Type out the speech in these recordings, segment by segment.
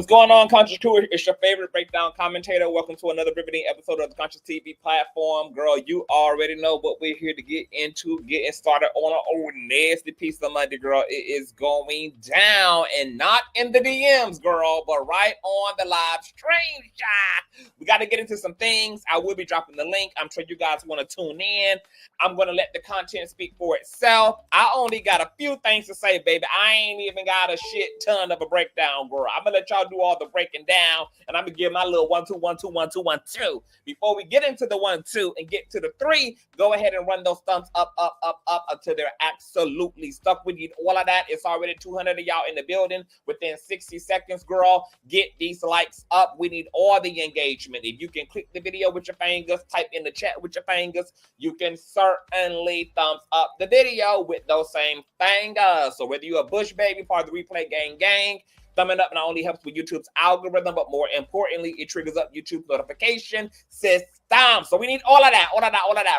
What's going on, Conscious Crew? It's your favorite breakdown commentator. Welcome to another riveting episode of the Consciouztv platform. Girl, you already know what we're here to get into. Getting started on an old nasty piece of Monday, girl. It is going down, and not in the DMs, girl, but right on the live stream. We got to get into some things. I will be dropping the link. I'm sure you guys want to tune in. I'm going to let the content speak for itself. I only got a few things to say, baby. I ain't even got a shit ton of a breakdown, girl. I'm going to let y'all do all the breaking down, and I'm going to give my little 1, 2, 1, 2, 1, 2, 1, 2. Before we get into the 1, 2 and get to the 3, go ahead and run those thumbs up until they're absolutely stuck. We need all of that. It's already 200 of y'all in the building. Within 60 seconds, girl, get these likes up. We need all the engagement. If you can click the video with your fingers, type in the chat with your fingers, you can certainly thumbs up the video with those same fingers. So whether you're a Bush baby, part of the replay gang, thumbing up not only helps with YouTube's algorithm, but more importantly, it triggers up YouTube's notification system. So we need all of that.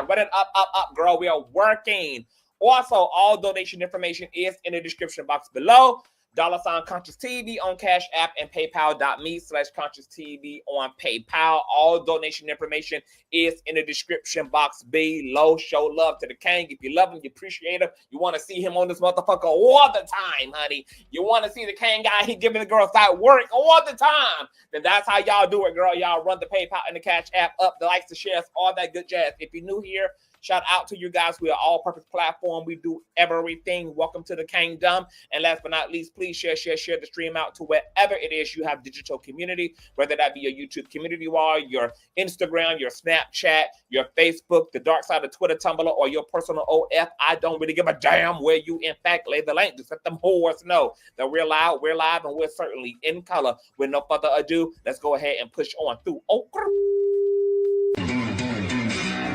Run it up, girl. We are working. Also, all donation information is in the description box below. $Consciouztv on Cash App and PayPal.me/Consciouztv on PayPal. All donation information is in the description box below. Show love to the king. If you love him, you appreciate him, you want to see him on this motherfucker all the time, honey. You want to see the king guy, he giving the girl side work all the time. Then that's how y'all do it, girl. Y'all run the PayPal and the Cash App up, the likes, the shares, all that good jazz. If you're new here, shout out to you guys. We are all-purpose platform. We do everything. Welcome to the kingdom. And last but not least, please share the stream out to wherever it is you have digital community, whether that be your YouTube community wall, your Instagram, your Snapchat, your Facebook, the dark side of Twitter, Tumblr, or your personal OF. I don't really give a damn where you, in fact, lay the link. Just let them whores know that we're live, and we're certainly in color. With no further ado, let's go ahead and push on through.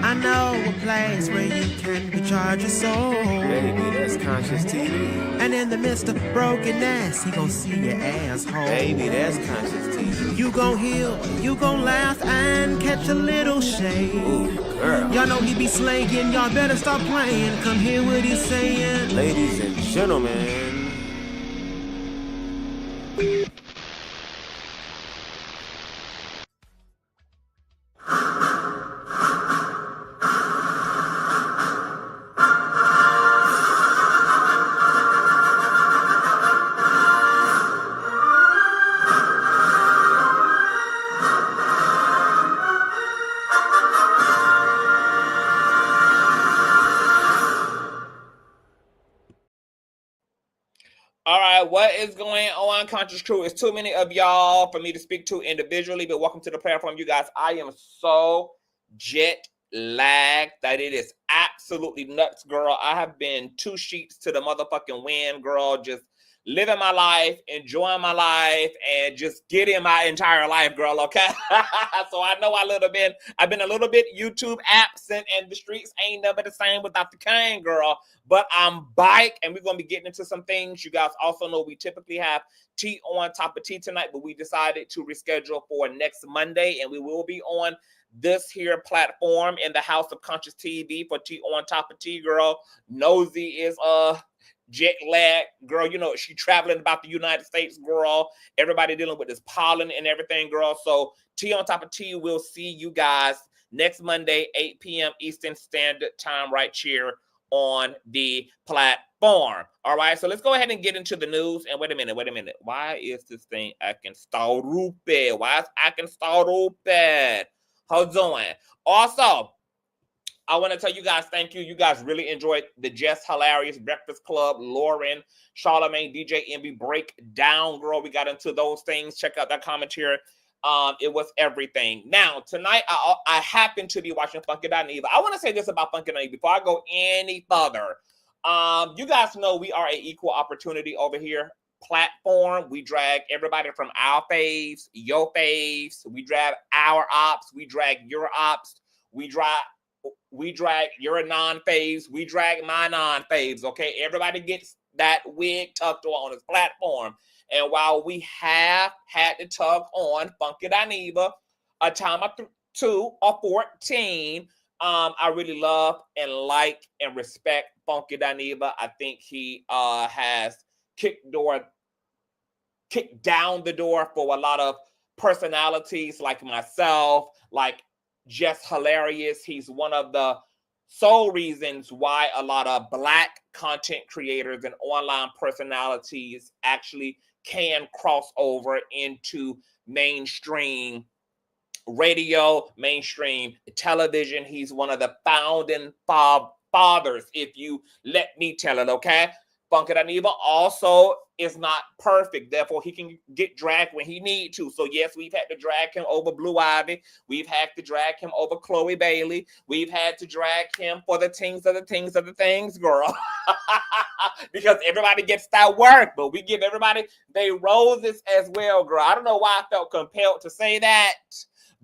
I know a place where you can recharge your soul. Baby, that's Consciouztv. And in the midst of brokenness, he gon' see your asshole. Baby, that's Consciouztv. You gon' heal, you gon' laugh and catch a little shade. Ooh, girl. Y'all know he be slaying, y'all better stop playing. Come hear what he's saying. Ladies and gentlemen. All right, what is going on, Conscious Crew? It's too many of y'all for me to speak to individually, but welcome to the platform, you guys. I am so jet lagged that it is absolutely nuts, girl. I have been 2 sheets to the motherfucking wind, girl, just living my life, enjoying my life, and just getting my entire life, girl, okay? So I know I've been a little bit YouTube absent, and the streets ain't never the same without the king, girl. But I'm back, and we're going to be getting into some things. You guys also know we typically have tea on top of tea tonight, but we decided to reschedule for next Monday, and we will be on this here platform in the house of Consciouztv for tea on top of tea, girl. Nosy is jet lag, girl. You know, she traveling about the United States, girl. Everybody dealing with this pollen and everything, girl. So tea on top of tea, we'll see you guys next Monday, 8 p.m. Eastern Standard Time, right here on the platform. All right, so let's go ahead and get into the news. And wait a minute. Why is this thing acting stupid? Why is acting stupid? Hold on. Also, I want to tell you guys thank you. You guys really enjoyed the Just Hilarious Breakfast Club, Lauren, Charlamagne, DJ Envy breakdown, girl. We got into those things. Check out that commentary. It was everything. Now, tonight, I happen to be watching Funky Dineva. I want to say this about Funky Dineva before I go any further. You guys know we are an equal opportunity over here platform. We drag everybody from our faves, your faves. We drag our ops. We drag your ops. We drag your non-faves. We drag my non-faves, okay? Everybody gets that wig tucked on this platform. And while we have had to tug on Funky Dineva a time or 2 or 14, I really love and like and respect Funky Dineva. I think he has kicked door kicked down the door for a lot of personalities like myself, like Just Hilarious. He's one of the sole reasons why a lot of Black content creators and online personalities actually can cross over into mainstream radio, mainstream television. He's one of the founding fathers, if you let me tell it, okay? Funky Dineva also is not perfect. Therefore, he can get dragged when he need to. So, yes, we've had to drag him over Blue Ivy. We've had to drag him over Chloe Bailey. We've had to drag him for the things of the things of the things, girl. Because everybody gets that work, but we give everybody their roses as well, girl. I don't know why I felt compelled to say that,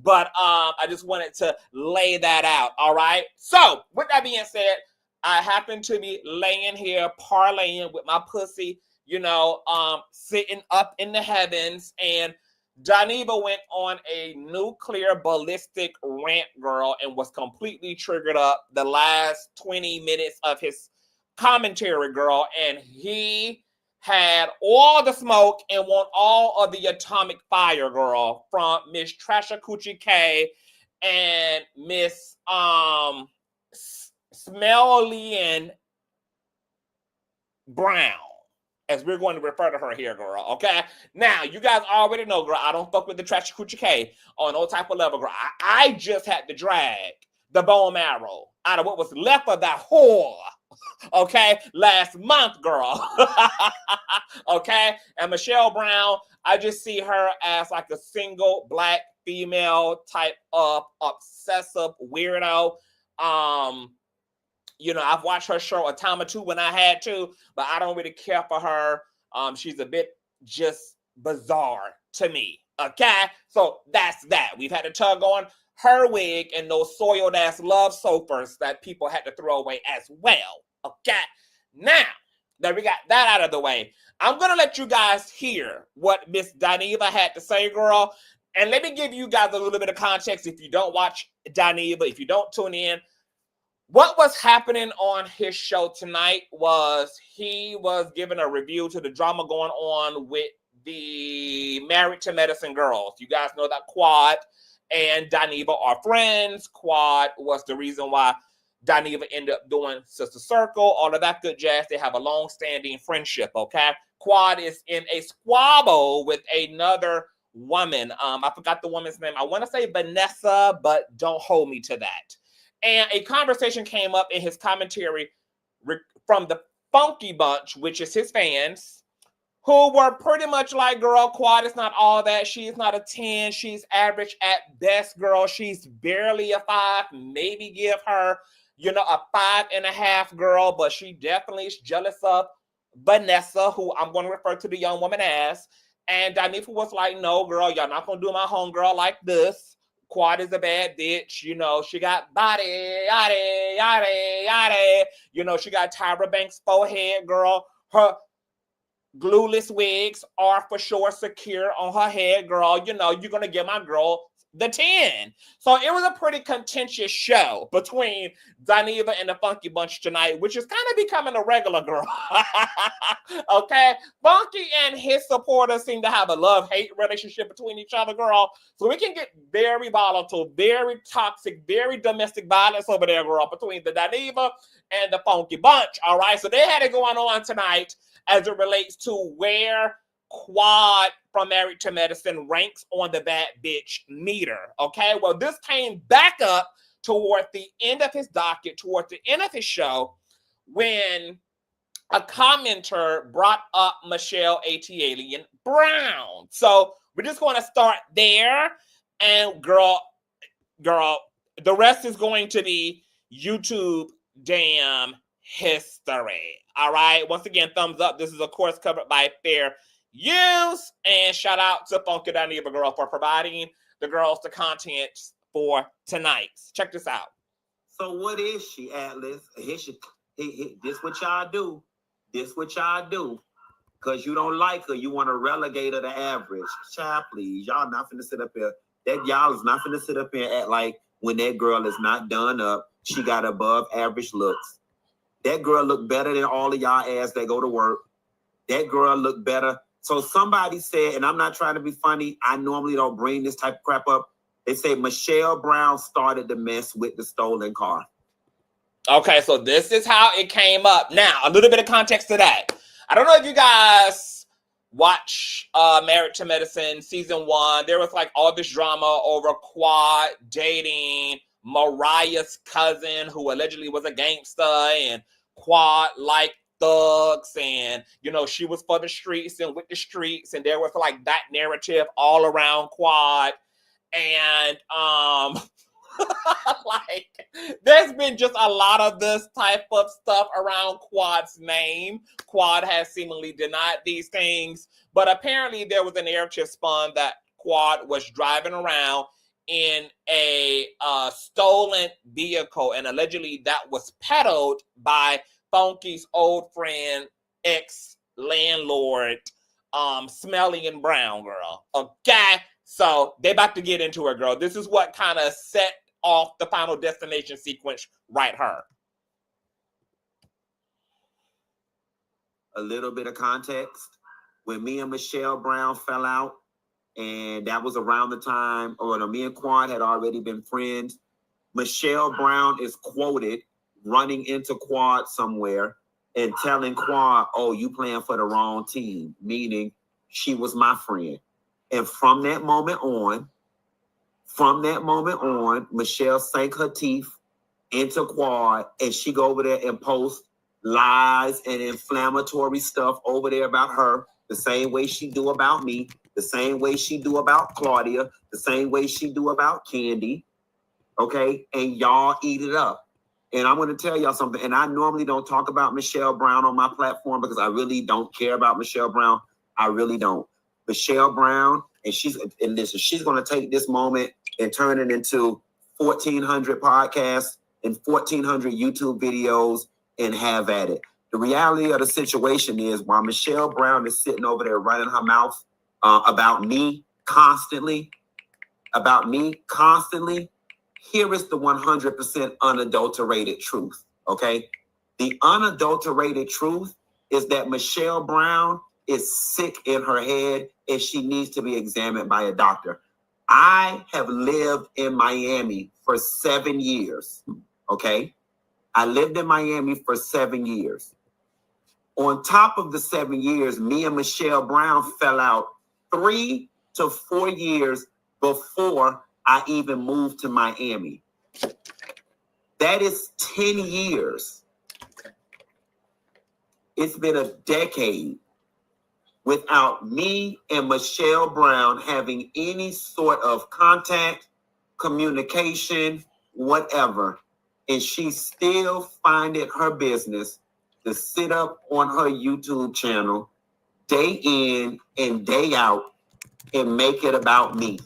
but I just wanted to lay that out, all right? So, with that being said, I happen to be laying here parlaying with my pussy, you know, sitting up in the heavens, and Dineva went on a nuclear ballistic rant, girl, and was completely triggered up the last 20 minutes of his commentary, girl, and he had all the smoke and want all of the atomic fire, girl, from Miss Tasha K and Miss ATLien Brown, as we're going to refer to her here, girl, okay? Now, you guys already know, girl, I don't fuck with the Tasha K on no type of level, girl. I just had to drag the bone marrow out of what was left of that whore, okay, last month, girl. Okay? And Michelle Brown, I just see her as like a single Black female type of obsessive weirdo. You know, I've watched her show a time or two when I had to, but I don't really care for her. She's a bit just bizarre to me, okay? So that's that. We've had to tug on her wig and those soiled ass love sofas that people had to throw away as well, okay? Now that we got that out of the way, I'm going to let you guys hear what Miss Dineva had to say, girl. And let me give you guys a little bit of context if you don't watch Dineva, if you don't tune in. What was happening on his show tonight was he was giving a review to the drama going on with the Married to Medicine girls. You guys know that Quad and Dineva are friends. Quad was the reason why Dineva ended up doing Sister Circle, all of that good jazz. They have a long-standing friendship, okay? Quad is in a squabble with another woman. I forgot the woman's name. I want to say Vanessa, but don't hold me to that. And a conversation came up in his commentary from the Funky Bunch, which is his fans, who were pretty much like, girl, Quad is not all that. She's not a 10. She's average at best, girl. She's barely a 5. Maybe give her, you know, a 5.5, girl. But she definitely is jealous of Vanessa, who I'm going to refer to the young woman as. And Dineva was like, no, girl, y'all not going to do my homegirl like this. Quad is a bad bitch, you know, she got body, yada, yada, yada. You know, she got Tyra Banks' forehead, girl. Her glueless wigs are for sure secure on her head, girl. You know, you're going to give my girl the 10. So it was a pretty contentious show between Dineva and the Funky Bunch tonight, which is kind of becoming a regular, girl. Okay? Funky and his supporters seem to have a love-hate relationship between each other, girl. So we can get very volatile, very toxic, very domestic violence over there, girl, between the Dineva and the Funky Bunch, all right? So they had it going on tonight as it relates to where Quad from Married to Medicine ranks on the bad bitch meter, okay? Well, this came back up toward the end of his docket, toward the end of his show, when a commenter brought up Michelle ATLien Brown. So we're just going to start there, and girl, the rest is going to be YouTube damn history, all right? Once again, thumbs up. This is, of course, covered by Fair Use, and shout out to Funky Dineva, girl, for providing the girls the content for tonight. Check this out. So what is she, Atlas? This what y'all do. This what y'all do. Because you don't like her. You want to relegate her to average. Child, please. Y'all not finna sit up here. Y'all is not finna sit up here and act like when that girl is not done up, she got above average looks. That girl look better than all of y'all ass that go to work. That girl look better So somebody said, and I'm not trying to be funny, I normally don't bring this type of crap up. They say Michelle Brown started to mess with the stolen car. Okay, so this is how it came up. Now, a little bit of context to that. I don't know if you guys watch Married to Medicine season 1. There was like all this drama over Quad dating Mariah's cousin, who allegedly was a gangster, and Quad liked thugs, and you know, she was for the streets and with the streets, and there was like that narrative all around Quad. And like, there's been just a lot of this type of stuff around Quad's name. Quad has seemingly denied these things, but apparently there was a narrative spun that Quad was driving around in a stolen vehicle, and allegedly that was peddled by Funky's old friend, ex-landlord, Smelly and Brown girl. Okay, so they about to get into it, girl. This is what kind of set off the Final Destination sequence right here. A little bit of context. When me and Michelle Brown fell out, and that was around the time, or no, me and Quad had already been friends. Michelle Brown is quoted running into Quad somewhere and telling Quad, oh, you playing for the wrong team, meaning she was my friend. And from that moment on, Michelle sank her teeth into Quad, and she go over there and post lies and inflammatory stuff over there about her, the same way she do about me, the same way she do about Claudia, the same way she do about Candy, okay? And y'all eat it up. And I'm going to tell y'all something, and I normally don't talk about Michelle Brown on my platform because I really don't care about Michelle Brown. I really don't. Michelle Brown, and she's going to take this moment and turn it into 1,400 podcasts and 1,400 YouTube videos and have at it. The reality of the situation is, while Michelle Brown is sitting over there running her mouth about me constantly, here is the 100% unadulterated truth, okay? The unadulterated truth is that Michelle Brown is sick in her head and she needs to be examined by a doctor. I have lived in Miami for 7 years, okay? I lived in Miami for 7 years. On top of the 7 years, me and Michelle Brown fell out 3 to 4 years before I even moved to Miami. That is 10 years. It's been a decade without me and Michelle Brown having any sort of contact, communication, whatever. And she still find it her business to sit up on her YouTube channel day in and day out and make it about me.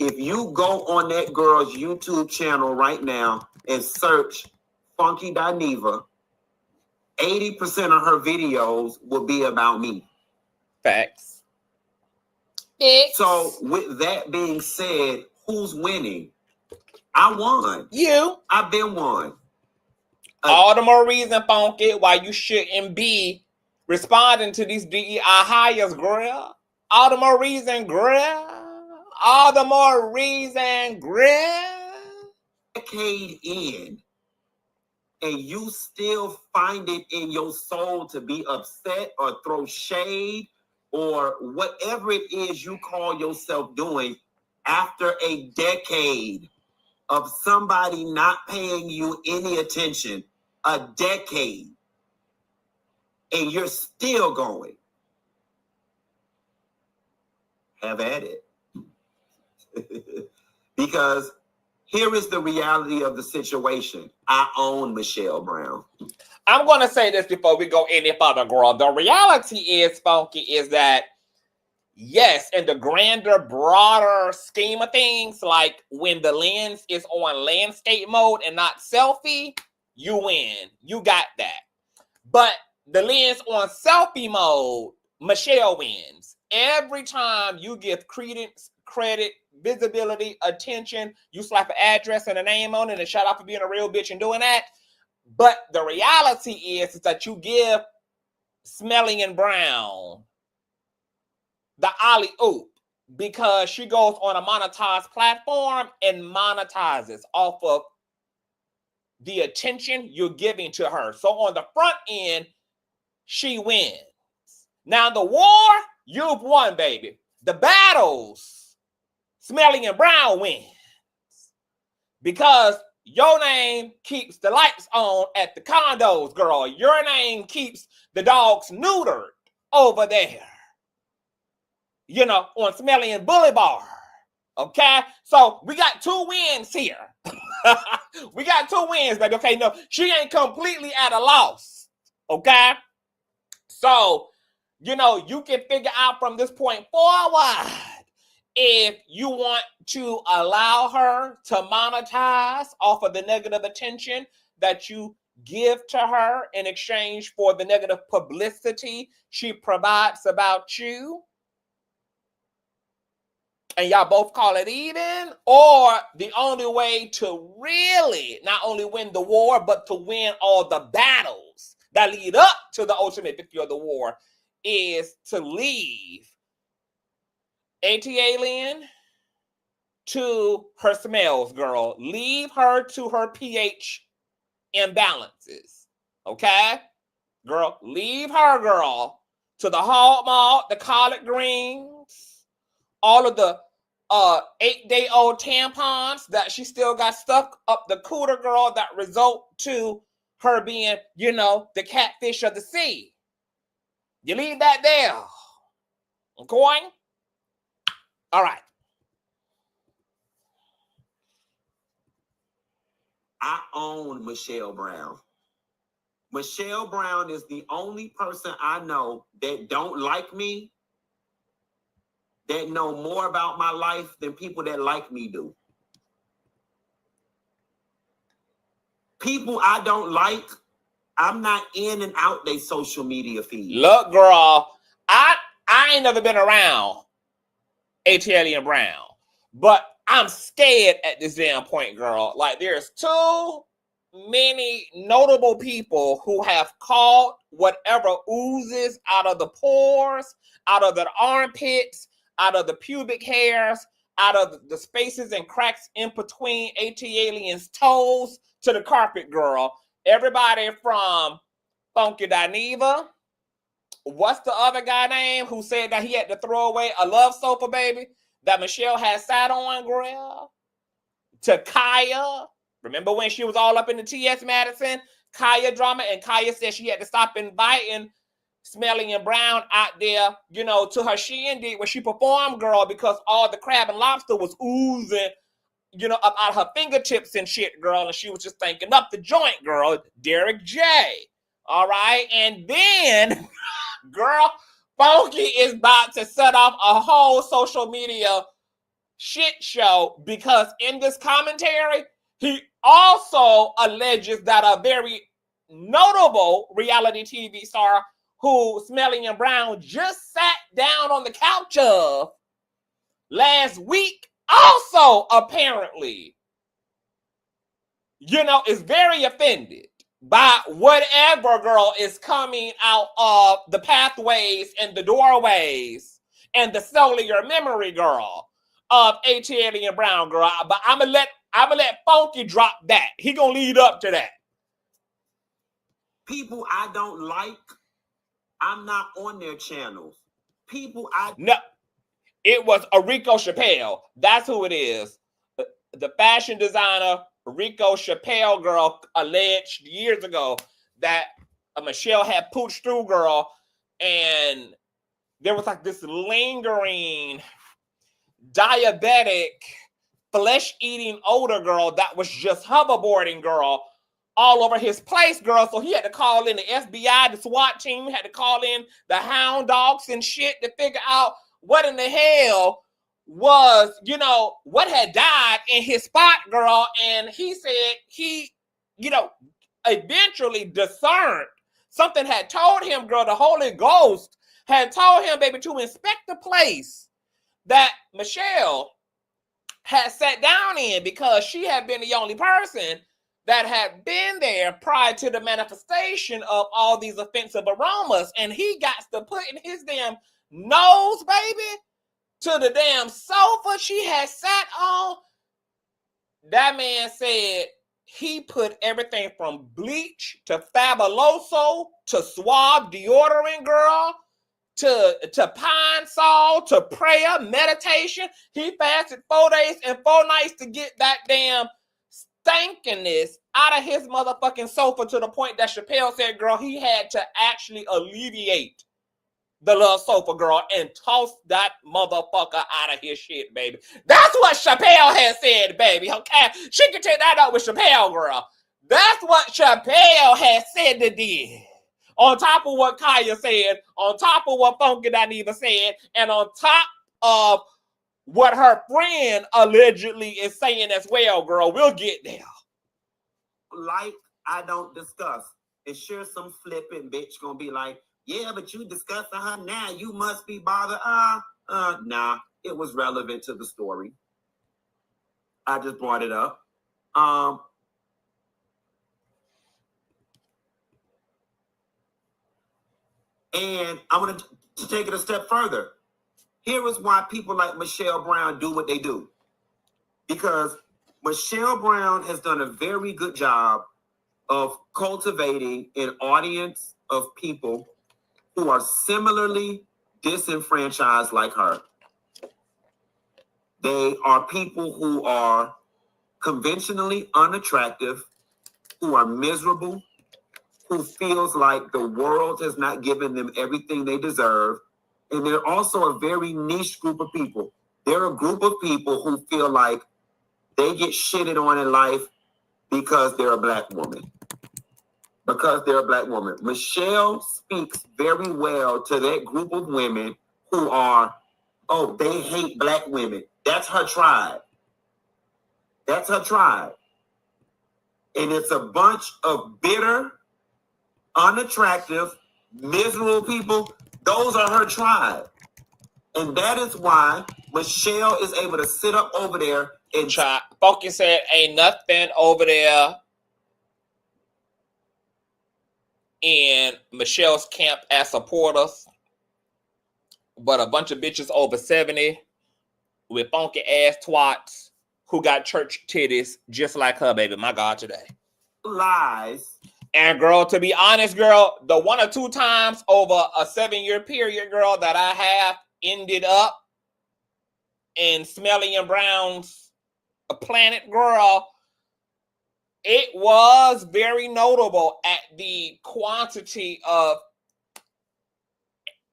If you go on that girl's YouTube channel right now and search Funky Dineva, 80% of her videos will be about me. Facts. So with that being said, who's winning? I won. You. I've been won. All the more reason, Funky, why you shouldn't be responding to these DEI hires, girl. All the more reason, girl. All the more reason, girl. Decade in, and you still find it in your soul to be upset or throw shade or whatever it is you call yourself doing after a decade of somebody not paying you any attention, a decade, and you're still going. Have at it. Because here is the reality of the situation. I own Michelle Brown. I'm going to say this before we go any further, girl. The reality is, Funky, is that, yes, in the grander, broader scheme of things, like when the lens is on landscape mode and not selfie, you win. You got that. But the lens on selfie mode, Michelle wins. Every time you give credence, credit, visibility, attention, you slap an address and a name on it and shout out for being a real bitch and doing that. But the reality is that you give Smelling and Brown the alley oop because she goes on a monetized platform and monetizes off of the attention you're giving to her. So on the front end, she wins. Now the war, you've won, baby. The battles, Smelling and Brown wins because your name keeps the lights on at the condos, girl. Your name keeps the dogs neutered over there, you know, on Smelly and Boulevard. Okay, so we got 2 wins here. We got 2 wins, baby. Okay, no, she ain't completely at a loss. Okay, so you know you can figure out from this point forward if you want to allow her to monetize off of the negative attention that you give to her in exchange for the negative publicity she provides about you, and y'all both call it even, or the only way to really not only win the war, but to win all the battles that lead up to the ultimate victory of the war is to leave ATLien to her smells, girl. Leave her to her pH imbalances. Okay? Girl, leave her, girl, to the hog malt, the collard greens, all of the 8-day-old tampons that she still got stuck up the cooter, girl, that result to her being, you know, the catfish of the sea. You leave that there. Okay? All right. I own Michelle Brown. Michelle Brown is the only person I know that don't like me, that know more about my life than people that like me do. People I don't like, I'm not in and out their social media feed. Look, girl, I ain't never been around ATLien Brown, but I'm scared at this damn point, girl. Like, there's too many notable people who have caught whatever oozes out of the pores, out of the armpits, out of the pubic hairs, out of the spaces and cracks in between ATLien's toes to the carpet, girl. Everybody from Funky Dineva. What's the other guy name who said that he had to throw away a love sofa, baby, that Michelle had sat on, girl? To Kaya. Remember when she was all up in the TS Madison Kaya drama, and Kaya said she had to stop inviting Smelling and Brown out there, you know, to her shindig when she performed, girl, because all the crab and lobster was oozing, you know, up out of her fingertips and shit, girl, and she was just thinking up the joint, girl. Derek J. All right, and then, girl, Funky is about to set off a whole social media shit show because in this commentary, he also alleges that a very notable reality TV star who Smelling and Brown just sat down on the couch of last week also apparently, you know, is very offended by whatever, girl, is coming out of the pathways and the doorways and the cellular memory, girl, of ATLien Brown, girl. But I'm gonna let Funky drop that. He gonna lead up to that. People I don't like, I'm not on their channels. People No, it was Rico Chappelle. That's who it is. The fashion designer Rico Chappelle, girl, alleged years ago that Michelle had pooched through, girl, and there was like this lingering diabetic flesh-eating odor, girl, that was just hoverboarding, girl, all over his place, girl. So he had to call in the FBI, the SWAT team, had to call in the hound dogs and shit to figure out what in the hell was, you know, what had died in his spot, girl. And he said he, you know, eventually discerned something had told him, girl, the Holy Ghost had told him, baby, to inspect the place that Michelle had sat down in because she had been the only person that had been there prior to the manifestation of all these offensive aromas, and he got to put in his damn nose, baby, to the damn sofa she had sat on. That man said he put everything from bleach to Fabuloso to Suave deodorant, girl, to Pine Sol to prayer, meditation. He fasted 4 days and 4 nights to get that damn stinkiness out of his motherfucking sofa, to the point that Chappelle said, girl, he had to actually alleviate the little sofa, girl, and toss that motherfucker out of his shit, baby. That's what Chappelle has said, baby, okay? She can take that out with Chappelle, girl. That's what Chappelle has said to did. On top of what Kaya said, on top of what Funky Dineva said, and on top of what her friend allegedly is saying as well, girl. We'll get there. Like I don't discuss. And sure, some flipping bitch gonna be like, yeah, but you discussing her now. You must be bothered. Nah, it was relevant to the story. I just brought it up. And I'm going to take it a step further. Here is why people like Michelle Brown do what they do. Because Michelle Brown has done a very good job of cultivating an audience of people who are similarly disenfranchised like her. They are people who are conventionally unattractive, who are miserable, who feels like the world has not given them everything they deserve. And they're also a very niche group of people. They're a group of people who feel like they get shitted on in life because they're a black woman. Because they're a black woman. Michelle speaks very well to that group of women who are, oh, they hate black women. That's her tribe. That's her tribe. And it's a bunch of bitter, unattractive, miserable people. Those are her tribe. And that is why Michelle is able to sit up over there and try. Funky said, ain't nothing over there in Michelle's camp as supporters, but a bunch of bitches over 70 with funky ass twats who got church titties just like her, baby. My God, today. Lies. And girl, to be honest, girl, the 1 or 2 times over a 7-year period, girl, that I have ended up in Smelly and Brown's planet, girl, it was very notable at the quantity of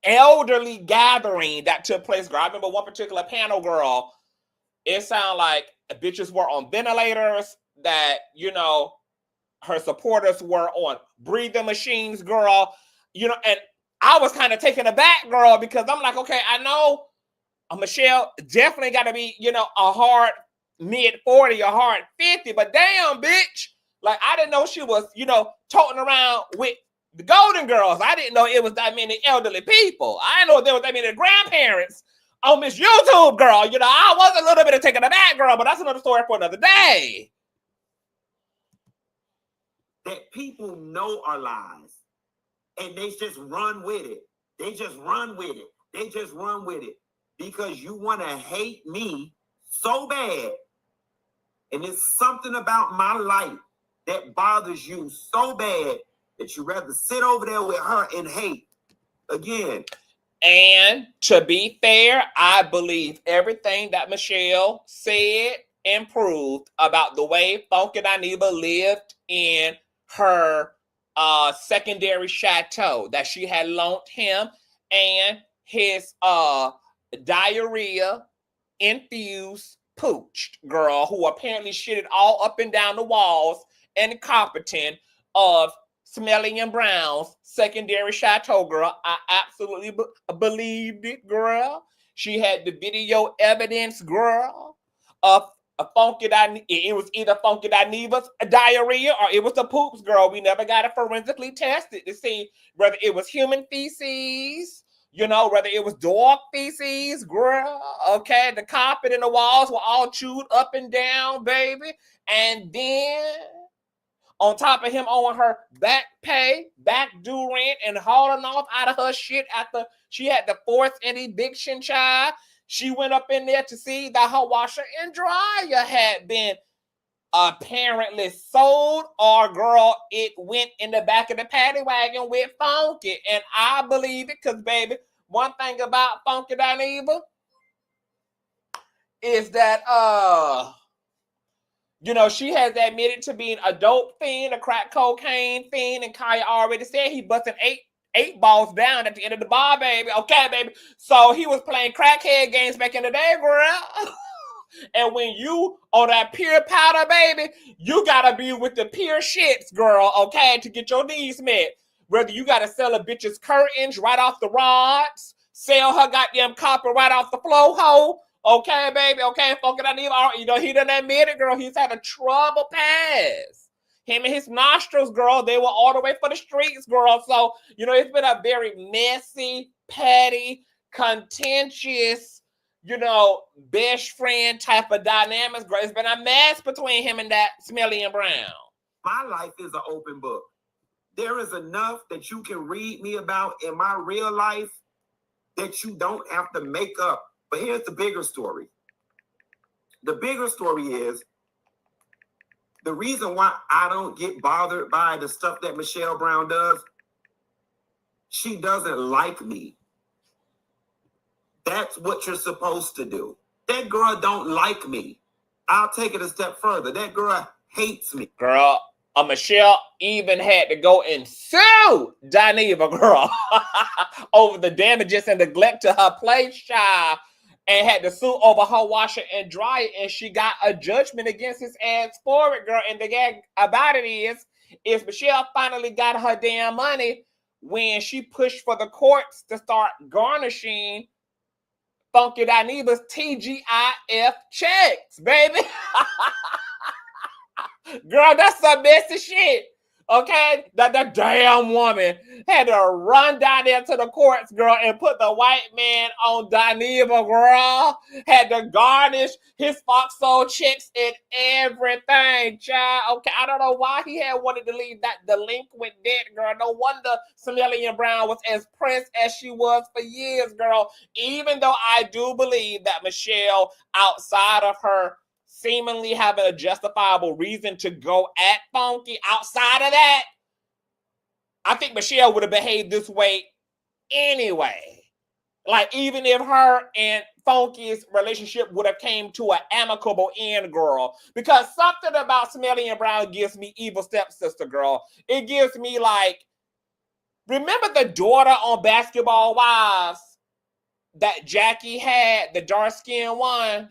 elderly gathering that took place, girl. I remember one particular panel, girl, it sounded like bitches were on ventilators, that, you know, her supporters were on breathing machines, girl, you know, and I was kind of taken aback, girl, because I'm like, okay, I know Michelle definitely got to be, you know, a hard mid-40, a hard 50, but damn, bitch, like, I didn't know she was, you know, toting around with the Golden Girls. I didn't know it was that many elderly people. I didn't know there was that many grandparents on Miss YouTube, girl. You know, I was a little bit of taken aback, girl, but that's another story for another day. That people know are lies, and they just run with it. They just run with it. They just run with it because you want to hate me so bad, and it's something about my life that bothers you so bad that you rather sit over there with her and hate again. And to be fair, I believe everything that Michelle said and proved about the way Funky Dineva lived in her secondary chateau that she had loaned him, and his diarrhea infused pooch girl, who apparently shitted all up and down the walls, incompetent of Smelly and Brown's secondary chateau, girl. I absolutely believed it, girl. She had the video evidence, girl, of a Funky Dineva. It was either Funky Dineva's diarrhea or it was the poops, girl. We never got it forensically tested to see whether it was human feces, you know, whether it was dog feces, girl. Okay, the carpet and the walls were all chewed up and down, baby. And then on top of him owing her back pay, back due rent, and hauling off out of her shit after she had to force an eviction, child. She went up in there to see that her washer and dryer had been apparently sold, or girl, it went in the back of the paddy wagon with Funky. And I believe it because, baby, one thing about Funky Dineva is that, you know, she has admitted to being a dope fiend, a crack cocaine fiend, and Kaya already said he busted eight balls down at the end of the bar, baby. Okay, baby. So he was playing crackhead games back in the day, girl. And when you on that pure powder, baby, you gotta be with the pure shits, girl, okay, to get your needs met. Whether you gotta sell a bitch's curtains right off the rods, sell her goddamn copper right off the flow hole. Okay, baby, okay, Funky Dineva, you know, he done admitted, girl, he's had a trouble past. Him and his nostrils, girl, they were all the way for the streets, girl. So, you know, it's been a very messy, petty, contentious, you know, best friend type of dynamics, girl. It's been a mess between him and that Smelly and Brown. My life is an open book. There is enough that you can read me about in my real life that you don't have to make up. But here's the bigger story. The bigger story is the reason why I don't get bothered by the stuff that Michelle Brown does. She doesn't like me. That's what you're supposed to do. That girl don't like me. I'll take it a step further. That girl hates me. Girl, Michelle even had to go and sue Dineva, girl, over the damages and neglect to her place, child, and had to sue over her washer and dryer, and she got a judgment against his ass for it, girl. And the gag about it is Michelle finally got her damn money when she pushed for the courts to start garnishing Funky Dineva's TGIF checks, baby. Girl, that's some messy shit. Okay? That damn woman had to run down there to the courts, girl, and put the white man on Dineva, girl. Had to garnish his Foxhole checks and everything, child. Okay, I don't know why he had wanted to leave that delinquent debt, girl. No wonder Smelly and Brown was as pressed as she was for years, girl. Even though I do believe that Michelle, outside of her seemingly having a justifiable reason to go at Funky, outside of that, I think Michelle would have behaved this way anyway. Like, even if her and Funky's relationship would have came to an amicable end, girl. Because something about Smelly and Brown gives me evil stepsister, girl. It gives me, like, remember the daughter on Basketball Wives that Jackie had, the dark-skinned one?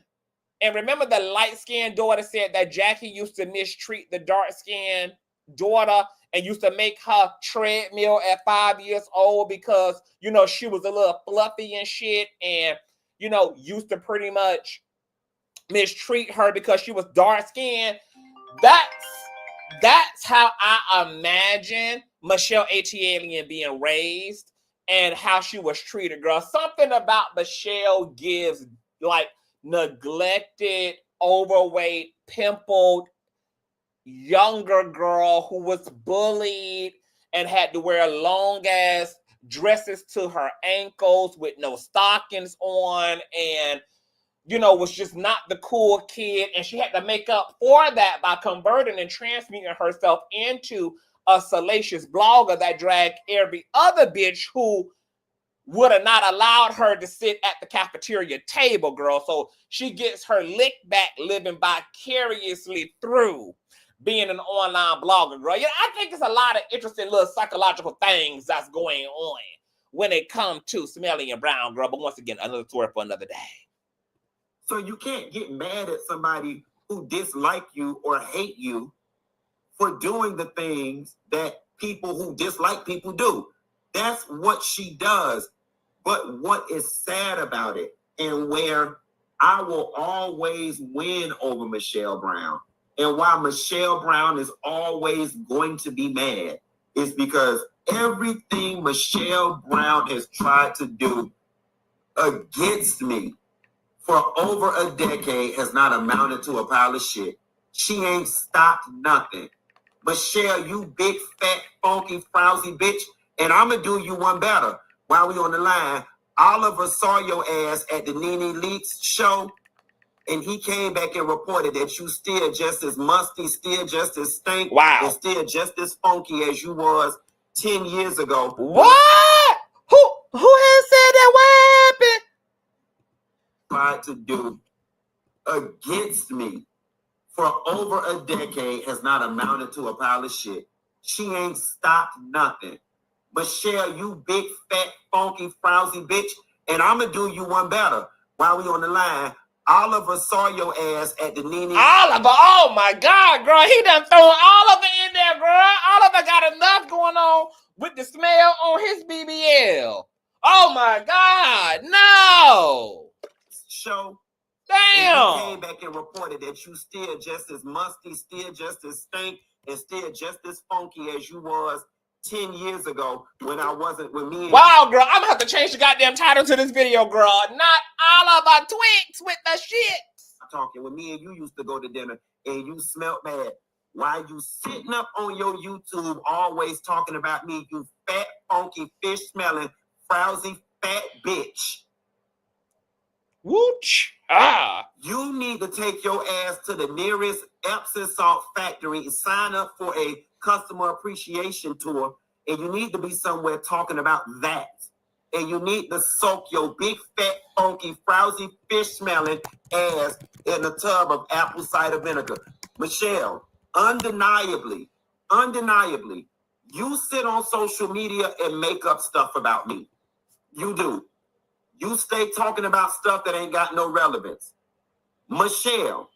And remember the light-skinned daughter said that Jackie used to mistreat the dark-skinned daughter and used to make her treadmill at 5 years old because, you know, she was a little fluffy and shit and, you know, used to pretty much mistreat her because she was dark-skinned. That's how I imagine Michelle ATLien being raised and how she was treated, girl. Something about Michelle gives, like, neglected, overweight, pimpled, younger girl who was bullied and had to wear long ass dresses to her ankles with no stockings on, and, you know, was just not the cool kid. And she had to make up for that by converting and transmuting herself into a salacious blogger that dragged every other bitch who would have not allowed her to sit at the cafeteria table, girl. So she gets her lick back living vicariously through being an online blogger, girl. Yeah, I think there's a lot of interesting little psychological things that's going on when it comes to Smelly and Brown, girl. But once again, another story for another day. So you can't get mad at somebody who dislike you or hate you for doing the things that people who dislike people do. That's what she does. But what is sad about it, and where I will always win over Michelle Brown, and why Michelle Brown is always going to be mad, is because everything Michelle Brown has tried to do against me for over a decade has not amounted to a pile of shit. She ain't stopped nothing. Michelle, you big, fat, funky, frowsy bitch. And I'm going to do you one better. While we on the line, Oliver saw your ass at the Nene Leaks show, and he came back and reported that you still just as musty, still just as stink, Wow. and still just as funky as you was 10 years ago. What? Who has said that? What happened? Tried to do against me for over a decade has not amounted to a pile of shit. She ain't stopped nothing. Michelle, you big, fat, funky, frowsy bitch. And I'm going to do you one better. While we on the line, Oliver saw your ass at the Nene. Oliver, oh my God, girl. He done thrown Oliver in there, girl. Oliver got enough going on with the smell on his BBL. Oh my God, no. Show. Damn. And he came back and reported that you still just as musty, still just as stink, and still just as funky as you was 10 years ago when I wasn't with me. Wow, girl, I'm gonna have to change the goddamn title to this video, girl. Not Oliver Twix with the shit. Talking with me and you used to go to dinner and you smelled bad. Why you sitting up on your YouTube always talking about me, you fat, funky, fish smelling, frowsy, fat bitch. Wooch. Ah. You need to take your ass to the nearest Epsom salt factory and sign up for a customer appreciation tour. And you need to be somewhere talking about that. And you need to soak your big, fat, funky, frowsy, fish smelling ass in a tub of apple cider vinegar. Michelle, undeniably, you sit on social media and make up stuff about me. You do. You stay talking about stuff that ain't got no relevance. Michelle,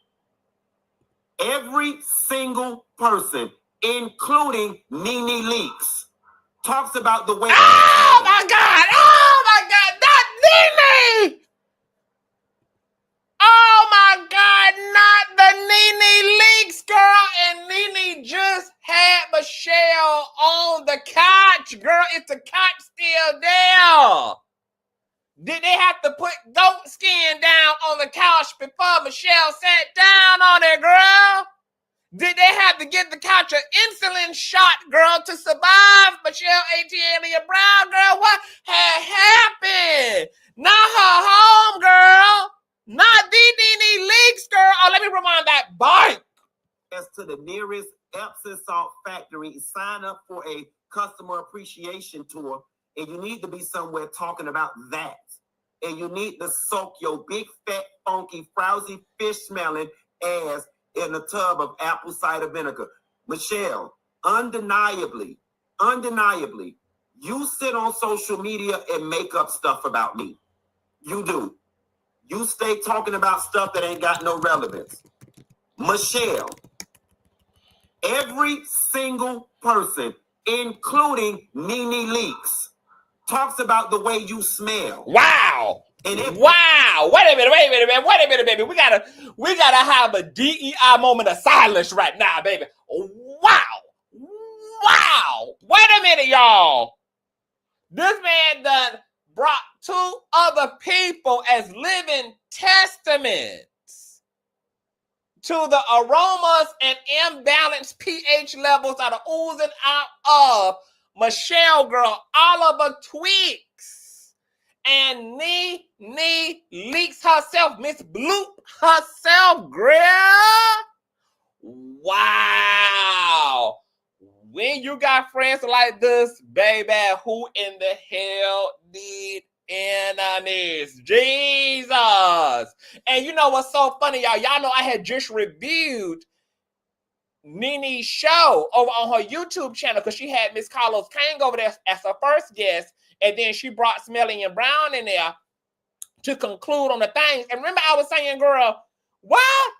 every single person, including Nene Leaks, talks about the way... Oh my God! Oh my God! Not Nene! Oh my God! Not the Nene Leaks, girl! And Nene just had Michelle on the couch, girl. Is the couch still there? Did they have to put goat skin down on the couch before Michelle sat down on it, girl? Did they have to give the couch an insulin shot, girl, to survive Michelle ATLien Brown, girl? What had happened? Not her home, girl. Not the Nene Leaks, girl. Oh, let me rewind that bike. As to the nearest Epsom salt factory, sign up for a customer appreciation tour, and you need to be somewhere talking about that. And you need to soak your big, fat, funky, frowsy, fish-smelling ass in a tub of apple cider vinegar. Michelle, undeniably, you sit on social media and make up stuff about me. You do. You stay talking about stuff that ain't got no relevance. Michelle, every single person, including Nene Leaks, talks about the way you smell. Wow. Wow. Wait a minute, baby. We gotta have a DEI moment of silence right now, baby. Wow. Wait a minute, y'all. This man done brought two other people as living testaments to the aromas and imbalanced pH levels that are oozing out of Michelle girl Oliver Tweaks and Nene Leaks herself, Miss Bloop herself, girl. Wow. When you got friends like this, baby, who in the hell need enemies? Jesus. And you know what's so funny, y'all? Y'all know I had just reviewed Nene's show over on her YouTube channel because she had Miss Carlos Kang over there as her first guest, and then she brought Smelly and Brown in there to conclude on the things. And remember I was saying, girl, why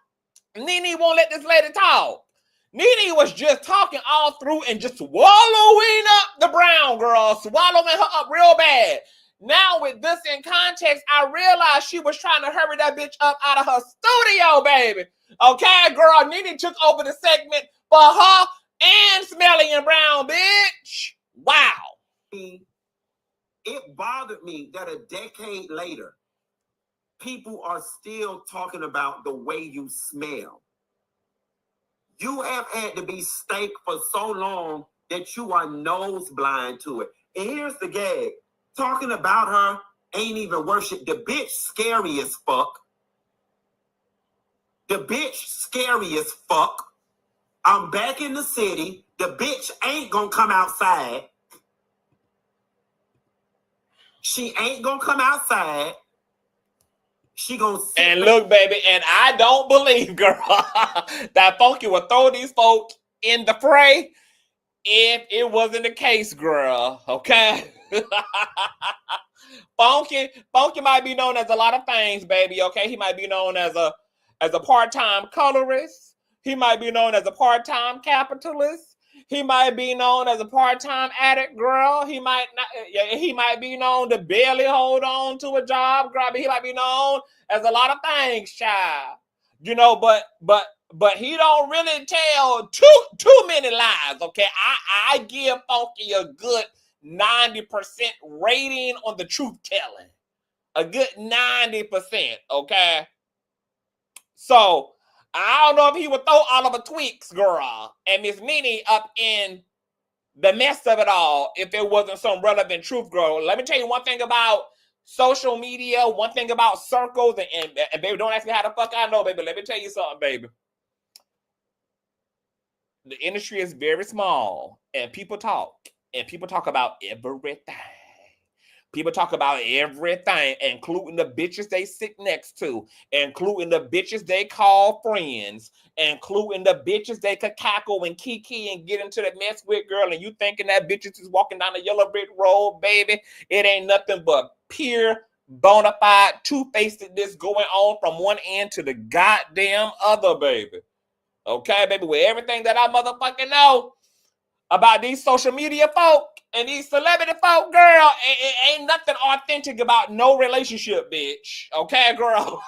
Nene won't let this lady talk? Nene was just talking all through and just swallowing up the Brown girl, swallowing her up real bad. Now with this in context, I realized she was trying to hurry that bitch up out of her studio, baby. Okay, girl, Nene took over the segment for her and Smelly and Brown, bitch. Wow. It bothered me that a decade later, people are still talking about the way you smell. You have had to be stank for so long that you are nose blind to it. And here's the gag. Talking about her ain't even worship. The bitch scary as fuck. The bitch scary as fuck. I'm back in the city. The bitch ain't gonna come outside. She ain't gonna come outside. She gonna sit And look, baby, and I don't believe, girl, that Funky would throw these folks in the fray if it wasn't the case, girl. Okay? Funky might be known as a lot of things, baby. Okay, he might be known as a part-time colorist. He might be known as a part-time capitalist. He might be known as a part-time addict, girl. He might not. He might be known to barely hold on to a job, girl. But he might be known as a lot of things, child. You know, but he don't really tell too many lies. Okay, I give Funky a good 90% rating on the truth telling. A good 90%. Okay, so. I don't know if he would throw Oliver Tweaks, girl, and Miss Nene up in the mess of it all if it wasn't some relevant truth, girl. Let me tell you one thing about social media, one thing about circles, and baby, don't ask me how the fuck I know, baby. Let me tell you something, baby. The industry is very small, and people talk about everything. People talk about everything, including the bitches they sit next to, including the bitches they call friends, including the bitches they could cackle and kiki and get into the mess with, girl. And you thinking that bitches is walking down the yellow brick road, baby. It ain't nothing but pure, bona fide two-facedness going on from one end to the goddamn other, baby. Okay, baby, with everything that I motherfucking know about these social media folk and these celebrity folk, girl, it ain't nothing authentic about no relationship, bitch. Okay, girl?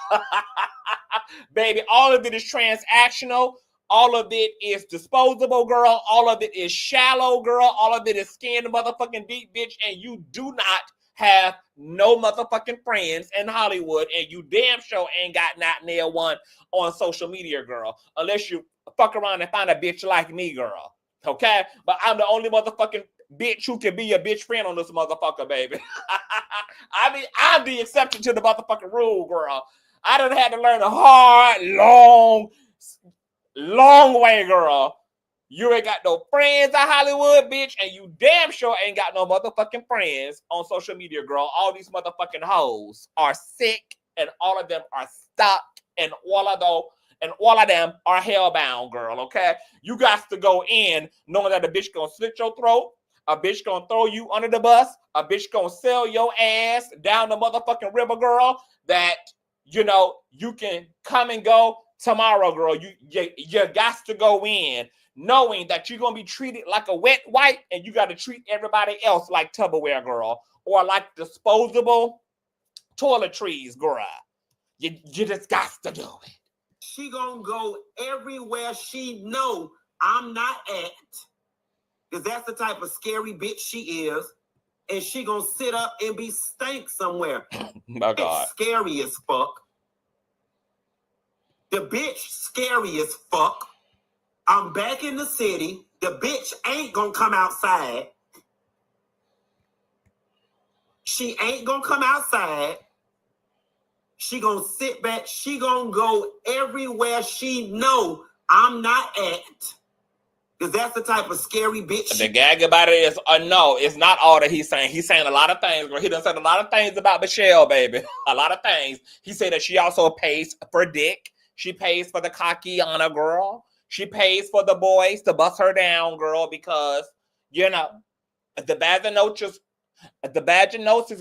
Baby, all of it is transactional. All of it is disposable, girl. All of it is shallow, girl. All of it is skin motherfucking deep, bitch. And you do not have no motherfucking friends in Hollywood, and you damn sure ain't got not near one on social media, girl. Unless you fuck around and find a bitch like me, girl. Okay? But I'm the only motherfucking bitch who can be a bitch friend on this motherfucker, baby. I mean, I'm the exception to the motherfucking rule, girl. I done had to learn a hard, long way, girl. You ain't got no friends in Hollywood, bitch, and you damn sure ain't got no motherfucking friends on social media, girl. All these motherfucking hoes are sick, and all of them are stuck, and all of them are hellbound, girl, okay? You got to go in knowing that a bitch gonna slit your throat, a bitch gonna throw you under the bus, a bitch gonna sell your ass down the motherfucking river, girl, that, you know, you can come and go tomorrow, girl. You got to go in knowing that you're going to be treated like a wet wipe, and you got to treat everybody else like Tupperware, girl, or like disposable toiletries, girl. You just got to do it. She gonna go everywhere she know I'm not at, because that's the type of scary bitch she is, and she gonna sit up and be stank somewhere. My God. It's scary as fuck. The bitch scary as fuck. I'm back in the city. The bitch ain't gonna come outside. She ain't gonna come outside. She gonna sit back. She gonna go everywhere she know I'm not at. Because that's the type of scary bitch. The gag about it is, no, it's not all that he's saying. He's saying a lot of things, girl. He done said a lot of things about Mitchelle, baby. A lot of things. He said that she also pays for dick. She pays for the Kakiana, girl. She pays for the boys to bust her down, girl, because, you know, the vaginosis,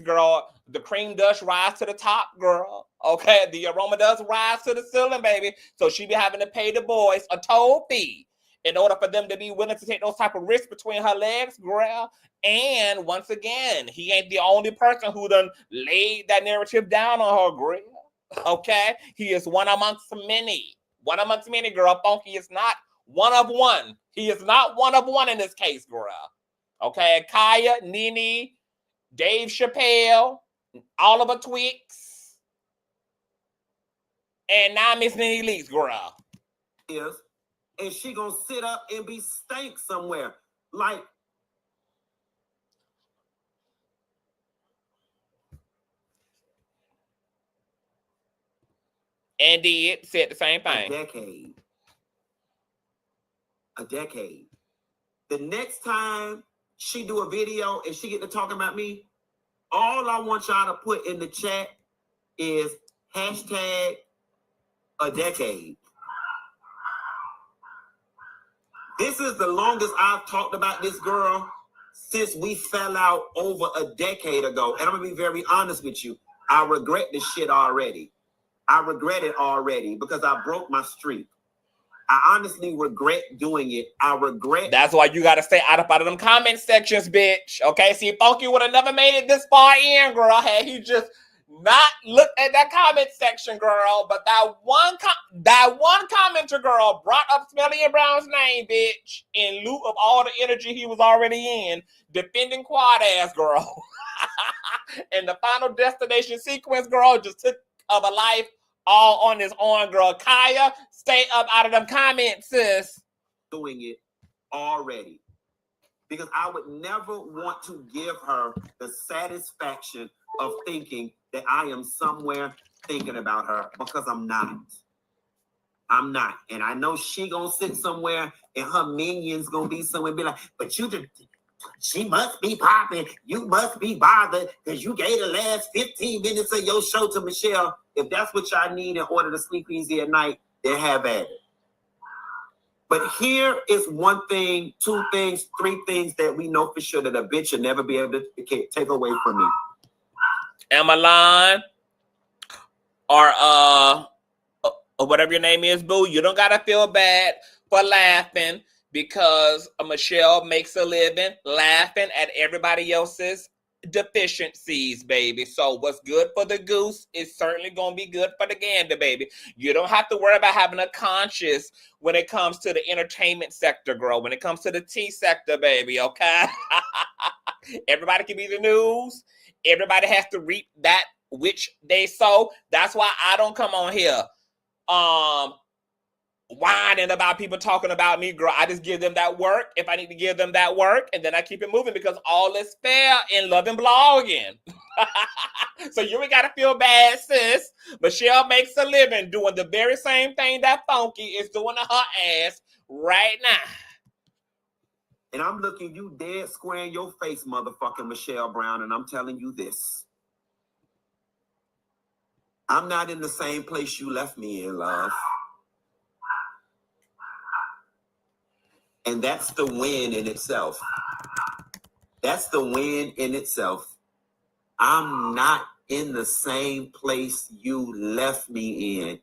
girl, the cream does rise to the top, girl. Okay, the aroma does rise to the ceiling, baby. So she be having to pay the boys a toll fee in order for them to be willing to take those type of risks between her legs, girl. And once again, he ain't the only person who done laid that narrative down on her, girl. Okay, he is one amongst many. One amongst many, girl. Funky is not one of one. He is not one of one in this case, girl. Okay, Kaya, Nene, Dave Chappelle, Oliver Tweaks, and now Miss Nene Leaks, girl. Yes. and she gonna sit up and be stank somewhere. Like, and did said the same thing. A decade. The next time she do a video and she get to talking about me, all I want y'all to put in the chat is hashtag a decade. This is the longest I've talked about this girl since we fell out over a decade ago. And I'm gonna be very honest with you. I regret this shit already. I regret it already because I broke my streak. I honestly regret doing it. I regret. That's why you gotta stay out of them comment sections, bitch. Okay, see, Funky would have never made it this far in, girl. Had he just not looked at that comment section, girl. But that one commenter, girl, brought up Smelly and Brown's name, bitch, in lieu of all the energy he was already in, defending quad ass, girl. And the final destination sequence, girl, just took of a life all on his own, girl. Kaya, stay up out of them comments, sis. Doing it already. Because I would never want to give her the satisfaction of thinking that I am somewhere thinking about her, because I'm not. I'm not. And I know she gonna sit somewhere and her minions gonna be somewhere and be like, but you just, she must be popping. You must be bothered because you gave the last 15 minutes of your show to Mitchelle. If that's what y'all need in order to sleep easy at night, then have at it. But here is one thing, two things, three things that we know for sure that a bitch should never be able to take away from me. ATLien, or whatever your name is, boo. You don't gotta feel bad for laughing, because Mitchelle makes a living laughing at everybody else's deficiencies, baby. So what's good for the goose is certainly gonna be good for the gander, baby. You don't have to worry about having a conscience when it comes to the entertainment sector, girl. When it comes to the tea sector, baby, okay? Everybody can be the news. Everybody has to reap that which they sow. That's why I don't come on here whining about people talking about me, girl. I just give them that work if I need to give them that work, and then I keep it moving, because all is fair in love and blogging. So you ain't gotta feel bad, sis. Mitchelle makes a living doing the very same thing that Funky is doing to her ass right now. And I'm looking you dead square in your face, motherfucking Mitchelle Brown, and I'm telling you this. I'm not in the same place you left me in, love. And that's the win in itself. That's the win in itself. I'm not in the same place you left me in.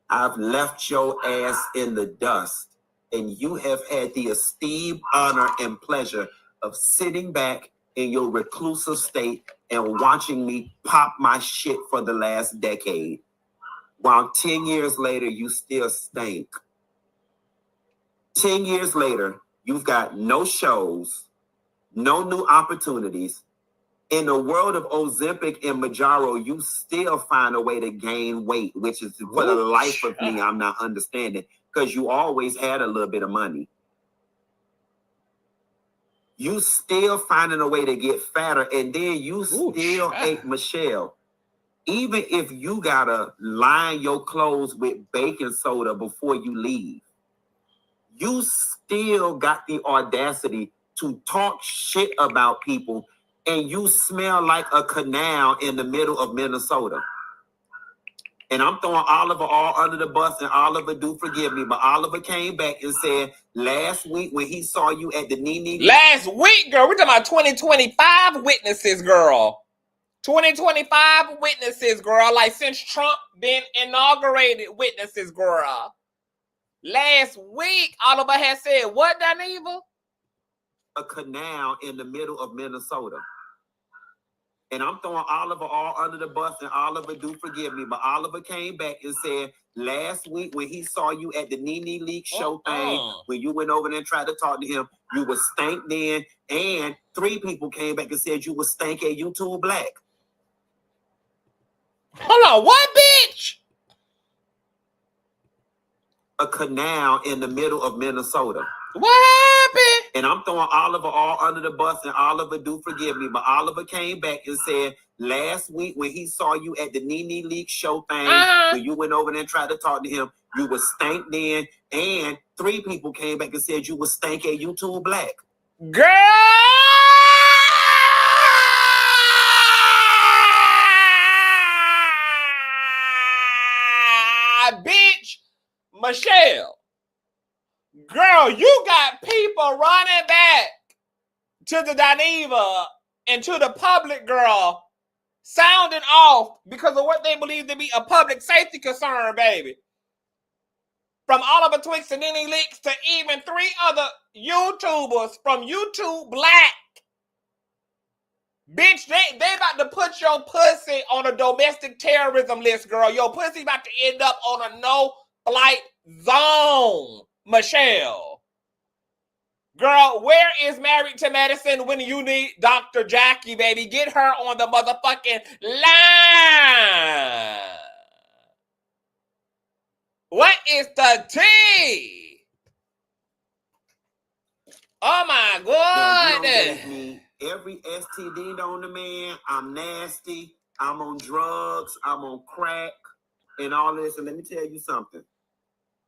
I've left your ass in the dust. And you have had the esteemed honor and pleasure of sitting back in your reclusive state and watching me pop my shit for the last decade. While 10 years later, you still stink. 10 years later, you've got no shows, no new opportunities. In the world of Ozempic and Mounjaro, you still find a way to gain weight, which is for the life of me, I'm not understanding, because you always had a little bit of money. You still finding a way to get fatter, and then you still hate Mitchelle. Even if you gotta line your clothes with baking soda before you leave, you still got the audacity to talk shit about people, and you smell like a canal in the middle of Minnesota. And I'm throwing Oliver all under the bus, and Oliver do forgive me, but Oliver came back and said last week when he saw you at the Nene... Last week, girl, we're talking about 2025 witnesses, girl. 2025 witnesses, girl. Like since Trump been inaugurated, witnesses, girl. Last week, Oliver had said, what, Dineva? A canal in the middle of Minnesota. And I'm throwing Oliver all under the bus, and Oliver do forgive me, but Oliver came back and said last week when he saw you at the Nene Leaks show thing, when you went over there and tried to talk to him, you was stank then, and 3 people came back and said you was stank at YouTube Black. Hold on, what, bitch? a canal in the middle of Minnesota. What happened? And I'm throwing Oliver all under the bus, and Oliver do forgive me, but Oliver came back and said last week when he saw you at the Nene Leaks show thing, when you went over there and tried to talk to him, you was stank then, and 3 people came back and said you was stank at YouTube Black. Girl! Bitch, Mitchelle. Girl, you got people running back to the Dineva and to the public, girl, sounding off because of what they believe to be a public safety concern, baby. From Oliver Twix and Nene Leaks to even 3 other YouTubers from YouTube Black. Bitch, they about to put your pussy on a domestic terrorism list, girl. Your pussy about to end up on a no-flight zone, Mitchelle. Girl, where is Married to Medicine when you need Dr. Jackie, baby? Get her on the motherfucking line. What is the tea? Oh my goodness. Every STD on the man, I'm nasty, I'm on drugs, I'm on crack, and all this. And let me tell you something.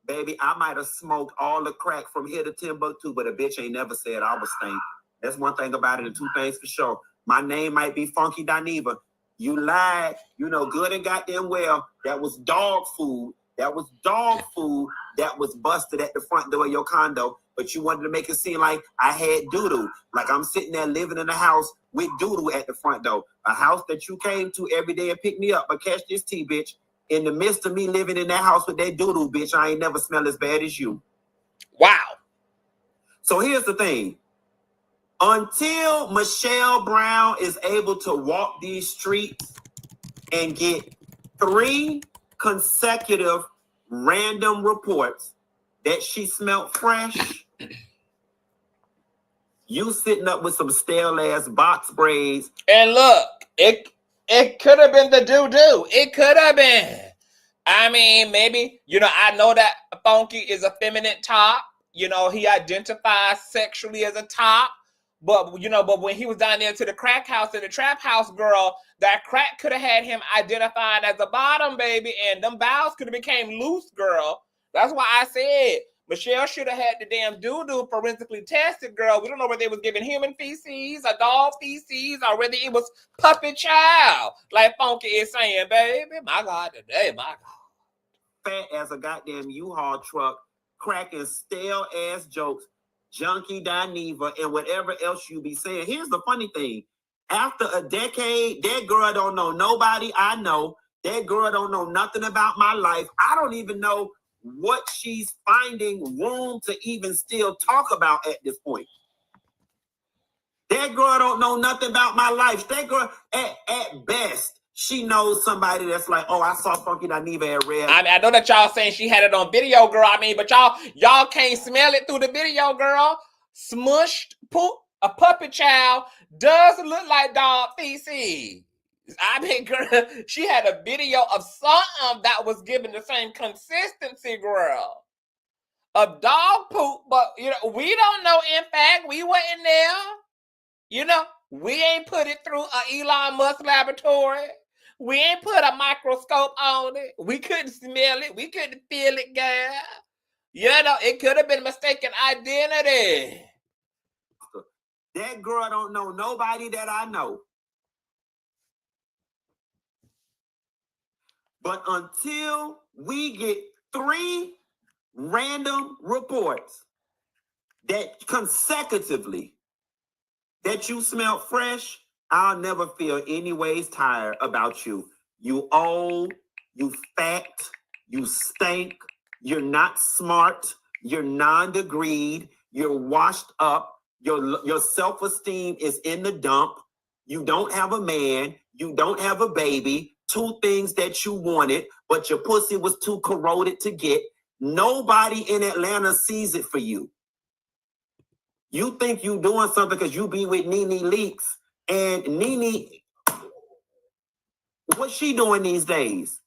Baby, I might have smoked all the crack from here to Timbuktu, but a bitch ain't never said I was stank. That's one thing about it, and 2 things for sure. My name might be Funky Dineva. You lied, you know, good and goddamn well. That was dog food. That was dog food that was busted at the front door of your condo. But you wanted to make it seem like I had doo-doo. Like I'm sitting there living in a house with doo-doo at the front door. A house that you came to every day and picked me up. But catch this tea, bitch. In the midst of me living in that house with that doo-doo, bitch, I ain't never smelled as bad as you. Wow. So here's the thing. Until Mitchelle Brown is able to walk these streets and get 3 consecutive random reports that she smelled fresh, you sitting up with some stale ass box braids. And look, it could have been the doo-doo. It could have been. I mean, maybe, you know, I know that Funky is a feminine top. You know, he identifies sexually as a top. But, you know, but when he was down there to the crack house and the trap house, girl, that crack could have had him identified as a bottom, baby. And them bowels could have became loose, girl. That's why I said Mitchelle should have had the damn doo-doo forensically tested, girl. We don't know whether they was giving human feces or dog feces or whether it was puppy child, like Funky is saying, baby. My God, today, my God. Fat as a goddamn U-Haul truck, cracking stale ass jokes, junkie Dineva, and whatever else you be saying. Here's the funny thing. After a decade, that girl don't know nobody I know. That girl don't know nothing about my life. I don't even know what she's finding room to even still talk about at this point. That girl don't know nothing about my life. That girl, at best, she knows somebody that's like, oh, I saw Funky Dineva at Red. I mean, I know that y'all saying she had it on video, girl. I mean, but y'all can't smell it through the video, girl. Smushed poop, a puppy child does look like dog feces. I mean, girl, she had a video of something that was given the same consistency, girl, of dog poop. But, you know, we don't know. In fact, we wasn't there. You know, we ain't put it through a Elon Musk laboratory. We ain't put a microscope on it. We couldn't smell it. We couldn't feel it, girl. You know, it could have been mistaken identity. That girl don't know nobody that I know. But until we get 3 random reports that consecutively that you smell fresh, I'll never feel any ways tired about you. You old, you fat, you stink, you're not smart, you're non-degreed, you're washed up, your self-esteem is in the dump, you don't have a man, you don't have a baby, 2 things that you wanted, but your pussy was too corroded to get. Nobody in Atlanta sees it for you. You think you doing something because you be with Nene Leaks, and Nene, what's she doing these days?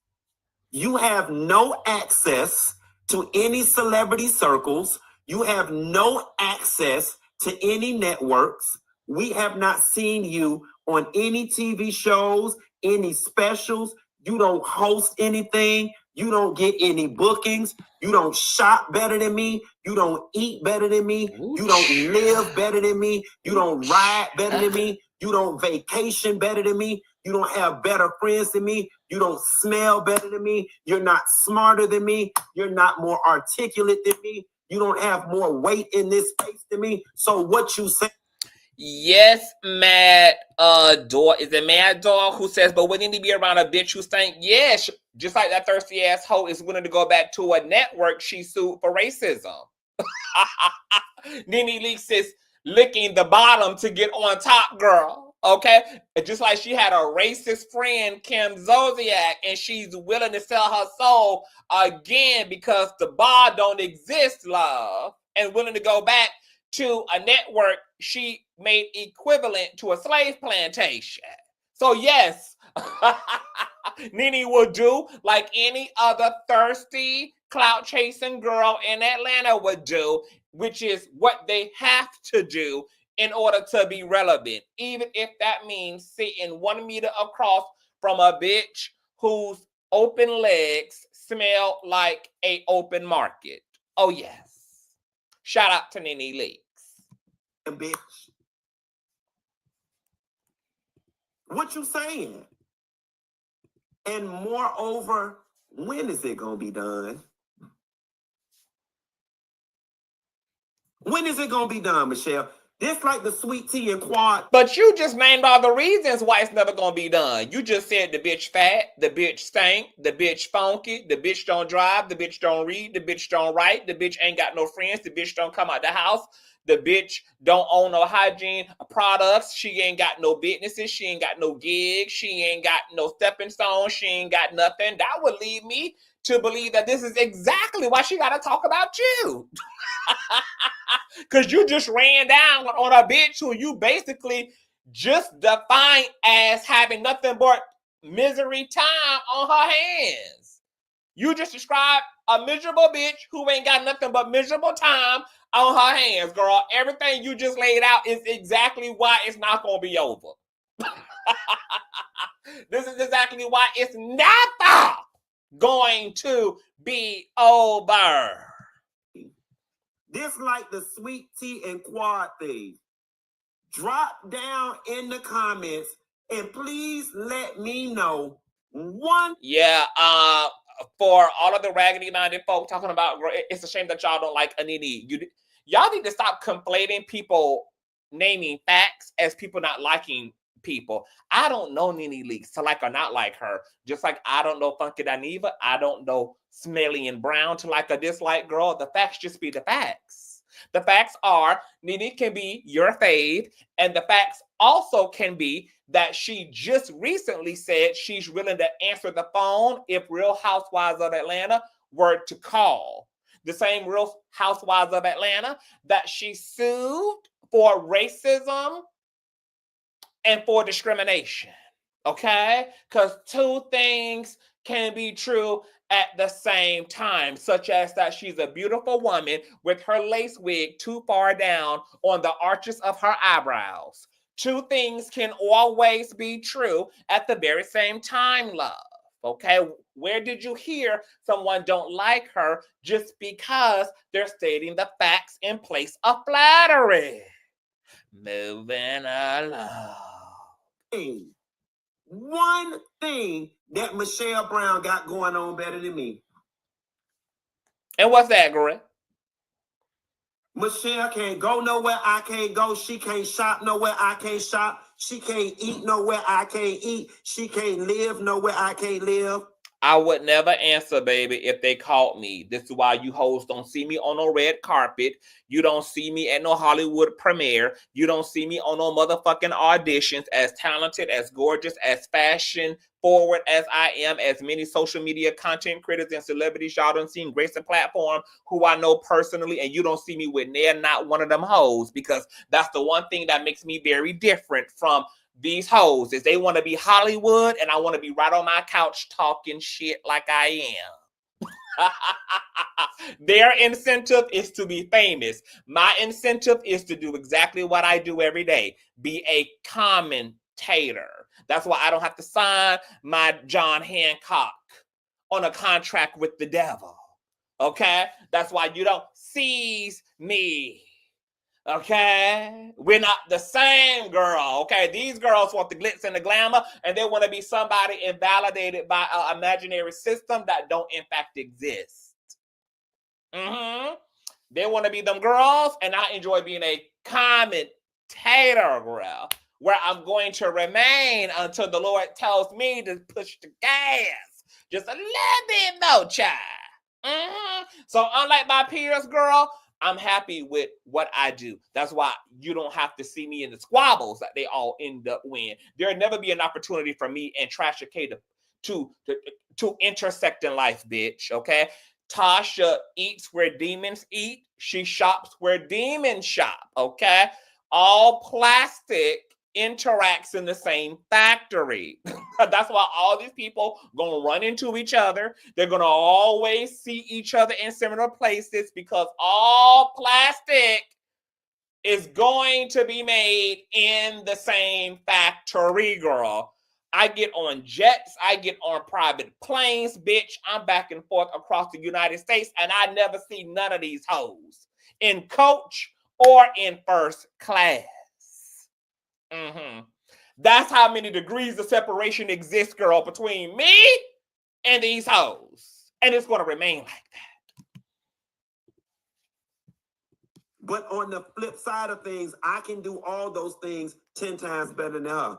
You have no access to any celebrity circles. You have no access to any networks. We have not seen you on any TV shows, any specials. You don't host anything. You don't get any bookings. You don't shop better than me. You don't eat better than me. You don't live better than me. You don't ride better than me. You don't vacation better than me. You don't have better friends than me. You don't smell better than me. You're not smarter than me. You're not more articulate than me. You don't have more weight in this space than me. So what you say? Yes, Mad Dog. Is it Mad Dog who says, but we need to be around a bitch who stink? Yes, just like that thirsty ass hoe is willing to go back to a network she sued for racism. Nene Leaks is licking the bottom to get on top, girl. Okay? Just like she had a racist friend, Kim Zodiac, and she's willing to sell her soul again because the bar don't exist, love, and willing to go back to a network she made equivalent to a slave plantation. So yes, Nene will do like any other thirsty, clout-chasing girl in Atlanta would do, which is what they have to do in order to be relevant, even if that means sitting 1 meter across from a bitch whose open legs smell like an open market. Oh yes. Shout out to Nene Leaks. Bitch. What you saying? And moreover, when is it gonna be done? When is it gonna be done, Michelle? This like the sweet tea and quad. But you just named all the reasons why it's never gonna be done. You just said the bitch fat, the bitch stank, the bitch funky, the bitch don't drive, the bitch don't read, the bitch don't write, the bitch ain't got no friends, the bitch don't come out the house, the bitch don't own no hygiene products, she ain't got no businesses, she ain't got no gigs, she ain't got no stepping stones, she ain't got nothing. That would lead me to believe that this is exactly why she gotta talk about you. Because you just ran down on a bitch who you basically just defined as having nothing but misery time on her hands. You just described a miserable bitch who ain't got nothing but miserable time on her hands, girl. Everything you just laid out is exactly why it's not going to be over. This is exactly why it's never going to be over. This like the sweet tea and quad thing. Drop down in the comments and please let me know one. Yeah, for all of the raggedy minded folk talking about, it's a shame that y'all don't like Nene. Y'all need to stop conflating people naming facts as people not liking people. I don't know Nene Leaks to like or not like her. Just like I don't know Funky Dineva. I don't know Smelly and Brown to like or dislike, girl. The facts just be the facts. The facts are Nene can be your fave, and the facts also can be that she just recently said she's willing to answer the phone if Real Housewives of Atlanta were to call. The same Real Housewives of Atlanta that she sued for racism and for discrimination, okay? Because two things can be true at the same time, such as that she's a beautiful woman with her lace wig too far down on the arches of her eyebrows. Two things can always be true at the very same time, love, okay? Where did you hear someone don't like her just because they're stating the facts in place of flattery? Moving along. One thing that Michelle Brown got going on better than me. And what's that, girl? Michelle can't go nowhere I can't go. She can't shop nowhere I can't shop. She can't eat nowhere I can't eat. She can't live nowhere I can't live. I would never answer, baby, if they called me. This is why you hoes don't see me on no red carpet. You don't see me at no Hollywood premiere. You don't see me on no motherfucking auditions. As talented, as gorgeous, as fashion forward as I am, as many social media content creators and celebrities y'all done seen grace the platform who I know personally, and you don't see me with not one of them hoes, because that's the one thing that makes me very different from these hoes, is they want to be Hollywood and I want to be right on my couch talking shit like I am. Their incentive is to be famous. My incentive is to do exactly what I do every day. Be a commentator. That's why I don't have to sign my John Hancock on a contract with the devil. Okay? That's why you don't seize me. Okay? We're not the same, girl. Okay? These girls want the glitz and the glamour, and they want to be somebody invalidated by an imaginary system that don't in fact exist. They want to be them girls, and I enjoy being a commentator, girl, where I'm going to remain until the Lord tells me to push the gas just a little bit more, child. So unlike my peers, girl, I'm happy with what I do. That's why you don't have to see me in the squabbles that they all end up with. There'll never be an opportunity for me and Tasha K to intersect in life, bitch, okay? Tasha eats where demons eat. She shops where demons shop, okay? All plastic interacts in the same factory. That's why all these people gonna run into each other. They're gonna always see each other in similar places because all plastic is going to be made in the same factory, girl. I get on jets, I get on private planes, bitch. I'm back and forth across the United States, and I never see none of these hoes in coach or in first class. That's how many degrees of separation exists, girl, between me and these hoes. And it's going to remain like that. But on the flip side of things, I can do all those things 10 times better than her.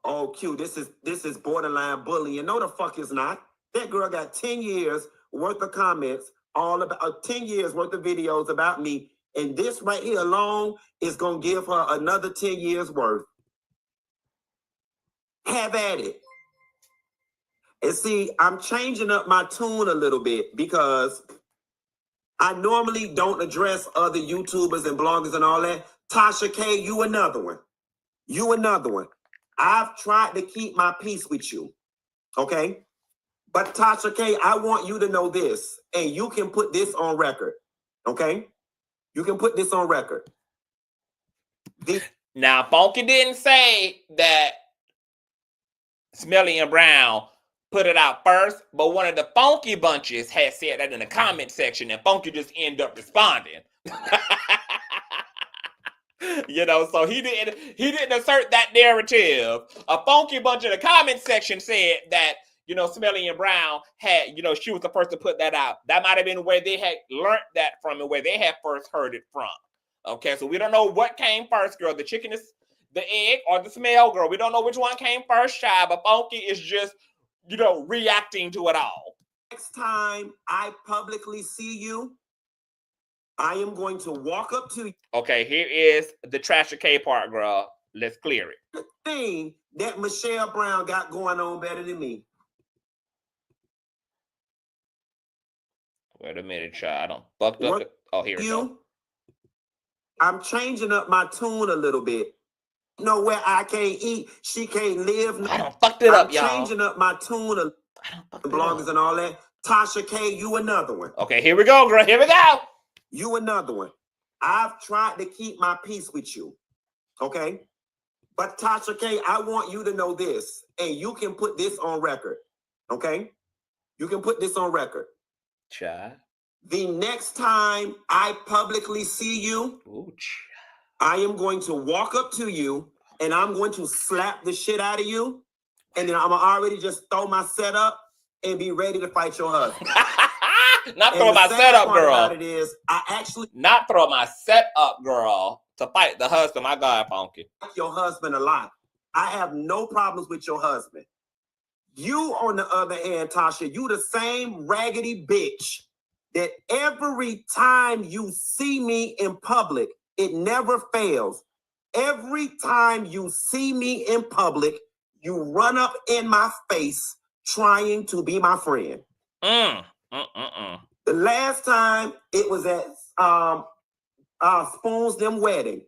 Oh, Q, this is borderline bullying. No, the fuck is not. That girl got 10 years worth of comments, all about 10 years worth of videos about me. And this right here alone is going to give her another 10 years worth. Have at it. And see, I'm changing up my tune a little bit because I normally don't address other YouTubers and bloggers and all that. Tasha K, you another one. You another one. I've tried to keep my peace with you, okay? But Tasha K, I want you to know this, and you can put this on record, okay? You can put this on record. Now, Funky didn't say that Smelly and Brown put it out first, but one of the Funky bunches had said that in the comment section, and Funky just ended up responding. You know, so he didn't assert that narrative. A Funky bunch in the comment section said that, you know, Smelly and Brown had, you know, she was the first to put that out. That might have been where they had learned that from and where they had first heard it from. Okay, so we don't know what came first, girl. The chicken is the egg or the smell, girl. We don't know which one came first, child, but Funky is just, you know, reacting to it all. Next time I publicly see you, I am going to walk up to you. Okay, here is the Tasha K part, girl. Let's clear it. The thing that Michelle Brown got going on better than me. Wait a minute, child. I don't fucked up. Oh, here we go. I'm changing up my tune a little bit. You know where I can't eat, she can't live. I don't fucked it up, y'all. I'm changing up my tune a bloggers and all that. Tasha K, you another one. Okay, here we go, girl. Here we go. You another one. I've tried to keep my peace with you, okay? But Tasha K, I want you to know this, and you can put this on record, okay? You can put this on record. Child. The next time I publicly see you, I am going to walk up to you, and I'm going to slap the shit out of you, and then I'm already just throw my setup and be ready to fight your husband. Not throw my setup, girl. It is, I actually not throw my setup, girl, to fight the husband. My God, Funky. Your husband a lot. I have no problems with your husband. You, on the other hand, Tasha, you the same raggedy bitch that every time you see me in public, it never fails. Every time you see me in public, you run up in my face trying to be my friend. The last time it was at Spoons Them wedding.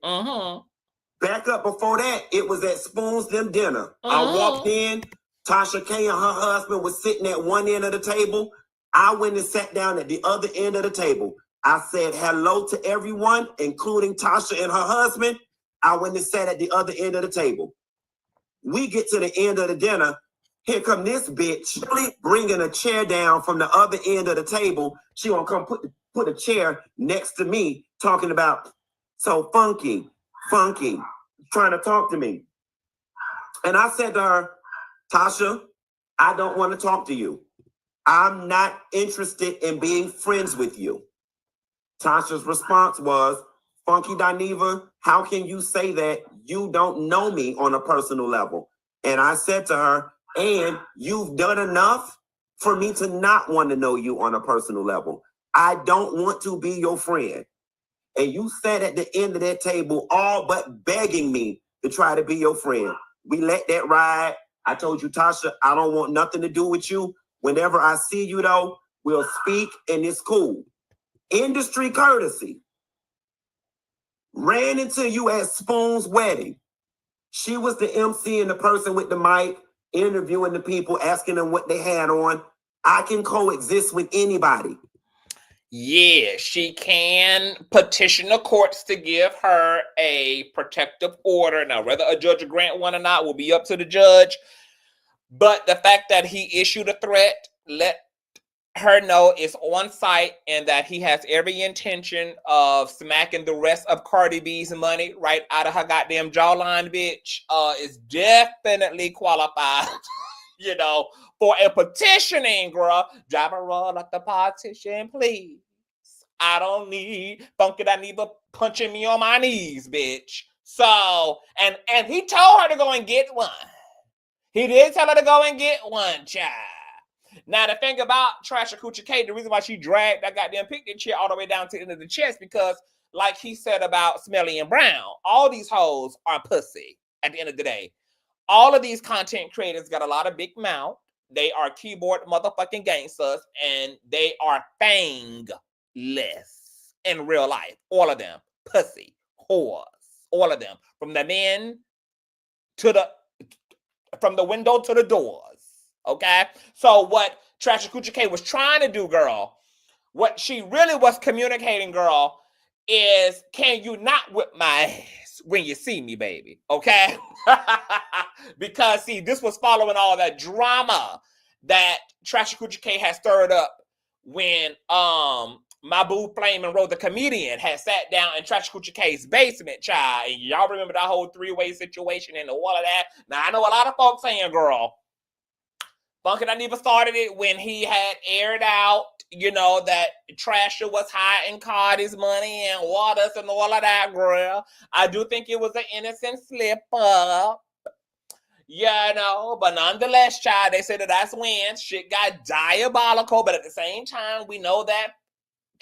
Back up before that, it was at Spoons Them dinner. I walked in, Tasha K and her husband was sitting at one end of the table. I went and sat down at the other end of the table. I said hello to everyone, including Tasha and her husband. I went and sat at the other end of the table. We get to the end of the dinner. Here come this bitch bringing a chair down from the other end of the table. She gonna come put a chair next to me, talking about so funky, trying to talk to me. And I said to her, Tasha, I don't want to talk to you. I'm not interested in being friends with you. Tasha's response was, Funky Dineva, how can you say that? You don't know me on a personal level. And I said to her, and you've done enough for me to not want to know you on a personal level. I don't want to be your friend. And you sat at the end of that table all but begging me to try to be your friend. We let that ride. I told you, Tasha, I don't want nothing to do with you. Whenever I see you, though, we'll speak and it's cool. Industry courtesy. Ran into you at Spoon's wedding. She was the MC and the person with the mic, interviewing the people, asking them what they had on. I can coexist with anybody. Yeah, she can petition the courts to give her a protective order. Now, whether a judge will grant one or not will be up to the judge. But the fact that he issued a threat, let her know it's on site and that he has every intention of smacking the rest of Cardi B's money right out of her goddamn jawline, bitch, is definitely qualified, you know, for a petitioning, girl. Drive a roll like the politician, please. I don't need Funky Dineva punching me on my knees, bitch. So, and he told her to go and get one. He did tell her to go and get one, child. Now, the thing about Tasha K, the reason why she dragged that goddamn picnic chair all the way down to the end of the chest, because, like he said about Smelly and Brown, all these hoes are pussy at the end of the day. All of these content creators got a lot of big mouth. They are keyboard motherfucking gangsters, and they are fangless in real life. All of them. Pussy. Whores. All of them. From the men to from the window to the doors. Okay? So what Tasha K was trying to do, girl, what she really was communicating, girl, is can you not whip my ass when you see me, baby? Okay? Because, see, this was following all that drama that Tasha K had stirred up when my boo Flamin' Rose, the comedian, had sat down in Tasha K's basement, child. And y'all remember that whole three-way situation and all of that? Now, I know a lot of folks saying, girl, Funky Dineva started it when he had aired out, you know, that Trasher was hiding Cardi's money and Waters and all of that, girl. I do think it was an innocent slip up. You know, but nonetheless, child, they said that's when shit got diabolical. But at the same time, we know that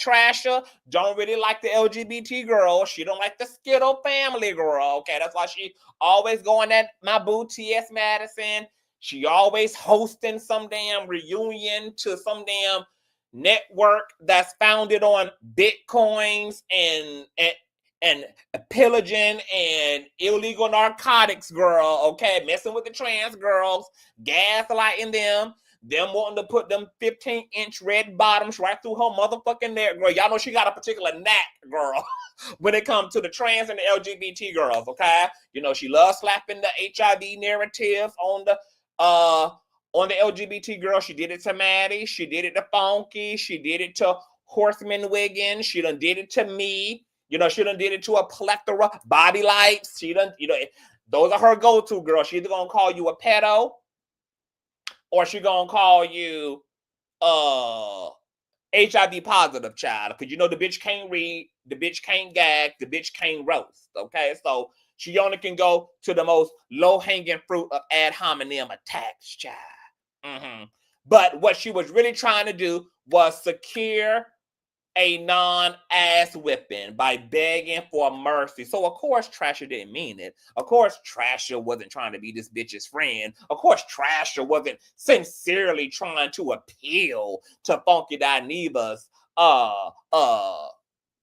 Trasher don't really like the LGBT girl. She don't like the Skittle family girl. Okay, that's why she always going at my boo T.S. Madison. She always hosting some damn reunion to some damn network that's founded on Bitcoins and pillaging and illegal narcotics, girl. Okay, messing with the trans girls, gaslighting them wanting to put them 15-inch red bottoms right through her motherfucking neck, girl. Y'all know she got a particular knack, girl, when it comes to the trans and the LGBT girls, okay? You know, she loves slapping the HIV narrative on the LGBT girl. She did it to Maddie. She did it to Funky. She did it to Horseman Wiggins. She done did it to me. You know, she done did it to a plethora. Body Lights. She done, you know, those are her go-to, girl. She either gonna call you a pedo or she gonna call you HIV positive, child. Because you know the bitch can't read, the bitch can't gag, the bitch can't roast. Okay, so she only can go to the most low-hanging fruit of ad hominem attacks, child. But what she was really trying to do was secure a non-ass whipping by begging for mercy. So, of course, Trasher didn't mean it. Of course, Trasher wasn't trying to be this bitch's friend. Of course, Trasher wasn't sincerely trying to appeal to Funky Dineva's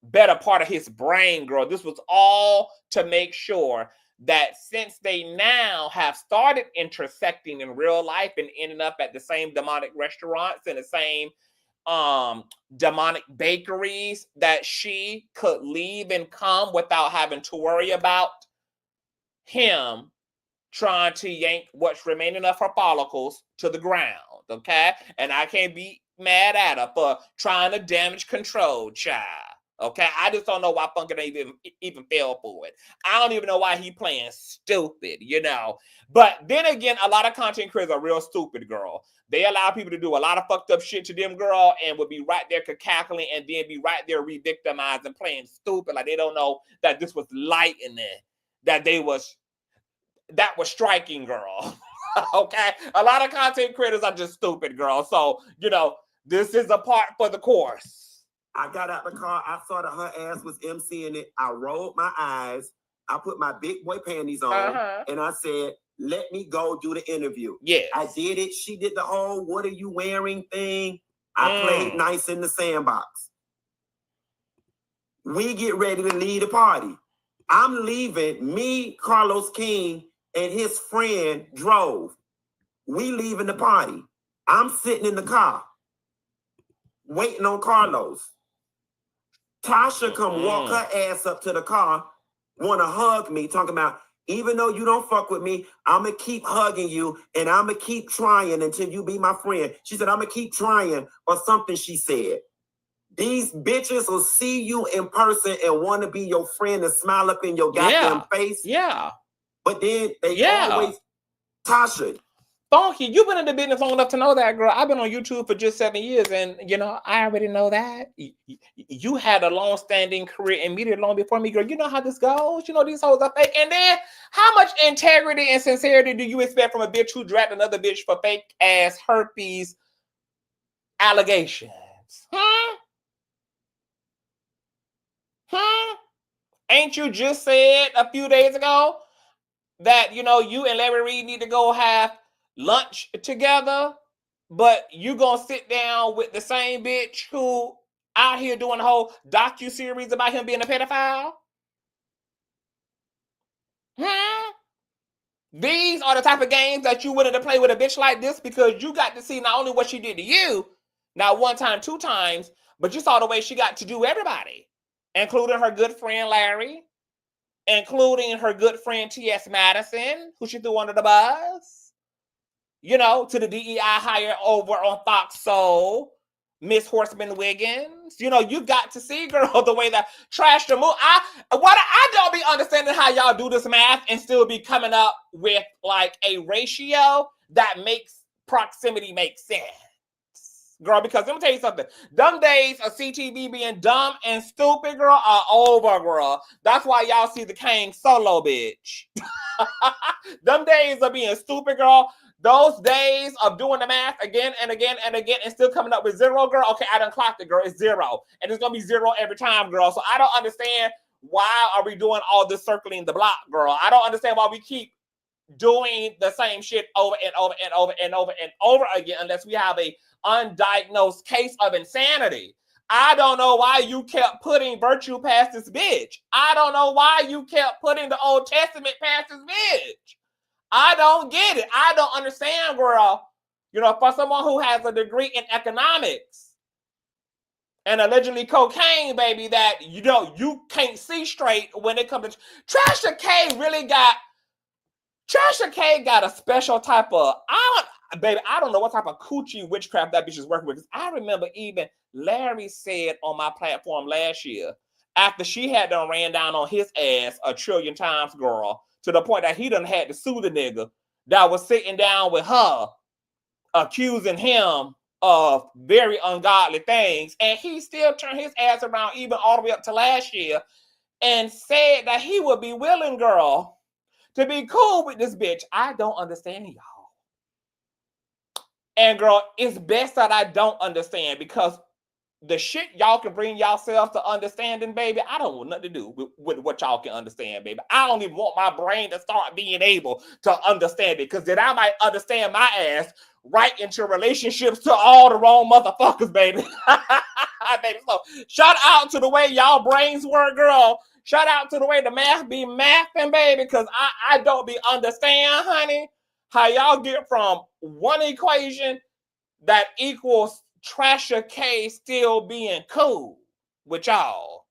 better part of his brain, girl. This was all to make sure that since they now have started intersecting in real life and ending up at the same demonic restaurants and the same demonic bakeries, that she could leave and come without having to worry about him trying to yank what's remaining of her follicles to the ground, okay? And I can't be mad at her for trying to damage control, child. Okay, I just don't know why Funkin even fell for it. I don't even know why he playing stupid, you know. But then again, a lot of content creators are real stupid, girl. They allow people to do a lot of fucked up shit to them, girl, and would be right there cackling and then be right there re-victimizing, playing stupid, like they don't know that this was lightning, that was striking, girl. Okay, a lot of content creators are just stupid, girl. So, you know, this is a part for the course. I got out the car. I saw that her ass was emceeing it. I rolled my eyes. I put my big boy panties on, and I said, let me go do the interview. Yeah, I did it. She did the whole "what are you wearing" thing. I played nice in the sandbox. We get ready to leave the party. I'm leaving. Me, Carlos King, and his friend drove. We leaving the party. I'm sitting in the car, waiting on Carlos. Tasha come walk her ass up to the car, want to hug me, talking about, even though you don't fuck with me, I'm going to keep hugging you, and I'm going to keep trying until you be my friend. She said, I'm going to keep trying, or something she said. These bitches will see you in person and want to be your friend and smile up in your goddamn face. Yeah. But then they always, Tasha, Funky, you've been in the business long enough to know that, girl. I've been on YouTube for just 7 years, and, you know, I already know that. You had a long-standing career in media long before me, girl. You know how this goes. You know these hoes are fake. And then, how much integrity and sincerity do you expect from a bitch who dragged another bitch for fake-ass herpes allegations? Ain't you just said a few days ago that, you know, you and Larry Reid need to go have lunch together, but you gonna sit down with the same bitch who out here doing a whole docu-series about him being a pedophile? These are the type of games that you willing to play with a bitch like this, because you got to see not only what she did to you, not one time, 2 times, but you saw the way she got to do everybody, including her good friend Larry, including her good friend T.S. Madison, who she threw under the bus. You know, to the DEI hire over on Fox Soul, Miss Horseman Wiggins. You know, you got to see, girl, the way that trash the move. I don't be understanding how y'all do this math and still be coming up with like a ratio that makes proximity make sense. Girl, because let me tell you something. Them days of CTV being dumb and stupid, girl, are over, girl. That's why y'all see the Kang solo, bitch. Them days of being stupid, girl. Those days of doing the math again and again and again and still coming up with 0, girl. Okay, I done clocked it, girl. It's 0. And it's going to be 0 every time, girl. So I don't understand why are we doing all this circling the block, girl. I don't understand why we keep doing the same shit over and over and over and over and over again unless we have a undiagnosed case of insanity. I don't know why you kept putting virtue past this bitch. I don't know why you kept putting the Old Testament past this bitch. I don't get it. I don't understand, girl. You know, for someone who has a degree in economics and allegedly cocaine, baby, that, you know, you can't see straight when it comes to... Tasha K got a special type of... I don't know what type of coochie witchcraft that bitch is working with. Because I remember even Larry said on my platform last year, after she had done ran down on his ass a trillion times, girl, to the point that he done had to sue the nigga that was sitting down with her, accusing him of very ungodly things. And he still turned his ass around even all the way up to last year and said that he would be willing, girl, to be cool with this bitch. I don't understand y'all. And girl, it's best that I don't understand, because the shit y'all can bring yourselves to understanding, baby, I don't want nothing to do with what y'all can understand, baby. I don't even want my brain to start being able to understand it, because then I might understand my ass right into relationships to all the wrong motherfuckers, baby. Baby, so shout out to the way y'all brains work, girl. Shout out to the way the math be mathing, baby, because I don't be understand, honey, how y'all get from one equation that equals Tasha K still being cool with y'all.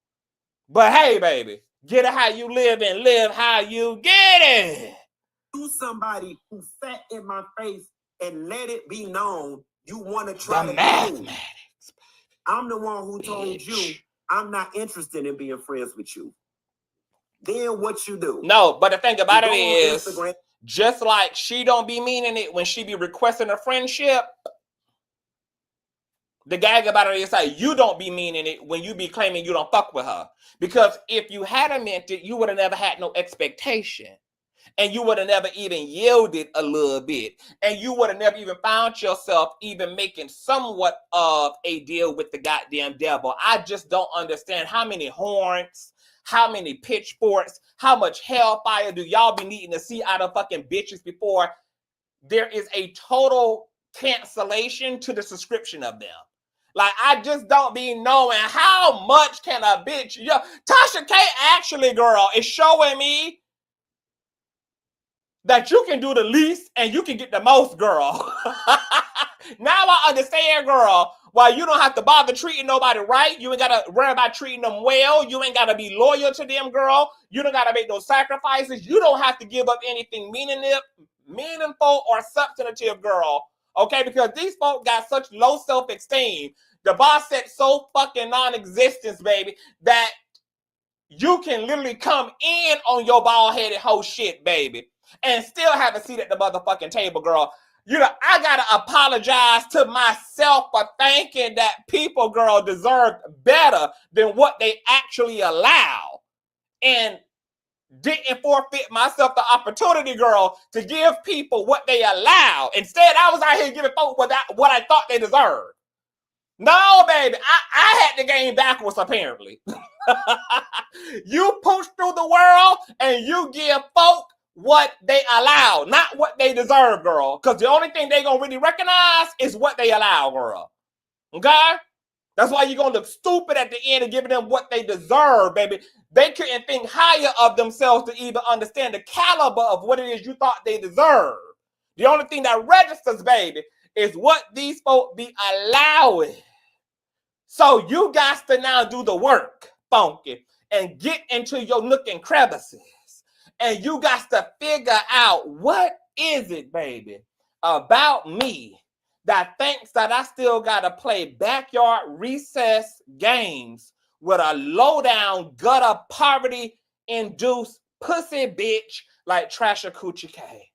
But hey, baby, get it how you live and live how you get it. You somebody who sat in my face and let it be known you want to try The to mathematics. I'm the one who told you I'm not interested in being friends with you. Then what you do? No, but the thing about it is, Instagram. just like she don't be meaning it when she be requesting a friendship, the gag about it is like you don't be meaning it when you be claiming you don't fuck with her. Because if you hadn't meant it, you would have never had no expectation. And you would have never even yielded a little bit. And you would have never even found yourself even making somewhat of a deal with the goddamn devil. I just don't understand how many horns, how many pitchforks, how much hellfire do y'all be needing to see out of fucking bitches before there is a total cancellation to the subscription of them. Like, I just don't be knowing how much can a bitch... Yo, Tasha K actually, girl, is showing me that you can do the least and you can get the most, girl. Now I understand, girl, why you don't have to bother treating nobody right. You ain't got to worry about treating them well. You ain't got to be loyal to them, girl. You don't got to make those sacrifices. You don't have to give up anything meaningful or substantive, girl. Okay, because these folk got such low self-esteem. The boss said so fucking non-existence, baby, that you can literally come in on your bald-headed whole shit, baby, and still have a seat at the motherfucking table, girl. You know, I gotta apologize to myself for thinking that people, girl, deserve better than what they actually allow. And didn't forfeit myself the opportunity, girl, to give people what they allow. Instead, I was out here giving folks what I thought they deserved. No, baby, I had the game backwards, apparently. You push through the world and you give folk what they allow, not what they deserve, girl. Because the only thing they gonna really recognize is what they allow, girl. Okay? That's why you're gonna look stupid at the end of giving them what they deserve, baby. They couldn't think higher of themselves to even understand the caliber of what it is you thought they deserve. The only thing that registers, baby, is what these folk be allowing. So you got to now do the work, funky, and get into your nook and crevices. And you got to figure out what is it, baby, about me that thinks that I still got to play backyard recess games with a low-down, gutter, poverty-induced pussy bitch like Tasha K.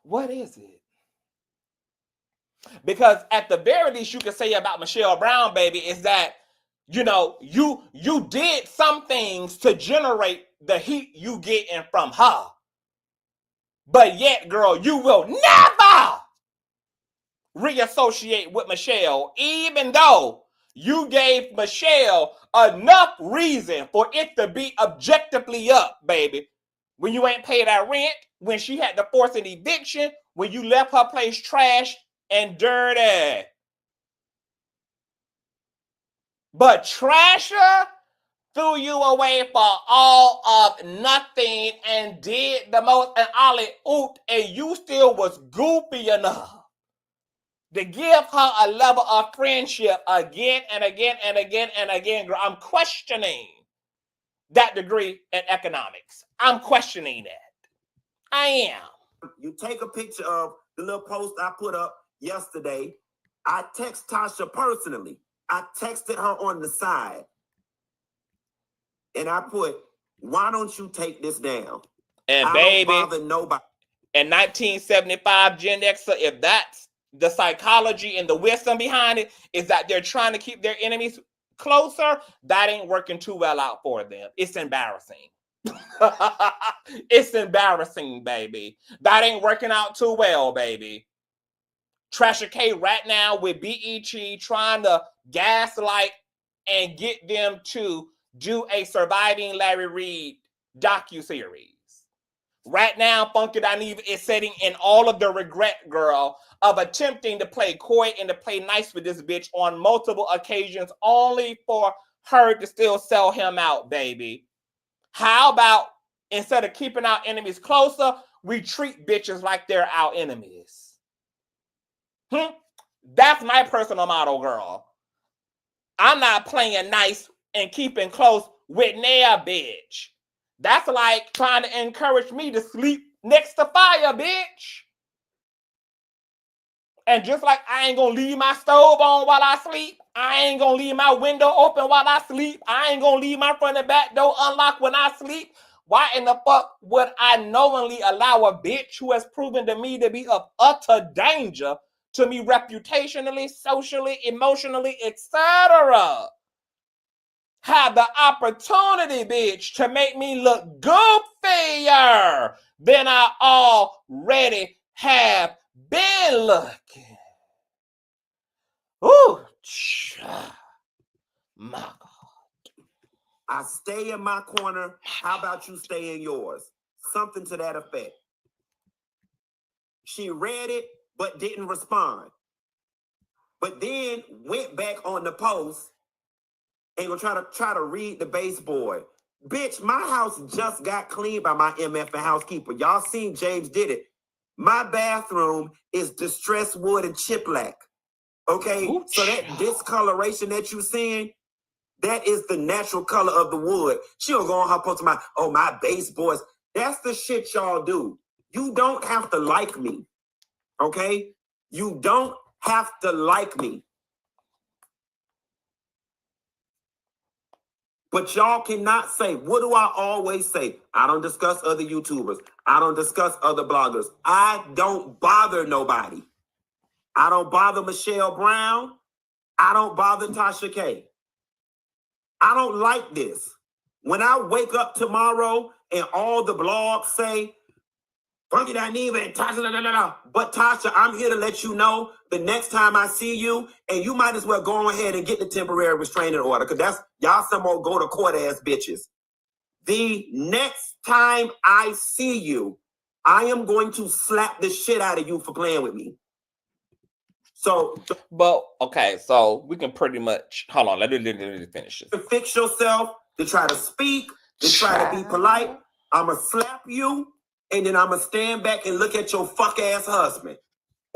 What is it? Because at the very least, you can say about Michelle Brown, baby, is that, you know, you did some things to generate the heat you getting from her. But yet, girl, you will never reassociate with Michelle, even though you gave Michelle enough reason for it to be objectively up, baby. When you ain't paid that rent, when she had to force an eviction, when you left her place trash and dirty. But Trasher threw you away for all of nothing and did the most and ollie oop, and you still was goofy enough to give her a level of friendship again and again and again and again. Girl, I'm questioning that degree in economics. I'm questioning that. I am. You take a picture of the little post I put up yesterday. I text Tasha personally. I texted her on the side. And I put, why don't you take this down? And I baby, don't bother nobody. In 1975 Gen Xer, if that's the psychology and the wisdom behind it, is that they're trying to keep their enemies closer, that ain't working too well out for them. It's embarrassing. It's embarrassing, baby. That ain't working out too well, baby. Tasha K right now with BET trying to gaslight and get them to do a Surviving Larry Reid docuseries. Right now, Funky Dineva is sitting in all of the regret, girl, of attempting to play coy and to play nice with this bitch on multiple occasions, only for her to still sell him out, baby. How about instead of keeping our enemies closer, we treat bitches like they're our enemies? That's my personal motto, girl. I'm not playing nice and keeping close with near bitch. That's like trying to encourage me to sleep next to fire, bitch. And just like I ain't gonna leave my stove on while I sleep, I ain't gonna leave my window open while I sleep, I ain't gonna leave my front and back door unlocked when I sleep. Why in the fuck would I knowingly allow a bitch who has proven to me to be of utter danger to me reputationally, socially, emotionally, etc., have the opportunity, bitch, to make me look goofier than I already have been looking? Ooh, my God. I stay in my corner. How about you stay in yours? Something to that effect. She read it, but didn't respond. But then went back on the post and gonna try to read the baseboard. Bitch, my house just got cleaned by my MF and housekeeper. Y'all seen James did it. My bathroom is distressed wood and chiplac. Okay? Ooh, so that discoloration that you seeing, that is the natural color of the wood. She don't go on her post my baseboards. That's the shit y'all do. You don't have to like me. Okay? You don't have to like me. But y'all cannot say, what do I always say? I don't discuss other YouTubers. I don't discuss other bloggers. I don't bother nobody. I don't bother Michelle Brown. I don't bother Tasha K. I don't like this. When I wake up tomorrow and all the blogs say, Funky Dineva and Tasha, but Tasha, I'm here to let you know the next time I see you, and you might as well go ahead and get the temporary restraining order, because that's y'all some more go to court ass bitches. The next time I see you, I am going to slap the shit out of you for playing with me. So, but okay, so we can pretty much hold on. Let me finish this. To fix yourself, to try to speak, to try to be polite, I'ma slap you. And then I'm going to stand back and look at your fuck-ass husband.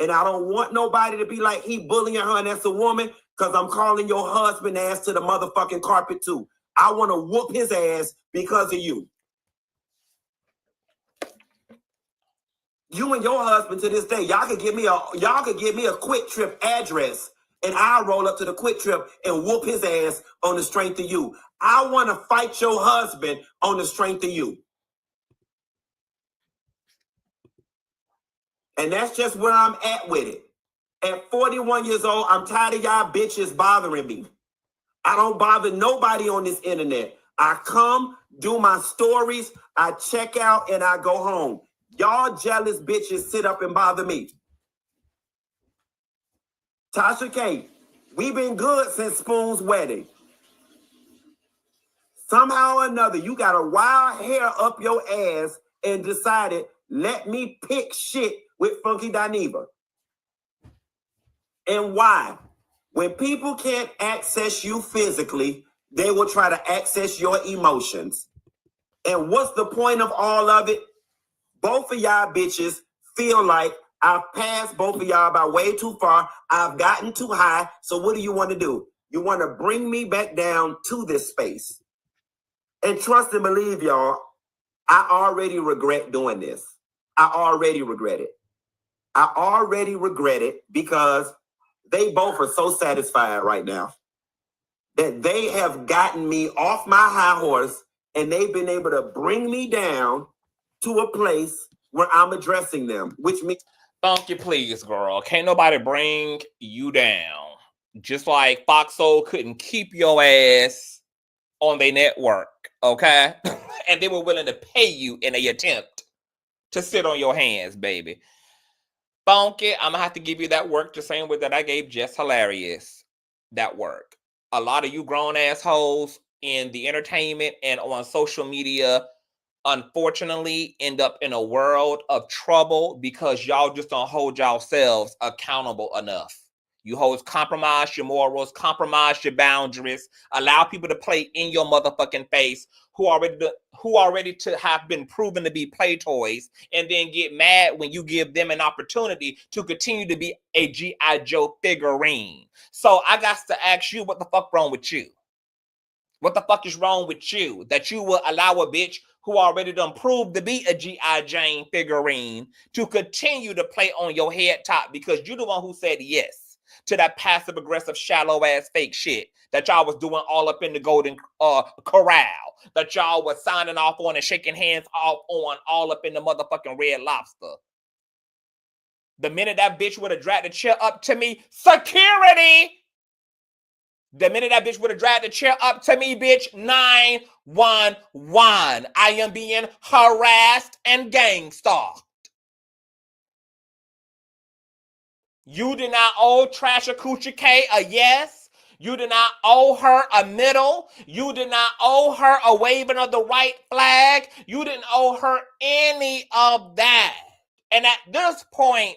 And I don't want nobody to be like, he bullying her and that's a woman, because I'm calling your husband ass to the motherfucking carpet too. I want to whoop his ass because of you. You and your husband to this day, y'all could give me a Quick Trip address, and I'll roll up to the Quick Trip and whoop his ass on the strength of you. I want to fight your husband on the strength of you. And that's just where I'm at with it. At 41 years old, I'm tired of y'all bitches bothering me. I don't bother nobody on this internet. I come, do my stories, I check out, and I go home. Y'all jealous bitches sit up and bother me. Tasha K, we've been good since Spoon's wedding. Somehow or another, you got a wild hair up your ass and decided, let me pick shit with Funky Dineva. And why? When people can't access you physically, they will try to access your emotions. And what's the point of all of it? Both of y'all bitches feel like I've passed both of y'all by way too far. I've gotten too high. So what do you want to do? You want to bring me back down to this space. And trust and believe, y'all, I already regret doing this. I already regret it. I already regret it because they both are so satisfied right now that they have gotten me off my high horse and they've been able to bring me down to a place where I'm addressing them, which means... Thank you, please, girl. Can't nobody bring you down. Just like Foxhole couldn't keep your ass on their network, okay? And they were willing to pay you in an attempt to sit on your hands, baby. Funky, I'm gonna have to give you that work the same way that I gave Just Hilarious that work. A lot of you grown assholes in the entertainment and on social media, unfortunately, end up in a world of trouble because y'all just don't hold yourselves accountable enough. You hoes compromise your morals, compromise your boundaries, allow people to play in your motherfucking face who already to have been proven to be play toys, and then get mad when you give them an opportunity to continue to be a G.I. Joe figurine. So I got to ask you, what the fuck wrong with you? What the fuck is wrong with you that you will allow a bitch who already done proved to be a G.I. Jane figurine to continue to play on your head top because you the one who said yes to that passive aggressive shallow ass fake shit that y'all was doing all up in the golden corral, that y'all was signing off on and shaking hands off on all up in the motherfucking Red Lobster. The minute that bitch would have dragged the chair up to me, security! The minute that bitch would have dragged the chair up to me, bitch, 911. I am being harassed and gang-stalked. You did not owe Tasha K a yes. You did not owe her a middle. You did not owe her a waving of the white flag. You didn't owe her any of that. And at this point,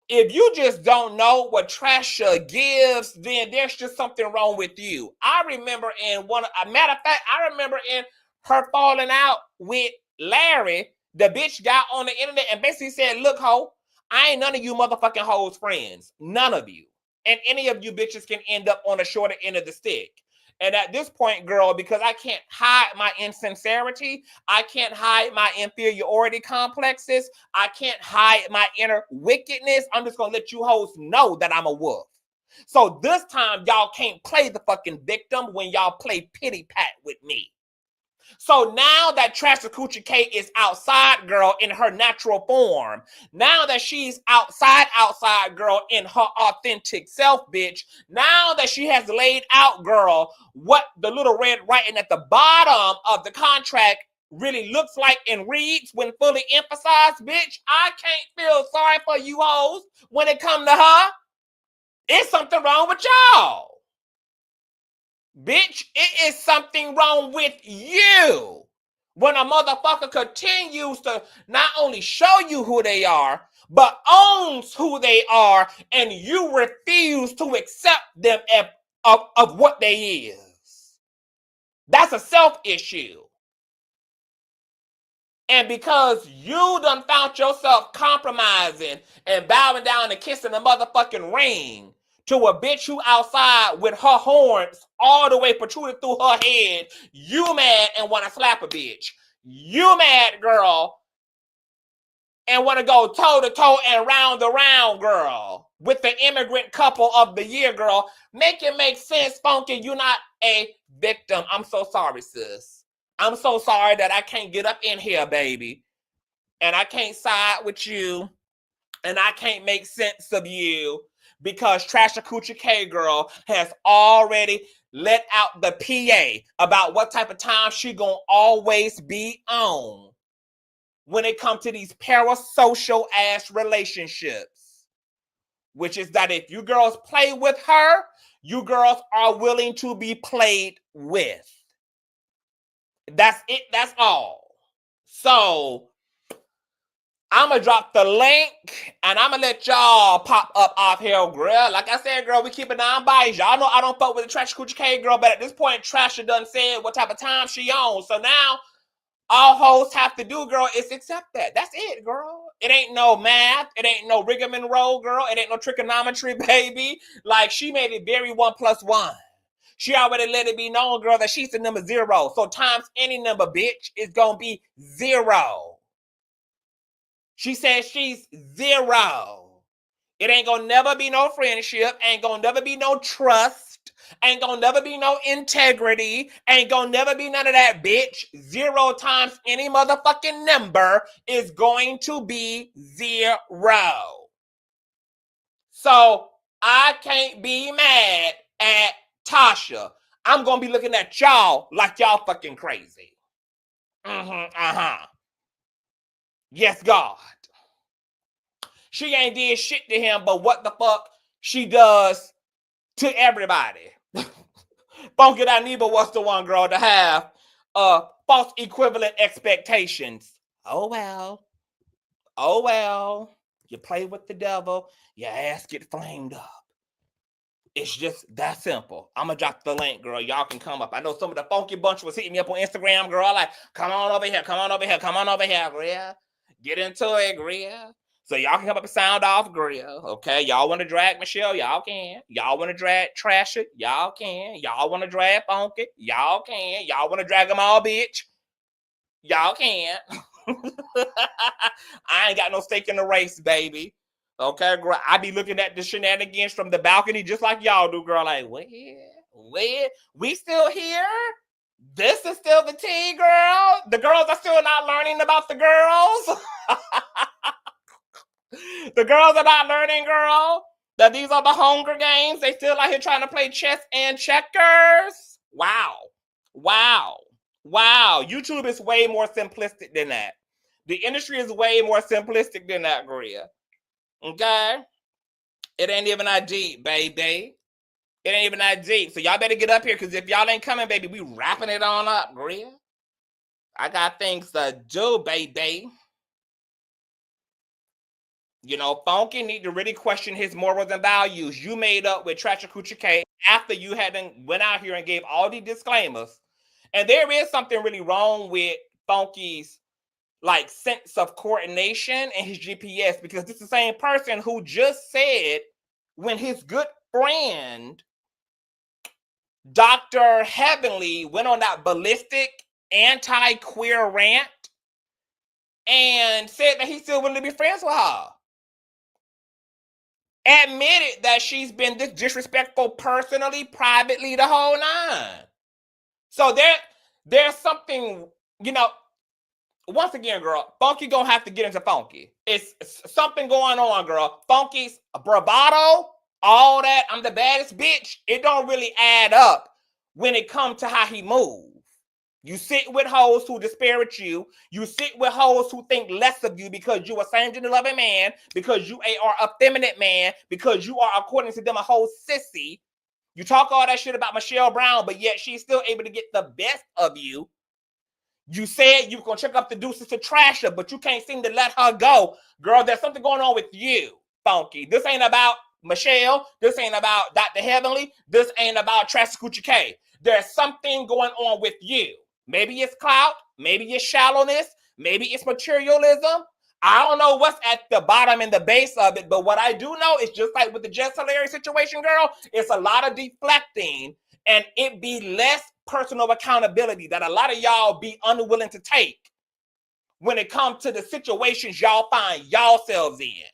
if you just don't know what Tasha gives, then there's just something wrong with you. I remember in matter of fact, I remember in her falling out with Larry, the bitch got on the internet and basically said, look, ho, I ain't none of you motherfucking hoes friends. None of you. And any of you bitches can end up on the shorter end of the stick. And at this point, girl, because I can't hide my insincerity, I can't hide my inferiority complexes, I can't hide my inner wickedness, I'm just going to let you hoes know that I'm a wolf. So this time, y'all can't play the fucking victim when y'all play pity pat with me. So now that Tasha K is outside, girl, in her natural form, now that she's outside, girl, in her authentic self, bitch, now that she has laid out, girl, what the little red writing at the bottom of the contract really looks like and reads when fully emphasized, bitch, I can't feel sorry for you hoes when it comes to her. It's something wrong with y'all. Bitch, it is something wrong with you when a motherfucker continues to not only show you who they are, but owns who they are, and you refuse to accept them of what they is. That's a self issue. And because you done found yourself compromising and bowing down and kissing the motherfucking ring to a bitch who outside with her horns all the way protruded through her head, you mad and want to slap a bitch. You mad, girl, and want to go toe-to-toe and round-the-round, girl, with the immigrant couple of the year, girl. Make it make sense, Funky. You're not a victim. I'm so sorry, sis. I'm so sorry that I can't get up in here, baby, and I can't side with you, and I can't make sense of you, because Tasha K, girl, has already let out the PA about what type of time she gonna always be on when it comes to these parasocial ass relationships, which is that if you girls play with her, you girls are willing to be played with. That's it. That's all. So I'm going to drop the link, and I'm going to let y'all pop up off here, girl. Like I said, girl, we keep it non-biased. Y'all know I don't fuck with the Tasha K, girl, but at this point, Tasha done said what type of time she on. So now, all hoes have to do, girl, is accept that. That's it, girl. It ain't no math. It ain't no rigmarole, girl. It ain't no trigonometry, baby. Like, she made it very 1 + 1. She already let it be known, girl, that she's the number 0. So times any number, bitch, is going to be 0. She says she's 0. It ain't gonna never be no friendship. Ain't gonna never be no trust. Ain't gonna never be no integrity. Ain't gonna never be none of that, bitch. 0 times any motherfucking number is going to be 0. So I can't be mad at Tasha. I'm gonna be looking at y'all like y'all fucking crazy. Yes, God. She ain't did shit to him, but what the fuck she does to everybody. Funky Dineva was the one, girl, to have false equivalent expectations. Oh, well. Oh, well. You play with the devil, your ass get flamed up. It's just that simple. I'm gonna drop the link, girl. Y'all can come up. I know some of the funky bunch was hitting me up on Instagram, girl. Like, come on over here, come on over here, come on over here, Gria. Get into it, Gria. So y'all can come up and sound off, Gria. Okay, y'all want to drag Michelle? Y'all can. Y'all want to drag Trash It? Y'all can. Y'all want to drag Funky? Y'all can. Y'all want to drag them all, bitch? Y'all can. I ain't got no stake in the race, baby. Okay, girl, I be looking at the shenanigans from the balcony just like y'all do, girl. Like, where? We still here? This is still the tea, girl? The girls are still not learning about the girls? The girls are not learning, girl, that these are the Hunger Games. They still out here trying to play chess and checkers? Wow. Wow. Wow. YouTube is way more simplistic than that. The industry is way more simplistic than that, Gria. Okay? It ain't even that deep, baby. It ain't even that deep. So y'all better get up here, because if y'all ain't coming, baby, we wrapping it on up, Gria. I got things to do, baby. You know, Funky need to really question his morals and values. You made up with Tasha K after you hadn't went out here and gave all these disclaimers. And there is something really wrong with Funky's like sense of coordination and his GPS, because this is the same person who just said when his good friend Dr. Heavenly went on that ballistic anti-queer rant and said that he still wanted to be friends with her. Admitted that she's been disrespectful personally, privately, the whole nine. So there's something, you know, once again, girl, Funky gonna have to get into Funky. It's something going on, girl. Funky's bravado, all that, I'm the baddest bitch, it don't really add up when it comes to how he moves. You sit with hoes who disparage you. You sit with hoes who think less of you because you a same-gender loving man, because you are a feminine man, because you are, according to them, a whole sissy. You talk all that shit about Michelle Brown, but yet she's still able to get the best of you. You said you were going to check up the deuces to trash her, but you can't seem to let her go. Girl, there's something going on with you, Funky. This ain't about Michelle. This ain't about Dr. Heavenly. This ain't about Tasha K. There's something going on with you. Maybe it's clout. Maybe it's shallowness. Maybe it's materialism. I don't know what's at the bottom and the base of it, but what I do know is just like with the Just Hilarious situation, girl, it's a lot of deflecting, and it be less personal accountability that a lot of y'all be unwilling to take when it comes to the situations y'all find yourselves in.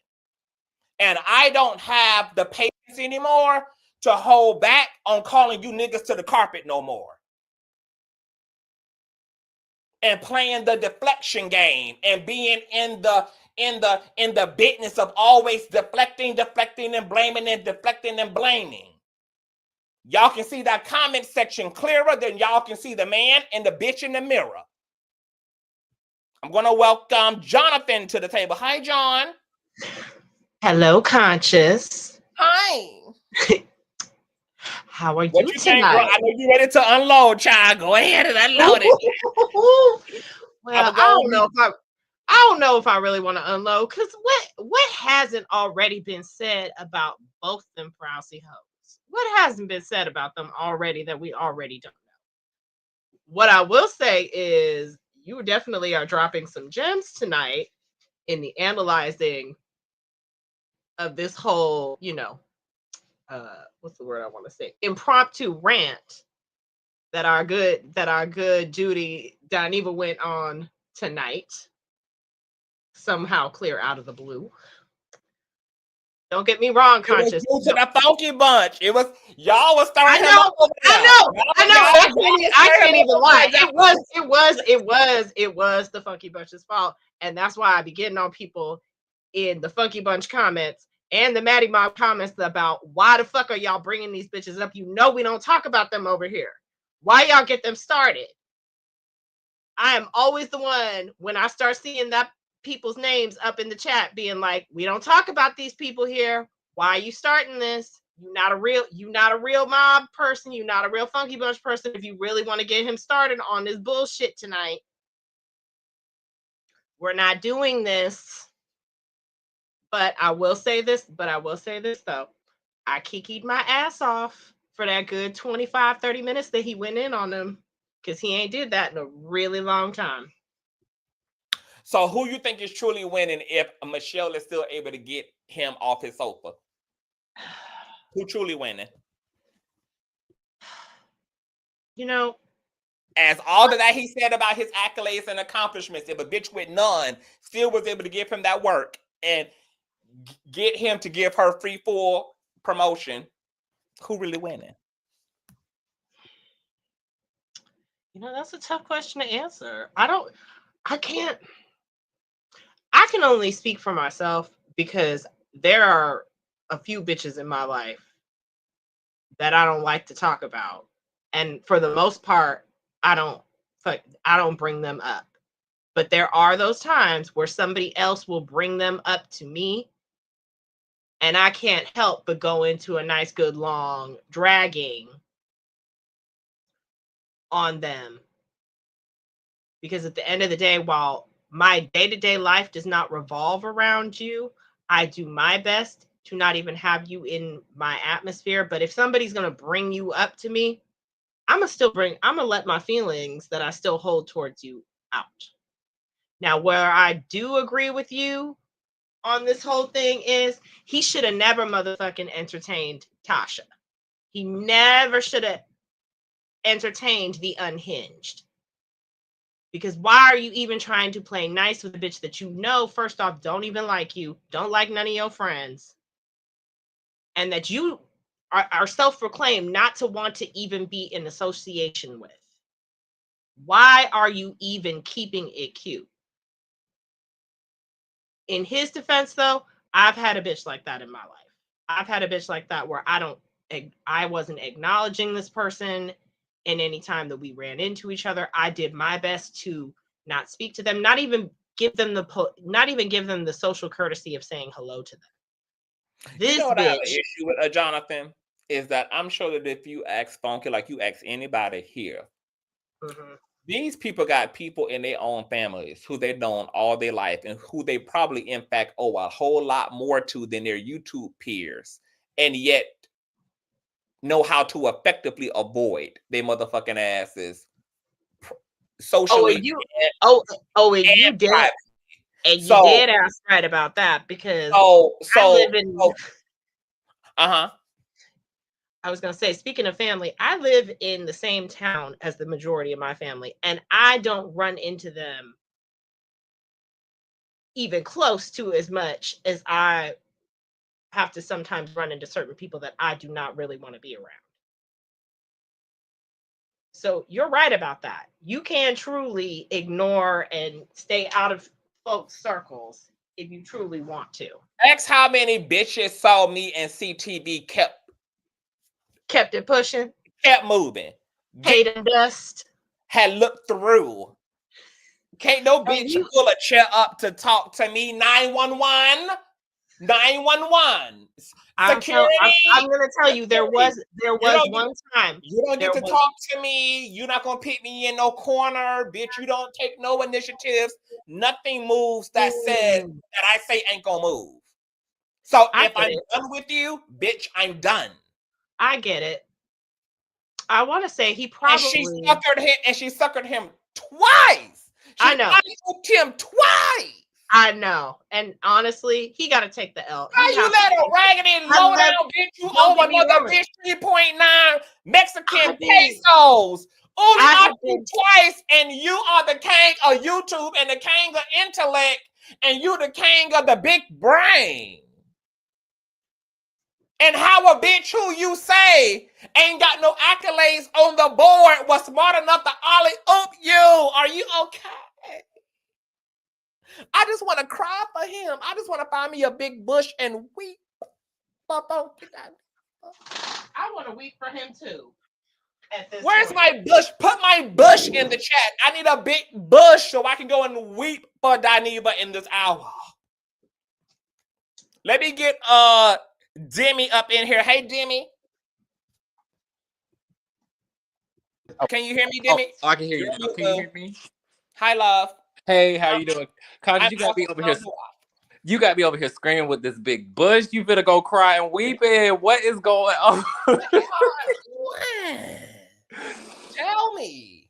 And I don't have the patience anymore to hold back on calling you niggas to the carpet no more. And playing the deflection game and being in the business of always deflecting and blaming and deflecting and blaming. Y'all can see that comment section clearer than y'all can see the man and the bitch in the mirror. I'm going to welcome Jonathan to the table. Hi, John. Hello, Conscious. Hi. How are you What you think, girl? I know you ready to unload, child. Go ahead and unload it. Well, I don't know if I really want to unload, because what hasn't already been said about both them Frowsy hoes? What hasn't been said about them already that we already don't know? What I will say is you definitely are dropping some gems tonight in the analyzing of this whole, what's the word I want to say? Impromptu rant that our good Judy Dineva went on tonight. Somehow clear out of the blue. Don't get me wrong, Conscious. It was due to the Funky bunch. It was y'all was starting. I know. I can't even lie. It was the Funky Bunch's fault, and that's why I be getting on people in the Funky Bunch comments and the Maddie Mob comments about why the fuck are y'all bringing these bitches up? You know we don't talk about them over here. Why y'all get them started? I am always the one when I start seeing that people's names up in the chat being like, we don't talk about these people here. Why are you starting this? You're not a real mob person. You're not a real Funky Bunch person. If you really want to get him started on this bullshit tonight, we're not doing this. But I will say this though. I kikied my ass off for that good 25, 30 minutes that he went in on them, because he ain't did that in a really long time. So who you think is truly winning if Mitchelle is still able to get him off his sofa? Who truly winning? You know, as all of that he said about his accolades and accomplishments, if a bitch with none still was able to give him that work and get him to give her free full promotion, who really winning? You know, that's a tough question to answer. I can only speak for myself, because there are a few bitches in my life that I don't like to talk about. And for the most part, I don't bring them up. But there are those times where somebody else will bring them up to me, and I can't help but go into a nice, good, long dragging on them. Because at the end of the day, while my day-to-day life does not revolve around you, I do my best to not even have you in my atmosphere. But if somebody's going to bring you up to me, I'm going to let my feelings that I still hold towards you out. Now, where I do agree with you on this whole thing is he should have never motherfucking entertained Tasha. He never should have entertained the unhinged. Because why are you even trying to play nice with a bitch that you know, first off, don't even like you, don't like none of your friends, and that you are self-proclaimed not to want to even be in association with? Why are you even keeping it cute? In his defense, though, I've had a bitch like that in my life. I've had a bitch like that where I wasn't acknowledging this person. And any time that we ran into each other, I did my best to not speak to them, not even give them the social courtesy of saying hello to them. This you know what bitch, I have an issue with, Jonathan, is that I'm sure that if you ask Funky, like you ask anybody here, these people got people in their own families who they've known all their life and who they probably, in fact, owe a whole lot more to than their YouTube peers, and yet know how to effectively avoid their motherfucking asses socially. And you did, privately. and you did ask right about that, because I live in. I was going to say, speaking of family, I live in the same town as the majority of my family, and I don't run into them even close to as much as I have to sometimes run into certain people that I do not really want to be around. So you're right about that. You can truly ignore and stay out of folks' circles if you truly want to. Ask how many bitches saw me and CTV kept it pushing, kept moving, hate and dust, had looked through. Can't no bitch pull a chair up to talk to me. 911. 911. Security. I'm gonna tell you, there was one time. You don't get to talk to me. You're not gonna pick me in no corner, bitch. You don't take no initiatives. Nothing moves that says that I say ain't gonna move. So if I'm done with you, bitch, I'm done. I get it. I want to say he probably she suckered him twice. I know. She him twice. I know. And honestly, he got to take the L. How you let a raggedy low down bitch you owe another bitch 3.9 Mexican pesos? Only you twice, and you are the king of YouTube and the king of intellect, and you the king of the big brain. And how a bitch who you say ain't got no accolades on the board was smart enough to ollie up you? Are you okay? I just want to cry for him. I just want to find me a big bush and weep. I want to weep for him too. Where's my bush? Put my bush in the chat. I need a big bush so I can go and weep for Dineva in this hour. Let me get Demi up in here. Hey, Demi. Can you hear me, Demi? Oh, I can hear you now. Can you hear me? Hi, love. Hey, how you doing? Conscious, you got me over here. You got me over here screaming with this big bush. You finna go cry and weeping. What is going on? Tell me.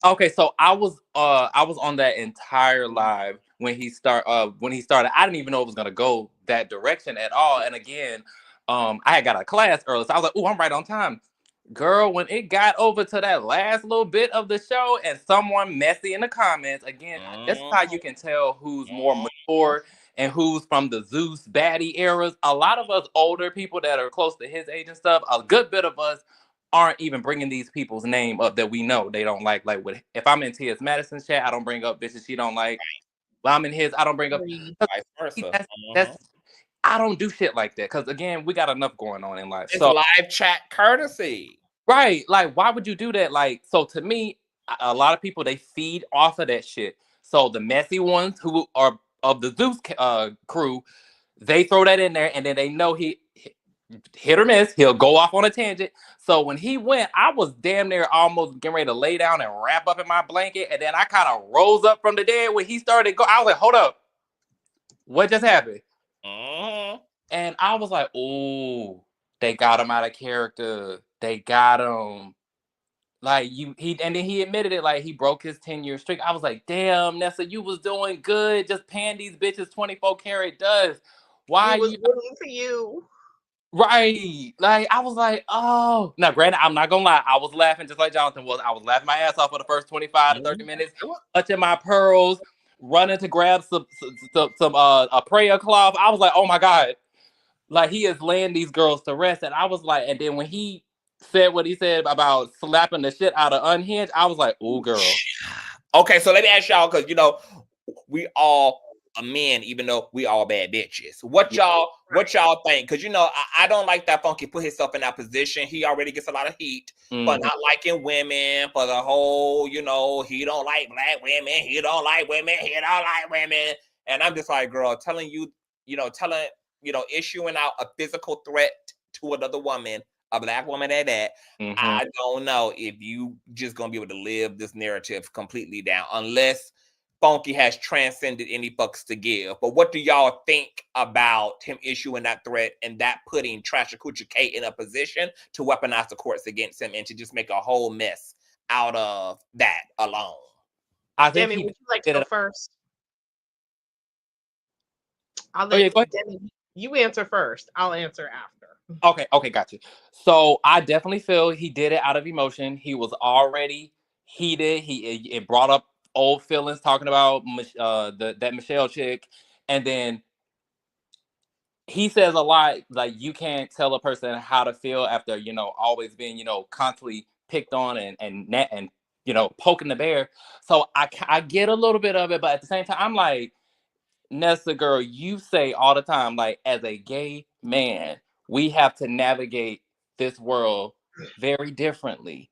Okay, so I was on that entire live when he started. I didn't even know it was gonna go that direction at all. And again, I had got a class early, so I was like, "Oh, I'm right on time." Girl, when it got over to that last little bit of the show and someone messy in the comments, again, this is how you can tell who's more mature and who's from the Zeus baddie eras. A lot of us older people that are close to his age and stuff, a good bit of us aren't even bringing these people's name up that we know they don't like. Like, if I'm in T.S. Madison's chat, I don't bring up bitches she don't like. When I'm in his, I don't bring up. Vice versa. That's I don't do shit like that because, again, we got enough going on in life. It's so live chat courtesy. Right. Like, why would you do that? Like, so to me, a lot of people, they feed off of that shit. So the messy ones who are of the Zeus crew, they throw that in there and then they know he hit or miss, he'll go off on a tangent. So when he went, I was damn near almost getting ready to lay down and wrap up in my blanket. And then I kind of rose up from the dead when he started go. I was like, hold up. What just happened? And I was like, oh, they got him out of character. They got him. Like, and then he admitted it, like he broke his 10-year streak. I was like, damn, Nessa, you was doing good, just paying these bitches 24 karat dust. Why he was waiting for you? Right. Like, I was like, oh. Now, granted, I'm not gonna lie, I was laughing just like Jonathan was. I was laughing my ass off for the first 25 to 30 minutes, touching my pearls, running to grab some a prayer cloth. I was like, oh my God. Like, he is laying these girls to rest. And I was like, and then when he said what he said about slapping the shit out of Unhinged, I was like, oh, girl. Okay, so let me ask y'all, because, you know, we all are men, even though we all bad bitches. What y'all think? Because, you know, I don't like that Funky put himself in that position. He already gets a lot of heat for not liking women, for the whole, you know, he don't like black women, he don't like women, he don't like women. And I'm just like, girl, issuing out a physical threat to another woman, a black woman at that, I don't know if you just gonna be able to live this narrative completely down unless Funky has transcended any fucks to give. But what do y'all think about him issuing that threat and that putting Tasha K in a position to weaponize the courts against him and to just make a whole mess out of that alone? I think Demi, would you like to go first? I'll let Demi, you answer first. I'll answer after. Okay, got you. So I definitely feel he did it out of emotion. He was already heated. It brought up old feelings, talking about that Mitchelle chick, and then he says a lot like you can't tell a person how to feel after, you know, always being, you know, constantly picked on and you know, poking the bear. So I get a little bit of it, but at the same time, I'm like, Nessa, girl, you say all the time, like, as a gay man, we have to navigate this world very differently.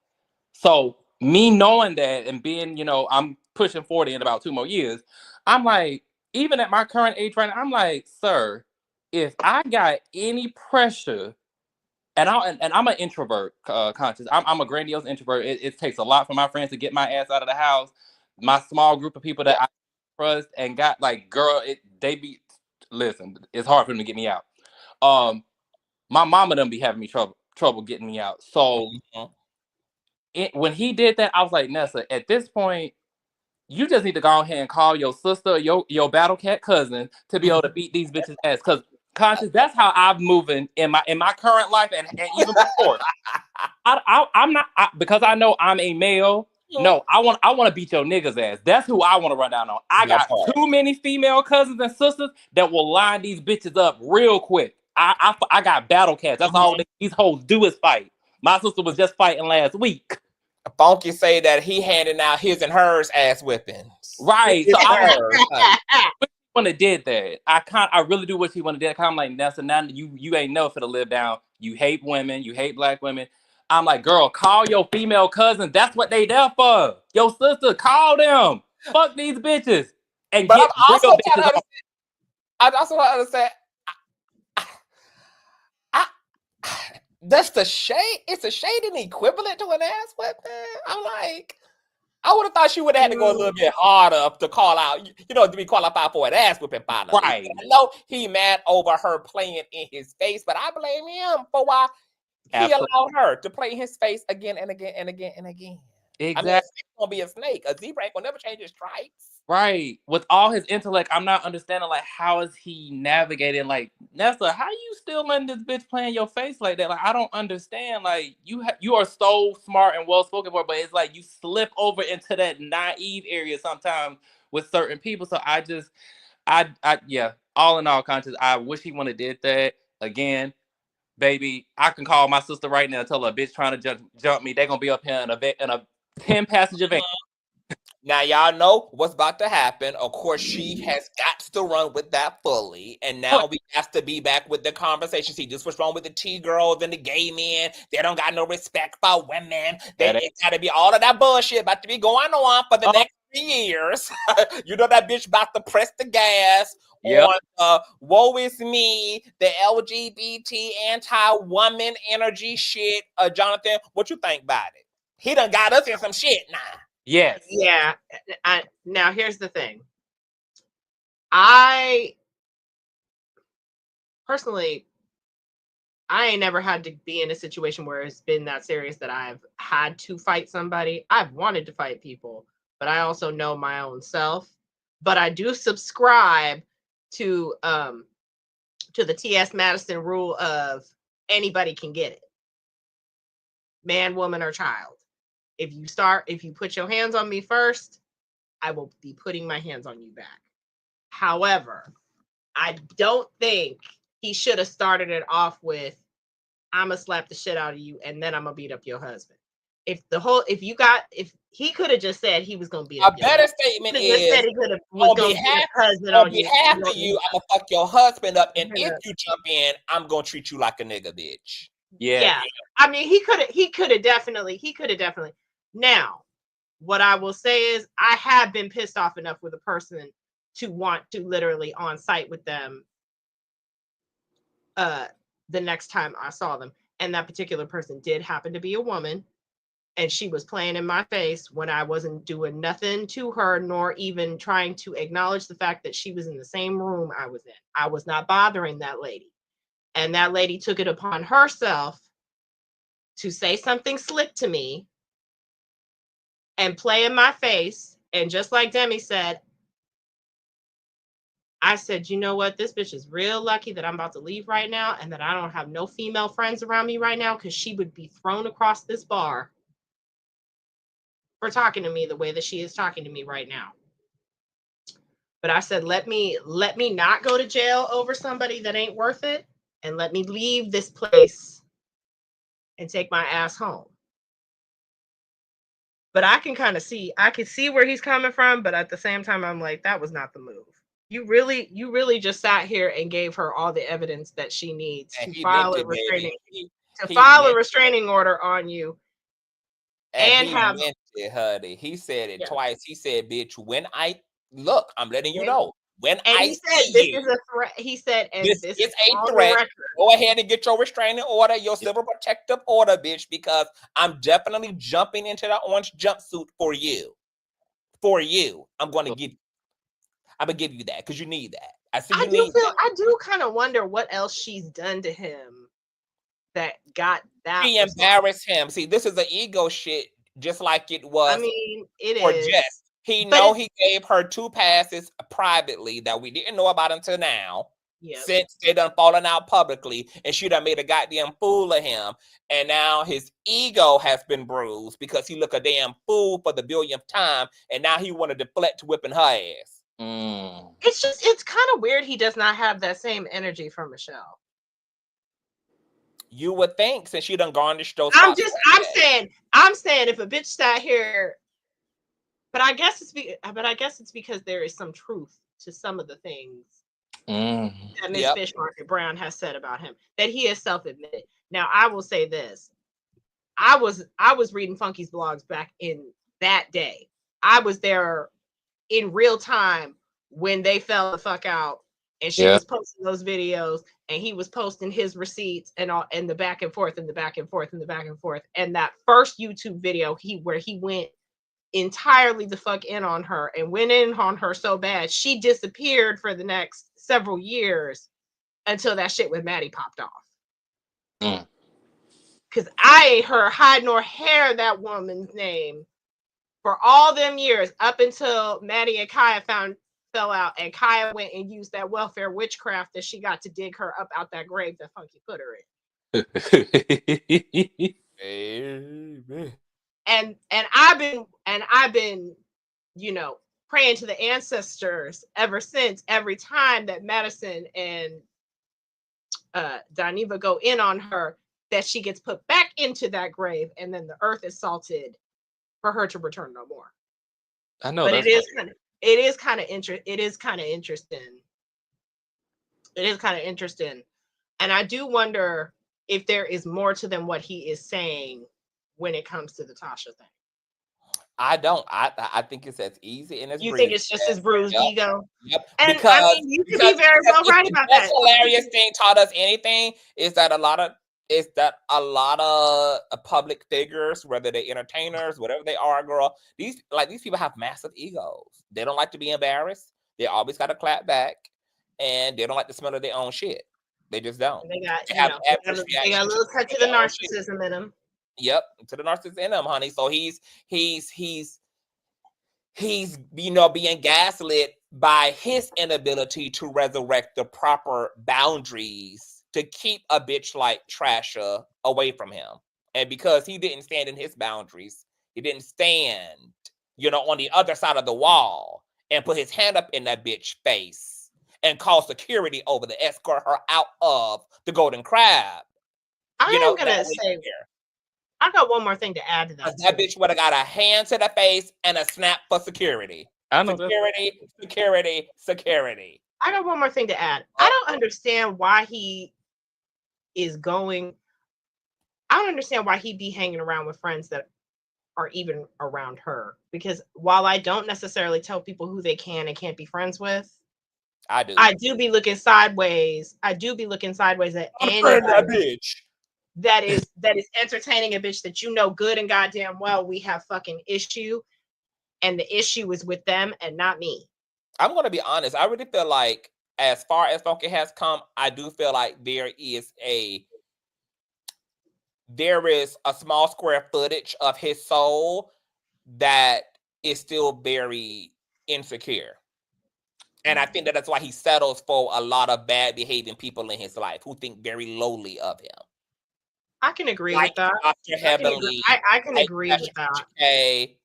So me knowing that and being, you know, I'm pushing 40 in about 2 more years, I'm like, even at my current age right now, I'm like, sir, if I got any pressure, and I'm an introvert, conscious. I'm a grandiose introvert. It takes a lot for my friends to get my ass out of the house. My small group of people that I trust and got, like, girl, listen, it's hard for them to get me out. My mama them be having me trouble getting me out. So when he did that, I was like, Nessa, at this point, you just need to go ahead and call your sister, your battle cat cousin to be able to beat these bitches' ass. Because, conscious, that's how I'm moving in my current life and even before. I'm not because I know I'm a male. No, I want to beat your niggas' ass. That's who I want to run down on. I got too many female cousins and sisters that will line these bitches up real quick. I got battle cats. That's all these hoes do is fight. My sister was just fighting last week. Funky say that he handing out his and hers ass whippings. Right. So when they did that, I really do wish he would have did it. I'm like, Nessa, now you ain't know for to live down. You hate women, you hate black women. I'm like, girl, call your female cousins. That's what they there for. Your sister, call them. Fuck these bitches. And but get I'm also real bitches off. I also want to understand. That's the shade. It's a shading equivalent to an ass whipping. I'm like, I would have thought she would have had to go a little bit harder to call out, to be qualified for an ass whipping finally. Right. I know he mad over her playing in his face, but I blame him for why he allowed her to play in his face again and again and again and again. Exactly. I mean, a snake's gonna be a snake. A zebra ain't gonna never change his stripes. Right. With all his intellect, I'm not understanding, like, how is he navigating? Like, Nessa, how you still letting this bitch play in your face like that? Like, I don't understand. Like, you are so smart and well spoken for, but it's like you slip over into that naive area sometimes with certain people. So yeah. All in all, Conscious, I wish he wouldn't have did that again. Baby, I can call my sister right now and tell her a bitch trying to jump me. They're gonna be up here in a 10-passenger van. Now, y'all know what's about to happen. Of course, she has got to run with that fully. And now we have to be back with the conversation. See, this was wrong with the T-girls and the gay men. They don't got no respect for women. It's got to be all of that bullshit about to be going on for the next 3 years. That bitch about to press the gas on woe is me, the LGBT anti-woman energy shit. Jonathan, what you think about it? He done got us in some shit now. Yes. Yeah. Now here's the thing. I personally, I ain't never had to be in a situation where it's been that serious that I've had to fight somebody. I've wanted to fight people, but I also know my own self. But I do subscribe to the T.S. Madison rule of anybody can get it. Man, woman, or child. If you put your hands on me first, I will be putting my hands on you back. However, I don't think he should have started it off with, I'm gonna slap the shit out of you and then I'm gonna beat up your husband. If he could have just said he was gonna beat up your husband. Statement is, on behalf of you, I'm gonna fuck your husband up, and if you jump in, I'm gonna treat you like a nigga, bitch. Yeah. I mean, he could have definitely. Now, what I will say is I have been pissed off enough with a person to want to literally on site with them the next time I saw them. And that particular person did happen to be a woman. And she was playing in my face when I wasn't doing nothing to her, nor even trying to acknowledge the fact that she was in the same room I was in. I was not bothering that lady. And that lady took it upon herself to say something slick to me and play in my face. And just like Demi said, I said, you know what? This bitch is real lucky that I'm about to leave right now and that I don't have no female friends around me right now, because she would be thrown across this bar for talking to me the way that she is talking to me right now. But I said, let me not go to jail over somebody that ain't worth it, and let me leave this place and take my ass home. But I can see where he's coming from, but at the same time, I'm like, that was not the move. You really just sat here and gave her all the evidence that she needs to file a restraining order on you. And he said it twice. He said, bitch, I'm letting you know. He said this is a threat. He said, and this is a threat. Go ahead and get your restraining order, your civil protective order, bitch, because I'm definitely jumping into the orange jumpsuit for you. I'm gonna give you that because you need that. I do kind of wonder what else she's done to him that got that. She embarrassed him. See, this is an ego shit, just like it was. I mean, it for is. Jess. He gave her 2 passes privately that we didn't know about until now. Yep. Since they done fallen out publicly, and she done made a goddamn fool of him, and now his ego has been bruised because he looked a damn fool for the billionth time, and now he want to deflect whipping her ass. It's kind of weird he does not have that same energy for Michelle. You would think, since she done garnished those. I'm saying if a bitch sat here, but I guess it's because there is some truth to some of the things that Miss Fish Market Brown has said about him, that he has self-admitted. Now, I will say this: I was reading Funky's blogs back in that day. I was there in real time when they fell the fuck out, and she was posting those videos, and he was posting his receipts and all, and the back and forth and the back and forth and the back and forth. And that first YouTube video where he went entirely the fuck in on her and went in on her so bad she disappeared for the next several years until that shit with Maddie popped off. Because I ain't heard hide nor hair that woman's name for all them years up until Maddie and Kaya fell out and Kaya went and used that welfare witchcraft that she got to dig her up out that grave that Funky put her in. Amen. And I've been, you know, praying to the ancestors ever since. Every time that Madison and Dineva go in on her, that she gets put back into that grave, and then the earth is salted for her to return no more. I know, but that's it is kind of interesting. It is kind of interesting, and I do wonder if there is more to than what he is saying when it comes to the Tasha thing. I don't. I think it's as easy and as You think it's just his bruised ego? Yep. And Because, I mean, you could be very well right about that. The hilarious thing taught us anything is that a lot of public figures, whether they're entertainers, whatever they are, girl, these people have massive egos. They don't like to be embarrassed. They always got to clap back, and they don't like the smell of their own shit. They just don't. And they got They have a little touch of the narcissism in them. Yep, to the narcissist in him, honey. So he's you know, being gaslit by his inability to resurrect the proper boundaries to keep a bitch like Tasha away from him. And because he didn't stand in his boundaries, he didn't stand, you know, on the other side of the wall and put his hand up in that bitch face and call security over to escort her out of the Golden Crab. I got one more thing to add to that. That bitch would have got a hand to the face and a snap for security. I know security. I got one more thing to add. I don't understand why he is going. I don't understand why he be hanging around with friends that are even around her. Because while I don't necessarily tell people who they can and can't be friends with, I do be looking sideways. at anybody that bitch that is entertaining a bitch that you know good and goddamn well we have fucking issue, and the issue is with them and not me. I'm gonna be honest. I really feel like, as far as Funky has come, I do feel like there is a small square footage of his soul that is still very insecure. And I think that's why he settles for a lot of bad behaving people in his life who think very lowly of him. I can agree with that. I can agree with that. Okay.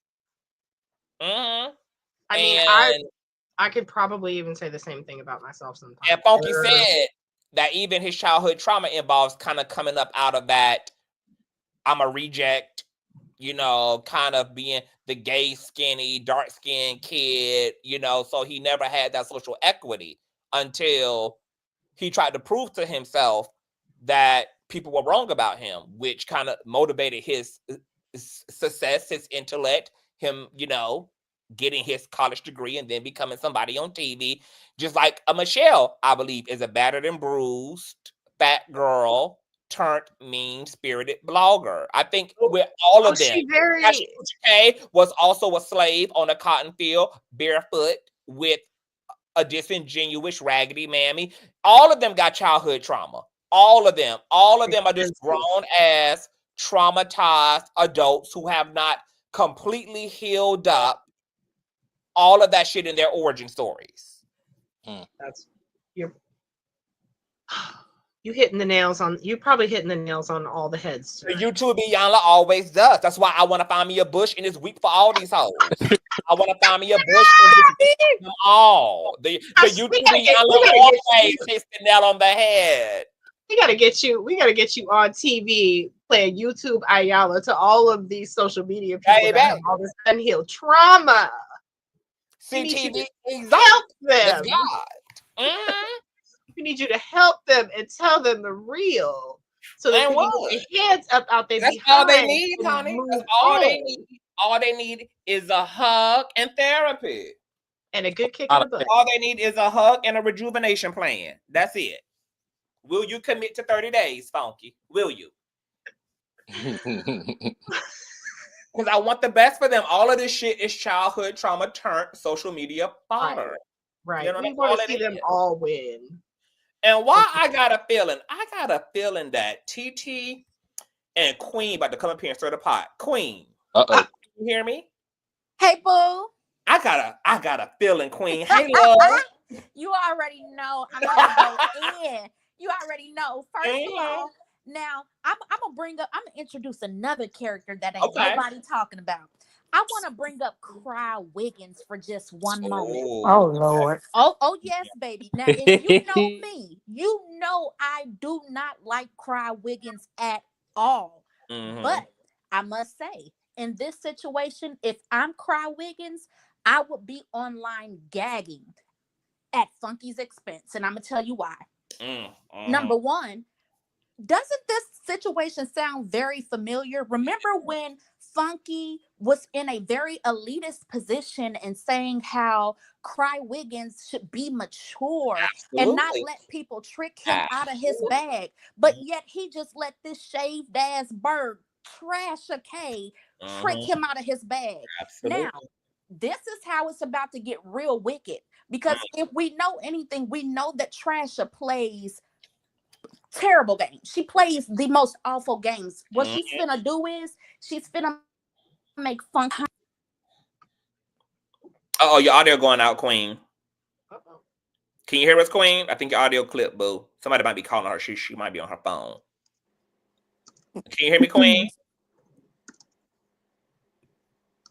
I mean, I could probably even say the same thing about myself sometimes. And Funky said that even his childhood trauma involves kind of coming up out of that, I'm a reject, you know, kind of being the gay, skinny, dark-skinned kid, you know, so he never had that social equity until he tried to prove to himself that people were wrong about him, which kind of motivated his success, his intellect, him, you know, getting his college degree and then becoming somebody on TV. Just like a Mitchelle, I believe, is a battered and bruised fat girl turned mean-spirited blogger. I think with all of them, Tasha K was also a slave on a cotton field, barefoot, with a disingenuous, raggedy mammy. All of them got childhood trauma. All of them are just grown-ass, traumatized adults who have not completely healed up all of that shit in their origin stories. That's you hitting the nails on. You probably hitting the nails on all the heads. The YouTube Iyanla always does. That's why I want to find me a bush in this week for all these hoes. I want to find me a bush and just beat them all. The YouTube Iyanla always hits the nail on the head. We gotta get you on TV playing YouTube Iyanla to all of these social media people that have all this unhealed trauma. CTV, help them. Mm-hmm. We need you to help them and tell them the real, so that they can get their hands up out there. That's all they need, honey. That's all they need. All they need is a hug and therapy. And a good kick in the butt. All they need is a hug and a rejuvenation plan. That's it. Will you commit to 30 days, Funky? Will you? Because I want the best for them. All of this shit is childhood trauma turned social media fodder. Right. You know, We that's want all to it see them is. all win. And why I got a feeling that TT and Queen about to come up here and stir the pot. Queen. Uh-oh. You hear me? Hey, boo. I got a feeling, Queen. Hey, love. You already know I'm gonna go in. You already know. First of all, now I'm gonna introduce another character that ain't nobody talking about. I want to bring up Cry Wiggins for just one moment. Oh Lord. Oh yes, baby. Now, if you know me, you know I do not like Cry Wiggins at all. Mm-hmm. But I must say, in this situation, if I'm Cry Wiggins, I would be online gagging at Funky's expense. And I'm going to tell you why. Number one, doesn't this situation sound very familiar? Remember when Funky was in a very elitist position and saying how Cry Wiggins should be mature and not let people trick him out of his bag, but yet he just let this shaved ass bird Tasha K trick him out of his bag. Now, this is how it's about to get real wicked, because if we know anything, we know that Tasha plays terrible games. She plays the most awful games. What she's finna do is she's finna make fun. Oh, your audio going out, Queen. Can you hear us, Queen? I think your audio clip, boo. Somebody might be calling her. She might be on her phone. Can you hear me, Queen?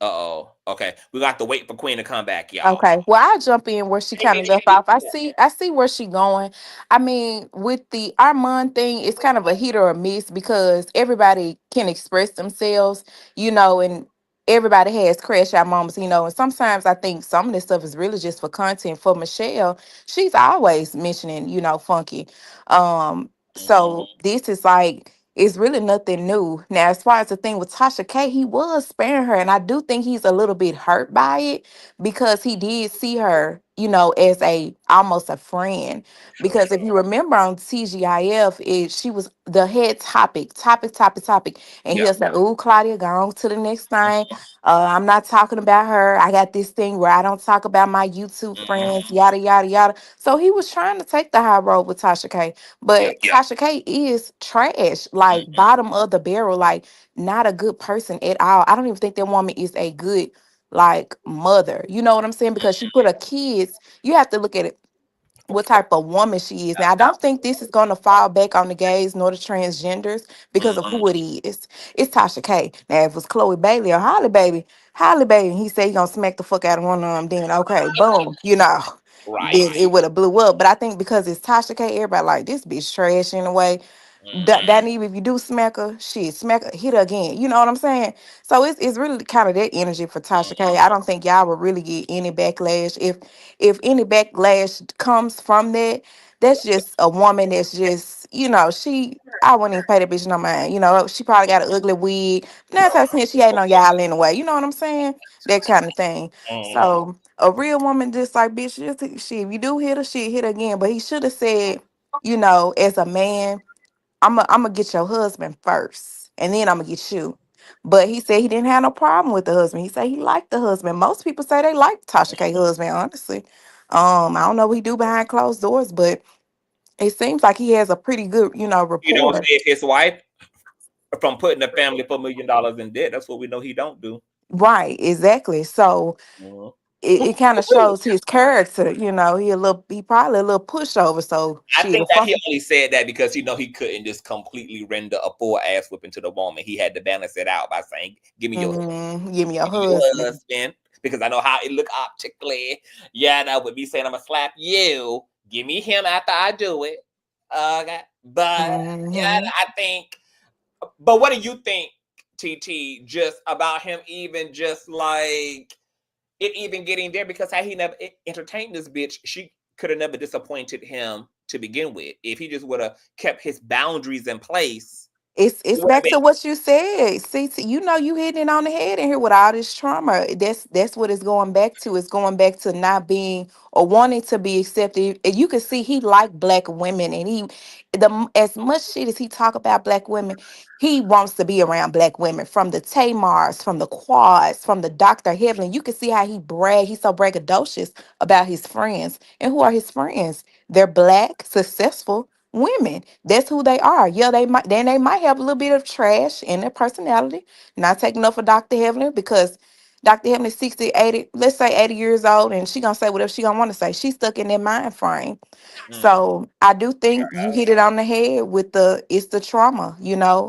Uh-oh. Okay. We got to wait for Queen to come back, y'all. Okay. Well, I'll jump in where she kind of left off. I see where she going. I mean, with the Armand thing, it's kind of a hit or a miss because everybody can express themselves, and everybody has crash out moments, and sometimes I think some of this stuff is really just for content. For Michelle, she's always mentioning, Funky. So this is like, it's really nothing new. Now, as far as the thing with Tasha K, he was sparing her, and I do think he's a little bit hurt by it because he did see her, as almost a friend. Because if you remember on TGIF, she was the head topic, and he'll say, "Ooh, Claudia, go on to the next thing. I'm not talking about her. I got this thing where I don't talk about my YouTube friends, yada yada yada." So he was trying to take the high road with Tasha K. But Tasha K is trash, like bottom of the barrel, like not a good person at all. I don't even think that woman is a good like mother. You know what I'm saying? Because she put her kids, you have to look at it, what type of woman she is. Now, I don't think this is going to fall back on the gays nor the transgenders because of who it is. It's Tasha K. Now, if it was Chloe Bailey or Holly Baby, he said he going to smack the fuck out of one of them, then okay, boom, then it would have blew up. But I think because it's Tasha K, everybody like, this bitch trash in a way. That even if you do smack her, shit, smack her, hit her again. You know what I'm saying? So it's really kind of that energy for Tasha K. I don't think y'all will really get any backlash. If any backlash comes from that, that's just a woman that's just, I wouldn't even pay that bitch no mind. She probably got an ugly wig. That's how she ain't on y'all anyway. You know what I'm saying? That kind of thing. So a real woman just like, bitch, just shit, if you do hit her, shit, hit her again. But he should have said, as a man, I'm gonna get your husband first, and then I'm gonna get you. But he said he didn't have no problem with the husband. He said he liked the husband. Most people say they like Tasha K husband, honestly. I don't know what he do behind closed doors, but it seems like he has a pretty good, You don't rapport. save his wife from putting the family $4 million in debt. That's what we know he don't do. Right, exactly. So it kind of shows his character, he probably a little pushover. So I think that he only said that because he couldn't just completely render a full ass whipping to the woman. He had to balance it out by saying, "Give me your husband," because I know how it look optically. Yeah, and I would be saying, "I'm gonna slap you. Give me him after I do it." Okay, but yeah, I think. But what do you think, TT? Just about him, even just like it, even getting there, because had he never entertained this bitch, she could have never disappointed him to begin with. If he just would have kept his boundaries in place, It's What back it to what you said. See, you know, you hitting it on the head in here with all this trauma. That's what it's going back to. It's going back to not being or wanting to be accepted. And you can see he liked black women, and as much shit as he talk about black women, he wants to be around black women. From the Tamars, from the Quads, from the Dr. Heaven. You can see how he's so braggadocious about his friends. And who are his friends? They're black, successful women. That's who they are. Yeah, they might have a little bit of trash in their personality. Not taking up for Dr. Heavenly, because Dr. Heavenly 60, 80, let's say 80 years old, and she gonna say whatever she gonna want to say. She's stuck in that mind frame. Mm, So I do think you hit it on the head with it's the trauma,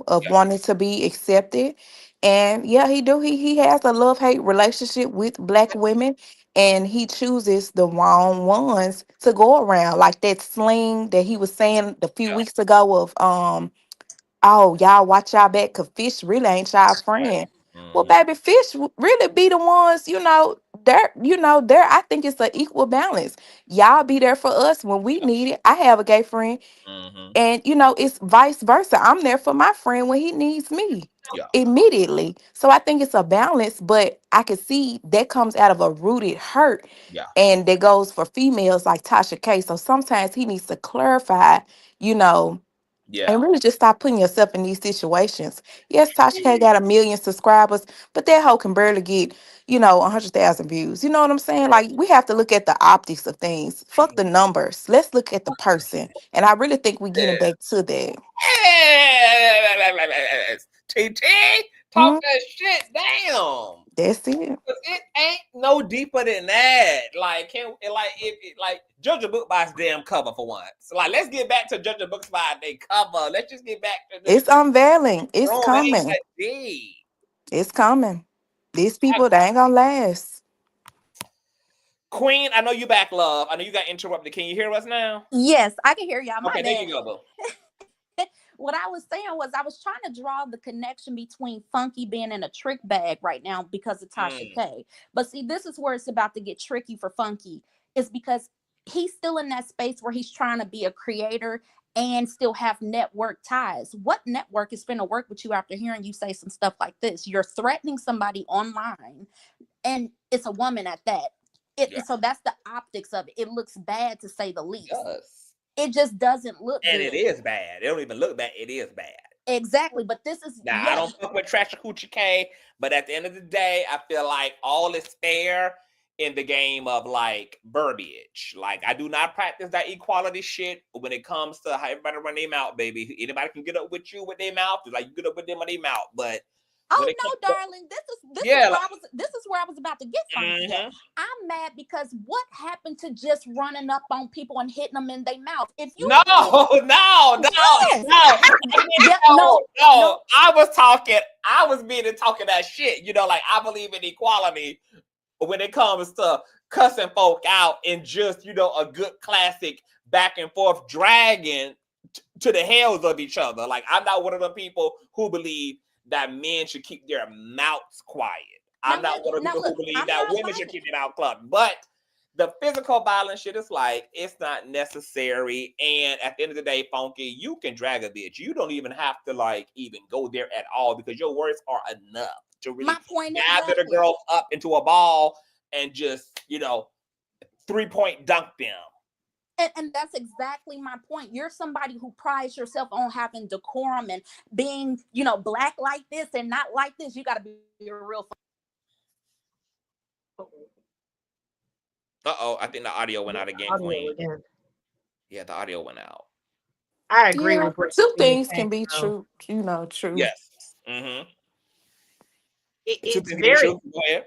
of yeah, wanting to be accepted. And yeah, he has a love-hate relationship with black women, and he chooses the wrong ones to go around. Like that sling that he was saying a few yeah. weeks ago of oh, y'all watch y'all back, cause fish really ain't y'all Right. friend. Well, Mm-hmm. baby, fish really be the ones, they're I think it's an equal balance. Y'all be there for us when we need it. I have a gay friend, Mm-hmm. and it's vice versa. I'm there for my friend when he needs me Yeah, immediately. So I think it's a balance, but I can see that comes out of a rooted hurt. yeah, And that goes for females like Tasha K. So sometimes he needs to clarify, you know, yeah. and really just stop putting yourself in these situations. Yes, Tasha K got 1 million subscribers, but that hoe can barely get, 100,000 views. You know what I'm saying? Like, we have to look at the optics of things. Fuck the numbers. Let's look at the person. And I really think we're getting back to that. Yes. TT, talk Mhm. that shit down. That's it. 'Cause it ain't no deeper than that. Like, judge a book by its damn cover for once. Like, let's get back to judge a book by their cover. Let's just get back to It's unveiling. It's room. It ain't coming. that deep. It's coming. These people, they ain't gonna last. Queen, I know you back, love. I know you got interrupted. Can you hear us now? Yes, I can hear y'all. My Okay, there bad. you go, boo. What I was saying was I was trying to draw the connection between Funky being in a trick bag right now because of Tasha Mm, K. But see, this is where it's about to get tricky for Funky. Is because he's still in that space where he's trying to be a creator and still have network ties. What network is going to work with you after hearing you say some stuff like this? You're threatening somebody online, and it's a woman at that. yeah, So that's the optics of it. It looks bad, to say the it least. does. It just doesn't look And good. it is bad. It don't even look bad. It is bad. Exactly, but this is, Now, I yes, don't fuck with Tasha K, but at the end of the day, I feel like all is fair in the game of like verbiage. Like, I do not practice that equality shit when it comes to how everybody run their mouth, baby. Anybody can get up with you with their mouth, just like you get up with them on their mouth. But when oh it comes no, to, darling, yeah, like, this is where I was about to get funky at. mhm. I'm mad because what happened to just running up on people and hitting them in their mouth? If you No, really, no, no, yes, no, yeah, no, no. no, I was being talking that shit. Like, I believe in equality when it comes to cussing folk out and just, a good classic back and forth dragging to the hells of each other. Like, I'm not one of the people who believe that men should keep their mouths quiet. I'm not one of the now people who look, believe I'm that not women should fighting. keep their mouth closed. But the physical violence shit is like, it's not necessary. And at the end of the day, Funky, you can drag a bitch. You don't even have to like even go there at all, because your words are enough to really My point gather the exactly. girls up into a ball and just, 3-point dunk them. And that's exactly my point. You're somebody who prides yourself on having decorum and being, black like this and not like this. You got to be a real. Uh-oh, I think the audio went out again, Audio Queen. again. Yeah, the audio went out. I agree Yeah, with what two you're things saying, can be though. true, true. Yes. Mm-hmm. It's very Go ahead.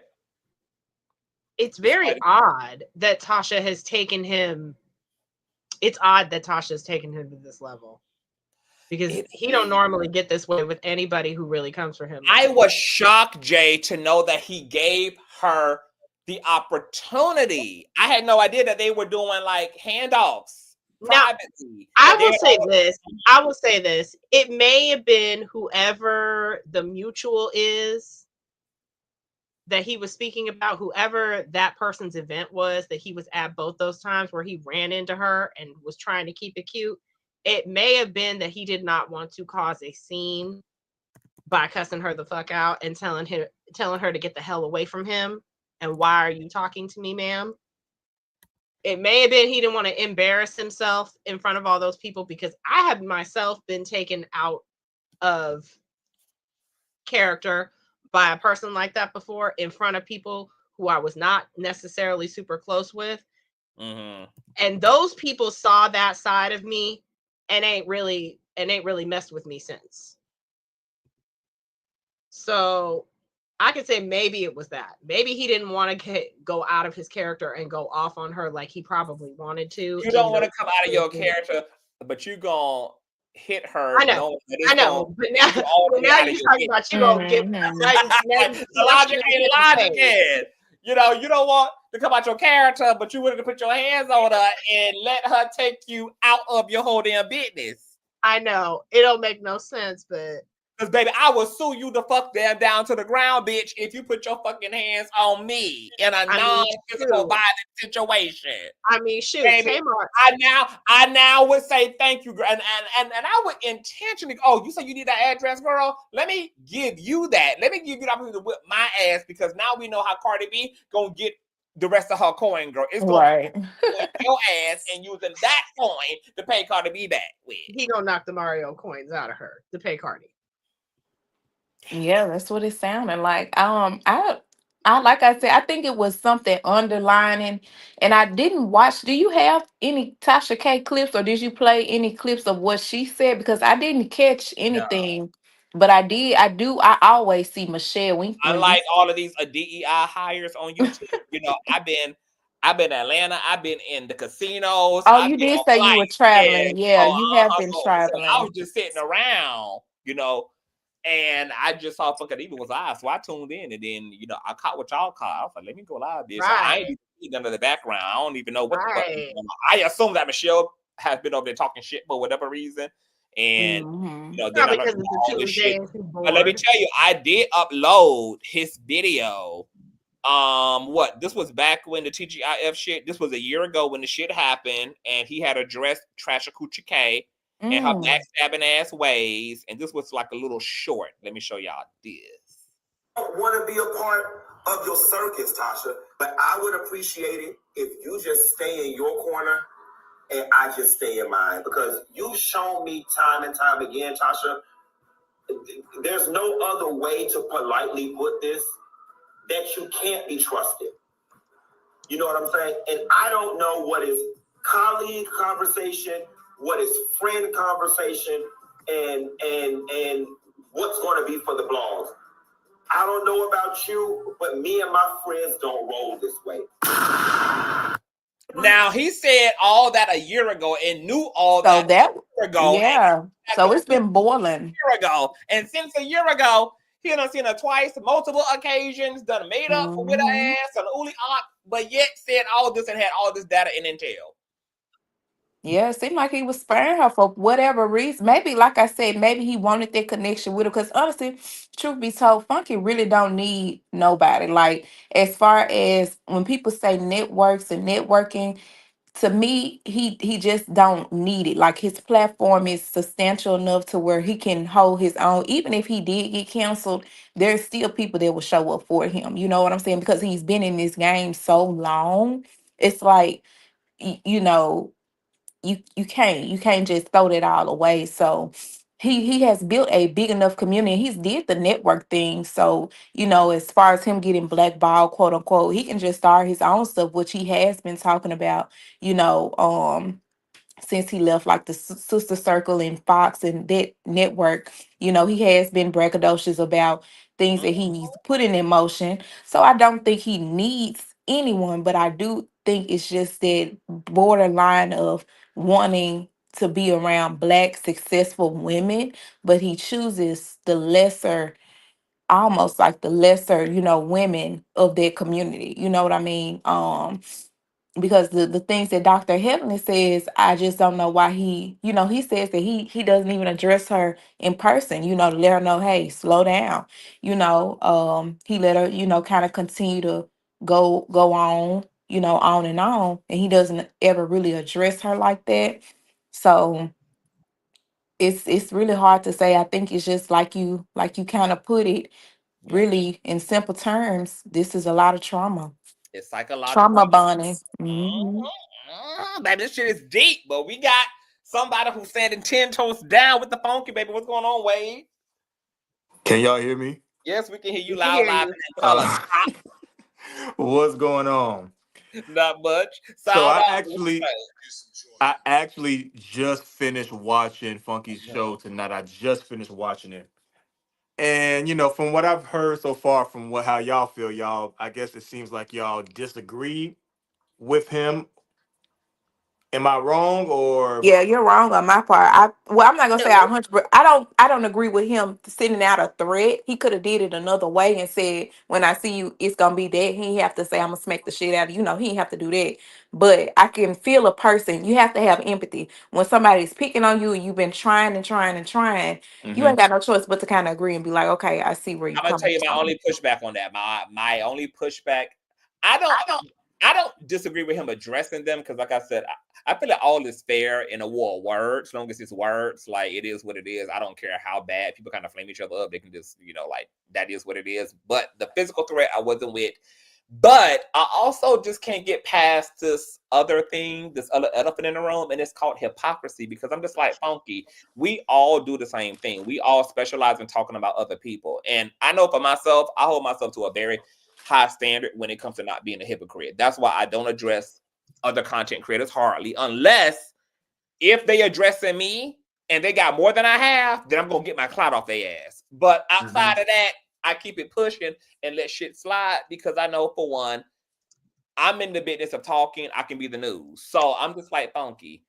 it's very odd that Tasha has taken him. It's odd that Tasha's taken him to this level, because he don't normally get this way with anybody who really comes for him. I was shocked, Jay, to know that he gave her the opportunity. I had no idea that they were doing like handoffs privately. I will say this. It may have been whoever the mutual is that he was speaking about, whoever that person's event was that he was at both those times where he ran into her and was trying to keep it cute. It may have been that he did not want to cause a scene by cussing her the fuck out and telling her to get the hell away from him. And why are you talking to me, ma'am? It may have been he didn't want to embarrass himself in front of all those people, because I have myself been taken out of character by a person like that before in front of people who I was not necessarily super close with. Mm-hmm. And those people saw that side of me and ain't really messed with me since. So I could say maybe it was that. Maybe he didn't want to go out of his character and go off on her like he probably wanted to. You don't want to come out of your character, but you gonna hit her. I know. But now you're talking about you gonna get the logic ain't logic. You know, you don't want to come out your character, but you wanted to put your hands on her and let her take you out of your whole damn business. I know. It don't make no sense, but because baby, I will sue you the fuck down to the ground, bitch, if you put your fucking hands on me in a non-physical violent situation. I mean, shoot, baby, I now would say thank you, and I would intentionally. Oh, you say you need that address, girl? Let me give you that. Let me give you the opportunity to whip my ass, because now we know how Cardi B gonna get the rest of her coin, girl. It's gonna be your ass and using that coin to pay Cardi B back with. He gonna knock the Mario coins out of her to pay Cardi. Yeah, that's what it sounded like. I like I said, I think it was something underlining, and I didn't watch. Do you have any Tasha K clips, or did you play any clips of what she said? Because I didn't catch anything, but I did. I always see Michelle. I like all of these DEI hires on YouTube. You know, I've been in Atlanta. I've been in the casinos. Oh, you did say you were traveling. Yeah, you have been traveling. So I was just sitting around, you know. And I just saw fucking even was live, so I tuned in, and then I caught what y'all caught. I was like, let me go live, bitch. Right. So I ain't even see none of the background. I don't even know what the fuck is going on. I assume that Michelle has been over there talking shit for whatever reason, and then because all this shit. But let me tell you, I did upload his video. This was back when the TGIF shit. This was a year ago when the shit happened, and he had addressed Tasha K. And her backstabbing ass ways. And this was like a little short. Let me show y'all this. I don't want to be a part of your circus, Tasha, but I would appreciate it if you just stay in your corner and I just stay in mine. Because you've shown me time and time again, Tasha, there's no other way to politely put this, that you can't be trusted. You know what I'm saying? And I don't know what is colleague conversation, what is friend conversation, and what's going to be for the blogs. I don't know about you, but me and my friends don't roll this way. Now, he said all that a year ago and knew all that a year ago. Yeah. So it's been boiling. A year ago. And since a year ago, he done seen her twice, multiple occasions, done made up with her ass, an ooly op, but yet said all this and had all this data and intel. Yeah, it seemed like he was sparing her for whatever reason. Maybe, like I said, maybe he wanted that connection with her. Because honestly, truth be told, Funky really don't need nobody. Like, as far as when people say networks and networking, to me, he just don't need it. Like, his platform is substantial enough to where he can hold his own. Even if he did get canceled, there's still people that will show up for him. You know what I'm saying? Because he's been in this game so long. It's like, you know, you can't just throw that all away. So he has built a big enough community. He's did the network thing. So, as far as him getting blackballed, quote unquote, he can just start his own stuff, which he has been talking about, since he left like the sister circle and Fox and that network. He has been braggadocious about things that he's putting in motion. So I don't think he needs anyone, but I do think it's just that borderline of wanting to be around Black successful women, but he chooses the lesser, almost like the lesser, women of their community. You know what I mean? Because the things that Dr. Heavenly says, I just don't know why he says that he doesn't even address her in person, to let her know, hey, slow down. He let her, kind of continue to go on, on and on. And he doesn't ever really address her like that. So It's really hard to say. I think it's just like you kind of put it, Yeah. really in simple terms. This is a lot of trauma. It's psychological. Trauma bonding. Baby, this shit is deep, but we got somebody who's standing 10 toes down with the funky, baby. What's going on, Wade? Can y'all hear me? Yes, we can hear you We can loud, hear live, you. and color. What's going on? Not much. So Sound I off. actually just finished watching Funky's show tonight. I just finished watching it. And from what I've heard so far, from how y'all feel, y'all, I guess it seems like y'all disagree with him. Am I wrong or? Yeah, you're wrong on my part. I'm not gonna say 100, but I don't agree with him sending out a threat. He could have did it another way and said, "When I see you, it's gonna be that." He ain't have to say, "I'm gonna smack the shit out of you." He ain't have to do that. But I can feel a person. You have to have empathy when somebody's picking on you and you've been trying and trying and trying. You ain't got no choice but to kind of agree and be like, "Okay, I see where you I'm gonna tell coming you my from." only pushback on that. My only pushback. I don't disagree with him addressing them because, like I said, I feel like all is fair in a war of words. As long as it's words, like it is what it is. I don't care how bad people kind of flame each other up. They can just, like that is what it is. But the physical threat, I wasn't with. But I also just can't get past this other thing, this other elephant in the room, and it's called hypocrisy. Because I'm just like, Funky, we all do the same thing. We all specialize in talking about other people. And I know for myself, I hold myself to a very high standard when it comes to not being a hypocrite. That's why I don't address other content creators hardly, unless if they addressing me and they got more than I have, then I'm gonna get my clout off their ass. But outside of that, I keep it pushing and let shit slide because I know, for one, I'm in the business of talking. I can be the news. So I'm just like, Funky,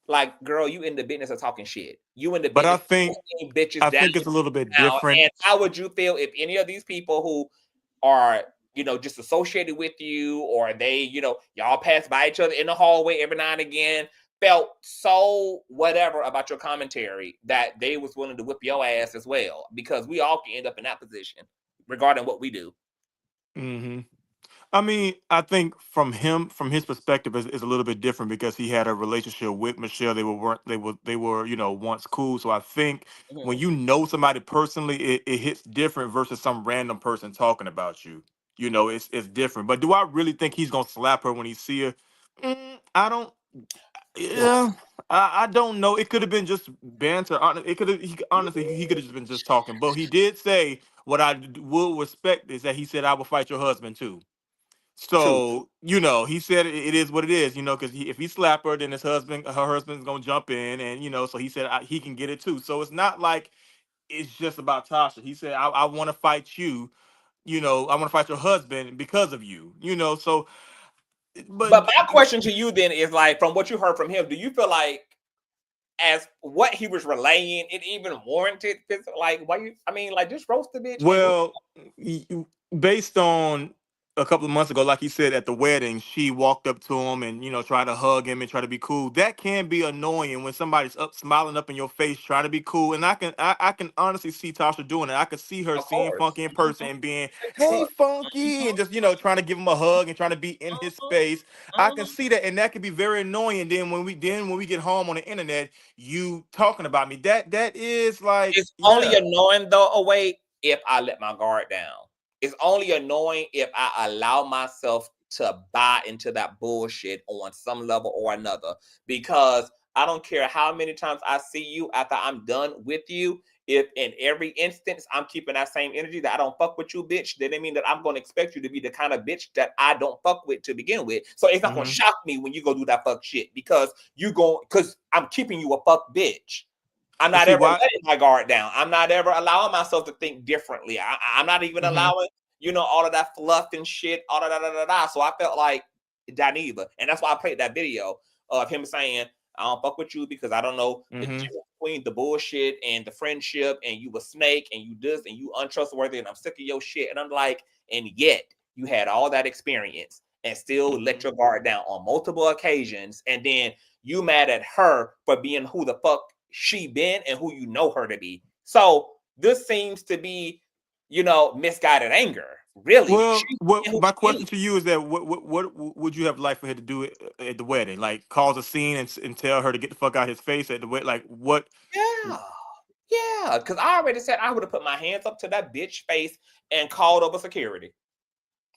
like, girl, you in the business of talking shit. You in the But business of pushing bitches down. it's a little bit Now, different. and how would you feel if any of these people who are, just associated with you, or they, y'all pass by each other in the hallway every now and again, felt so whatever about your commentary that they was willing to whip your ass as well? Because we all can end up in that position regarding what we do. I mean, I think from his perspective is a little bit different because he had a relationship with Michelle. They were once cool. So I think when you know somebody personally, it hits different versus some random person talking about you. It's different. But do I really think he's gonna slap her when he see her? I don't. Yeah, I don't know. It could have been just banter. It could have. Honestly, he could have just been just talking. But he did say what I will respect is that he said, "I will fight your husband too." So, he said it is what it is, because if he slap her, then her husband's gonna jump in, and so he said he can get it too. So it's not like it's just about Tasha. He said, I want to fight you, I want to fight your husband because of you, So, But my question to you then is, like, from what you heard from him, do you feel like as what he was relaying, it even warranted like, why you? I mean, like, just roast the bitch. Well, based on a couple of months ago, like he said at the wedding, she walked up to him and tried to hug him and try to be cool. That can be annoying when somebody's up smiling up in your face trying to be cool. And I can honestly see Tasha doing it. I could see her seeing Funky in person and being, "Hey, Funky," and just trying to give him a hug and trying to be in his space. I can see that, and that can be very annoying. And then when we get home on the internet, you talking about me. That is like, it's only annoying though, if I let my guard down. It's only annoying if I allow myself to buy into that bullshit on some level or another, because I don't care how many times I see you after I'm done with you. If in every instance I'm keeping that same energy that I don't fuck with you, bitch, then it mean that I'm going to expect you to be the kind of bitch that I don't fuck with to begin with. So it's not going to shock me when you go do that fuck shit, because I'm keeping you a fuck bitch. I'm not ever letting my guard down. I'm not ever allowing myself to think differently. I'm not even allowing, all of that fluff and shit, all of that. So I felt like Dineva, and that's why I played that video of him saying, "I don't fuck with you because I don't know the difference between the bullshit and the friendship, and you a snake, and you this, and you untrustworthy, and I'm sick of your shit." And I'm like, and yet you had all that experience and still let your guard down on multiple occasions, and then you mad at her for being who the fuck she been and who you know her to be. So this seems to be, misguided anger. Really? Well, She's what who my she question is. to you is that what would you have liked for her to do at the wedding? Like cause a scene and tell her to get the fuck out his face at the wedding? Like what? Yeah. Yeah. Because I already said I would have put my hands up to that bitch face and called over security.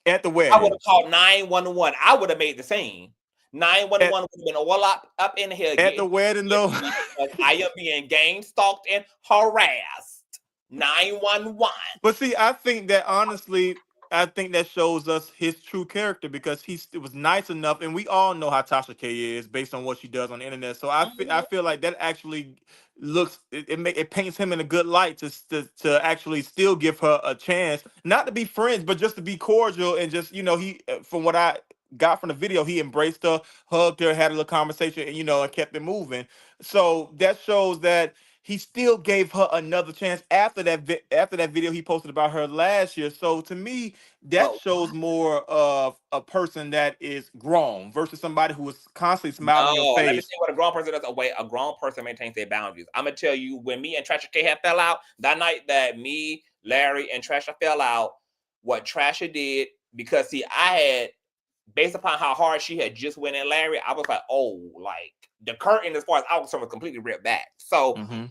At the I wedding? would have called 911. I would have made the scene. 911 would have been all up in here. At the wedding, though? Because I am being gang stalked and harassed. 911. But see, I think that honestly, I think that shows us his true character because it was nice enough, and we all know how Tasha K is based on what she does on the internet. So I feel like that actually looks it paints him in a good light to actually still give her a chance, not to be friends, but just to be cordial and just he from what I got from the video, he embraced her, hugged her, had a little conversation, and kept it moving. So that shows that he still gave her another chance after that video he posted about her last year. So to me, that shows more of a person that is grown versus somebody who is constantly smiling in your Let me face. see what a grown person does. A grown person maintains their boundaries. I'm gonna tell you, when me and Tasha K had fell out, that night that me, Larry, and Tasha fell out, what Tasha did, because see, I had, based upon how hard she had just went in Larry, I was like, oh, like the curtain as far as I was concerned was completely ripped back. So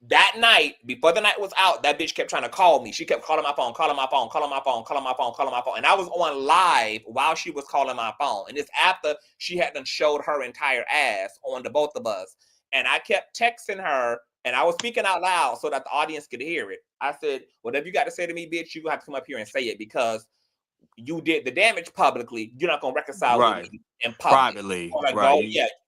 that night, before the night was out, that bitch kept trying to call me. She kept calling my phone, calling my phone, calling my phone, calling my phone, calling my phone. And I was on live while she was calling my phone. And it's after she had done showed her entire ass on the both of us. And I kept texting her, and I was speaking out loud so that the audience could hear it. I said, whatever you got to say to me, bitch, you have to come up here and say it, because you did the damage publicly. You're not gonna reconcile with me in public. Privately,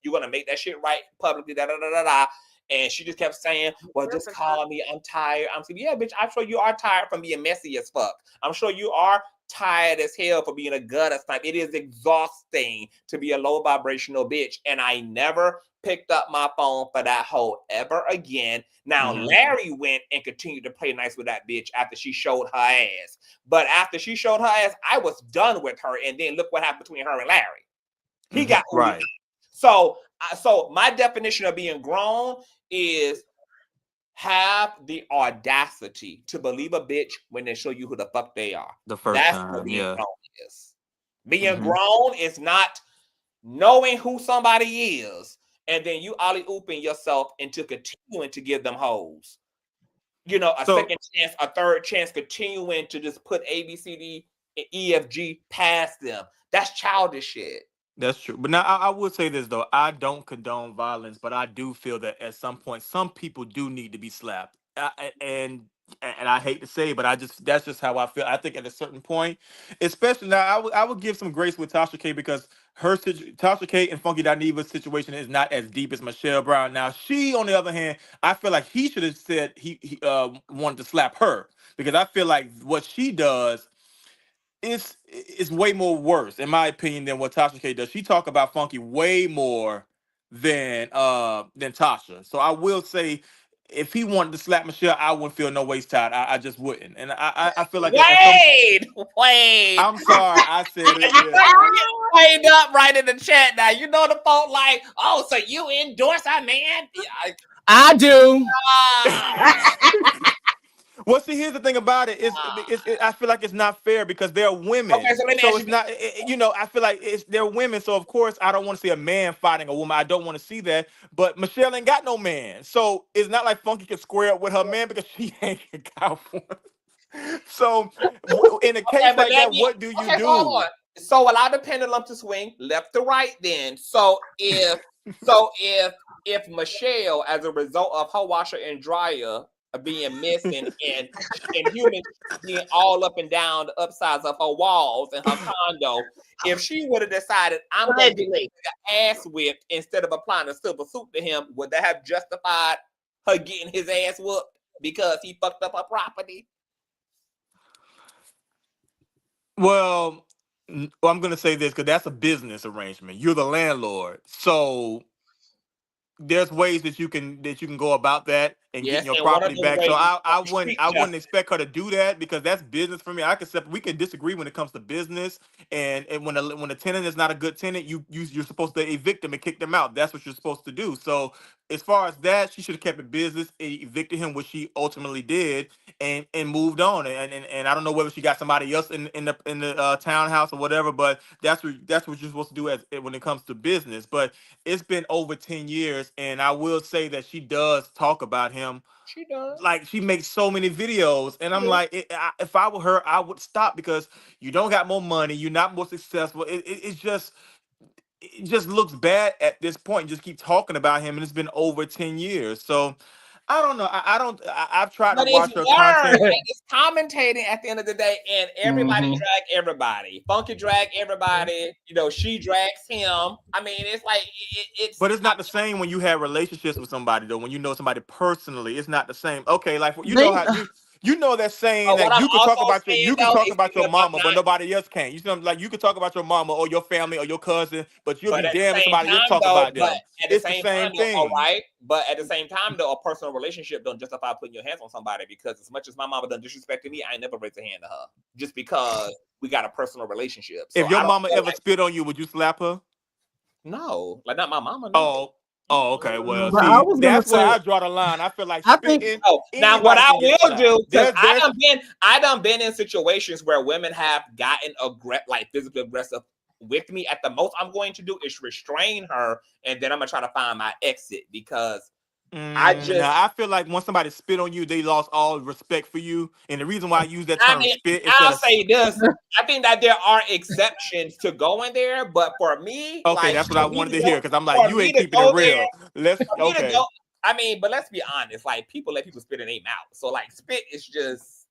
you're gonna make that shit right publicly. Da da da da da. And she just kept saying, well, just call me. I'm tired. I'm saying, yeah, bitch, I'm sure you are tired from being messy as fuck. I'm sure you are tired as hell for being a gutter snipe. It is exhausting to be a low vibrational bitch. And I never picked up my phone for that hoe ever again. Now, Larry went and continued to play nice with that bitch after she showed her ass. But after she showed her ass, I was done with her. And then look what happened between her and Larry. He got right. So my definition of being grown is have the audacity to believe a bitch when they show you who the fuck they are. The first time, what being grown is. Being grown is not knowing who somebody is and then you ollie-ooping yourself into continuing to give them hoes. Second chance, a third chance, continuing to just put A, B, C, D, and E, F, G past them. That's childish shit. That's true. But now I would say this, though. I don't condone violence, but I do feel that at some point, some people do need to be slapped. And I hate to say it, but that's just how I feel. I think at a certain point, especially now, I would give some grace with Tasha K because Tasha K and Funky Dineva's situation is not as deep as Michelle Brown. Now, she, on the other hand, I feel like he should have said he wanted to slap her because I feel like what she does it's way more worse, in my opinion, than what Tasha K does. She talk about Funky way more than Tasha. So I will say, if he wanted to slap Michelle, I wouldn't feel no waste time. I just wouldn't. And I feel like wait. I'm sorry, I said it. Wait up right in the chat now. You know the phone like, oh, so you endorse our man? I do. Well, see, here's the thing about it. I feel like it's not fair because they're women. Okay, so let me ask you. Not, I feel like they're women. So, of course, I don't want to see a man fighting a woman. I don't want to see that. But Michelle ain't got no man. So, it's not like Funky can square up with her man because she ain't got one. So, in a case like that, what do you do? Hold on. So, allow the pendulum to swing left to right then. So, if Michelle, as a result of her washer and dryer being missing and humans being all up and down the upsides of her walls in her condo, if she would have decided I'm going to get ass whipped instead of applying a silver suit to him, would that have justified her getting his ass whooped because he fucked up her property? Well, I'm going to say this because that's a business arrangement. You're the landlord, so there's ways that you can go about that. and Yes, getting your and one of property them back. So ways I street wouldn't justice. expect her to do that because that's business for me. We can disagree when it comes to business, and when a tenant is not a good tenant, you're supposed to evict them and kick them out. That's what you're supposed to do. So as far as that, she should have kept it business, evicted him, which she ultimately did, and moved on. And I don't know whether she got somebody else in the townhouse or whatever, but that's what you're supposed to do when it comes to business. But it's been over 10 years, and I will say that she does talk about him. She does. Like, she makes so many videos, and I'm like, if I were her, I would stop because you don't got more money, you're not more successful. It just looks bad at this point. Just keep talking about him, and it's been over 10 years. So I don't know. I've tried to But it's watch her learned. content. It's commentating at the end of the day, and everybody drag everybody. Funky drag everybody. You know, she drags him. I mean, it's like it's. But it's not the same when you have relationships with somebody, though. When you know somebody personally, it's not the same. Okay, like you know that saying But what that I'm you could talk also about saying you can though talk is about your because I'm mama, but not. nobody else can. You see, like you could talk about your mama or your family or your cousin, but you'll But be at the damned if same somebody else time, talk though, about them. It's the same all thing. right. But at the same time, though, a personal relationship don't justify putting your hands on somebody because as much as my mama done disrespected me, I ain't never raised a hand to her just because we got a personal relationship. So If your I don't mama feel ever like spit on you, would you slap her? no, like not my mama. No. Oh, okay. Well, But I see, was gonna that's where say, I draw the line. I feel like I think spitting, Oh, now what anybody I can get will do, slapped. because There's I done been in situations where women have gotten like physically aggressive with me. At the most I'm going to do is restrain her, and then I'm gonna try to find my exit because I feel like once somebody spit on you, they lost all respect for you. And the reason why I use that I term mean, spit instead I'll of say this. I think that there are exceptions to going there, but for me, okay, like that's what I for me wanted to to go, hear because I'm like, for you me ain't to keeping it go there, real. for me to go. I mean, but let's be honest. Like people let people spit in their mouth, so like spit is just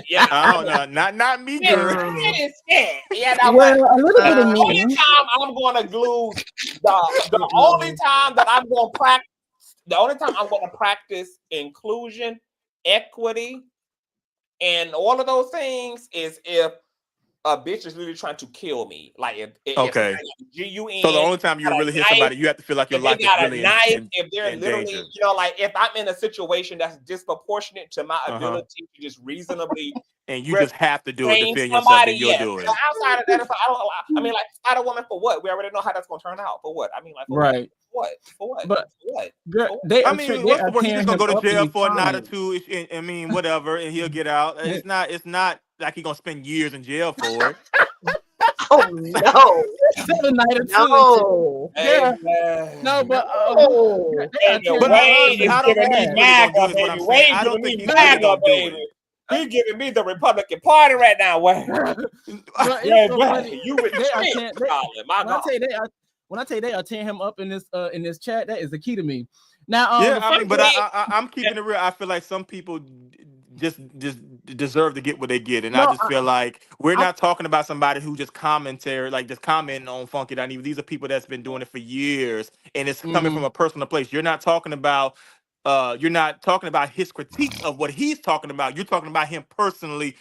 yeah. I don't know, not me, girl. Spit is spit. Yeah, that well, what. a little bit of The only me. time I'm going to glue the only time that I'm going to practice the only time I'm going to practice inclusion, equity, and all of those things is if a bitch is really trying to kill me. Like if Okay. GUN, So the only time you really hit somebody, you have to feel like your if they life is got a really knife, if they're in literally, danger. you know, like if I'm in a situation that's disproportionate to my ability to just reasonably and you just have to do it, restrain defend yourself, somebody, then you'll yes. do it. So outside of that, I mean, like, fight a woman for what? We already know how that's gonna turn out. For what? I mean, like, for Right. what? For what? But for what? girl, they I are mean, they what's are the word? He's tearing just gonna him go to up in jail these for a night or comments. two. I mean, whatever, and he'll get out. It's not like he's gonna spend years in jail for it. Oh no! A night or two. No, Yeah. No, but Wade is I don't giving think me he's really gonna do MAGA, it. Is what baby. I'm saying. Wade I don't giving think me he's really MAGA, gonna do baby. it. He giving me the Republican Party right now, Wade. But it's so funny. You with They are Trump, tearing, Colin, my God. when I tell you they are tearing him up in this chat, that is the key to me. Now, Yeah, I mean, but I'm keeping it real. I feel like some people just deserve to get what they get, and I just feel like we're not talking about somebody who just commenting on Funky Dineva. These are people that's been doing it for years, and it's coming from a personal place. You're not talking about his critiques of what he's talking about. You're talking about him personally,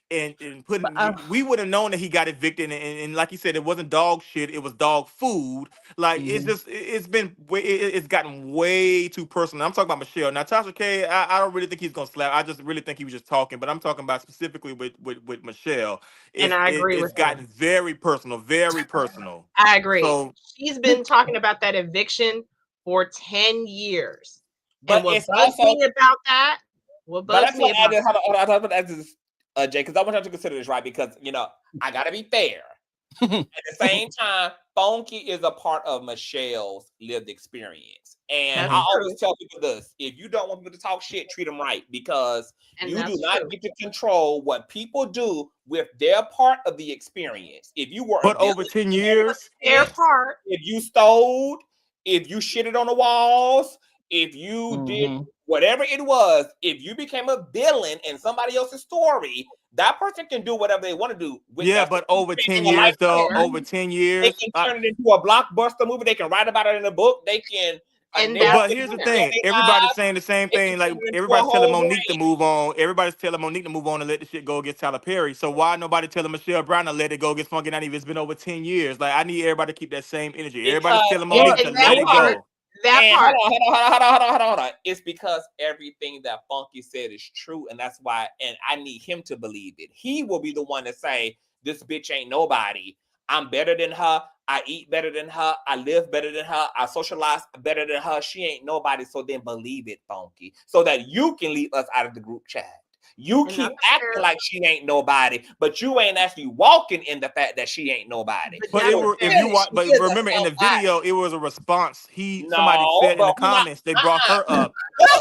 and putting. We would have known that he got evicted, and like you said, it wasn't dog shit. It was dog food. Like it's gotten way too personal. I'm talking about Michelle. Now Tasha K, I don't really think he's gonna slap. I just really think he was just talking. But I'm talking about specifically with Michelle. And I agree It's with gotten very personal, very personal. I agree. So she's been talking about that eviction for 10 years. But and what it's bugs me about that? What bugs me about Jay, because I want you to consider this, right? Because I gotta be fair. At the same time, Funky is a part of Michelle's lived experience. And I always tell people this: if you don't want people to talk shit, treat them right, because you do not get to control what people do with their part of the experience. If you were over 10 years, their part, if you stole, if you shitted on the walls, if you did whatever it was, if you became a villain in somebody else's story, that person can do whatever they want to do. But over 10 years, though, over 10 years, they can turn it into a blockbuster movie. They can write about it in a book. They can. But here's the thing: everybody's saying the same thing. Like everybody's telling Monique to move on. Everybody's telling Monique to move on and let the shit go against Tyler Perry. So why nobody telling Michelle Brown to let it go against Funky Dineva? It's been over 10 years. Like I need everybody to keep that same energy. Everybody's telling Monique to let it go. That And part. hold on. It's because everything that Funky said is true, and that's why. And I need him to believe it. He will be the one to say, "This bitch ain't nobody. I'm better than her. I eat better than her. I live better than her. I socialize better than her. She ain't nobody." So then believe it, Funky, so that you can leave us out of the group chat. You keep acting like she ain't nobody, but you ain't actually walking in the fact that she ain't nobody. But if you watch, but remember in the video, it was a response. Somebody said in the comments they brought her up,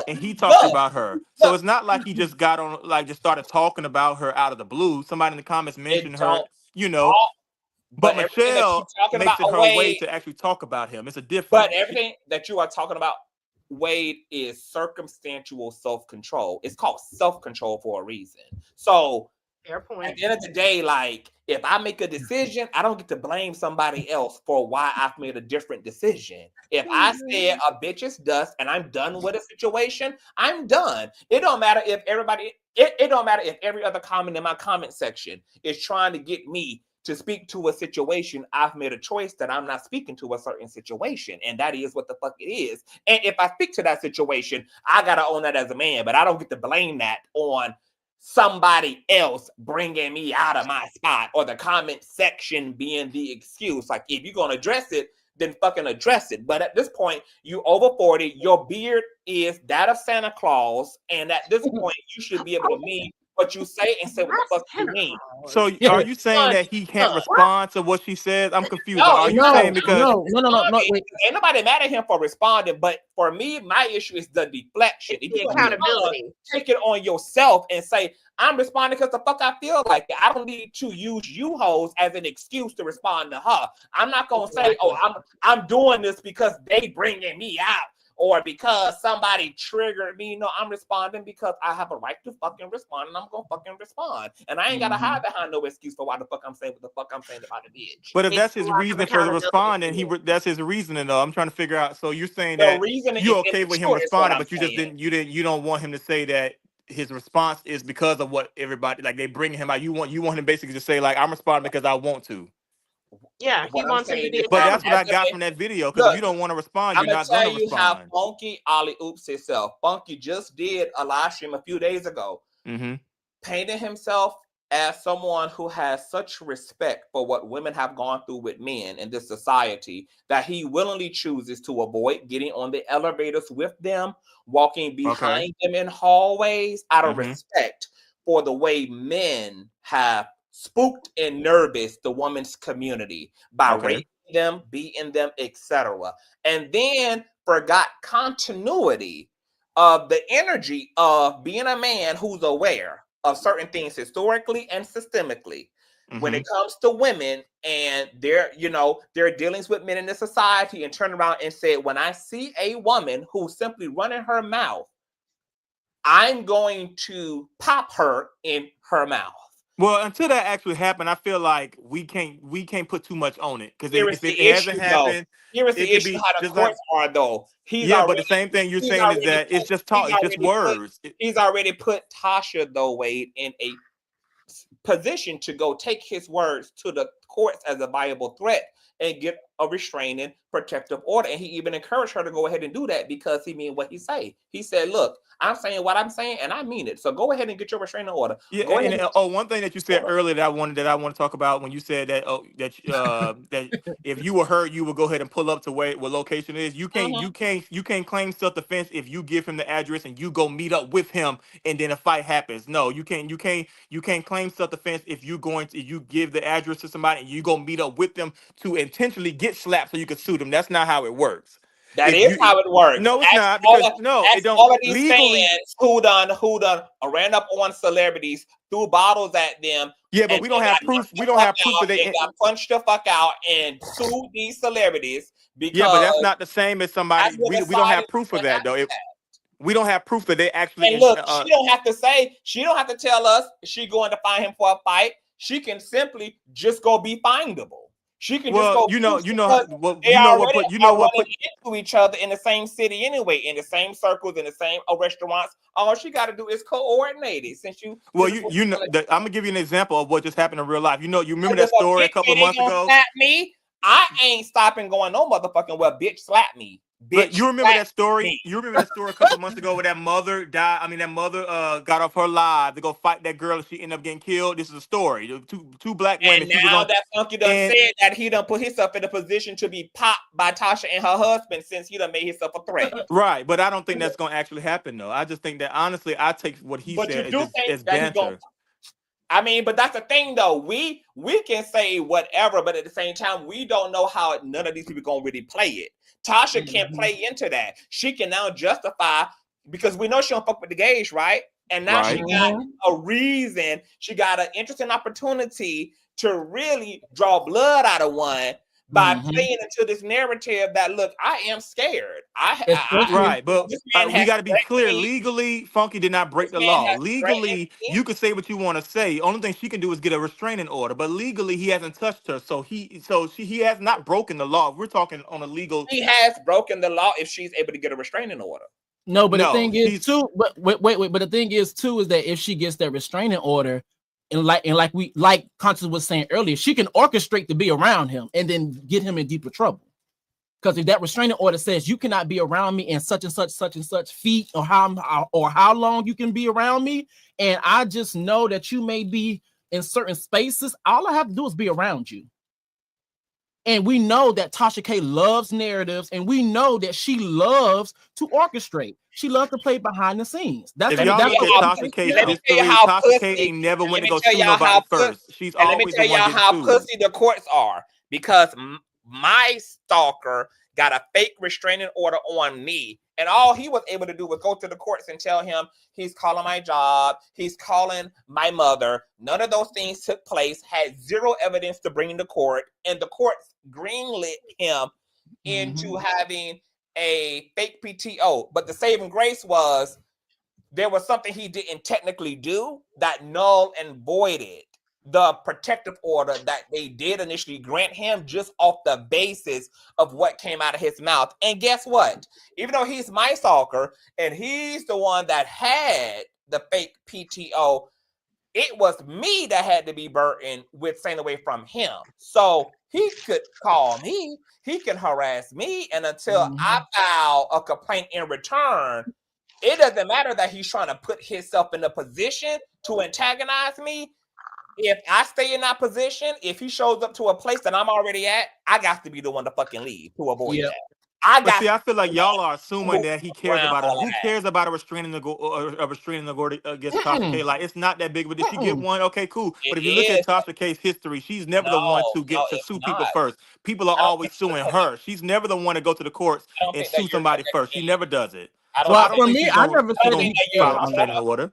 and he talked about her. So it's not like he just got on, like just started talking about her out of the blue. Somebody in the comments mentioned her, you know. But Michelle makes it her way to actually talk about him. It's a difference. But everything that you are talking about, Wade, is circumstantial self-control. It's called self-control for a reason. So fair point. At the end of the day, like, if I make a decision, I don't get to blame somebody else for why I've made a different decision. If I said a bitch is dust and I'm done with a situation, I'm done. It don't matter if it don't matter if every other comment in my comment section is trying to get me to speak to a situation. I've made a choice that I'm not speaking to a certain situation, and that is what the fuck it is. And if I speak to that situation, I gotta own that as a man, but I don't get to blame that on somebody else bringing me out of my spot or the comment section being the excuse. Like, if you're gonna address it, then fucking address it. But at this point, you over 40, your beard is that of Santa Claus, and at this point, you should be able to mean what you say and say what the fuck you mean. So are you saying that he can't respond to what she says? I'm confused. No, are you saying because no, wait. Ain't nobody mad at him for responding, but for me, my issue is the deflection. If you accountability, take it on yourself and say, I'm responding because the fuck I feel like it. I don't need to use you hoes as an excuse to respond to her. I'm not gonna say, oh, I'm doing this because they bringing me out, or because somebody triggered me. No, I'm responding because I have a right to fucking respond, and I'm gonna fucking respond. And I ain't gotta hide behind no excuse for why the fuck I'm saying what the fuck I'm saying about a bitch. But if that's his reason for the responding, that's his reasoning though. I'm trying to figure out. So you're saying that you're okay with him responding, but you don't want him to say that his response is because of what everybody, like, they bring him out. You want him basically to say, like, I'm responding because I want to. Yeah, he wants him to be. But that's what I got from that video. Because if you don't want to respond, you're not going to respond. I'm gonna tell you how Funky Ollie oops himself. Funky just did a live stream a few days ago, painting himself as someone who has such respect for what women have gone through with men in this society that he willingly chooses to avoid getting on the elevators with them, walking behind them in hallways out of respect for the way men have spooked and nervous the women's community by raping them, beating them, etc. And then forgot continuity of the energy of being a man who's aware of certain things historically and systemically when it comes to women and their dealings with men in the society, and turn around and say, when I see a woman who's simply running her mouth, I'm going to pop her in her mouth. Well, until that actually happened, I feel like we can't put too much on it, because if it hasn't happened, here is the issue how the courts are though. But the same thing you're saying is that it's just talk, it's just words. He's already put Tasha though, Wade, in a position to go take his words to the courts as a viable threat and get a restraining protective order. And he even encouraged her to go ahead and do that because he mean what he say. He said, look, I'm saying what I'm saying and I mean it. So go ahead and get your restraining order. Yeah, one thing that you said earlier that I want to talk about, when you said that that if you were her, you would go ahead and pull up to where location is. You can't claim self-defense if you give him the address and you go meet up with him and then a fight happens. No, you can't claim self-defense if you give the address to somebody and you go meet up with them to intentionally get slapped so you can sue them. That's not how it works. That is how it works. No, it's not, because it don't. All of these legally, fans who done ran up on celebrities, threw bottles at them. Yeah, but we don't have proof. We don't have proof that they got punched the fuck out and sued these celebrities. Because yeah, but that's not the same as somebody. We don't have proof of that though. We don't have proof that they actually. And look, she don't have to say. She don't have to tell us she's going to find him for a fight. She can simply just go be findable. She can just go. You know what put into each other in the same city anyway, in the same circles, in the same restaurants. All she got to do is coordinate it. Since you, well, I'm gonna give you an example of what just happened in real life. You remember that story a couple of months ago? Slap me. I ain't stopping going no motherfucking well. Bitch, slap me. But bitch. you remember that story? Me. You remember that story a couple months ago where that mother died? I mean, that mother got off her live to go fight that girl, and she ended up getting killed. This is a story. Two black women. And She was now on. that Funky done said that he done put himself in a position to be popped by Tasha and her husband since he done made himself a threat. Right, but I don't think that's gonna actually happen though. I just think that honestly, I take what he But you said do as think as that he banter. I mean, but that's the thing though. We can say whatever, but at the same time, we don't know how none of these people gonna really play it. Tasha can't play into that. She can now justify because we know she don't fuck with the gays, right? And now she got a reason, she got an interesting opportunity to really draw blood out of one by playing into this narrative that look, I am scared. Right, but we got to be clear. Me. Legally, Funky did not break the law. Legally, you can say what you want to say. Only thing she can do is get a restraining order. But legally, he hasn't touched her, so he has not broken the law. We're talking on a legal. He has broken the law if she's able to get a restraining order. No, but the thing is too. But wait. But the thing is too is that if she gets that restraining order, and like Conscious was saying earlier, she can orchestrate to be around him and then get him in deeper trouble. Because if that restraining order says you cannot be around me in such and such feet, or how long you can be around me, and I just know that you may be in certain spaces, all I have to do is be around you. And we know that Tasha K loves narratives, and we know that she loves to orchestrate. She loves to play behind the scenes. That's if y'all look at Tasha K's history, Tasha K ain't never went to go sue nobody first. She's always the one getting sued. Let me tell y'all how pussy the courts are, because my stalker got a fake restraining order on me, and all he was able to do was go to the courts and tell him he's calling my job, he's calling my mother. None of those things took place, had zero evidence to bring to court, and the courts greenlit him into having a fake PTO. But the saving grace was there was something he didn't technically do that null and voided the protective order that they did initially grant him just off the basis of what came out of his mouth. And guess what? Even though he's my stalker and he's the one that had the fake PTO, it was me that had to be burdened with staying away from him. So he could call me, he can harass me, and until I file a complaint in return, it doesn't matter that he's trying to put himself in a position to antagonize me. If I stay in that position, if he shows up to a place that I'm already at, I got to be the one to fucking leave to avoid that. I feel like y'all are assuming that he cares about it. Who cares about a restraining order against Tasha K? Like, it's not that big. But did she get one? Okay, cool. But if you look at Tasha K's history, she's never the one to sue people first. People are always suing her. She's never the one to go to the courts and sue somebody first. She never does it. Well, for me, I never said that he filed a restraining order.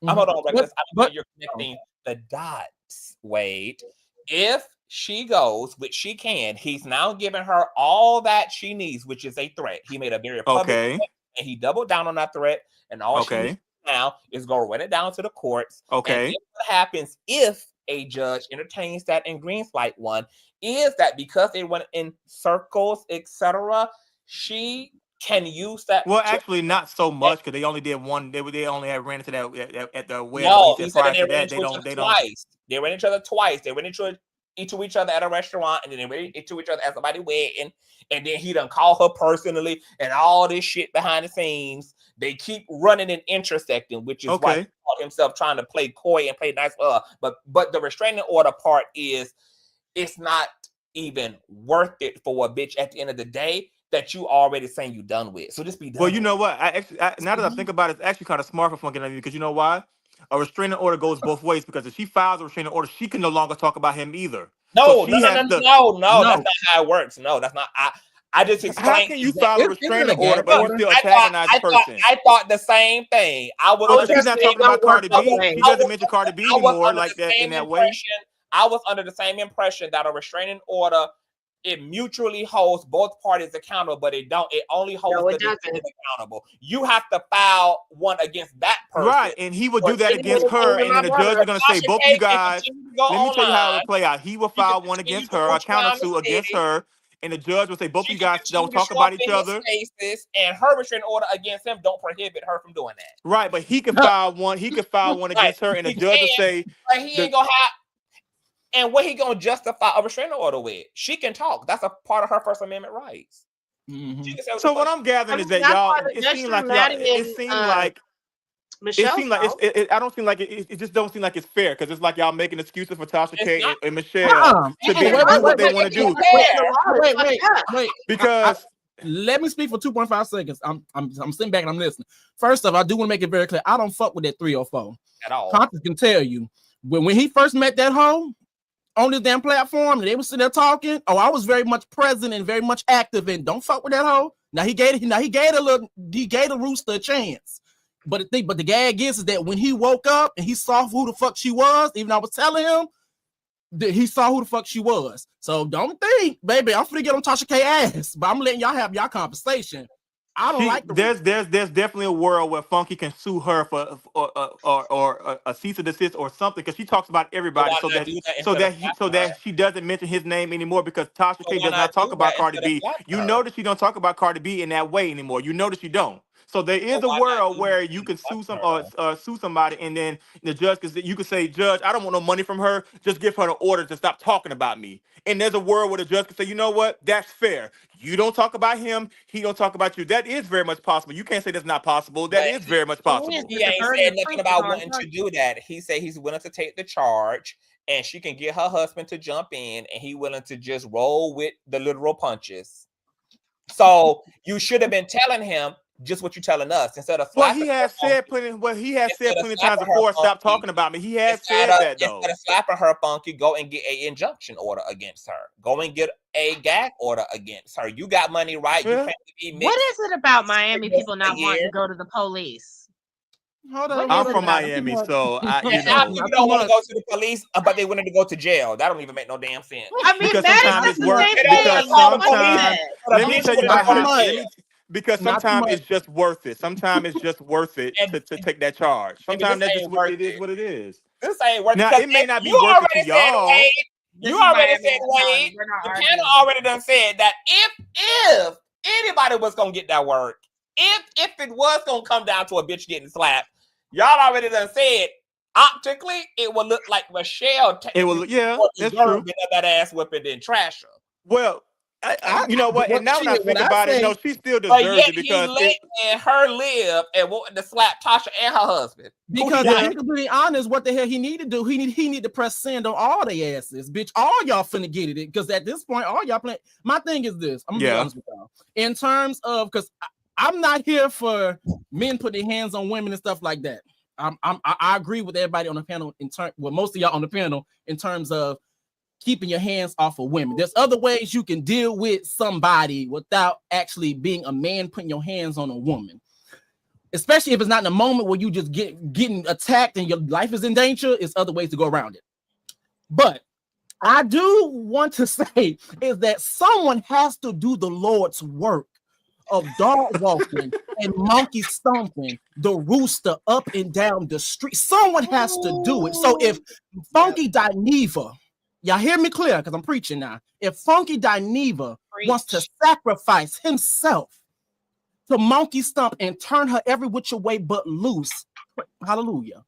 Hold on, Reckless. I don't think you're connecting the dots. Wait, if she goes, which she can, he's now giving her all that she needs, which is a threat. He made a very public threat, and he doubled down on that threat, and all she needs now is go run it down to the courts. Okay. And what happens if a judge entertains that and greenslight one is that because they went in circles, etc., she can use that. Well, actually, not so much because they only did one. They only had ran into that at the wedding. No, he he said said prior to they ran that into each other twice. They ran each other twice. They ran into each other at a restaurant, and then they ran into each other at somebody's wedding. And then he done call her personally, and all this shit behind the scenes. They keep running and intersecting, which is why he called himself trying to play coy and play nice for her. But the restraining order part is, it's not even worth it for a bitch at the end of the day that you already saying you done with. So just be done. Well, you know what? Now that I think about it, it's actually kind of smart for Funky because you know why? A restraining order goes both ways because if she files a restraining order, she can no longer talk about him either. No, that's not how it works. No, that's not. I just explained. How can you file a restraining order but you still antagonize the person? I thought the same thing. She's not talking about Cardi B. She doesn't mention Cardi B anymore like that in that way. I was under the same impression that a restraining order, it mutually holds both parties accountable, but it only holds the defendant accountable. You have to file one against that person. Right, and he would do that against her, and then the judge is going to say, both of you guys, let me tell you how it would play out. He will file one against her, a counter suit against her, and the judge will say, both of you guys don't talk about each other. And her restraining order against him don't prohibit her from doing that. Right, but he could file one. He could file one against her, and the judge will say, but he ain't gonna have. And what he gonna justify a restraining order with? She can talk. That's a part of her First Amendment rights. She can say what So the what fuck I'm gathering I is mean, that that's y'all, why it that's seemed true. like y'all, Maddie it and seemed like, Michelle. it seemed like I don't seem like it just don't seem like it's fair because it's like y'all making excuses for Tasha it's K not. and Michelle to be able to do what they want to do. Wait. Because Let me speak for 2.5 seconds. I'm sitting back and I'm listening. First off, I do want to make it very clear. I don't fuck with that 304 at all. Conscious can tell you when he first met that hoe on this damn platform and they were sitting there talking. Oh, I was very much present and very much active and don't fuck with that hoe. Now he gave the rooster a chance. But the gag is that when he woke up and he saw who the fuck she was, even I was telling him that he saw who the fuck she was. So don't think, baby, I'm finna get on Tasha K ass, but I'm letting y'all have y'all conversation. I don't like there's definitely a world where Funky can sue her for or a cease and desist or something because she talks about everybody So why not do that so instead of slapping her? that she doesn't mention his name anymore because Tasha So K why does not not talk do about that Cardi instead of B. slapping You her? notice she don't talk about Cardi B in that way anymore. You notice you don't. So there is So a why not world do where that you instead can of sue slapping her? sue somebody and then the judge you can say, Judge, I don't want no money from her. Just give her an order to stop talking about me. And there's a world where the judge can say, you know what? That's fair. You don't talk about him. He don't talk about you. That is very much possible. You can't say that's not possible. That But is very much It is, possible. he but the ain't burden said of nothing proof is about on wanting her. to do that. He said he's willing to take the charge and she can get her husband to jump in and he willing to just roll with the literal punches. So you should have been telling him just what you're telling us instead of Well, slapping he her has said plenty. Well, he has said instead of plenty of times slapping her before. Stop funky. talking about me. He has said that though. Instead of slapping her funky, go and get an injunction order against her. Go and get a gag order against her. You got money, right? Yeah. You can't be mixed. What is it about Miami people not wanting to go to the police? Hold What on. I'm is it from about Miami, them? so And our Not people too don't want to much. go to the police, but they wanted to go to jail. That don't even make no damn sense. I mean, because Maddie sometimes said it's the worth same They don't want because to thing. call the What he police, sometimes said. but a let me bitch tell would you have Not about too gone how to much. let jail. me because Not too sometimes much. it's just worth it. Sometimes it's just worth it And to take that charge. maybe Sometimes this that's just ain't what worth it is. it. What it is. This ain't worth it Now because it may not be you worth it to already said, y'all. Wade. This You is already Miami. said, Wade. We're not The arguing. panel already done said that if anybody was gonna get that work, if it was gonna come down to a bitch getting slapped, y'all already done said optically it would look like Michelle It technically will. Yeah, more that's true. deserving of that ass whipping than trash her. Well, you know what? And now when I think about it, no, she still But deserves yet it he's because it. letting her live and wanting to slap Tasha and her husband. Because Yeah. to be honest, what the hell he need to do? He need to press send on all they asses, bitch. All y'all finna get it. Because at this point, all y'all playing. My thing is this. I'm gonna be honest with y'all. In terms of, because I'm not here for men putting their hands on women and stuff like that. I agree with everybody on the panel most of y'all on the panel in terms of keeping your hands off of women. There's other ways you can deal with somebody without actually being a man putting your hands on a woman. Especially if it's not in a moment where you just getting attacked and your life is in danger, it's other ways to go around it. But I do want to say is that someone has to do the Lord's work of dog walking and monkey stomping the rooster up and down the street. Someone has to do it. So if Funky Dineva, y'all hear me clear because I'm preaching now. If Funky Dineva wants to sacrifice himself to monkey stomp and turn her every which way but loose, hallelujah,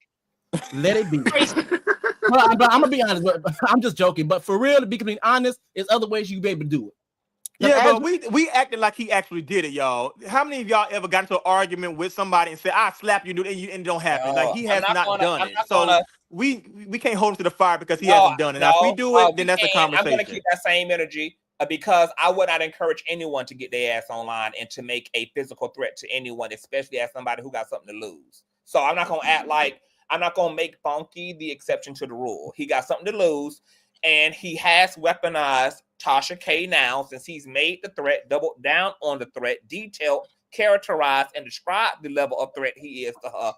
let it be. But I'm gonna be honest, but I'm just joking. But for real, to be completely honest, there's other ways you can be able to do it. Yeah, but we acted like he actually did it, y'all. How many of y'all ever got into an argument with somebody and said, "I slap you," and it don't happen? Like he has not done it. So we can't hold him to the fire because he hasn't done it. Now, if we do it, then that's a conversation. I'm gonna keep that same energy because I would not encourage anyone to get their ass online and to make a physical threat to anyone, especially as somebody who got something to lose. So I'm not gonna act like I'm not gonna make Funky the exception to the rule. He got something to lose, and he has weaponized Tasha K now since he's made the threat, doubled down on the threat, detailed, characterized, and described the level of threat he is to her.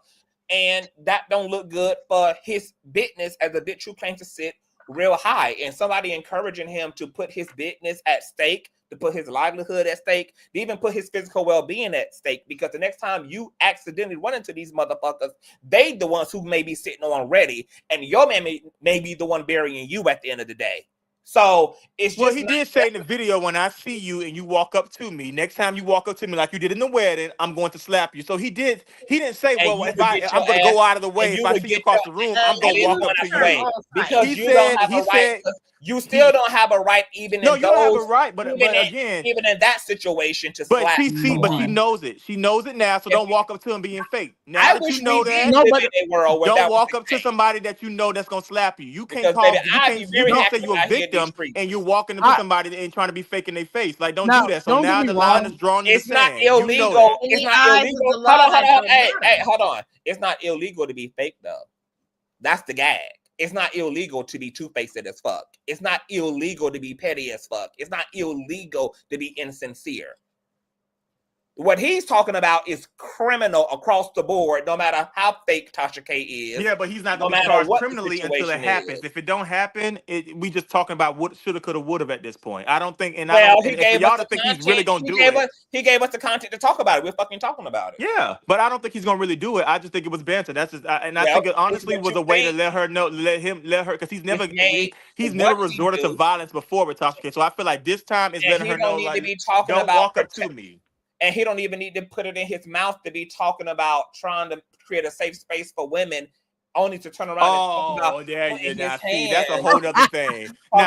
And that don't look good for his business as a bitch who claims to sit real high. And somebody encouraging him to put his business at stake, to put his livelihood at stake, to even put his physical well-being at stake. Because the next time you accidentally run into these motherfuckers, they the ones who may be sitting on ready, and your man may be the one burying you at the end of the day. So it's just he did say in the video, when I see you and you walk up to me, next time you walk up to me like you did in the wedding, I'm going to slap you. So he didn't say, well, if I'm going to go out of the way, if I see you across the room, I'm going to walk up to you. Because you don't have a right. You still don't have a right, even No, in you don't have a those, right, but again, even in that situation, to but slap she someone. knows it. She knows it now, so If don't walk up to him being fake. Now I that you wish we know did that, No, live but in a world where don't that was walk the up to case. somebody that you know that's gonna slap you. You Because can't baby, call. I'd be very You can't happy say when you're a I hear these victim streets. and you're walking up to somebody and trying to be fake in their face. Like, don't now, do that. So don't get now me the line is wrong. drawn in the It's not sand. You know illegal. that. In It's the not eyes of illegal. the law, Hold on. that don't Hey, matter. hold on. It's not illegal to be fake though. That's the gag. It's not illegal to be two-faced as fuck. It's not illegal to be petty as fuck. It's not illegal to be insincere. What he's talking about is criminal across the board, no matter how fake Tasha K is. Yeah, but he's not no going to be matter charged what the criminally until it situation happens. is. If it don't happen, we just talking about what shoulda, coulda, woulda at this point. I don't think, and I Well, don't, he and for gave us y'all the to think he's content. really going to do it. He gave us the content to talk about it. We're fucking talking about it. Yeah, but I don't think he's going to really do it. I just think it was banter. That's just, and I think it honestly was a way to let her know, let her, because he's never resorted to violence before with Tasha K. So I feel like this time is letting her know, like, to be talking don't about walk up to me. And he don't even need to put it in his mouth to be talking about trying to create a safe space for women, only to turn around and talk about now see, that's a whole other thing. We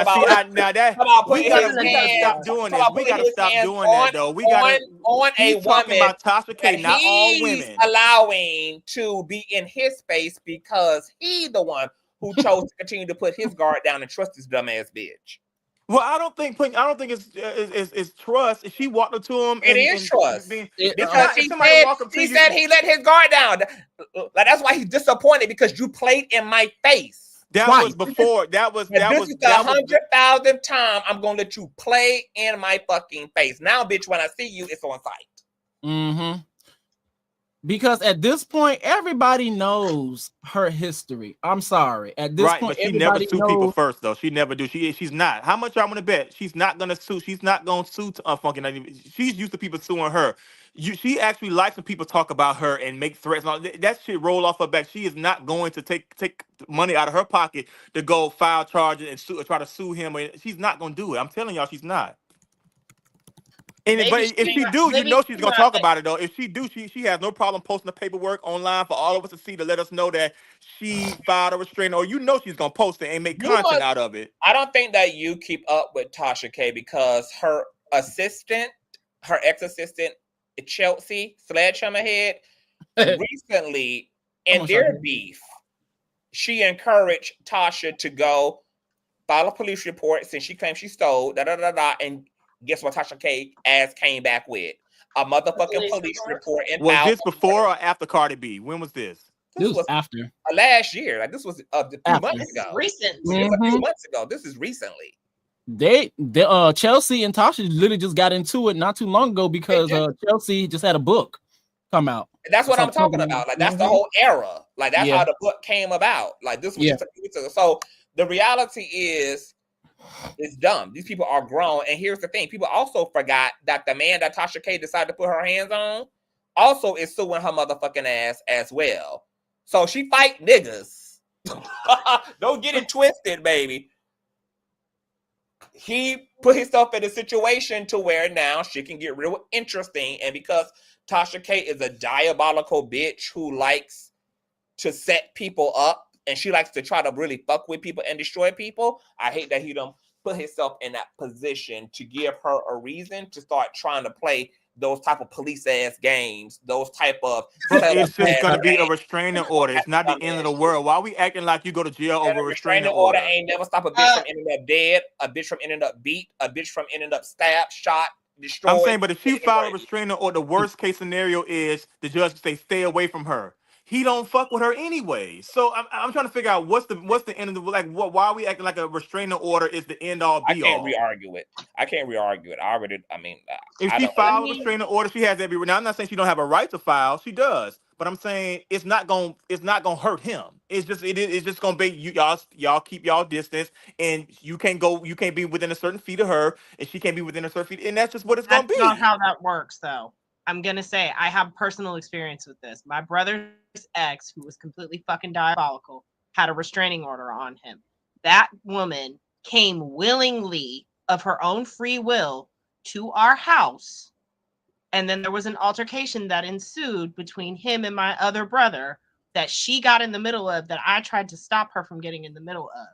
gotta stop doing this. We gotta stop doing that though. We gotta on a woman talking about Tasha K, not all women. Allowing to be in his space because he the one who chose to continue to put his guard down and trust this dumbass bitch. Well, I don't think it's trust. If she walked up to him, it is trust because he said he let his guard down. That's why he's disappointed because you played in my face. That was before. This is the 100,000th time I'm gonna let you play in my fucking face. Now, bitch, when I see you, it's on sight. Mm-hmm. Because at this point, everybody knows her history. I'm sorry. At this point, but she never sue people first, though. She never do. She's not. How much y'all want to bet? She's not gonna sue. She's not gonna sue she's used to people suing her. She actually likes when people talk about her and make threats. That shit roll off her back. She is not going to take money out of her pocket to go file charges and try to sue him. She's not gonna do it. I'm telling y'all, she's not. But if she do, you know she's gonna talk about it though. If she do, she has no problem posting the paperwork online for all of us to see to let us know that she filed a restraining order. You know she's gonna post it and make content out of it. I don't think that you keep up with Tasha K because her ex-assistant, Chelsea Sledgehammerhead, recently in their beef, she encouraged Tasha to go file a police report since she claimed she stole and guess what Tasha K ass came back with? A motherfucking police report. Was this before or after Cardi B? When was this? This was after. Last year. Like this was a few months ago. Recent. This was a few months ago. This is recently. Chelsea and Tasha literally just got into it not too long ago because Chelsea just had a book come out. That's what I'm talking about. Like that's the whole era. Like that's how the book came about. Like this was just a few weeks ago. So the reality is, it's dumb. These people are grown. And here's the thing. People also forgot that the man that Tasha K decided to put her hands on also is suing her motherfucking ass as well. So she fight niggas. Don't get it twisted, baby. He put himself in a situation to where now she can get real interesting. And because Tasha K is a diabolical bitch who likes to set people up, and she likes to try to really fuck with people and destroy people, I hate that he don't put himself in that position to give her a reason to start trying to play those type of police ass games, those type of. It's just going to be a restraining order. It's not the end of the world. Why are we acting like you go to jail over a restraining order? Ain't never stop a bitch from ending up dead, a bitch from ending up beat, a bitch from ending up stabbed, shot, destroyed. I'm saying, but if she filed a restraining order, the worst case scenario is the judge say stay away from her. He don't fuck with her anyway. So I'm trying to figure out what's the end of the why are we acting like a restraining order is the end all be all? I can't re-argue it. If she filed a restraining order, she has every. Now I'm not saying she don't have a right to file. She does, but I'm saying it's not gonna hurt him. It's just gonna be y'all keep y'all distance, and you can't be within a certain feet of her, and she can't be within a certain feet, and that's just what it's gonna be. That's not how that works, though. I'm going to say I have personal experience with this. My brother's ex, who was completely fucking diabolical, had a restraining order on him. That woman came willingly of her own free will to our house. And then there was an altercation that ensued between him and my other brother that she got in the middle of, that I tried to stop her from getting in the middle of.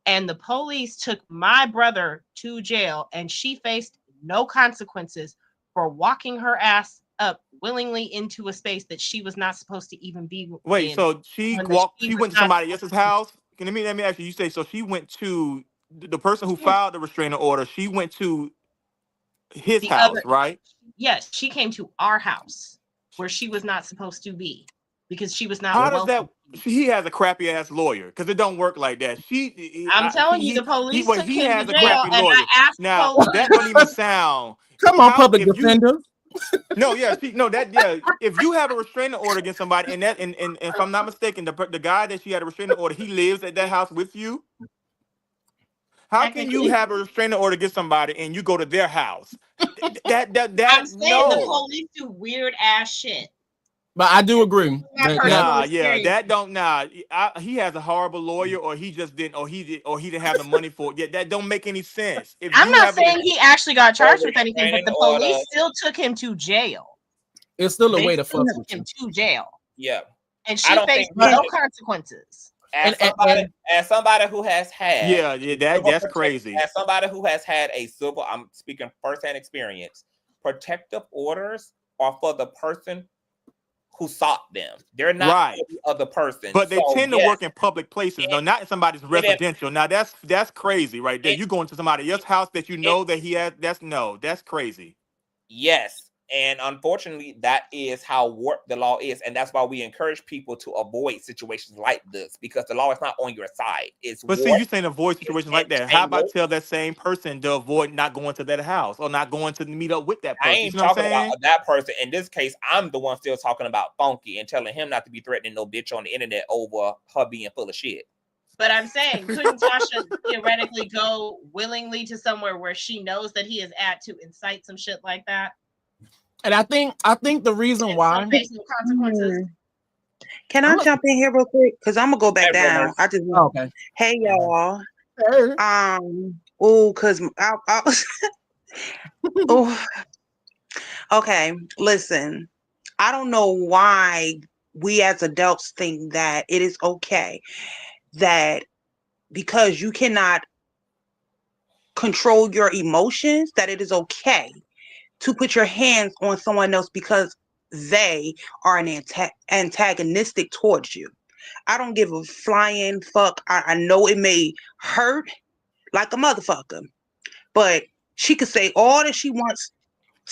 and the police took my brother to jail, and she faced no consequences for walking her ass up willingly into a space that she was not supposed to even be Wait, in. so she when walked. she She was went to not somebody supposed else's to be. house. Let me ask you. You say so? She went to the person who filed the restraining order. She went to his The house, other, right? yes, she came to our house where she was not supposed to be because she was not How does that? welcome. He has a crappy ass lawyer because it don't work like that. I'm telling you, the police well, took he him to has a jail, crappy and lawyer. I asked the Now police. that don't even sound. Come on, How public if you defender. no yeah no that yeah if you have a restraining order against somebody and that and if I'm not mistaken the guy that she had a restraining order he lives at that house with you. How can you Technically, have a restraining order against somebody and you go to their house? I'm saying the No. police do weird ass shit. But I do agree My that personal Nah, yeah, experience. that don't nah. He has a horrible lawyer, or he just didn't, or he didn't have the money for it. Yeah, that don't make any sense. If I'm you not have a saying he actually got Or charged with anything, but restraining the order. police still took him to jail. it's still a They way to still fuck took with you. him to jail, Yeah, and I she don't faced think we no should. consequences. As And somebody who has had yeah, that's crazy. as somebody who has had a civil, I'm speaking firsthand experience. Protective orders are for the person who sought them. They're not Right. for the other person. But they So tend to yes, work in public places. No, it, not in somebody's it, residential. Now that's crazy right there. it, You go into somebody else's house that you know that he has. That's crazy. yes. And unfortunately, that is how warped the law is. And that's why we encourage people to avoid situations like this, because the law is not on your side. It's But see, you warped. saying avoid It's situations like that. How about entangled. tell that same person to avoid not going to that house or not going to meet up with that I person? You ain't see what I'm talking about saying? that person. In this case, I'm the one still talking about Funky and telling him not to be threatening no bitch on the internet over her being full of shit. But I'm saying, couldn't Tasha theoretically go willingly to somewhere where she knows that he is at to incite some shit like that? I think the reason why face no consequences. Can I jump in here real quick? Because I'm gonna go back Hey, down. Rumors. I just okay. hey y'all. Hey. Cause I oh okay, listen. I don't know why we as adults think that it is okay that because you cannot control your emotions, that it is okay to put your hands on someone else because they are an antagonistic towards you. I don't give a flying fuck. I know it may hurt like a motherfucker, but she could say all that she wants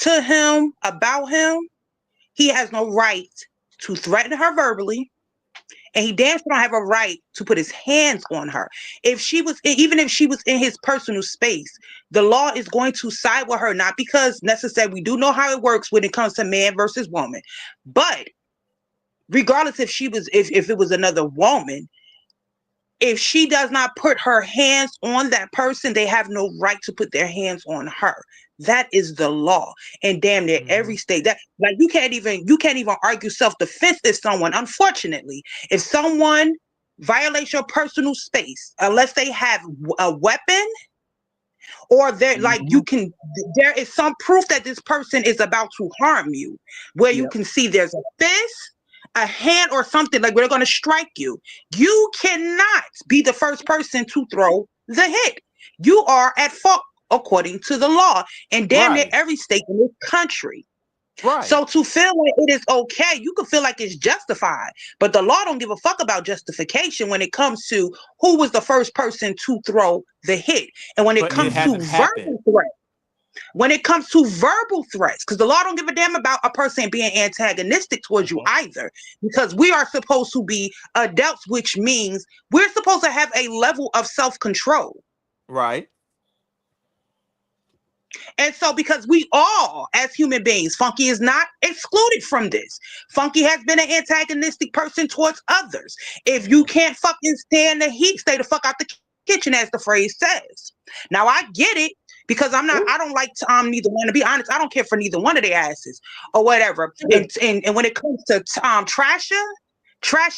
to him about him. He has no right to threaten her verbally, and he damn sure don't have a right to put his hands on her. Even if she was in his personal space, the law is going to side with her, not because necessarily we do know how it works when it comes to man versus woman, but regardless if it was another woman, if she does not put her hands on that person, they have no right to put their hands on her. That is the law. And damn near every state, that like you can't even argue self-defense if someone, unfortunately, if someone violates your personal space, unless they have a weapon or they're like there is some proof that this person is about to harm you, where you can see there's a fist, a hand, or something like they're going to strike you. You cannot be the first person to throw the hit. You are at fault according to the law in damn near every state in this country. Right. So to feel like it is okay, you can feel like it's justified, but the law don't give a fuck about justification when it comes to who was the first person to throw the hit. And when it comes to verbal threats, because the law don't give a damn about a person being antagonistic towards you either, because we are supposed to be adults, which means we're supposed to have a level of self-control. Right. And so because we all, as human beings, Funky is not excluded from this. Funky has been an antagonistic person towards others. If you can't fucking stand the heat, stay the fuck out the kitchen, as the phrase says. Now, I get it, because I don't like neither one. To be honest, I don't care for neither one of their asses or whatever. And when it comes to trashy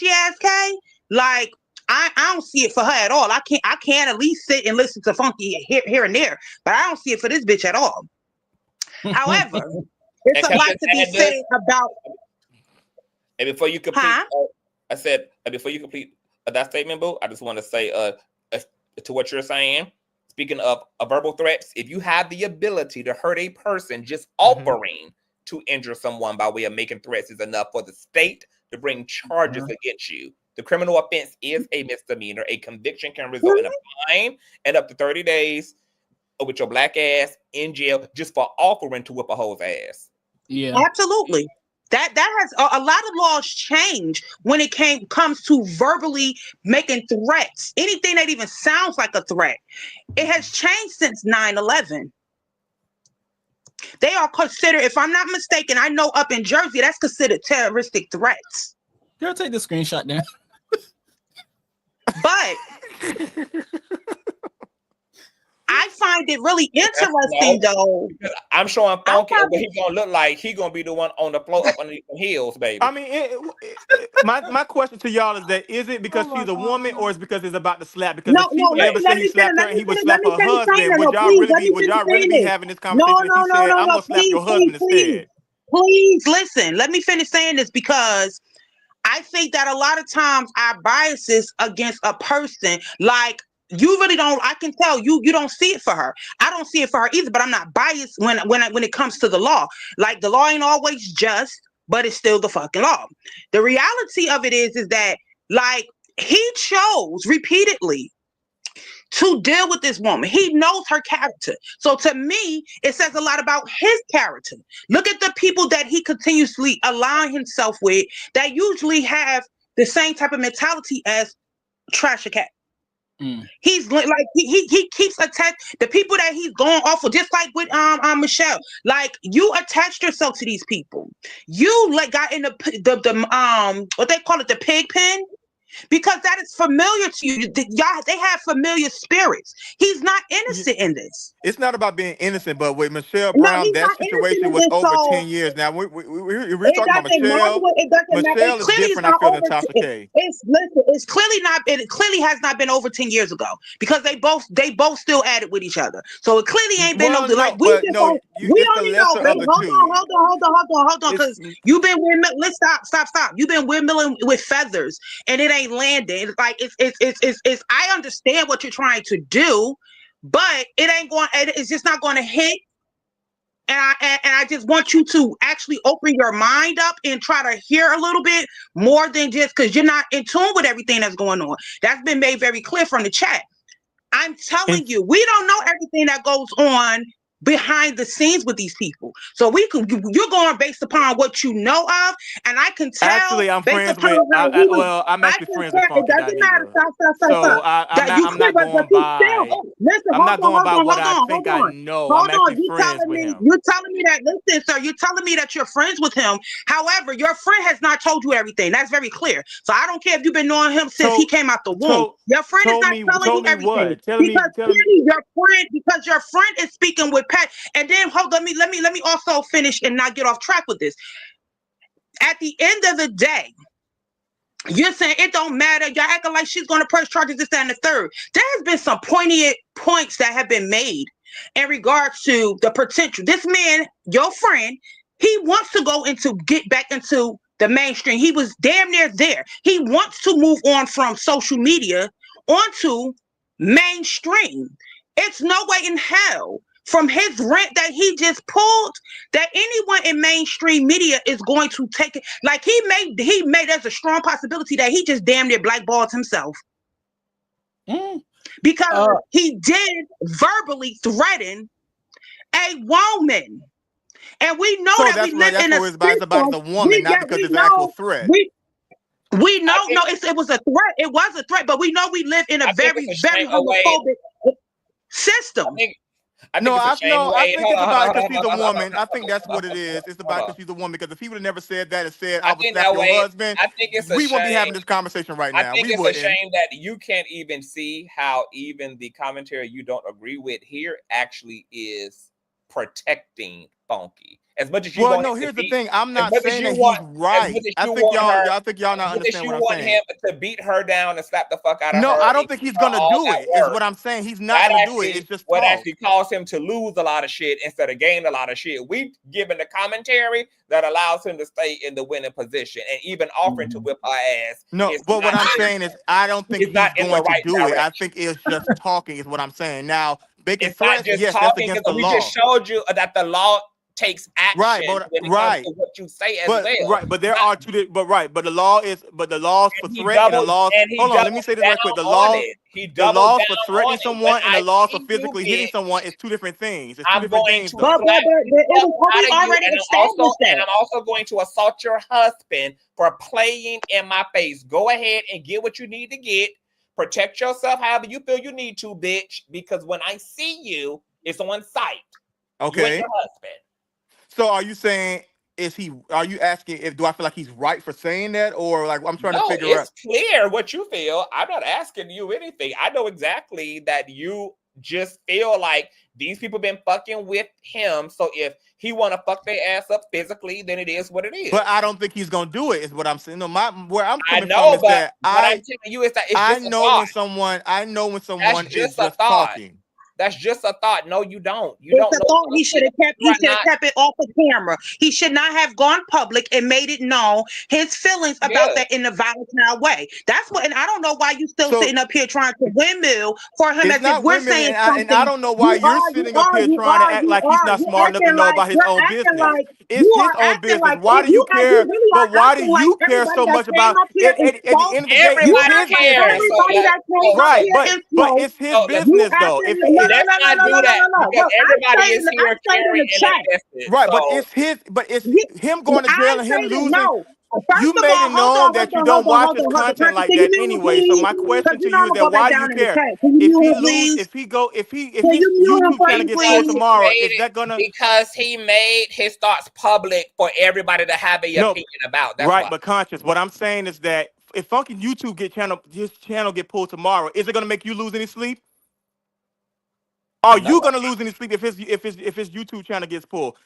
ass K, like, I don't see it for her at all. I can at least sit and listen to Funky here and there, but I don't see it for this bitch at all. However, it's a lot to be said about. And before you complete, I said before you complete that statement, Boo, I just want to say, to what you're saying, speaking of verbal threats, if you have the ability to hurt a person, just offering to injure someone by way of making threats is enough for the state to bring charges against you. The criminal offense is a misdemeanor. A conviction can result in a fine and up to 30 days with your black ass in jail just for offering to whip a hoe's ass. Yeah, absolutely. That has a lot of laws change when it comes to verbally making threats. Anything that even sounds like a threat, it has changed since 9/11. They are considered, if I'm not mistaken, I know up in Jersey, that's considered terroristic threats. girl, take the screenshot down. But I find it really interesting, though. I'm showing Funky what he's gonna look like. He's gonna be the one on the floor up underneath the heels, baby. I mean, my question to y'all is that is it because she's a woman or is it because it's about to slap? Because if people never said he slapped her and he would slap her husband, would y'all really be having this conversation if he said, I'm gonna slap your husband instead? Please listen. Let me finish saying this, because I think that a lot of times our biases against a person, like, you really don't, I can tell you don't see it for her. I don't see it for her either, but I'm not biased when it comes to the law. Like, the law ain't always just, but it's still the fucking law. The reality of it is that, like, he chose repeatedly to deal with this woman. He knows her character. So to me, it says a lot about his character. Look at the people that he continuously align himself with that usually have the same type of mentality as Tasha K. He's like he keeps attached the people that he's going off of, just like with Mitchelle. Like, you attached yourself to these people. You like got in the what they call it, the pig pen, because that is familiar to you. Y'all, they have familiar spirits. He's not innocent in this. It's not about being innocent, but with Michelle Brown, that situation was over 10 years. Now, we're talking about Michelle. Michelle is different, I feel, than Tasha K. It's clearly not. It clearly has not been over 10 years ago, because they both still at it with each other. So it clearly ain't been hold on, because you've been windmilling. Let's stop. You've been windmilling with feathers, and it ain't landing. It's like it's. I understand what you're trying to do, but it ain't going. It's just not going to hit. And I just want you to actually open your mind up and try to hear a little bit more than just because you're not in tune with everything that's going on. That's been made very clear from the chat. I'm telling you, we don't know everything that goes on behind the scenes with these people. So you're going based upon what you know of, and I can tell. Actually, I'm friends with. I'm actually friends with Funky. It doesn't matter. So I'm not going by. I'm not going by what I think I know. I'm actually friends with him. You're telling me that. Listen, sir. You're telling me that you're friends with him. However, your friend has not told you everything. That's very clear. So I don't care if you've been knowing him since he came out the womb. Your friend is not telling you everything. Because your friend is speaking with Pat. And then let me also finish and not get off track with this. At the end of the day, you're saying it don't matter. Y'all acting like she's going to press charges, this, that, and the third. There has been some poignant points that have been made in regards to the potential. This man, your friend, he wants to get back into the mainstream. He was damn near there. He wants to move on from social media onto mainstream. It's no way in hell from his rent that he just pulled that anyone in mainstream media is going to take it. Like he made there's a strong possibility that he just damn near blackballed himself. Because he did verbally threaten a woman. And we know that we live in a system. It's about the woman, not because it's an actual threat. We know, it was a threat. It was a threat, but we know we live in a very, very homophobic system. I think it's about because she's a woman. I think that's what it is. It's about because she's a woman. Because if he would have never said that and said, I would slap your husband, we wouldn't be having this conversation right now. I think it's a shame that you can't even see how even the commentary you don't agree with here actually is protecting Funky. As much as you Well, want no, him to here's the beat, thing. I'm as not much as saying you that he's want, as right. much as I you think want her, y'all think y'all as not much as understand you what I'm want saying. him to beat her down and slap the fuck out of No, her I and don't think give he's her gonna all do that it, is work, what I'm saying. He's not that gonna do it. actually It's just what talk. actually caused him to lose a lot of shit instead of gain a lot of shit. We given the commentary that allows him to stay in the winning position, and even offering to whip her ass. No, but what I'm saying is I don't think It's not he's in the going to right do it. I direction. think it's just talking is what I'm saying. Now, making It's not threats, just yes, that's talking, against because the we just law. showed you that the law takes Right, action but when it comes right. to what you say as But well. right, but there are two. But right, but the law is, but the laws for And he threat and the doubled laws. and he Hold on, let me doubled say this down right quick. on it. He The doubled laws for down on threatening it. When someone and I the laws for see you, physically hitting bitch, someone is two different things. It's two I'm different going things, to though. slap But the fuck out we of you, already and established that. I'm also going to assault your husband for playing in my face. Go ahead and get what you need to get. Protect yourself however you feel you need to, bitch. Because when I see you, it's on sight. Okay. You and your husband. So are you saying are you asking if do I feel like he's right for saying that, or like I'm trying to No, figure out? it's clear what you feel. I'm not asking you anything. I know exactly that you just feel like these people been fucking with him. So if he want to fuck their ass up physically, then it is what it is. But I don't think he's gonna do it. Is what I'm saying. No, where I'm coming know, from is but that what I'm telling you is that it's I just a know thought. when someone That's is just a just thought. talking. That's just a thought. No, you don't. You It's don't a know. thought he should have kept. You He are should have not. kept it off the camera. He should not have gone public and made it known his feelings about Yeah. that in a volatile way. That's what, and I don't know why you still So- sitting up here trying to windmill for him It's as if not we're women, saying and something. I don't know why you're sitting up here trying to act like he's not You're smart enough to acting know like about his you're own acting business. like It's you his are own acting business. like Why do you as care? really But are why do acting like you care everybody so that much came about up here it? and At the spoke. end of the day, his You Everybody act like business. cares. So everybody that came up Right, here and but spoke. it's his So let's- You business though. acting If let's not do that because Look, everybody is I here stayed in caring the and chat. invested. right, So but it's him going to I jail and say him that losing. no. First You of made all, it known that you don't watch his hold on. content like Can you that mute him, anyway. So please? my question Because to you know you I'm is gonna go that back why do you down in the care? chat. Can you If mute he him, lose, please? if Can his you mute him, YouTube channel gets pulled please? tomorrow, made is it that gonna? because he made his thoughts public for everybody to have an No, opinion about. That's right, why. but conscious. What I'm saying is that if fucking YouTube his channel get pulled tomorrow, is it gonna make you lose any sleep? Are No. you gonna lose any sleep if his YouTube channel gets pulled?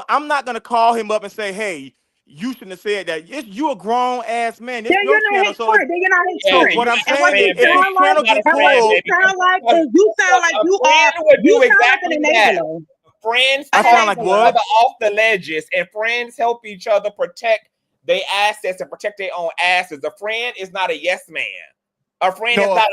I'm not gonna call him up and say, hey, you shouldn't have said that. You a grown ass man. It's Then your you're not channel. his friend. Then you're not his Yeah, So friend. what you're I'm not And a what saying you is, friend, if baby. his sound like, channel You're not get a and what friend, you pulled, baby. sound like is you sound like A you friend would do sound like exactly an that. enabler. Friends I talk sound like each what? other off the ledges, and friends help each other protect their assets and protect their own asses. A friend is not a yes man. A friend is not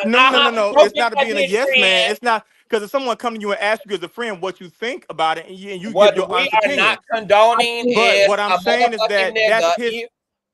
No. go It's get not that being a bitch, yes man. friend. It's not because if someone come to you and ask you as a friend what you think about it, and you give What your we honest are not opinion. condoning But is what I'm a saying is motherfucking that that's nigga. his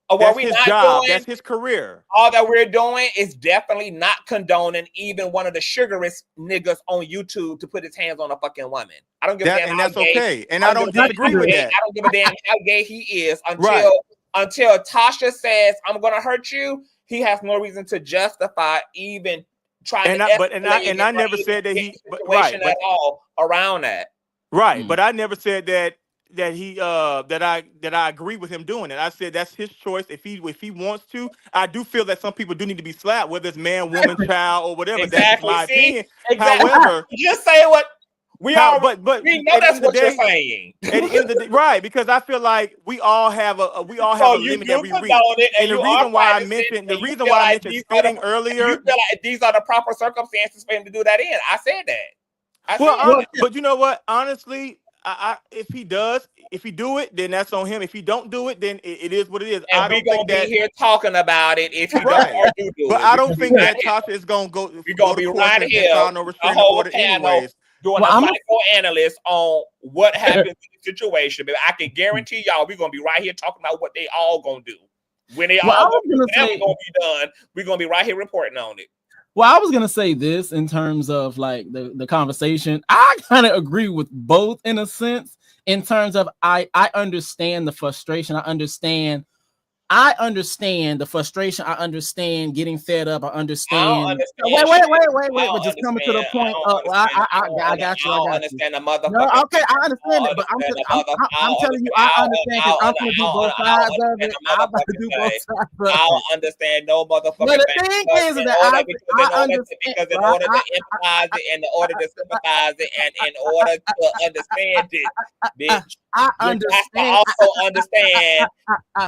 What we not job. doing, That's his career. all that we're doing is definitely not condoning even one of the sugarest niggas on YouTube to put his hands on a fucking woman. I don't give a damn And how that's gay. okay. And I don't disagree with that. I don't give a damn how gay he is Right. until Tasha says I'm gonna hurt you. He has no reason to justify even trying to escalate I never said that he situation at all around that. Right, but I never said that I agree with him doing it. I said that's his choice. If he wants to, I do feel that some people do need to be slapped, whether it's man, woman, child, or whatever. Exactly. That's just my opinion. Exactly. However, just say what we are. but we know that's what you're saying. At the end of the day, right? Because I feel like we all have a limit that we reach. And the reason why I mentioned spitting earlier, you feel like these are the proper circumstances for him to do that in. I said that. But you know what? Honestly, if he do it, then that's on him. If he don't do it, then it is what it is. And we're gonna be here talking about it if he don't or do it. But I don't think that Tasha is gonna go. We're gonna be right here, file no restraining order anyways. Doing a psychoanalyst on what happens in the situation. But I can guarantee y'all, we're gonna be right here talking about what they all gonna do when they all gonna be done. We're gonna be right here reporting on it. Well, I was gonna say this in terms of like the conversation. I kind of agree with both in a sense. In terms of I understand the frustration. I understand the frustration. I understand getting fed up. I understand. Wait. Just coming to the point. I got you. I don't understand the motherfucker. No, okay, I understand it, but I'm telling you, I understand because I'm gonna do both sides of it. I'm about to do both sides. I don't understand no motherfucker. But the thing is that I understand because in order to empathize it, and in order to sympathize it, and in order to understand it, bitch. I you understand. got to also understand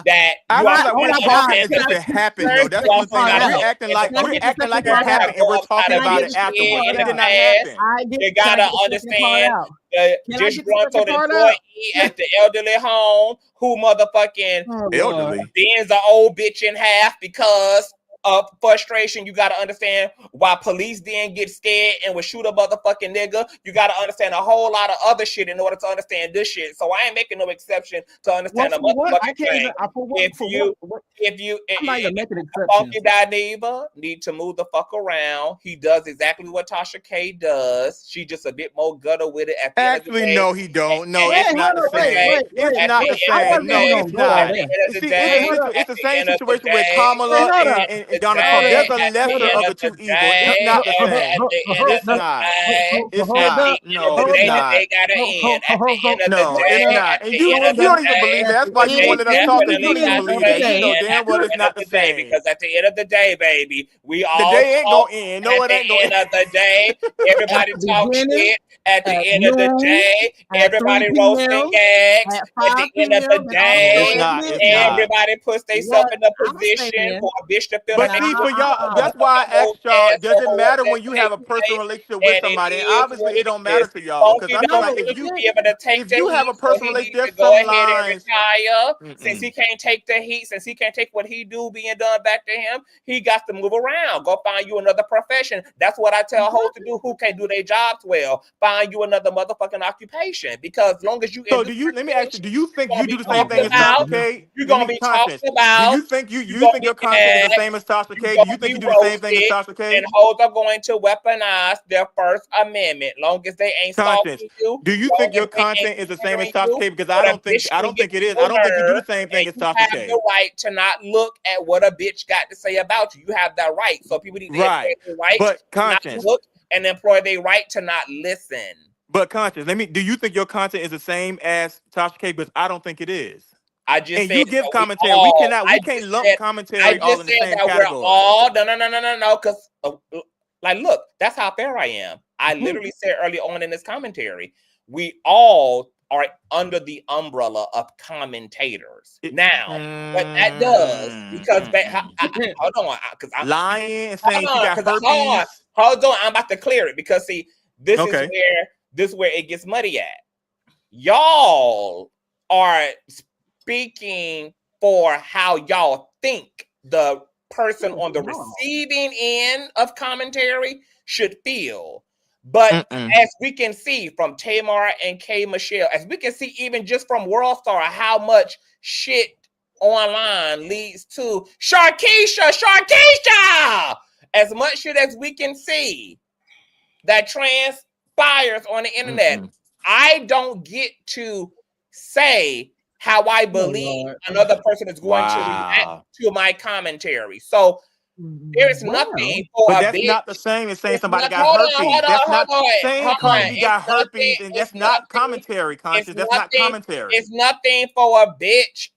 that I you feel also like we're got not to acting as understand if it happened though. first That's you one also thing. got Like to we're acting like understand it learn happened, how and to we're go talking about a about it bitch afterwards. in It the did not past. happen. You gotta understand the Can I get the disgruntled second part employee out? at the elderly home who motherfucking Oh, Lord. Elderly. bends an old bitch in half because of frustration. You gotta understand why police then get scared and would shoot a motherfucking nigga. You gotta understand a whole lot of other shit in order to understand this shit. So I ain't making no exception to understand a Well, for what? I motherfucking can't thing. even. For what? If For you what? if I'm not even making Funky exceptions. Dineva need to move the fuck around. He does exactly what Tasha K does. She just a bit more gutter with it at the end of the Actually, day. no, he don't. No, Wait, it's hold not the on, same. It's At not the the end I of same. the wasn't No, even day, gonna it's go all at not. the there. end of You the see, day, it's at the the same end of the situation with day, Kamala Hold at up. the end and of the Donald Trump. day, There's a at the lesser end of of the the two evils. It's day, not the same. at the end of It's the not. day, It's at the not. end of No, the it's day, that not. they gotta end. At the end of the No, it's day, not. at And the you end of and you the don't even day, believe that. That's why you they won't let us talk because you definitely don't even got believe to that. You know end damn at well the it's end of not the the day, same. because at the end of the day, baby, we The all day ain't talk. gonna end. No, At it the ain't gonna end end. of the day, At everybody the talk beginning, shit. At the at end of the noon, day, at 3 everybody roasting p.m., gags. at At 5 the end of the p.m., and No, also it's day, at not. It's midnight. not. everybody puts themselves What in a I'm position saying for a bitch to feel But like they see, now, need for to y'all, a that's why motherfucking I whole asked y'all, ass does or it matter whatever when the you case have a may personal be. relationship with And it somebody? And is obviously what it it don't matter is. to y'all. Because Funky I don't feel no, like seem the to thing, be able to take if the you have heat, a so personal he relationship, needs to there's go some ahead and lines. retire. Since Mm-mm. he can't take the heat, since he can't take what he do being done back to him, he got to move around. Go find you another profession. That's what I tell hoes to do who can't do their jobs well. Find you another motherfucking occupation. Because as long as you in So this let me ask you, do you you're think gonna you do be the oh same talked thing God, as Tasha about. K? You're Let gonna me be talked conscious. Do about. you think You're you gonna think be your content is the gagged. same as Tasha You're K? Do you gonna think be you do the same thing as roasted. Tasha And K? hoes are going to weaponize their First Amendment. Long as they ain't Conscious. stalking you, Do you long think as your they ain't content is the same as slandering Tasha you, K? Because so the bitch I can don't get think it to is. I your don't think you do the nerve, same thing and as you Tasha have K. the right to not look at what a bitch got to say about you. You have that right. So people need to employ Right. their right But to not conscious. look and employ their right to not listen. But conscious. Do you think your content is the same as Tasha K? Because I don't think it is. I just And said you give that we commentary. all. We can't lump I commentary all just in the said same that we're category. all no. Because like, look, that's how fair I am. I literally said early on in this commentary, we all are under the umbrella of commentators now. What that does, because hold on, because I'm lying and hold saying she on, got because herpes. hold on, I'm about to clear it because see, this is Okay. where it gets muddy at. Y'all are speaking for how y'all think the person on the receiving end of commentary should feel. But as we can see from Tamar and K Michelle, as we can see even just from World Star, how much shit online leads to Sharkeisha. As much shit as we can see that transpires on the internet. I don't get to say how I believe another person is going to react to my commentary. So there is nothing for But a that's bitch. not the same as saying It's somebody not, got herpes. That's hold not on. saying Cardi B got herpes, and It's that's not nothing. commentary, It's conscious. That's not nothing. commentary. It's nothing for a bitch.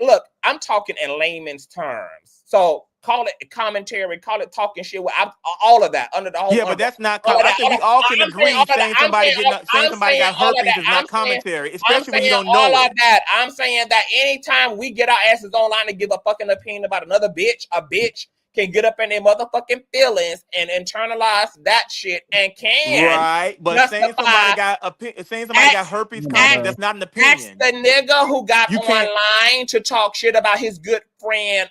Look, I'm talking in layman's terms. So call it commentary, call it talking shit. All of that under the whole Yeah, but umbrella. that's not. All of I that. think we all can I'm saying all agree of that. saying somebody got All of herpes that. is not commentary, I'm especially when you saying don't all know of it. that. I'm saying that anytime we get our asses online and give a fucking opinion about another bitch, a bitch can get up in their motherfucking feelings and internalize that shit and can Right, but saying somebody justify got herpes, conscious, that's not an ask opinion. the nigga who got You can't. online to talk shit about his good friend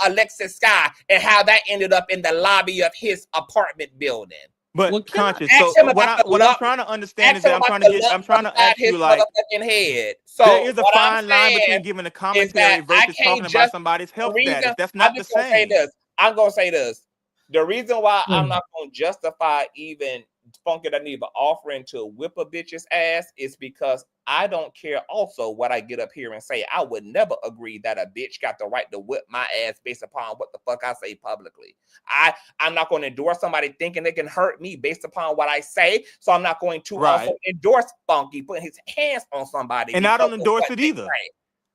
Alexis Sky and how that ended up in the lobby of his apartment building. But conscious. Ask So him about the what I'm lump. trying to understand Ask is him that about the lump I'm trying to beside ask his you, like, motherfucking head. there So is a what I'm fine line saying between giving a is that commentary I versus can't talking about just somebody's the health reason status. That's I'm not the just gonna say same. this. I'm gonna say this. The reason why I'm not gonna justify even Funky Dineva offering to whip a bitch's ass is because I don't care also what I get up here and say. I would never agree that a bitch got the right to whip my ass based upon what the fuck I say publicly. I'm not going to endorse somebody thinking they can hurt me based upon what I say. So I'm not going to also endorse Funky putting his hands on somebody. And I don't endorse it either.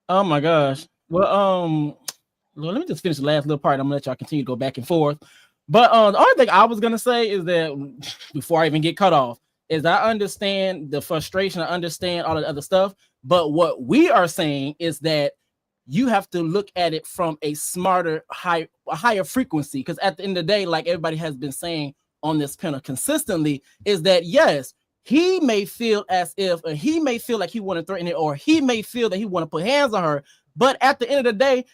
Oh my gosh. Well, let me just finish the last little part. I'm gonna let y'all continue to go back and forth. But the only thing I was gonna say is that before I even get cut off, is I understand the frustration, I understand all the other stuff, but what we are saying is that you have to look at it from a smarter, higher frequency. Because at the end of the day, like everybody has been saying on this panel consistently, is that yes, he may feel as if, or he may feel like he want to threaten it, or he may feel that he want to put hands on her. But at the end of the day,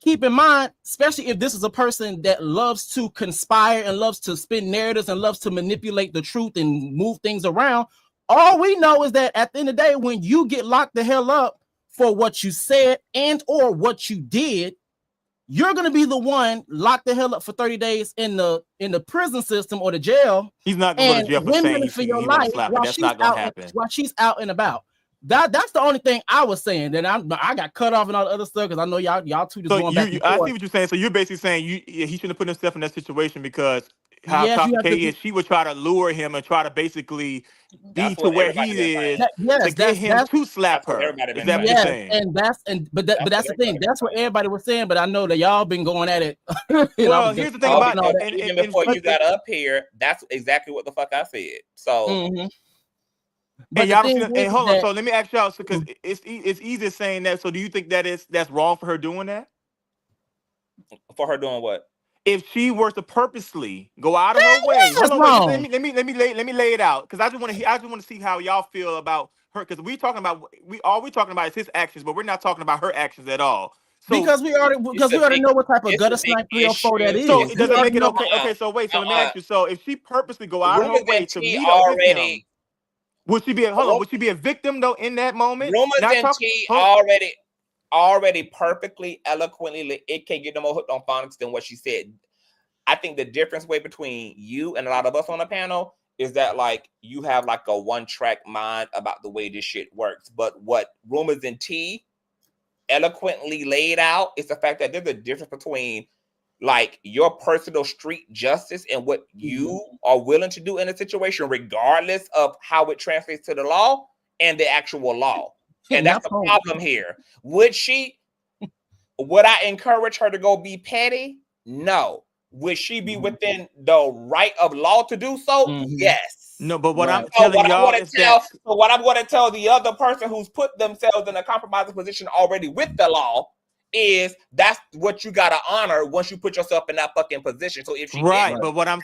keep in mind, especially if this is a person that loves to conspire and loves to spin narratives and loves to manipulate the truth and move things around, all we know is that at the end of the day, when you get locked the hell up for what you said and or what you did, you're going to be the one locked the hell up for 30 days in the prison system or the jail. He's not going to go to jail for saying for your he life slap her. while That's she's not going to out happen. while she's out and about. That's the only thing I was saying. Then I got cut off and all the other stuff because I know y'all two just So going back and I forth. see what you're saying. So you're basically saying he shouldn't have put himself in that situation because how Yes, you Tasha have K to is, she would try to lure him and try to basically be That's to what where everybody he been saying. is to get him to slap That's what her. everybody Is been that what saying. you're saying? And that's the thing. That's what everybody was saying, but I know that y'all been going at it. Well, here's the thing about it. Even before you got up here, that's exactly what the fuck I said. So And y'all don't see and hold on. So let me ask y'all, because it's easy saying that. So do you think that's wrong for her doing that? For her doing what? If she were to purposely go out of her way, hold on, wait, let me lay it out, because I just want to see how y'all feel about her, because we talking about is his actions, but we're not talking about her actions at all. So because we already know what type of gutter snipe 304 that is. So it doesn't make it okay. Okay, so wait, so let me ask you. So if she purposely go out of her way to meet up with him, would she be a victim though in that moment? Rumors and T already perfectly, eloquently, it can't get no more hooked on phonics than what she said. I think the difference way between you and a lot of us on the panel is that like you have like a one-track mind about the way this shit works. But what Rumors and T eloquently laid out is the fact that there's a difference between like your personal street justice and what you are willing to do in a situation, regardless of how it translates to the law and the actual law. And that's the problem here. Would I encourage her to go be petty? No. Would she be within the right of law to do so? Yes. No, but what I'm telling y'all is that. So what I'm going to tell the other person who's put themselves in a compromising position already with the law is that's what you got to honor once you put yourself in that fucking position. So if she but what I'm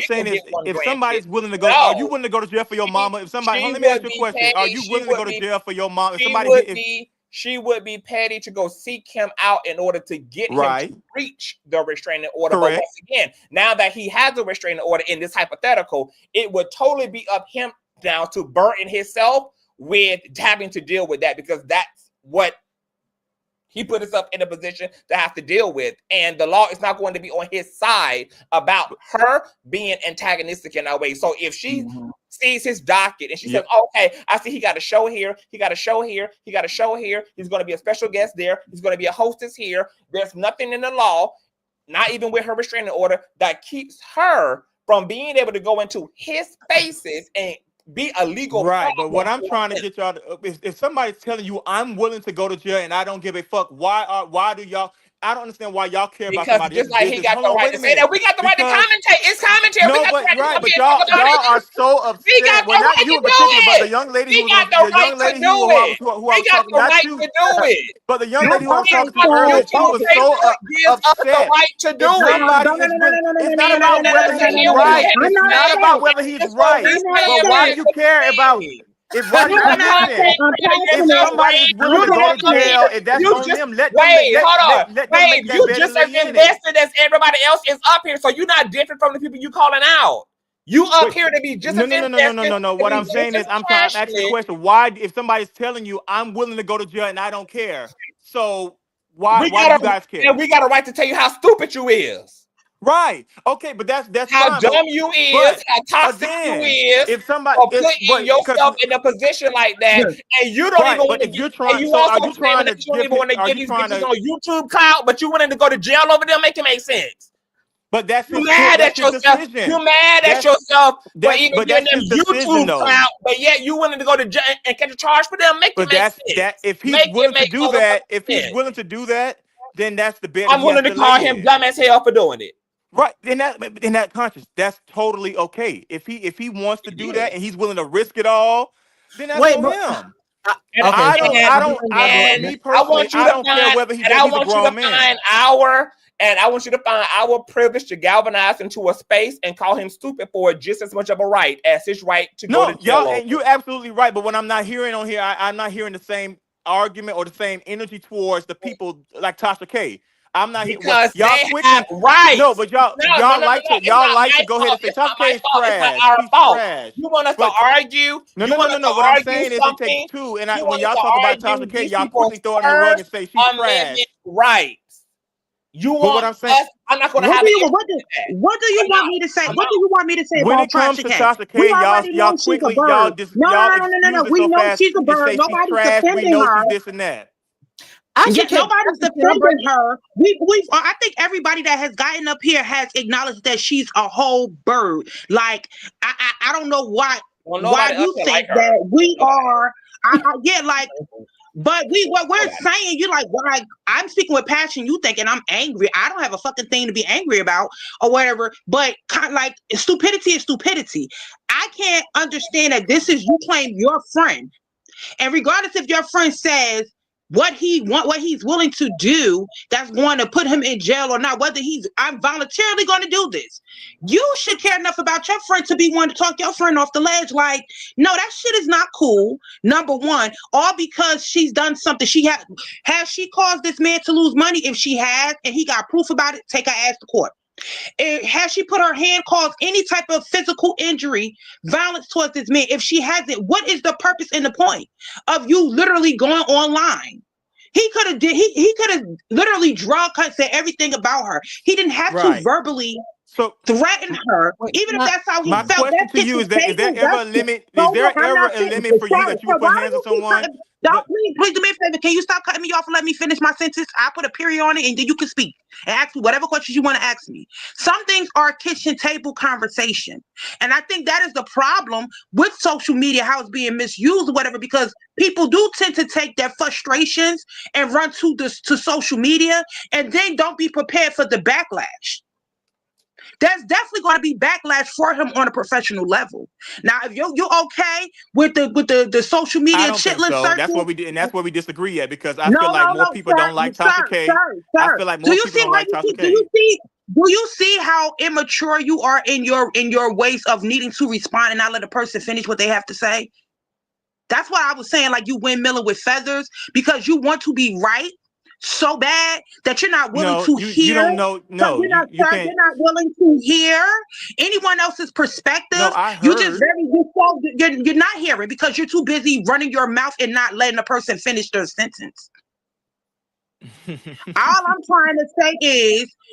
saying is, if somebody's willing to go, are you willing to go to jail for your mama? If somebody, let me ask you a question: are you willing to go to jail for your mom? If somebody, she would be petty to go seek him out in order to get him to reach the restraining order. Correct. But once again, now that he has a restraining order in this hypothetical, it would totally be up him now to burden himself with having to deal with that, because that's what he put himself in a position to have to deal with. And the law is not going to be on his side about her being antagonistic in that way. So if she sees his docket and she says, okay, I see he got a show here, he got a show here, he got a show here, he's going to be a special guest there, he's going to be a hostess here. There's nothing in the law, not even with her restraining order, that keeps her from being able to go into his spaces and be a legal right. But what I'm trying to get y'all to, if somebody's telling you I'm willing to go to jail and I don't give a fuck, why do y'all? I don't understand why y'all care about somebody else's business. He got the right to say that. We got the right to commentate. It's commentary. No, but y'all are so upset. We got the right to do but the young lady who I was talking to, but the young lady who I was talking to earlier, she was so upset. The right to do it. It's not about whether he's right. It's not about whether he's right. But why do you care about it? If somebody is willing to go to jail, if that's on them, let them make that bed. You just as invested as everybody else is up here, so you're not different from the people you calling out. You up here to be just as invested. No. What I'm saying is, I'm trying to ask you a question. Why, if somebody's telling you I'm willing to go to jail and I don't care, so why do you guys care? We got a right to tell you how stupid you is. Right. Okay, but that's how dumb you is, how toxic you is. If somebody putting yourself in a position like that, and you don't even want to. You want to get these bitches on YouTube clout, but you wanting to go to jail over there, make it make sense. But that's you mad at yourself. You mad at yourself for even getting them YouTube clout, but yet you wanting to go to jail and catch a charge for them, make it make sense. If he's willing to do that, then that's the bit. I'm willing to call him dumb as hell for doing it. Right, in that conscious, that's totally okay. If he wants to do that and he's willing to risk it all, then that's Wait, on but him. And, okay, so Me I personally, want you I to don't care find, whether and I he's a want you to grown man. find our privilege to galvanize into a space and call him stupid for it just as much of a right as his right to go to jail. Y'all, and you're absolutely right. But when I'm not hearing on here, I'm not hearing the same argument or the same energy towards the people like Tasha K. I'm not here. Because Y'all they quick have to rights. no, but y'all No. like to It's not my go ahead fault. and say It's not Tasha my K is fault. It's not trash. our She's fault. trash. You want us But to argue? no. You want us to What I'm argue saying is it takes something? two. And You when want us y'all to talk about argue Tasha K, these y'all people's quickly throw it under the rug and First say she's trash. Amendment rights. You But what want I'm saying, us? I'm not going to What have do an you issue what do with that. what do you I'm want not. me to say? I'm What not. do you want me to say when about it comes Tasha to K? Tasha We K, already y'all know she's a quickly bird. No. excuse it We so know fast she's a and bird. say she's Nobody's trash. We defending know her. she's this and that. I Yeah, should take nobody's defending her. I think everybody that has gotten up here has acknowledged that she's a whole bird. Like I don't know why Nobody else you here think like her. that we Nobody. are. Yeah, like. But what we're saying, you like, I'm speaking with passion. You thinking I'm angry? I don't have a fucking thing to be angry about or whatever. But kind of like stupidity is stupidity. I can't understand that this is you claim your friend. And regardless if your friend says what he's willing to do, that's going to put him in jail or not, whether I'm voluntarily going to do this. You should care enough about your friend to be one to talk your friend off the ledge. Like, no, that shit is not cool. Number one, all because she's done something. Has she caused this man to lose money? If she has, and he got proof about it, take her ass to court. Has she put her hand, caused any type of physical injury, violence towards this man? If she hasn't, what is the purpose and the point of you literally going online? He could have literally said everything about her. He didn't have to verbally threaten her, even if that's how he My felt. question That's to you is that is there ever a limit? Is there ever a limit for you that you would put hands on someone? Please do me a favor. Can you stop cutting me off and let me finish my sentence? I put a period on it and then you can speak and ask me whatever questions you want to ask me. Some things are kitchen table conversation. And I think that is the problem with social media, how it's being misused or whatever, because people do tend to take their frustrations and run to social media and then don't be prepared for the backlash. There's definitely going to be backlash for him on a professional level. Now, if you're okay with the social media I don't think chitlin so. circle, That's where we disagree at, because I feel like more people don't like Tasha K. I feel like more people don't like Tasha K. Do you see how immature you are in your ways of needing to respond and not let a person finish what they have to say? That's why I was saying, like, you windmilling with feathers because you want to be right so bad that you're not willing to hear. You don't know. No, you're not willing to hear anyone else's perspective. No, I You heard. just you're not hearing because you're too busy running your mouth and not letting a person finish their sentence. All I'm trying to say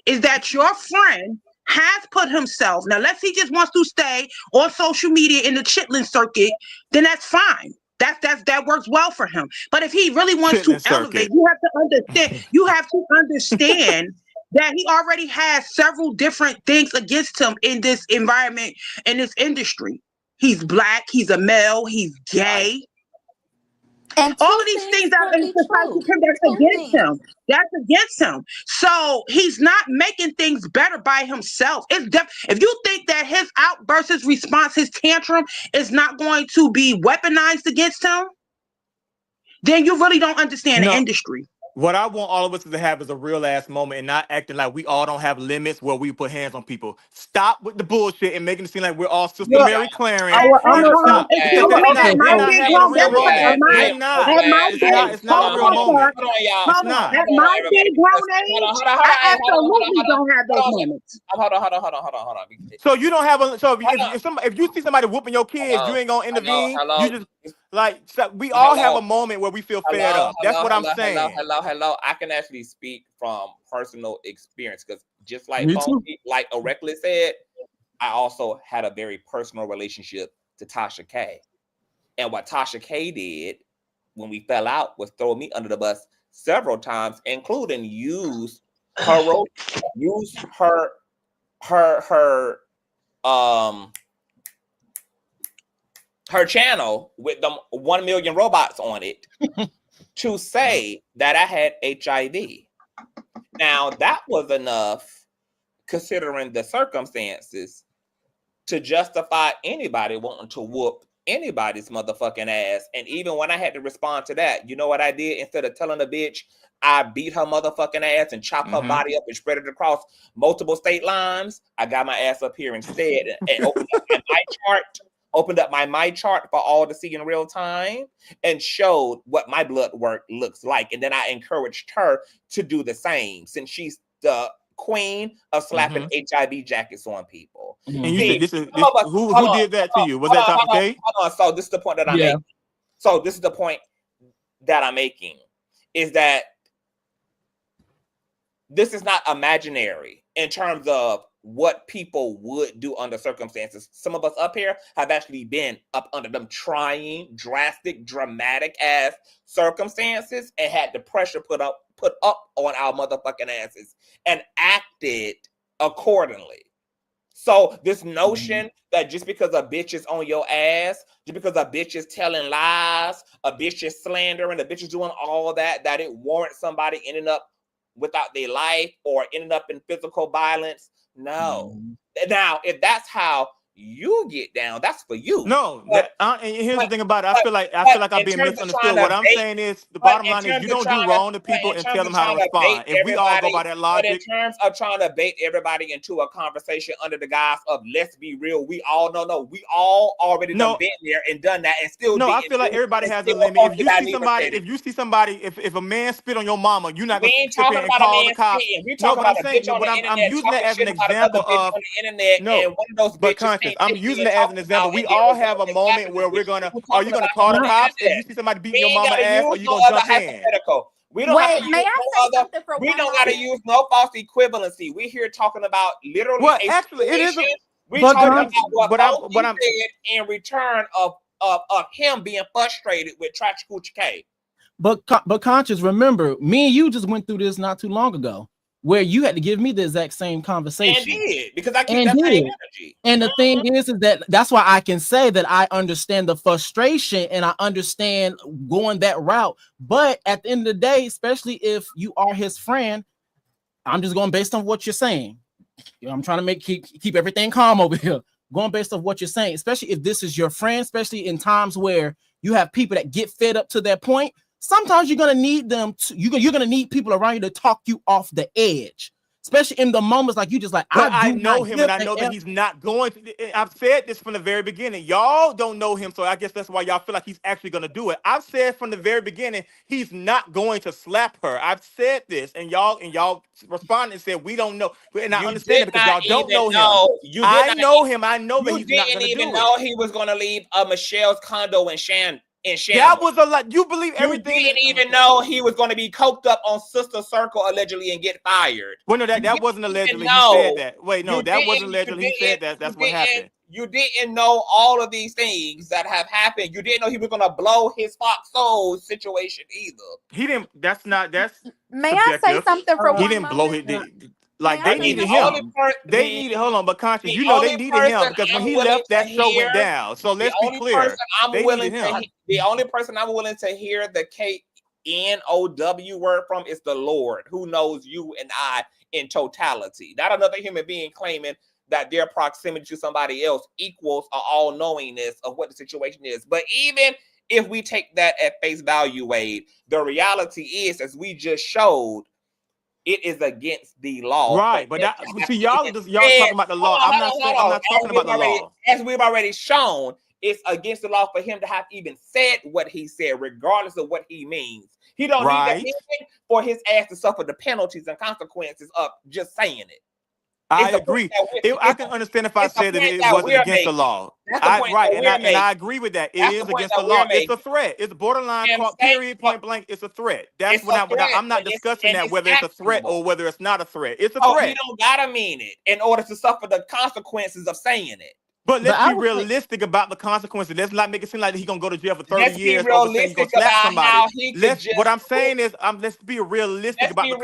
is that your friend has put himself. Now, let's say he just wants to stay on social media in the chitlin circuit, then that's fine. That works well for him. But if he really wants to elevate, you have to understand. You have to understand that he already has several different things against him in this environment, in this industry. He's black. He's a male. He's gay. And all of these things that in society, that's against him. That's against him. So he's not making things better by himself. If you think that his outburst, his response, his tantrum is not going to be weaponized against him, then you really don't understand the industry. What I want all of us to have is a real ass moment and not acting like we all don't have limits where we put hands on people. Stop with the bullshit and making it seem like we're all Sister Mary Clarence. Stop. Because that's not. We're not having a real moment. We're not. It's not a real moment. It's not. At my big grown age, I absolutely don't have those moments. Hold on. So you don't have a. So if you see somebody whooping your kids, you ain't gonna intervene. You just. Like, so we all have a moment where we feel fed up. That's what I'm saying. Hello. I can actually speak from personal experience because just like Reckless said, I also had a very personal relationship to Tasha K. And what Tasha K did when we fell out was throw me under the bus several times, including use her channel with them 1 million robots on it to say that I had HIV. Now that was enough considering the circumstances, to justify anybody wanting to whoop anybody's motherfucking ass. And even when I had to respond to that, you know what I did? Instead of telling the bitch I beat her motherfucking ass and chop her body up and spread it across multiple state lines, I got my ass up here instead and opened up my chart for all to see in real time and showed what my blood work looks like. And then I encouraged her to do the same, since she's the queen of slapping HIV jackets on people. And you said who did that to you? Was that Tasha K? Hold on. So this is the point that I'm making. So this is the point that I'm making, is that this is not imaginary in terms of what people would do under circumstances. Some of us up here have actually been up under them trying, drastic, dramatic ass circumstances and had the pressure put up on our motherfucking asses and acted accordingly. So this notion that just because a bitch is on your ass, just because a bitch is telling lies, a bitch is slandering, a bitch is doing all of that it warrants somebody ending up without their life or ending up in physical violence. No. Now, if that's how you get down, that's for you. No, and here's the thing about it. I feel like I've been misunderstood. What I'm saying is, the bottom line is, you don't do wrong to people and tell them how to respond. If we all go by that logic. But in terms of trying to bait everybody into a conversation under the guise of let's be real, we all know, we all already been there and done that and still. No, I feel like everybody has a limit. If you see somebody, if a man spit on your mama, you're not going to sit there and call the cops. No, but I'm using that as an example of I'm using it as an example. We all have a moment where we're gonna. Are you gonna call the cops if you see somebody beating your mama ass, or you gonna jump in? We don't gotta use no false equivalency. We're here talking about literally. Well, actually, it is. We're talking about what I'm in return of him being frustrated with Tasha K. But Conscious, remember, me and you just went through this not too long ago, where you had to give me the exact same conversation. And did, because I keep that same energy. And the thing is that's why I can say that I understand the frustration and I understand going that route. But at the end of the day, especially if you are his friend, I'm just going based on what you're saying. You know, I'm trying to keep everything calm over here. Going based on what you're saying, especially if this is your friend, especially in times where you have people that get fed up to that point. Sometimes you're gonna need them. You're gonna need people around you to talk you off the edge, especially in the moments like you just like. I know him, and I know that he's not going to. I've said this from the very beginning. Y'all don't know him, so I guess that's why y'all feel like he's actually gonna do it. I've said from the very beginning he's not going to slap her. I've said this, and y'all responded and said we don't know, and I understand it because y'all don't know him. I know him. I know that he's not gonna do it. You didn't even know he was gonna leave Michelle's condo in Shan. That was a lot. You believe everything? You didn't even know he was going to be coked up on Sister Circle allegedly and get fired. Well, no, that wasn't allegedly. He said that. Wait, no, that wasn't allegedly. He said that. That's what happened. You didn't know all of these things that have happened. You didn't know he was going to blow his Fox Soul situation either. He didn't. That's May subjective. I say something for He didn't blow it. Like they needed him. They needed. Hold on, but Conscious, you know they needed him because when he left, that show went down. So let's be clear. The only person I'm willing to hear the KNOW word from is the Lord, who knows you and I in totality. Not another human being claiming that their proximity to somebody else equals an all-knowingness of what the situation is. But even if we take that at face value, Wade, the reality is, as we just showed, it is against the law. Right, but see, y'all talking about the law. I'm not talking about the law. As we've already shown, it's against the law for him to have even said what he said, regardless of what he means. He don't need anything for his ass to suffer the penalties and consequences of just saying it. I agree. I can understand if I said that it wasn't against the law. And I agree with that. It is against the law. It's a threat. It's borderline, period, point blank. It's a threat. That's what I'm not discussing that whether it's a threat or whether it's not a threat. It's a threat. You don't gotta mean it in order to suffer the consequences of saying it. But let's be realistic about the consequences. Let's not make it seem like he's gonna go to jail for 30 years. He's gonna slap somebody. What I'm saying is, let's be realistic about the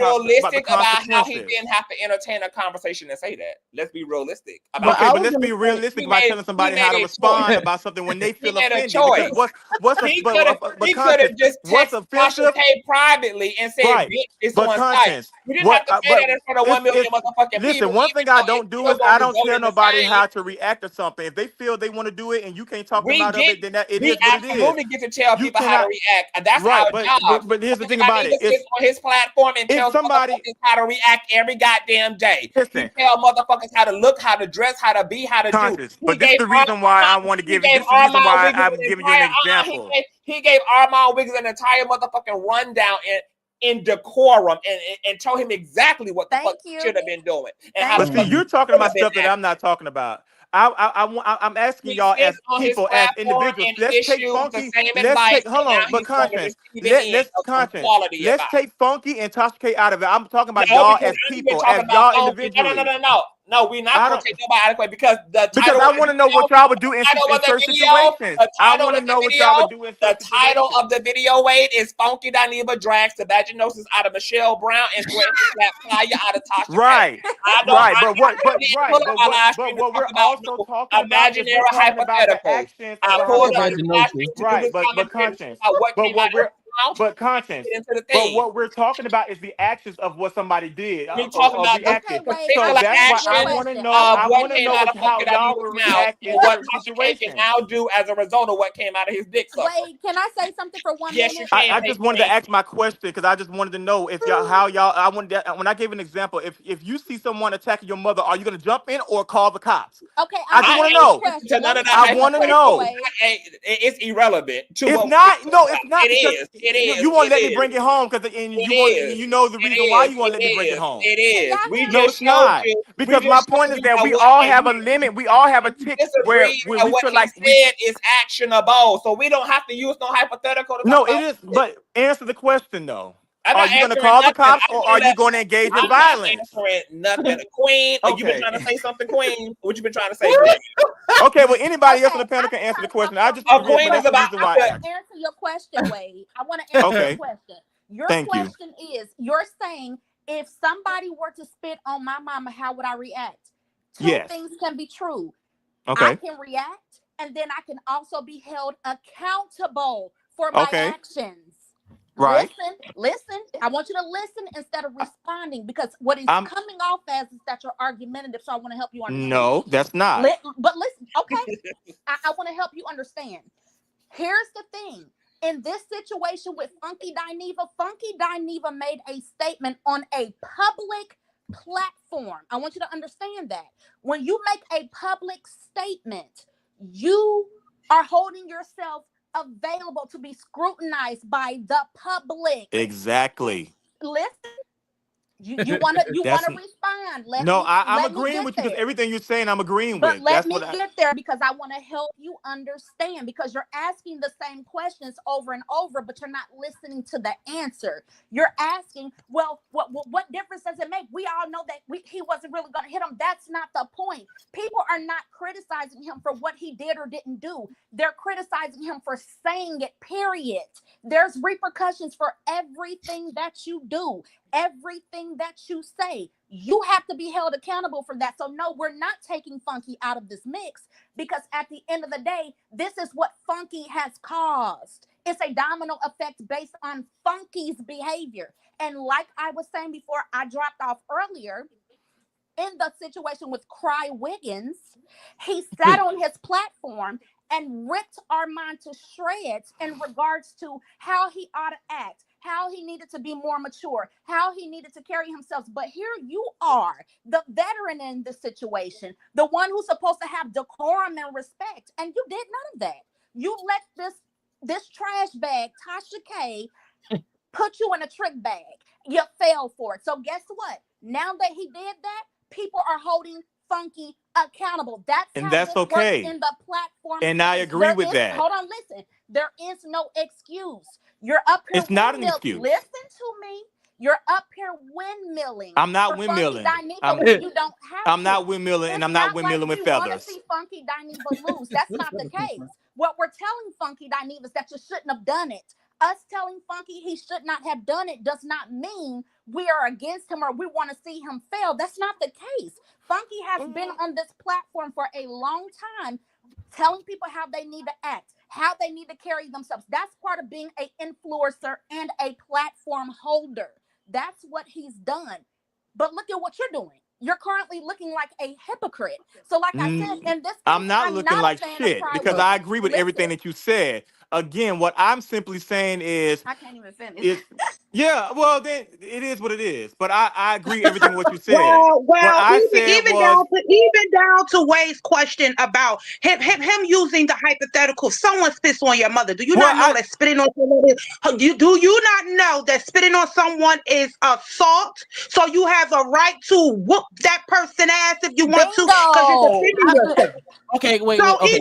consequences. How he didn't have to entertain a conversation and say that. Let's be realistic But about Okay, I but was let's gonna be say realistic he about made telling somebody he how made to a respond choice. about something when they He feel made a offended. Because choice. what's He could have conscious? just What's texted Tasha offensive? K privately and said, Right. "Bitch, it's But on site." conscience, You didn't have to say but that in front of 1 million it's motherfucking people, listen, one even thing I though it don't do still is I won't don't result tell in the nobody same. how to react to something. If they feel they want to do it and you can't talk them We out of get, it, then that it we is what it is. absolutely get to tell You people how to cannot react, and that's right, our job. but here's the thing I about need it. to sit on his platform and If tell somebody motherfuckers how to react every goddamn day. He listen, tell motherfuckers how to look, how to dress, how to be, how to do. conscious, He but this is gave the reason why I want to he give you. gave This is the reason Armand why Wiggins I'm an giving you an entire example. he gave Armand Wiggins an entire motherfucking rundown in decorum and told him exactly what the fuck he should have been doing and how the But see, fuck he you're talking should have about been stuff that acting. I'm not talking about. I'm asking He y'all sits as on his people, as platform individuals. and Let's take issues the funky. same Let's advice, take. Hold and now on, but he's on the conscience. receiving end Let's of conscience. quality Let's advice. take funky and Tasha K out of it. I'm talking about No, y'all because as I'm even people, talking as about y'all funky. individually. No, we're not I gonna don't take nobody out of the way because the because title I of the want to know video, what y'all would do in, in certain situations. the I title want to of the know what video, y'all would do in the certain title situations. of the video, Wade, is Funky Dineva drags the vaginosis out of Michelle Brown and threatens to slap fire out of Tasha K. Right, I don't. right, but what, I didn't pull up my live stream to what talk we're about also no talking about is imaginary we're talking about the hypotheticals. actions I of how pulled up somebody. the live vaginosis. stream to do Right, this but commentary to talk conscience, about what but came out what of we're, her mouth. but conscience, Get into the but thing. what we're talking about is the actions of what somebody did We're talking or about the Okay, reacted. wait, So I'm particular gonna that's why answer your I actions want to question. know. of I what want to came know out of how Funky y'all would Dineva's mouth react and in what certain Tasha K can situations. now do as a result of what came out of his dick sucker. Wait, can I say something for 1 Yes, you minute? can, I Hey just wanted to Queen. ask my question because I just wanted to know if y'all how y'all. I wanted to, when I gave an example. If you see someone attacking your mother, are you gonna jump in or call the cops? Okay, I I'm just gonna I want to answer ain't your know. listening question. to Let none me of that I answer your want to question, hypothetical. know. Wade. It's irrelevant to It's what not. No, it's not it because is. It is. you won't It let me is. bring it home because and It you want is. you know the It reason why is. you won't let me bring it It is. home. It Can is. y'all We hear No, me? just it's showed not. you. We Because my just point showed is you that that we what all and have a limit. We all have a you tick where disagree where that we what feel he like we. said is actionable. So we don't have to use no hypothetical to talk No, about it is. it. But answer the question though. I'm Are not you going to answering call the nothing. cops or are you going to engage in I'm not violence? answering nothing. Queen, you been Okay. trying to say something, Queen? What you been trying to say, Queen? Okay. Well, anybody else on Okay, the panel I can just answer got the a question. couple I of just, A points. queen but is that's the about reason I why I want to. asked. to answer your question, Wade. I want to answer your Okay. question. Your Thank you. question is, you're saying if somebody were to spit on my mama, how would I react? Two Yes. things can be true. I Okay. can react, and then I can also be held accountable for my Okay. actions. Right. Listen. I want you to listen instead of responding because what is I'm. coming off as is that you're argumentative. So I want to help you understand. No, that's not. But listen, okay. I want to help you understand. Here's the thing. In this situation with Funky Dineva made a statement on a public platform. I want you to understand that. When you make a public statement, you are holding yourself available to be scrutinized by the public. Exactly. Listen, you wanna That's respond. no. I'm Let me agreeing get with you because there. everything you're saying, I'm agreeing But with. let That's me what I. get there because I want to help you understand because you're asking the same questions over and over, but you're not listening to the answer. You're asking, well, what difference does it make? We all know that he wasn't really going to hit him. That's not the point. People are not criticizing him for what he did or didn't do. They're criticizing him for saying it, period. There's repercussions for everything that you do. Everything that you say, you have to be held accountable for that. So no, we're not taking Funky out of this mix because at the end of the day, this is what Funky has caused. It's a domino effect based on Funky's behavior. And like I was saying before I dropped off earlier, in the situation with Cry Wiggins, he sat on his platform and ripped Armand to shreds in regards to how he ought to act, how he needed to be more mature, how he needed to carry himself. But here you are, the veteran in this situation, the one who's supposed to have decorum and respect, and you did none of that. You let this trash bag, Tasha K, put you in a trick bag. You fell for it. So guess what? Now that he did that, people are holding Funky accountable. That's And how that's this works okay. in the platform And I space. agree with that. Hold on, listen. There is no excuse. You're up here It's not an windmill. excuse. Listen to me. You're up here windmilling I'm not for Funky windmilling. Dineva when you don't have I'm to. not windmilling, and It's I'm not not like windmilling with we want to feathers. see Funky Dineva lose. That's not the case. What we're telling Funky Dineva is that you shouldn't have done it. Us telling Funky he should not have done it does not mean we are against him or we want to see him fail. That's not the case. Funky has been on this platform for a long time, telling people how they need to act, how they need to carry themselves. That's part of being an influencer and a platform holder. That's what he's done. But look at what you're doing. You're currently looking like a hypocrite. So like I said, in this case, I'm not looking like shit because I agree with everything that you said. Again, what I'm simply saying is I can't even finish. yeah, well then it is what it is. But I agree everything what you said. Well, what I said even was down to Wade's question about him using the hypothetical. If someone spits on your mother, do you not know that spitting on someone do you not know that spitting on someone is assault? So you have a right to whoop that person ass if you want to, because you're defending yourself. Okay, wait. So Okay,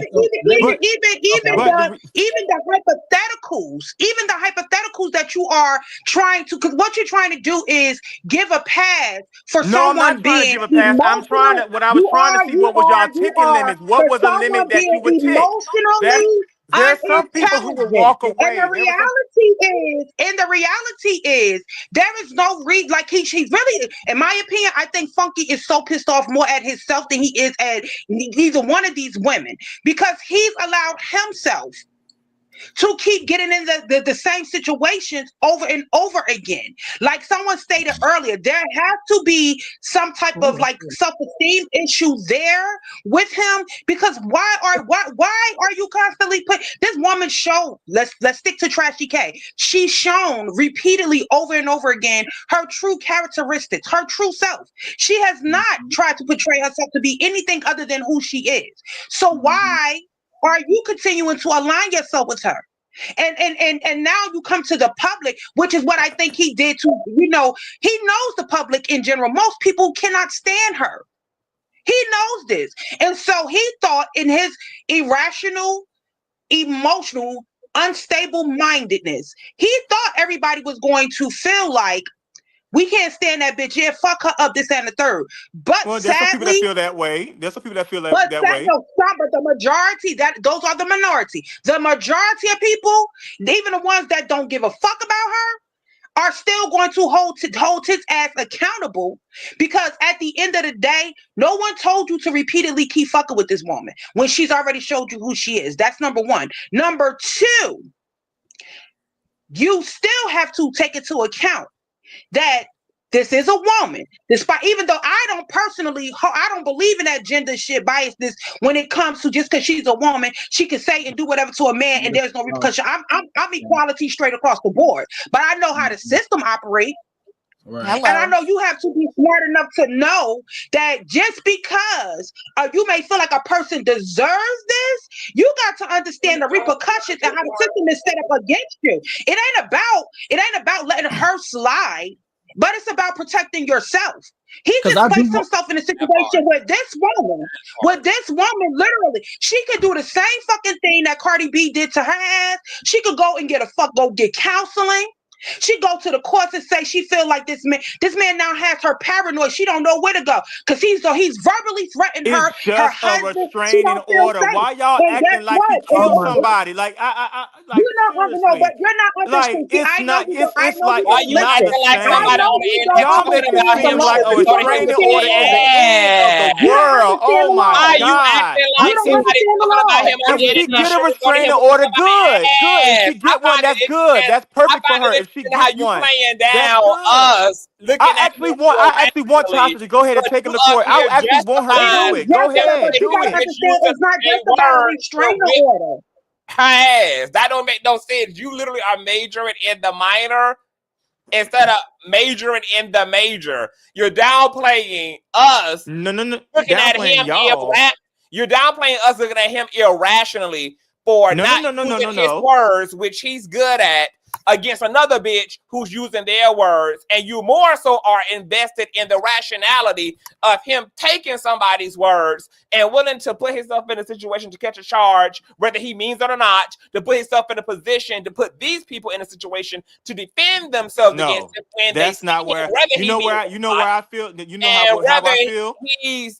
even the hypotheticals that you are trying to, because what you're trying to do is give a pass for someone being emotional. I'm trying to. What I was trying to see what was y'all ticking limits. What was the limit that you would tick? Emotionally There's some people who will walk away. And the reality is, there is no like he really, in my opinion, I think Funky is so pissed off more at himself than he is at either one of these women, because he's allowed himself to keep getting in the same situations over and over again. Like someone stated earlier, there has to be some type of like self-esteem issue there with him, because why are you constantly this woman showed, let's stick to Trashy K. She's shown repeatedly over and over again her true characteristics, her true self. She has not tried to portray herself to be anything other than who she is. So why are you continuing to align yourself with her? And now you come to the public, which is what I think he did to, he knows the public in general. Most people cannot stand her. He knows this. And so he thought, in his irrational, emotional, unstable mindedness, he thought everybody was going to feel like, we can't stand that bitch. Yeah, fuck her up, this and the third. But there's sadly, some people that feel that way. There's some people that feel that way. But the majority, those are the minority. The majority of people, even the ones that don't give a fuck about her, are still going to hold his ass accountable, because at the end of the day, no one told you to repeatedly keep fucking with this woman when she's already showed you who she is. That's number one. Number two, you still have to take into account that this is a woman, despite, even though I don't believe in that gender shit biasness when it comes to just because she's a woman, she can say and do whatever to a man and there's no repercussion. I'm equality straight across the board, but I know how the system operates. Right. And I know you have to be smart enough to know that just because you may feel like a person deserves this, you got to understand the repercussions and how the system is set up against you. It ain't about letting her slide, but it's about protecting yourself. He just placed himself in a situation where this woman, literally, she could do the same fucking thing that Cardi B did to her ass. She could go and go get counseling. She go to the courts and say she feel like this man now has her paranoid. She don't know where to go because he's verbally threatened her. It's just a restraining order. Why y'all acting like he killed somebody? Like you're not understanding. It's not. It's like why you acting like somebody on the internet? Y'all make it seem like a restraining order is the end of the world. Oh my God! You acting like somebody talking about him on the internet? If she get a restraining order, good. If she get one, that's good. That's perfect for her. If she gets how you one, playing down us. I actually want Tasha to go ahead and take him to court. I actually want her to do it. Go ahead, do it. It's not just about a restraining order. That don't make no sense. You literally are majoring in the minor instead of majoring in the major. You're downplaying us. No. Looking at him, you're downplaying us looking at him irrationally for not using his words, which he's good at, against another bitch who's using their words, and you more so are invested in the rationality of him taking somebody's words and willing to put himself in a situation to catch a charge, whether he means it or not, to put himself in a position to put these people in a situation to defend themselves against him. That's not where you know where I feel. You know how I feel. He's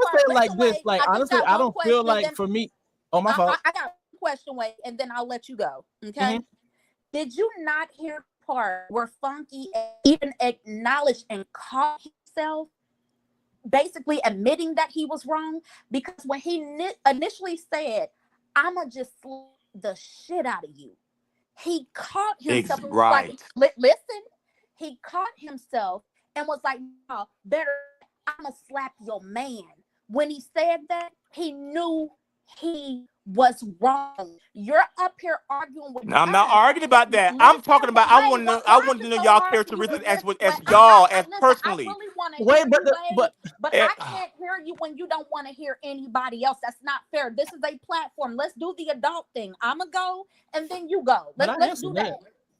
gonna say it like this. Wait, Like I just honestly, got I one don't feel question, like then for me. Oh, my fault. I got a question, wait, and then I'll let you go. Okay. Did you not hear the part where Funky even acknowledged and caught himself, basically admitting that he was wrong? Because when he initially said, "I'ma just slap the shit out of you," he caught himself. And was Right. like, listen, he caught himself and was like, "No, better, I'ma slap your man." When he said that, he knew he was wrong. You're up here arguing with Now, I'm not us. arguing about that. Listen, I'm talking about. I want to know. I want to know y'all characteristics as y'all as listen, personally. I really want to Wait, hear but you, but Eh, I can't hear you when you don't want to hear anybody else. That's not fair. This is a platform. Let's do the adult thing. I'ma go and then you go. Let's do that.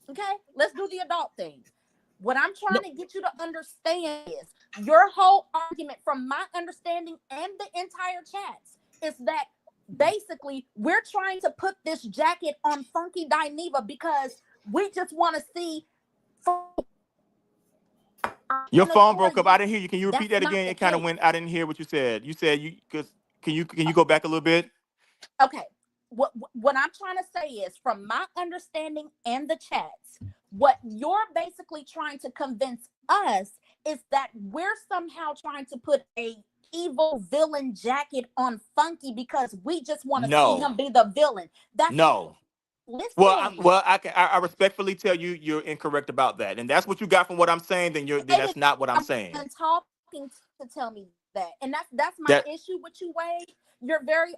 Okay? Let's do the adult thing. What I'm trying to get you to understand is Your whole argument, from my understanding and the entire chats, is that basically we're trying to put this jacket on Funky Dineva because we just want to see. Your phone broke up. I didn't hear you. Can you repeat That's that again? not It the kind of case. went. I didn't hear what you said. You said you because can you go back a little bit? Okay. What I'm trying to say is, from my understanding and the chats, what you're basically trying to convince us is that we're somehow trying to put a evil villain jacket on Funky because we just want to see him be the villain. That's no. Listen. Well, I respectfully tell you you're incorrect about that, and that's what you got from what I'm saying. Then that's not what I'm saying. I'm talking to tell me that, and that's my issue with you, Wade. You're very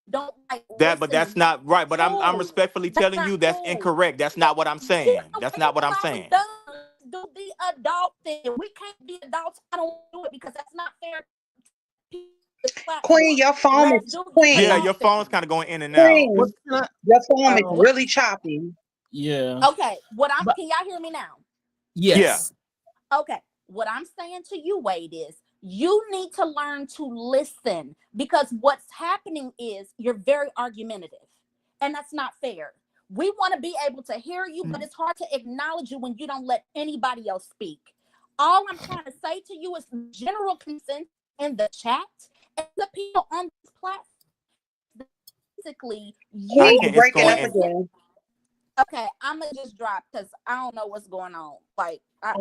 don't like that, but that's not right. But I'm respectfully telling you that's incorrect. That's not what I'm saying. That's not what I'm saying. Do the adult thing. We can't be adults. I don't do it because that's not fair. Queen, your phone is Queen. Yeah, your phone's kind of going in and Queen, out. your phone is really choppy. Yeah. Okay. Can y'all hear me now? Yes. Yeah. Okay. What I'm saying to you, Wade, is you need to learn to listen, because what's happening is you're very argumentative, and that's not fair. We want to be able to hear you, but it's hard to acknowledge you when you don't let anybody else speak. All I'm trying to say to you is general consent in the chat and the people on this platform. Basically, you breaking up again. Okay, I'm gonna just drop because I don't know what's going on. Like, I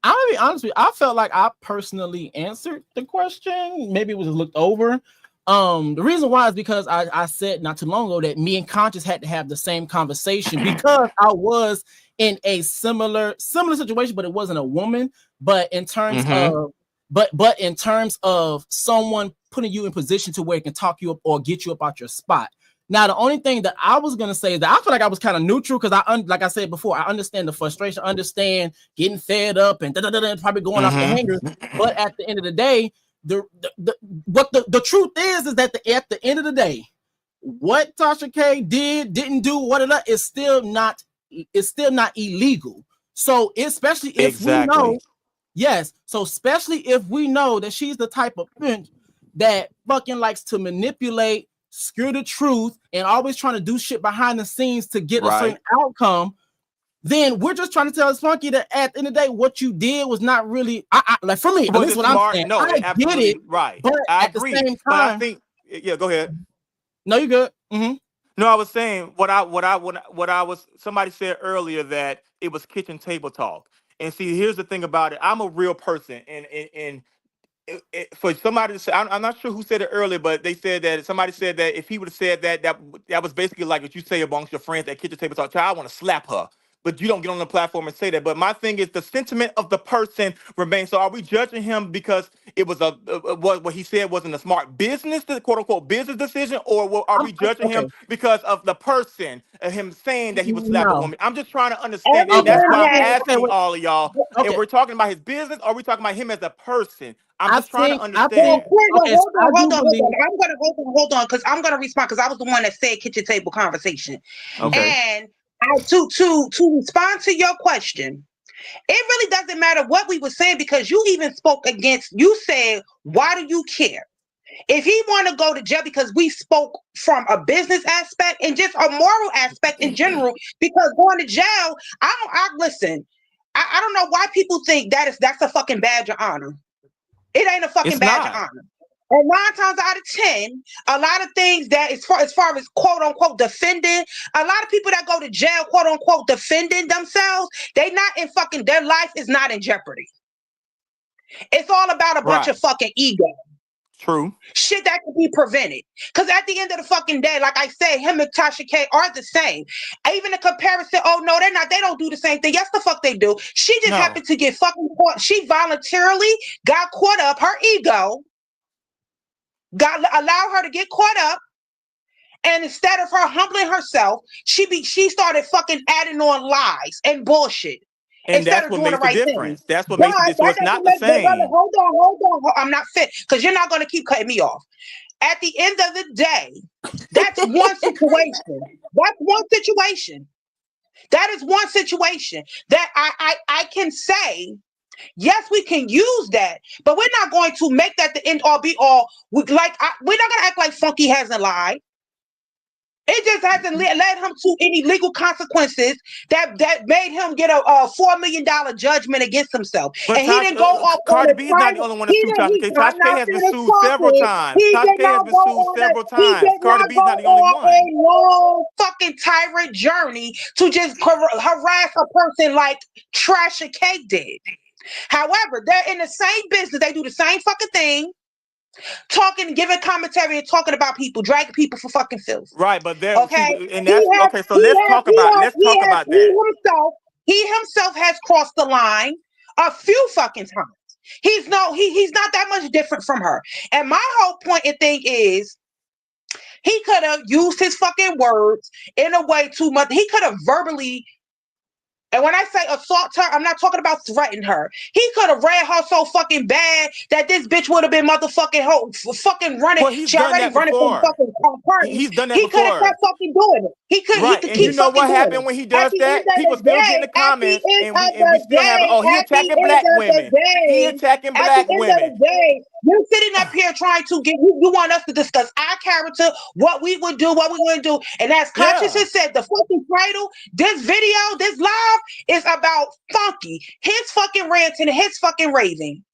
I'm gonna be honest with you. I felt like I personally answered the question. Maybe it was looked over. The reason why is because I said not too long ago that me and Conscious had to have the same conversation because I was in a similar situation, but it wasn't a woman. But in terms of but in terms of someone putting you in position to where it can talk you up or get you up out your spot. Now, the only thing that I was gonna say is that I feel like I was kind of neutral because like I said before, I understand the frustration, understand getting fed up and probably going off the hanger. But at the end of the day, the truth is that at the end of the day, what Tasha K didn't do, is still not illegal. So especially if we know, so especially if we know that she's the type of bitch that fucking likes to manipulate, screw the truth, and always trying to do shit behind the scenes to get a certain outcome, then we're just trying to tell Funky that at the end of the day, what you did was not really, like for me, this is what I'm saying. No, I get it, right. But I at agree. the same time, but I think, go ahead. No, you're good. No, I was saying what I was. Somebody said earlier that it was kitchen table talk, and see, here's the thing about it. I'm a real person, and for somebody to say, I'm not sure who said it earlier, but they said that somebody said that if he would have said that was basically like what you say amongst your friends at kitchen table talk. I want to slap her. But you don't get on the platform and say that. But my thing is the sentiment of the person remains. So are we judging him because it was what he said wasn't a smart business, quote unquote business decision, or are we judging him because of the person, him saying that he would slap a woman? I'm just trying to understand, and that's why I'm asking all of y'all. If we're talking about his business, or are we talking about him as a person? I'm just trying to understand. Hold on, because I'm gonna respond because I was the one that said kitchen table conversation. Okay. And to respond to your question, it really doesn't matter what we were saying because you even spoke against. You said, "Why do you care?" If he want to go to jail, because we spoke from a business aspect and just a moral aspect in general, because going to jail, listen. I don't know why people think that's a fucking badge of honor. It ain't a fucking badge of honor. And 9 times out of 10, a lot of things that as far as quote unquote defending, a lot of people that go to jail, quote unquote, defending themselves, they not in fucking, their life is not in jeopardy. It's all about a bunch of fucking ego. True. Shit that can be prevented. Because at the end of the fucking day, like I said, him and Tasha K are the same. Even the comparison, oh no, they're not. They don't do the same thing. Yes, the fuck they do. She just happened to get fucking caught. She voluntarily got caught up. Her ego allowed her to get caught up. And instead of her humbling herself, she started fucking adding on lies and bullshit. And that's what makes the difference. That's what makes it. So it's not the same. Hold on. I'm not fit because you're not going to keep cutting me off. At the end of the day, that's one situation. That's one situation. That is one situation that I can say Yes, we can use that, but we're not going to make that the end all be all. We're not going to act like Funky hasn't lied. It just hasn't led him to any legal consequences that made him get a $4 million judgment against himself. But And he didn't go off on Cardi the B is not the private. only one to sue Tasha K. I'm Tasha K not has been finished sued several talking. times. He Tasha did K has not been go sued on several He times. did Cardi not B go is not the only on one. a long fucking tyrant journey to just harass a person like Tasha K did. However, they're in the same business. They do the same fucking thing. Talking, giving commentary and talking about people, dragging people for fucking filth. Right, but there, Okay, see, and that's okay. So let's talk about that. He himself has crossed the line a few fucking times. He's not that much different from her. And my whole point and thing is, he could have used his fucking words in a way too much. He could have verbally. And when I say assault her, I'm not talking about threaten her. He could have ran her so fucking bad that this bitch would have been motherfucking fucking running. Well, he's she done already that running from before. fucking parties. He's done that He could have before. kept fucking doing it. He could And keep you know fucking what doing happened it. when he At does the that? end of People the still day, get in the comments, and we still have he at the attacking end black of the women. He day, attacking at black the end women. of the day, you're sitting up here trying to get you want us to discuss our character, what we would do, what we want to do. And as Consciouztv said, the fucking title, this video, this live is about Funky, his fucking rants and his fucking raving.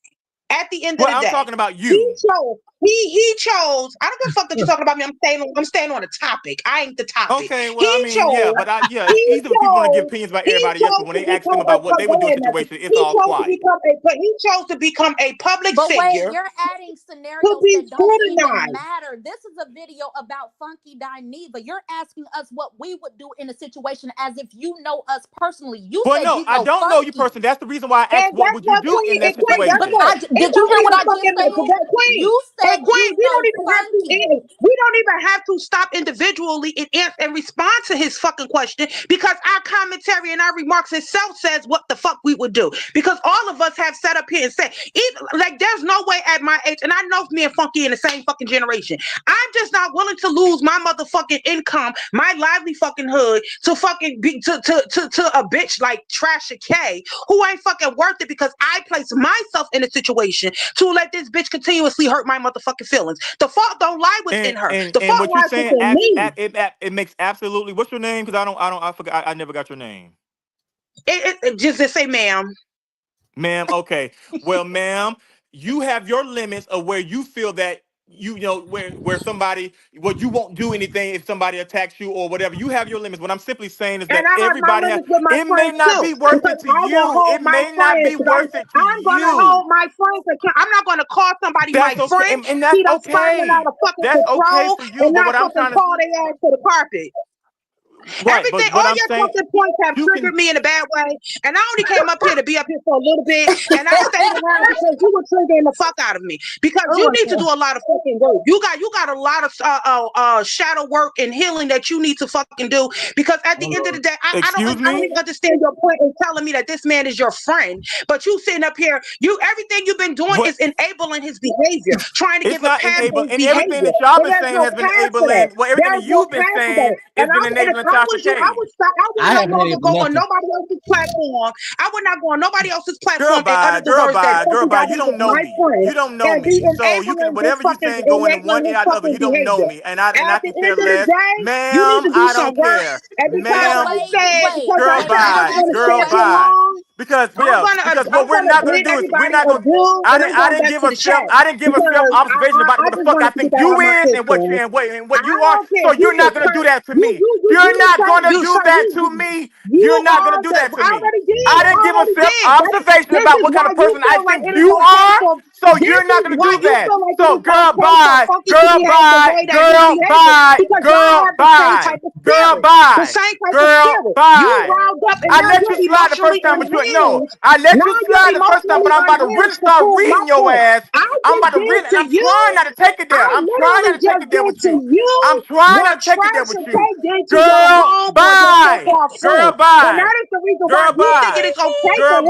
At the end of the day, I'm talking about you. He chose. I don't give a fuck that you're talking about me. I'm staying on the topic. I ain't the topic. Okay, well, I mean, yeah, but it's easy for people want to give opinions about everybody else, but when they ask them about what they would do in a situation, it's all quiet. He chose to become a public But wait, figure. you're adding scenarios that don't even matter. This is a video about Funky Dineva. You're asking us what we would do in a situation as if you know us personally. You said no, you know I don't Funky. know you personally. That's the reason why I asked what would you do in that situation. Did you hear what I just said? You said Queen, we don't even have to stop individually and respond to his fucking question, because our commentary and our remarks itself says what the fuck we would do. Because all of us have sat up here and said, like, there's no way at my age, and I know me and Funky in the same fucking generation, I'm just not willing to lose my motherfucking income, my lively fucking hood, to fucking be to a bitch like Tasha K, who ain't fucking worth it, because I place myself in a situation to let this bitch continuously hurt my motherfucking feelings. The fault don't lie within her. The fault what you're lies saying, within me. it makes absolutely. What's your name? Because I forgot. I never got your name. It just say ma'am. Ma'am, okay. Well, ma'am, you have your limits of where you feel that you know where somebody, well, you won't do anything if somebody attacks you or whatever. You have your limits. What I'm simply saying is that everybody has. It may not be worth it to you. It may not be worth it to you. I'm gonna hold my friends. I'm not gonna call somebody my friend. And that's okay. Out of fucking That's control okay for you. and But not what I'm fucking trying to call their ass to the carpet. Right, Everything, but all I'm your saying, fucking points have triggered me in a bad way, and I only came up here to be up here for a little bit, and I stayed around because you were triggering the fuck out of me. Because you need to do a lot of fucking work. You got a lot of shadow work and healing that you need to fucking do. Because at the end of the day, I don't even understand your point in telling me that this man is your friend, but you sitting up here, everything you've been doing is enabling his behavior, trying to give a pass to his and behavior. everything that y'all been saying no has been pass enabling. Well, everything that you've been pass saying has been enabling Tasha K. I would no longer go on nobody else's platform. I would not go on nobody else's platform and utter the words that you don't know me. You don't know me. So you can whatever you saying go into one ear out the other. You don't know me, and I can care less. Ma'am, I don't care. Ma'am, girl, bye. Because what we're not gonna do is we're not gonna. I didn't give a self observation about what the fuck I think you is and what you are. So you're not gonna do that to me. You're not gonna do that to me. You're not gonna do that to me. I didn't give a self observation about what kind of person I think you are. So you're not gonna do that. So girl, bye. Girl, bye. Girl, bye. Girl, bye. Girl, bye. Girl, bye. I let you slide the first time, but you no. I let you slide the first time, but I'm about to really start reading your ass. I'm about to read, and I'm trying not to take it there. I'm trying not to take it there with you. I'm trying not to take it there with you. Girl, bye. Girl, bye. And that is the reason why we think it is okay for him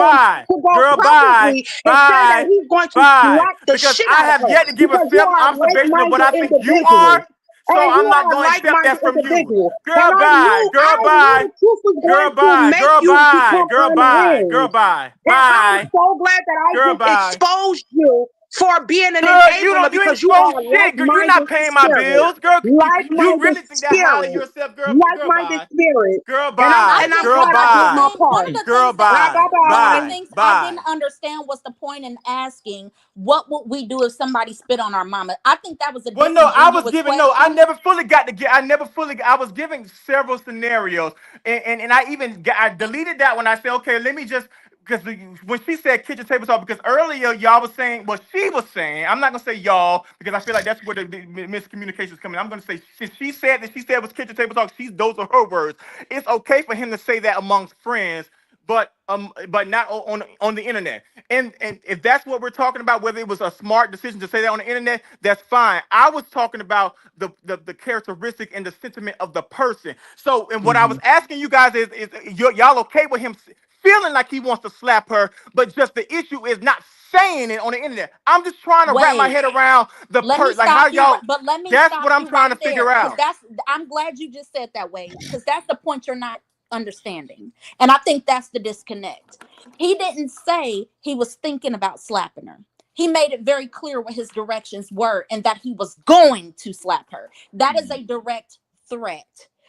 to go publicly and say that he's going to slap the because shit I out of have her. yet to give a Because you are a self-observation of what I like-minded think you are. individual. So and you I'm not are a gonna accept like-minded that from you. individual. Girl, And bye. Girl, I knew bye. the truth was Girl, going to bye. make Girl, you bye. become Girl, bye. Girl, unhinged. bye. And I'm Bye. so glad that I Girl, just bye. exposed you for being an Girl, you enabler ain't because you supposed are a shit. Girl, you're not like-minded paying my spirit. bills. Girl, you Like-minded really think that highly of spirit. yourself, girl? Girl, Like-minded bye. spirit. Girl, And bye. I'm Girl, glad I did my bye. part. One of the Girl, things that Bye, bye. bye, one of the bye. Bye. things I Bye. didn't understand was the point in asking what would we do if somebody spit on our mama. I think that was a Well, no, I was disingenuous giving I question. never fully got to get. I was giving several scenarios, and I deleted that when I said, okay, let me just because when she said kitchen table talk, because earlier y'all was saying, well, she was saying, I'm not gonna say y'all because I feel like that's where the miscommunication is coming. I'm gonna say since she said it was kitchen table talk. Those are her words. It's okay for him to say that amongst friends, but not on the internet. And if that's what we're talking about, whether it was a smart decision to say that on the internet, that's fine. I was talking about the characteristic and the sentiment of the person. So, and what I was asking you guys is y'all okay with him feeling like he wants to slap her, but just the issue is not saying it on the internet. I'm just trying to wrap my Wait, head around let me like how stop you, y'all. but let me That's stop what I'm you trying right to figure there because out. I'm glad you just said that way because that's the point you're not understanding, and I think that's the disconnect. He didn't say he was thinking about slapping her. He made it very clear what his directions were and that he was going to slap her. That is a direct threat.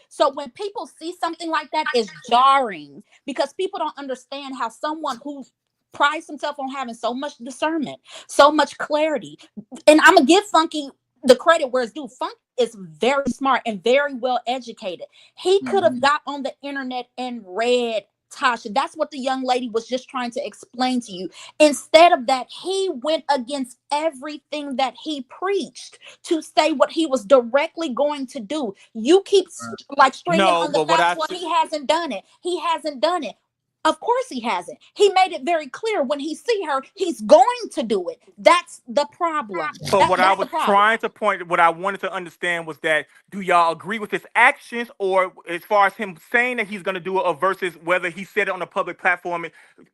So when people see something like that, it's jarring because people don't understand how someone who prides himself on having so much discernment, so much clarity, and I'm gonna give Funky the credit where it's due. Funk is very smart and very well educated. He could have got on the internet and read Tasha. That's what the young lady was just trying to explain to you. Instead of that, he went against everything that he preached to say what he was directly going to do. You keep like stringing No, on the but what facts I when he hasn't done it. He hasn't done it. Of course he hasn't. He made it very clear when he see her, he's going to do it. That's the problem. But what I That's the was problem. trying to point, what I wanted to understand was that do y'all agree with his actions, or as far as him saying that he's going to do it, or versus whether he said it on a public platform?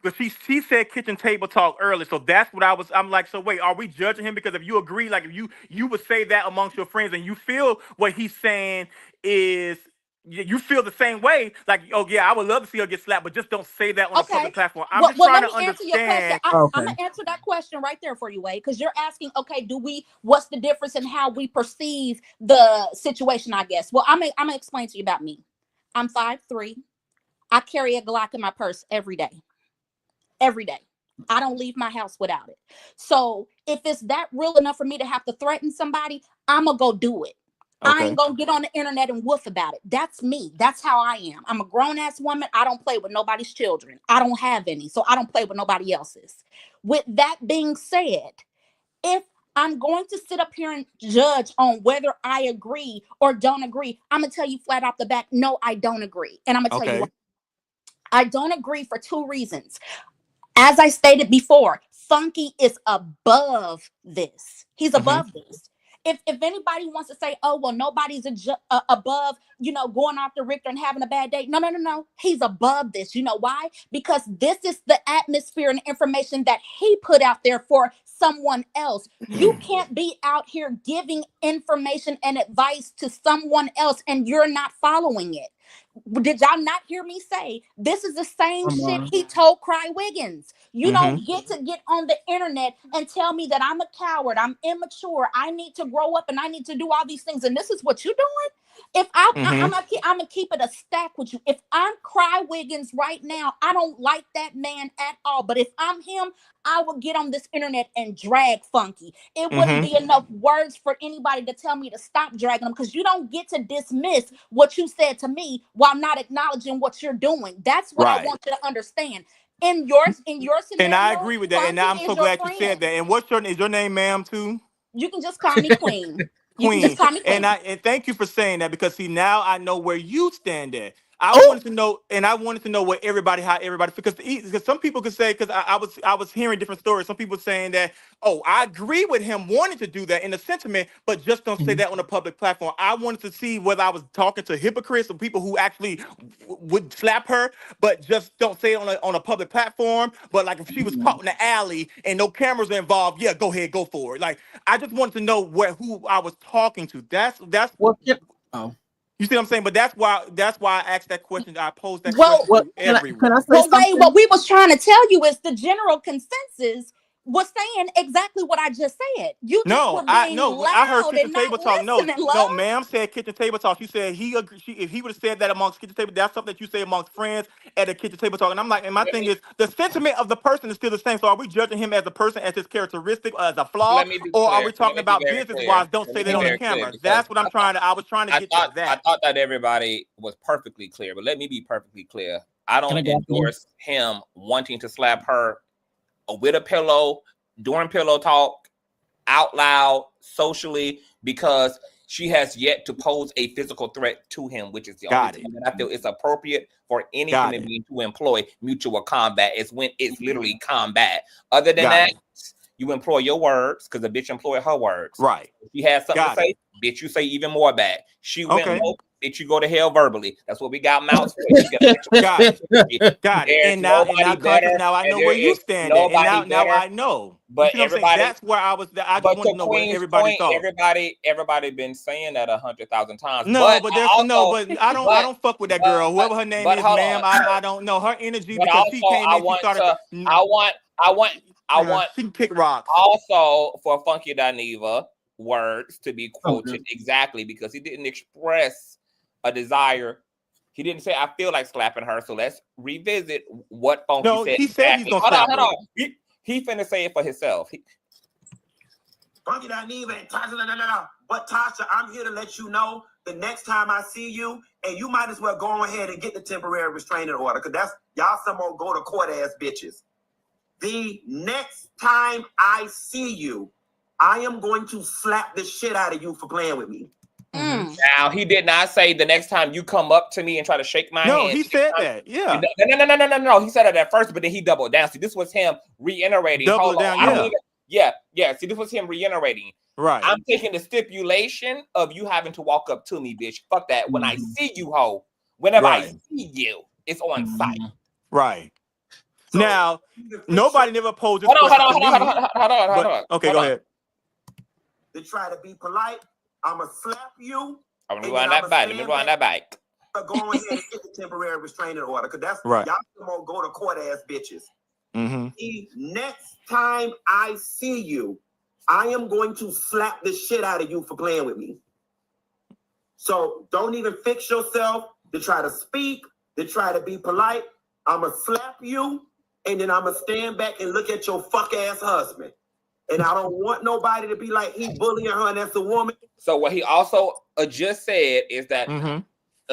Because she said kitchen table talk earlier, so that's what I'm like. So wait, are we judging him because if you agree, like if you would say that amongst your friends, and you feel what he's saying is. You feel the same way, like, oh yeah, I would love to see her get slapped, but just don't say that on a Okay. public platform. I'm Well, just well, trying let to me answer your question. understand. I'm gonna answer that question right there for you, Wade, because you're asking, okay, what's the difference in how we perceive the situation? I guess. Well, I'm gonna explain to you about me. I'm 5'3". I carry a Glock in my purse every day. Every day. I don't leave my house without it. So if it's that real enough for me to have to threaten somebody, I'm gonna go do it. I ain't Okay. gonna get on the internet and woof about it. That's me. That's how I am. I'm a grown-ass woman. I don't play with nobody's children. I don't have any, so I don't play with nobody else's. With that being said, if I'm going to sit up here and judge on whether I agree or don't agree, I'm gonna tell you flat off the bat, no, I don't agree. And I'm gonna tell you why. Okay. I don't agree for two reasons. As I stated before, Funky is above this. He's above this. If anybody wants to say, oh, well, nobody's above, going off the Richter and having a bad day. No, no, no, no. He's above this. You know why? Because this is the atmosphere and information that he put out there for someone else. You can't be out here giving information and advice to someone else and you're not following it. Did y'all not hear me say this is the same shit he told Cry Wiggins? You don't get to get on the internet and tell me that I'm a coward, I'm immature, I need to grow up and I need to do all these things, and this is what you're doing. If I'm gonna keep it a stack with you. If I'm Cry Wiggins right now, I don't like that man at all. But if I'm him, I would get on this internet and drag Funky. It wouldn't be enough words for anybody to tell me to stop dragging them, because you don't get to dismiss what you said to me while not acknowledging what you're doing. That's what I Right. want you to understand. In your And I scenario, agree with that. And Funky I'm is so your glad you said friend. that. And is your name ma'am too? You can just call me Queen. You can Queen. just call me And Queen. thank you for saying that, because see, now I know where you stand at. I wanted to know, and I wanted to know what everybody, how everybody, because some people could say, because I was hearing different stories. Some people saying that, oh, I agree with him wanting to do that in the sentiment, but just don't say that on a public platform. I wanted to see whether I was talking to hypocrites or people who actually would slap her, but just don't say it on a public platform. But like if she was caught in the alley and no cameras are involved, yeah, go ahead, go for it. Like I just wanted to know who I was talking to. That's Well, oh. You see what I'm saying? But that's why I asked that question. I posed that Well, question to everyone. Can I say well, something? wait, what we was trying to tell you is the general consensus was saying exactly what I just said. You just were being I heard loud kitchen and table not talk. No, listening, love. ma'am said kitchen table talk. She said if he would have said that amongst kitchen table, that's something that you say amongst friends at a kitchen table talk. And I'm like, and my thing is the sentiment of the person is still the same. So are we judging him as a person, as his characteristic, as a flaw, Let me be or are clear. we talking about business wise? Don't say that on the camera. That's what I was trying to get to that. I thought that everybody was perfectly clear, but let me be perfectly clear. I don't endorse him wanting to slap her with a pillow during pillow talk, out loud, socially, because she has yet to pose a physical threat to him, which is the only time that I feel it's appropriate for any human being to employ mutual combat. Is when it's literally combat. Other than that, you employ your words, because the bitch employed her words. Right. If she has something to say, bitch, you say even more back. She went low, bitch, you go to hell verbally. That's what we got mouths for. Got it. And now Conscious, now I know where you stand at. And now I know. But everybody, that's where I was. I just want to know what everybody thought. Everybody been saying that 100,000 times. No, but I don't fuck with that girl. Whoever her name is, ma'am, I don't know her energy, because she came in. She started. I want she can kick rocks. Also for Funky Dineva words to be quoted exactly, because he didn't express a desire. He didn't say I feel like slapping her. So let's revisit what Funky said. No, he said he's gonna slap her. He finna say it for himself. Funky Dineva and Tasha, but Tasha, I'm here to let you know the next time I see you, and you might as well go ahead and get the temporary restraining order, because that's y'all some more go to court ass bitches. The next time I see you, I am going to slap the shit out of you for playing with me. Now, he did not say the next time you come up to me and try to shake my hand. No, he said that. Yeah. No. He said it at first, but then he doubled down. See, this was him reiterating. Double down, yeah. See, this was him reiterating. Right. I'm taking the stipulation of you having to walk up to me, bitch. Fuck that. When I see you, ho. Whenever I see you, it's on site. Right. So, now, nobody never posed this question to me. Hold on. Okay, go ahead. To try to be polite, I'ma slap you. I'm gonna rewind that bike. Go ahead and get the temporary restraining order, because that's y'all gonna go to court ass bitches. The next time I see you, I am going to slap the shit out of you for playing with me. So don't even fix yourself to try to speak, to try to be polite. I'ma slap you, and then I'ma stand back and look at your fuck ass husband. And I don't want nobody to be like he bullying her, and that's a woman. So what he also just said is that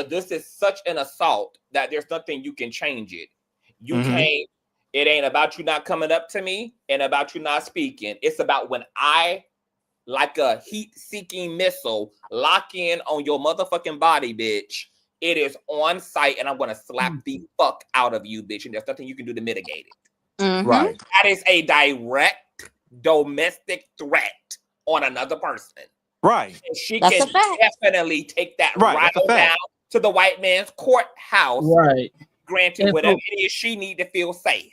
this is such an assault that there's nothing you can change it. You can't. It ain't about you not coming up to me and about you not speaking. It's about when I, like a heat-seeking missile, lock in on your motherfucking body, bitch. It is on site, and I'm gonna slap the fuck out of you, bitch. And there's nothing you can do to mitigate it. Right. That is a direct domestic threat on another person. Right. And she can definitely take that right down to the white man's courthouse. Right. Granted, whatever it is she need to feel safe.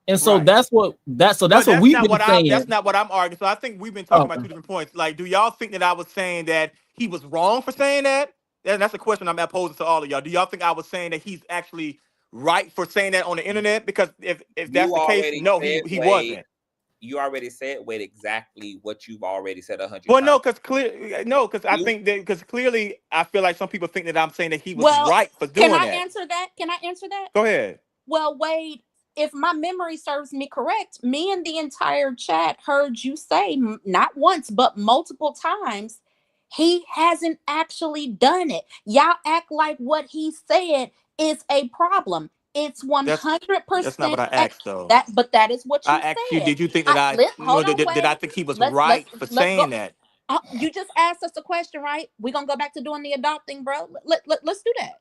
And so that's what we've been saying. That's not what I'm arguing. So I think we've been talking about two different points. Like, do y'all think that I was saying that he was wrong for saying that? That's a question I'm posing to all of y'all. Do y'all think I was saying that he's actually right for saying that on the internet? Because if that's the case, no, he wasn't. You already said exactly what you've already said 100 Well, times. because I think that because clearly I feel like some people think that I'm saying that he was right for doing that. Can I answer that? Go ahead. Well, Wade, if my memory serves me correct, me and the entire chat heard you say not once but multiple times he hasn't actually done it. Y'all act like what he said is a problem. It's 100%. That's not what I asked, though. But that is what you said. I asked you, did you think that did I think he was right for saying that? You just asked us a question, right? We're going to go back to doing the adopting, bro. Let's do that.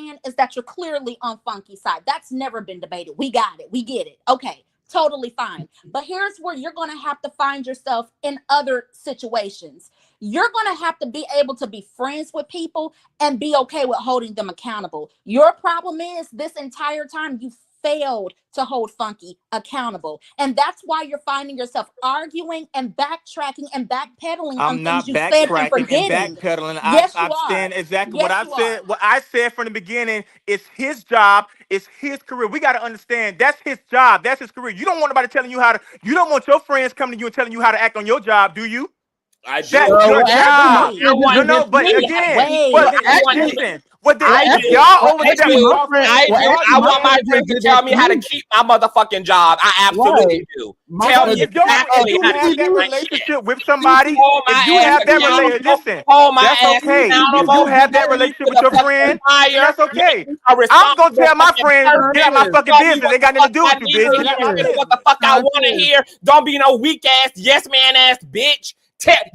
saying is that you're clearly on Funky's side. That's never been debated. We got it. We get it. Okay, totally fine. But here's where you're going to have to find yourself in other situations. You're going to have to be able to be friends with people and be okay with holding them accountable. Your problem is this entire time you failed to hold Funky accountable. And that's why you're finding yourself arguing and backtracking and backpedaling on I'm things not you said and backtracking and forgetting. backpedaling. Yes, you I'm are. saying exactly what Yes, I've you said. are. What I said from the beginning. It's his job. It's his career. We got to understand that's his job. That's his career. You don't want nobody telling you how to. You don't want your friends coming to you and telling you how to act on your job, do you? I do. That's your Well, actually, my job. friend just No, did no, this to but me. again, Wait. but Well, actually, listen, what the, I if do. y'all Well, overstep actually, my y'all friend. I Well, do. actually, I my want my friend friend just to did tell that me to how to me. keep my motherfucking job. I absolutely Right. do. My Tell friend me if you exactly how to have keep that CCTV. my shit. relationship with somebody, Hold if my you ass have that relationship, accountable. listen, Hold my that's ass okay. If accountable. you have that Hold me relationship to with the your fucking friend, then fire. that's okay. Make me a I'm gonna responsible tell my fucking friend, get out my person. fucking Tell me business. what Ain't the got nothing fuck to do I with you, need to bitch. Get hear. out my Tell me what the business. fuck I want to hear. Don't be no weak ass, yes man ass bitch.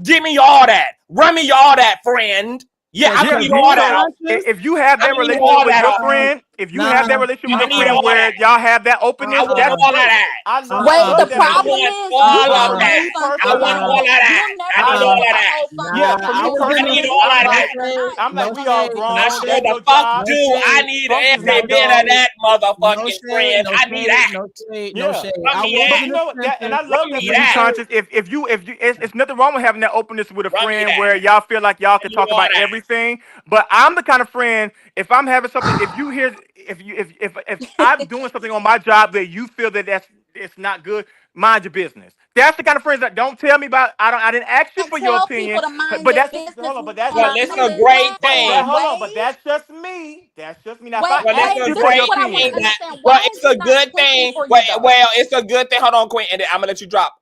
Give me all that. Run me all that, friend. Yeah, I Yeah, need you all so that. if you have I that need relationship all with that. your friend, if you have that relationship with I your need friend all where that. y'all have that I openness, want that's all of great. that. I Wait, the love that I for you. problem want is you all of won't that. hold Me Funky I want personally, all of accountable. that. You'll I never need be all able of to that. hold Funky yeah, for I me was accountable, in I the whether need personally, you all want of to I'm that. like like, it or not. I'm no like, we are shade, I no grown sure shade, the adult fuck jobs. no do. I shade, need Funk is an no every bit of adult. shade, that no motherfucking shade, friend. no I need shade, that. no shade, no Yeah. shade. Run I me was that. But in you the know what? That and center. I Run love that me for you, that. conscious. If you it's nothing wrong with having that openness with a Run me friend that. where y'all feel like y'all I can need talk all about that. everything. But I'm the kind of friend, if I'm having something, if you hear if I'm doing something on my job that you feel that it's not good, mind your business. That's the kind of friends that don't tell me about. I didn't ask you I for your tell people opinion, to mind but their that's just business hold on. But on Well, a it's a mental great but thing. platform. hold on. But Wait, that's just me. That's just me. Now, if I wait, Well, it's ask a wait. you This for is your great what I want to thing. opinion, understand. Well, Why is it's it a not good clicking thing. for you though? Well, it's a good thing. Hold on, Quinn, and then I'm gonna let you drop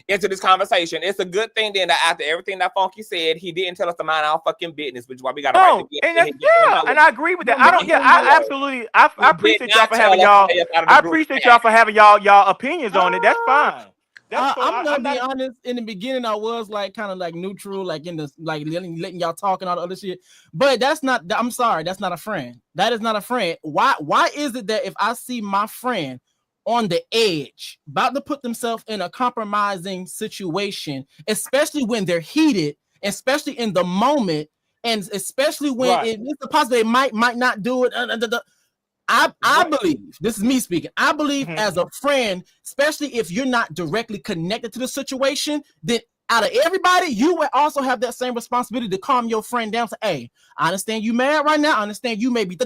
into this conversation. It's a good thing then that after everything that Funky said, he didn't tell us to mind our fucking business, which is why we got a right to no, get and in that's here getting yeah, into and it. I agree with that. No, I my don't. And Yeah, thing I is, absolutely. I he did appreciate y'all not for tell having us to y'all. stay up out of the I group appreciate chat. y'all for having y'all opinions on it. That's fine. That's so. I'm gonna I'm be not. honest. In the beginning, I was like kind of like neutral, like in the like letting y'all talk and all the other shit. But that's not. I'm sorry, that's not a friend. That is not a friend. Why is it that if I see my friend on the edge, about to put themselves in a compromising situation, especially when they're heated, especially in the moment, and especially when Right. it's a possibility they might not do it. I believe, this is me speaking, I believe Mhm. as a friend, especially if you're not directly connected to the situation, then out of everybody, you would also have that same responsibility to calm your friend down. Say, hey, I understand you mad right now. I understand you may be,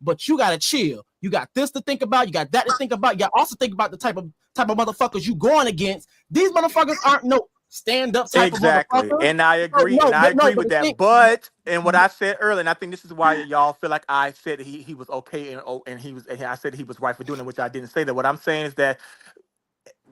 but you gotta chill. You got this to think about. You got that to think about. You got also think about the type of motherfuckers you going against. These motherfuckers aren't no stand up type of Exactly, motherfuckers. and I So, agree, and I no, agree but with the that. thing, But and what I said earlier, and I think this is why y'all feel like I said he was okay and he was. And I said he was right for doing it, which I didn't say that. What I'm saying is that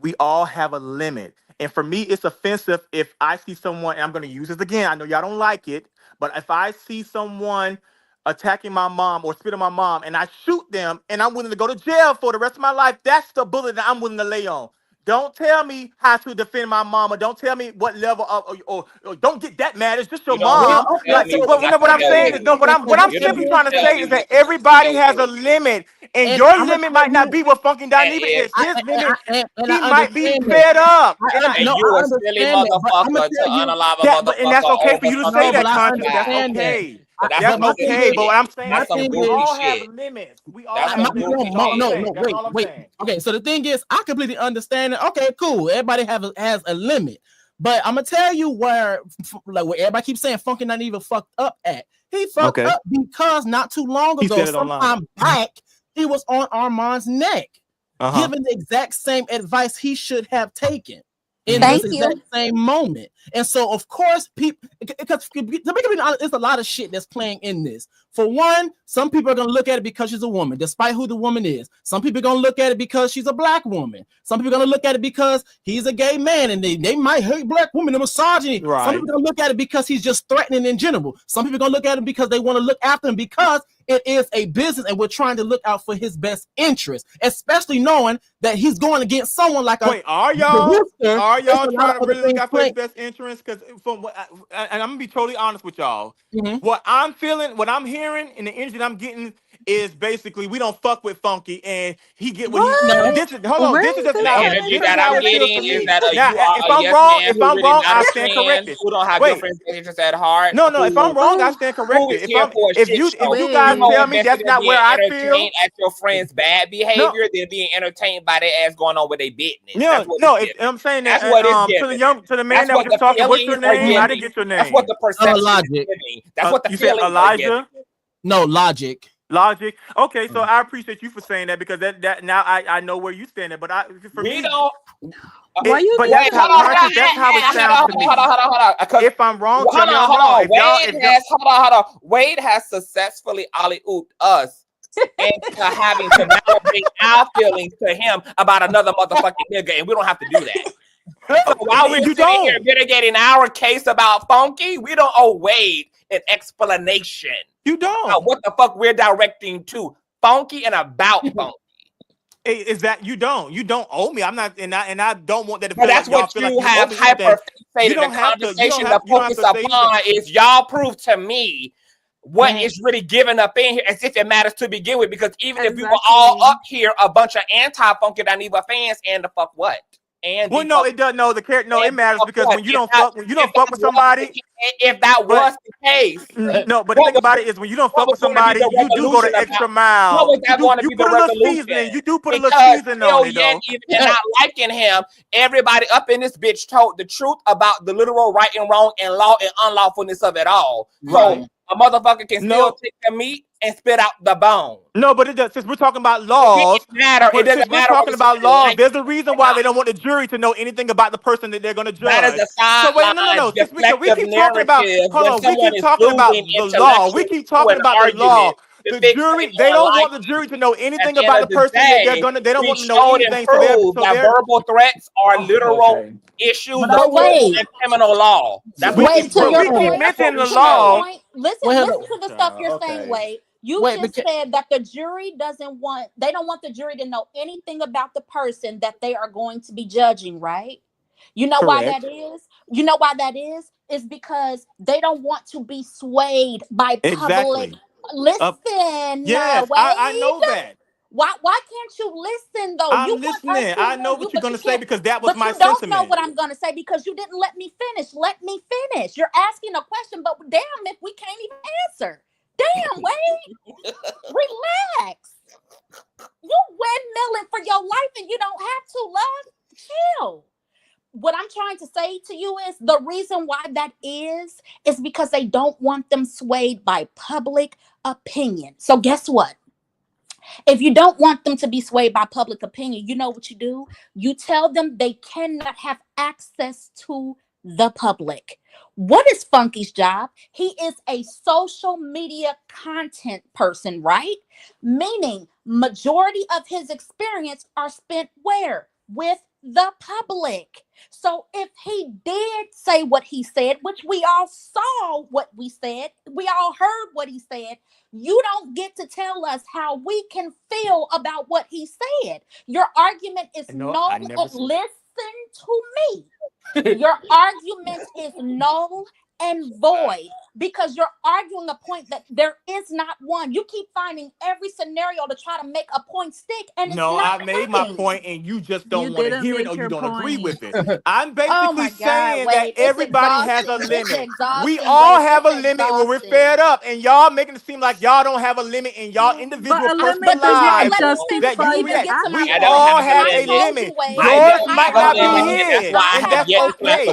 we all have a limit. And for me, it's offensive if I see someone, and I'm going to use this again. I know y'all don't like it, but if I see someone attacking my mom or spit on my mom and I shoot them and I'm willing to go to jail for the rest of my life, that's the bullet that I'm willing to lay on. Don't tell me how to defend my mom, or don't tell me what level of, or don't get that mad. It's just your You don't need well, mom. to okay, tell Like, me so what but not what to I'm tell saying is, you. no, what I'm You don't simply need trying to to tell say me is that what not to everybody tell has a you. limit, and and your I'm gonna limit tell might not you. be what Funky And Dineva if is. His limit, And I he might be understand that. fed up, and I. and No, you I a silly understand that, but I'm gonna motherfucker to tell you. unalive a That, but and that's motherfucker okay for over you to say something No, you but that, I don't conscious. got. That's understand that. okay. That's But That's some my thing goofy okay. is, But shit. what I'm saying my That's is some thing we is, goofy all have shit. limits. We all That's have my, some limits. goofy That's all I'm shit. saying. no, That's all I'm wait. saying. Okay, so the thing is, I completely understand it. Okay, cool. Everybody has a limit, but I'm gonna tell you where everybody keeps saying Funky not even fucked up at. He fucked Okay. up because not too long He ago, said it online. sometime back, he was on Armand's neck, Uh-huh. giving the exact same advice he should have taken in Mhm. this Thank exact you. same moment. And so, of course, people, because there's a lot of shit that's playing in this. For one, some people are going to look at it because she's a woman, despite who the woman is. Some people are going to look at it because she's a black woman. Some people are going to look at it because he's a gay man and they might hate black women and misogyny. Right. Some people are going to look at it because he's just threatening in general. Some people are going to look at it because they want to look after him because it is a business and we're trying to look out for his best interest, especially knowing that he's going against someone like Wait, are the y'all rooster. There's a lot trying of to other really look things out for his playing. best interest? Because from what, and I'm gonna be totally honest with y'all, Mhm. what I'm feeling, what I'm hearing, and the energy that I'm getting is basically we don't fuck with Funky, and he get what he. No. This is hold on. This is just The now. energy This is that how I'm it feels getting to is me. that Now, you are if a I'm yes wrong, man if who I'm really wrong, not I a stand fan, corrected. who don't have your Wait. friends' interests at heart. No, if I'm wrong, I stand Who corrected. is here for a If shit you show? guys Who tell me invested that's in not being where I feel. entertained at your friends' bad behavior, they're being entertained by their ass going on with their business. That's what it's giving. I'm saying that That's what it's to the man That's that was what just the talking. What's your feelings are name? I didn't giving. get your name. That's what the perception is Logic. giving. That's what the You said feelings are giving. Elijah? No, Logic. Logic. Okay, so I appreciate you for saying that because that now I know where you stand. But for me, don't. but that's how conscious. That's how it sounds to me. Hold on. If I'm wrong, tell me I'm wrong. Hold on. Wade has successfully alley-ooped us into having to validate our feelings to him about another motherfucking nigga, and we don't have to do that. So while we're sitting here mitigating our case about Funky, we don't owe Wade an explanation. You don't. About what the fuck we're directing to Funky and about Funky. Is that you don't owe me? I'm not, and I don't want that to But feel that's like y'all what feel you like have hyperfixated. You don't the have to. conversation to focus upon is y'all prove to me what is really given up in here as if it matters to begin with. Because even if we were all up here, a bunch of anti-Funky Dineva fans, and the fuck what? And well, no, it does. No, it matters because when you don't fuck with somebody. If that was the case, no, but the thing about it is when you don't fuck with somebody, you do go the extra mile. What was that going to be put the a little resolution? seasoning. You do put a little seasoning on it, though. Even not liking him, everybody up in this bitch told the truth about the literal right and wrong and law and unlawfulness of it all. Right. So a motherfucker can still take the meat and spit out the bone. No, but it does. Since we're talking about laws, it doesn't matter. We're talking about laws. There's a reason why they don't want the jury to know anything about the person that they're going to judge. That is a sideline. No. Since we keep talking about, hold on, we keep talking about the law. We keep talking about the law. The jury, they don't want the jury to know anything about the person that they're gonna. They don't want to know anything. So that verbal threats are literal issues of criminal law. That's we keep mentioning the law. Listen to the stuff you're saying, Wade. You just said that the jury they don't want the jury to know anything about the person that they are going to be judging, right? You know why that is? You know why that is? It's because they don't want to be swayed by public. Listen, yes, I know that. Why can't you listen though? I'm listening. I know what you're gonna say because that was my sentiment. But you don't know what I'm gonna say because you didn't let me finish. Let me finish. You're asking a question, but damn if we can't even answer. Damn, Wade. Relax. You windmilling for your life and you don't have to, love. Chill. What I'm trying to say to you is the reason why that is because they don't want them swayed by public opinion. So guess what? If you don't want them to be swayed by public opinion, you know what you do? You tell them they cannot have access to the public. What is Funky's job? He is a social media content person, right? Meaning majority of his experience are spent where? With the public. So if he did say what he said, which we all saw what we said, we all heard what he said, you don't get to tell us how we can feel about what he said. Your argument is null. Listen to me. Your argument is null and void because you're arguing a point that there is not one. You keep finding every scenario to try to make a point stick, and it's not I made my point, and you just don't want to hear it or you don't agree with it. I'm basically saying that everybody has a limit. We all have a limit where we're fed up, and y'all making it seem like y'all don't have a limit in y'all individual personal lives. We all have a limit. Yours might not be his, and that's okay.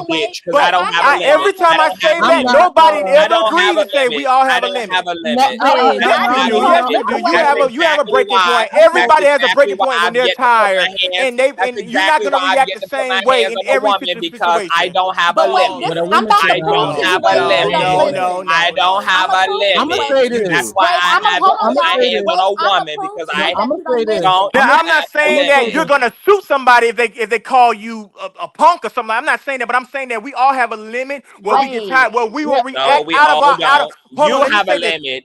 But every time I say that, nobody ever agrees to say we all have a limit. Yes, you do. You have a breaking point. Everybody has a breaking point when they're tired, and you're not going to react the same way in every situation. I don't have a limit. I don't have a limit. No. I don't have a limit. I'm gonna say this. That's why I have my hands on a woman because I don't. I'm not saying that you're going to shoot somebody if they call you a punk or something. I'm not saying that, but I'm saying that we all have a limit where we get tired, where we will react You have a limit.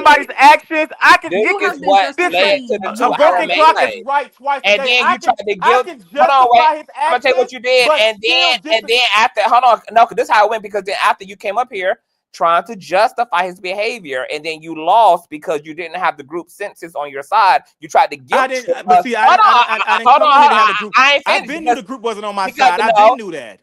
somebody's actions, I can This You get is have been what led justified. to the a 2 hour broken clock is melee. right twice a And day. then you tried to I guilt. can Hold on, wait. justify his I'm gonna tell you what actions, you did, but and still then after, hold on, no, because this is how it went. Because then after you came up here, trying to justify his behavior, and then you lost because you didn't have the group census on your side. You tried to guilt trip us. But see, I didn't come in here to have the group. I ain't I finished been because- knew the group wasn't on my because, side. I no, been knew that.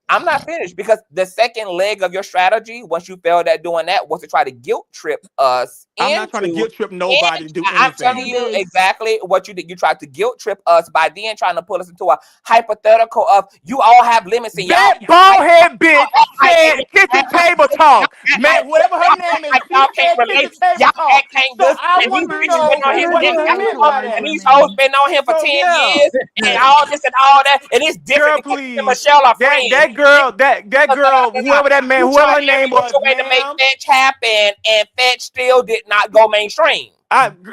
I'm not finished because the second leg of your strategy, once you failed at doing that, was to try to guilt trip us. I'm not trying to guilt trip nobody to do anything. I'm telling you exactly what you did. You tried to guilt trip us by then trying to pull us into a hypothetical of you all have limits in y'all. That bald head bitch said kitchen table talk. Man, whatever her name is, she y'all said can't relate. kitchen table Y'all talk. can't So good. I And want these to bitches know been on him what for you mean by that. and these hoes been on him for 10 years and all this and all that. And it's different Girl, because please. and Michelle are friends. That girl, whoever that man, whoever her name was, way to make Fetch happen, and Fetch still did not go mainstream.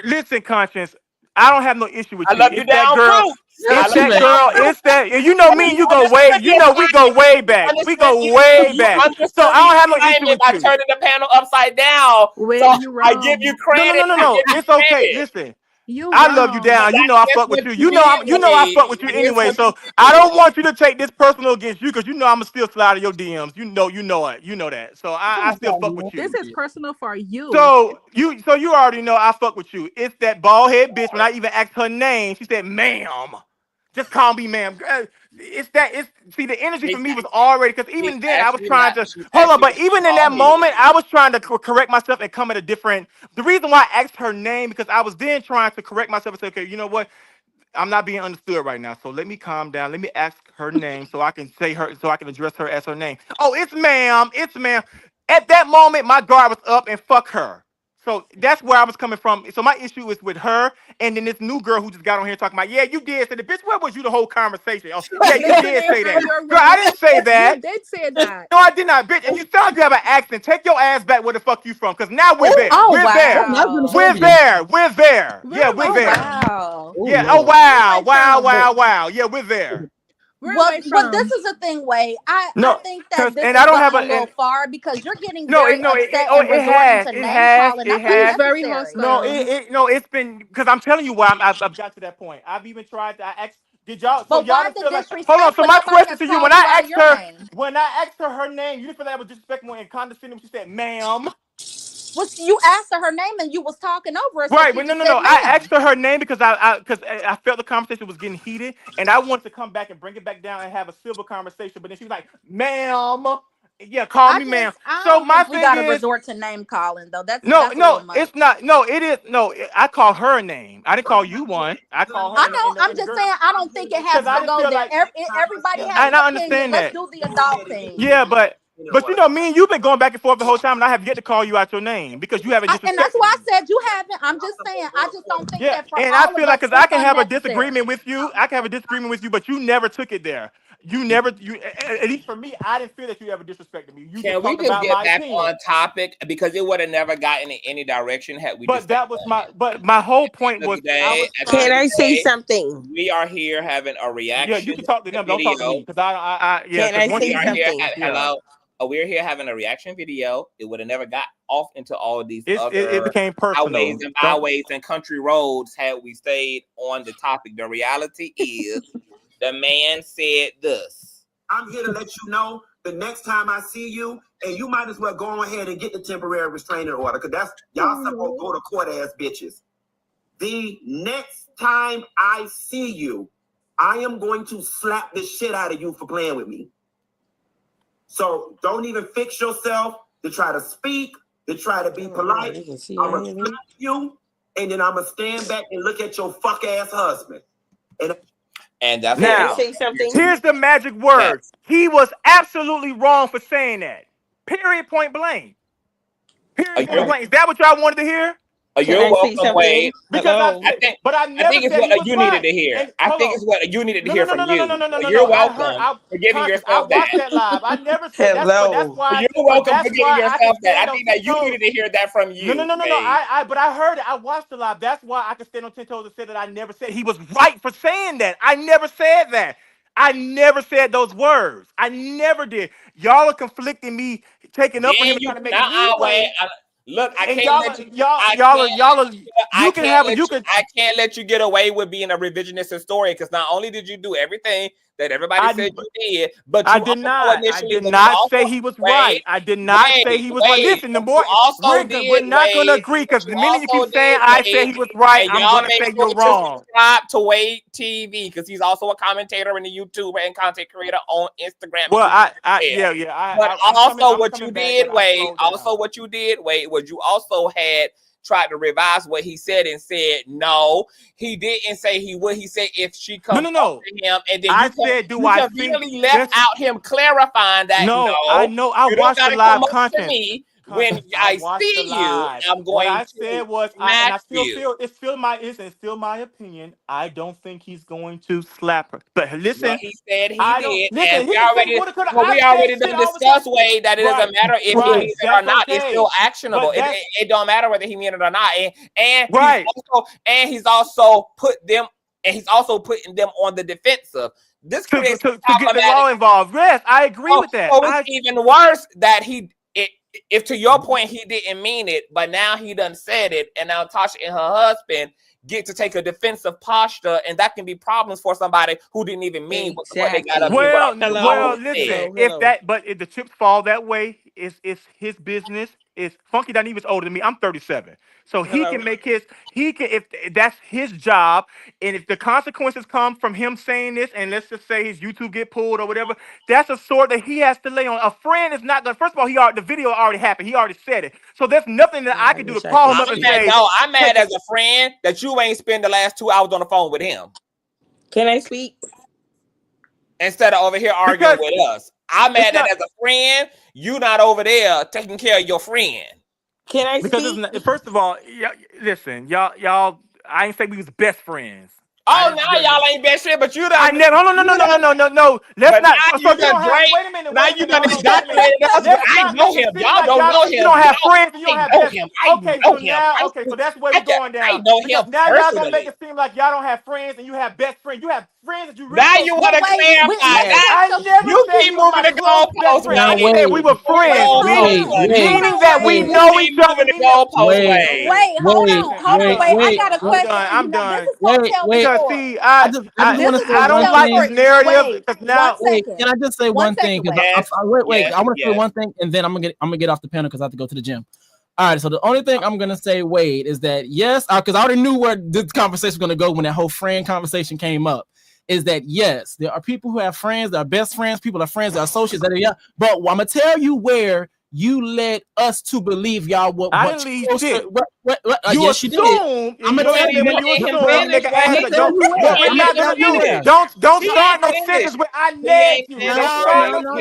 Listen, Conscience, I don't have no issue with you. I love you down, girl. It's that girl. It's that. You know me and you go way. You know we go way back. We go way back. So I don't have no issue with by you. turning the panel upside down. So I give you credit. No. It's okay. Listen. I love you down. You know I fuck with you. You know I fuck with you anyway. So I don't want you to take this personal against you because you know I'ma still slide in your DMs. You know it. You know that. So I still fuck with you. This is personal for you. So you already know I fuck with you. It's that bald head bitch. When I even asked her name, she said, "Ma'am." Just call me ma'am. See the energy for me was already because even then I was trying to hold on, but even in that moment I was trying to correct myself and come at a different. The reason why I asked her name because I was then trying to correct myself and say, okay, you know what? I'm not being understood right now, so let me calm down. Let me ask her name so I can say her, so I can address her as her name. Oh, it's ma'am. It's ma'am. At that moment, my guard was up and fuck her. So that's where I was coming from. So my issue is with her and then this new girl who just got on here talking about, yeah, you did say the bitch. Where was you the whole conversation? Oh, yeah, you did say that. Girl, I didn't say that. You did say that. No, I did not, bitch. And you sound like you have an accent. Take your ass back where the fuck you from, because now we're there. Oh, We're wow. there. We're there. We're there. Yeah, we're there. Wow. Yeah. Oh wow. Wow. Yeah, we're there. Well, but this is the thing, Wade. I think that this and is I don't going have a little far because you're getting very upset and resorting to name calling. It That's has. very unnecessary. No, it's been because I'm telling you why I've got to that point. I've even tried to ask. Did y'all? So But y'all why didn't the feel like? disrespect Hold on. So when my nobody question has to you: called when you I out of asked your her, name? when I asked her name, you didn't feel that was disrespectful and condescending. She said, "Ma'am." Was you asked her name and you was talking over her? So Right, she but just no. said, I ma'am. asked her name because I felt the conversation was getting heated, and I wanted to come back and bring it back down and have a civil conversation. But then she was like, "Ma'am, yeah, call me ma'am." I So don't my think we thing got to is, resort to name calling though. That's a no, little much. it's not. No, it is. No, I call her a name. I didn't call you one. I call her. I know. I'm just saying. I don't think it has I to didn't go feel there. like, Everybody has and an I opinion. understand Let's that. do the adult thing. Yeah, but you know, me and you've been going back and forth the whole time, and I have yet to call you out your name because you haven't disrespected And that's why me. I said you haven't. I'm just saying. I just don't think Yeah, that for and all I of feel us, like because I it's can have a unnecessary. disagreement with you, but you never took it there. You never, at least for me, I didn't feel that you ever disrespected me. You Can just we talked just about get my back opinion. on topic because it would have never gotten in any direction had we. But that was my whole point was. Can I say something? We are here having a reaction. Yeah, you can talk to them. Don't talk to me because yeah. Can I say something? Hello. We're here having a reaction video. It would have never got off into all of these other it became personal. highways and byways and country roads had we stayed on the topic. The reality is the man said this. I'm here to let you know the next time I see you, and you might as well go ahead and get the temporary restraining order, because that's y'all supposed to go to court ass bitches. The next time I see you, I am going to slap the shit out of you for playing with me. So don't even fix yourself to try to speak, to try to be polite. I'm going to slap you, and then I'm going to stand back and look at your fuck ass husband. And that's now, here's the magic word. Yes. He was absolutely wrong for saying that. Period, point blank. Period, point blank. Is that what y'all wanted to hear? You're welcome, Wade. Because I think it's what you needed to hear. I think it's what you needed to hear from you. You're welcome for giving yourself that. I watched that live. I never said that. That's why. You're welcome for giving yourself that. I think that you needed to hear that from you. No. But I heard it. I watched the live. That's why I could stand on 10 toes and say that I never said he was right for saying that. I never said that. I never said those words. I never did. Y'all are conflicting me, taking up for him and trying to make me Look, I can't let you get away with being a revisionist historian because not only did you do everything that everybody said you did, but I you did not. I did but not you say also, he was right. I did not say he was right. Listen, the but more you also we're did, not going to Wade. agree because You the minute you also keep saying did, I said Wade, he was right, and I'm y'all going to make say sure you're to wrong. subscribe to Wade TV because he's also a commentator and a YouTuber and content creator on Instagram. Well, But what you did, Wade, was you also had tried to revise what he said and said no, he didn't say he would. He said if she comes up to him, and then I said, do I think conveniently left out him clarifying that no, I know. I you don't watched the gotta live come up content. to me when I see you. I'm What going I to said was, smack and I still you. feel it's still my opinion. I don't think he's going to slap her. But listen, Well, he said he I don't did, listen. and He can say what could we I've already said shit done all the time. discussed, Wade, that it doesn't matter if he means it or That's not. It's still okay. actionable. But It don't matter whether he meant it or not. And right. he's also putting them on the defensive. This creates to get the law involved. Yes, I agree with that. So it's even worse that if to your point he didn't mean it, but now he done said it, and now Tasha and her husband get to take a defensive posture, and that can be problems for somebody who didn't even mean what they got up. Well, listen, if the chips fall that way, it's his business. It's Funky Dineva's older than me. I'm 37. So he can make if that's his job, and if the consequences come from him saying this, and let's just say his YouTube get pulled or whatever, that's a sword that he has to lay on. A friend is not gonna. First of all, the video already happened. He already said it. So there's nothing that I can do to call him up and say. No, I'm mad as a friend that you ain't spend the last 2 hours on the phone with him. Can I speak? Instead of over here arguing with us. I'm mad that as a friend, you not over there taking care of your friend. Can I speak? First of all, listen, y'all. I ain't say we was best friends. Oh, now y'all ain't best friends, but you done. I never. No. Let's not. So you don't have. Wait a minute. Now you done exaggerated us. I know him. Y'all don't know him. You don't have friends. And you don't have best friends. Okay, so that's where we're going down. I know him. Now y'all gonna make it seem like y'all don't have friends and you have best friends. You have friends that you really. Now you want to clarify that. You keep moving the goalposts. We were friends, meaning that we know each other. Wait, hold on. I got a question. I'm done. See, I don't like this narrative because now. Can I just say one thing? I want to say one thing, and then I'm gonna get off the panel because I have to go to the gym. All right, so the only thing I'm gonna say, Wade, is that yes, because I already knew where this conversation was gonna go when that whole friend conversation came up. Is that yes, there are people who have friends that are best friends, people that are friends that are associates that are young. But I'm gonna tell you where you led us to believe y'all what I didn't lead shit. You assume. I'm gonna tell you when you assume, nigga. Don't start no sentence with I led you. Don't start no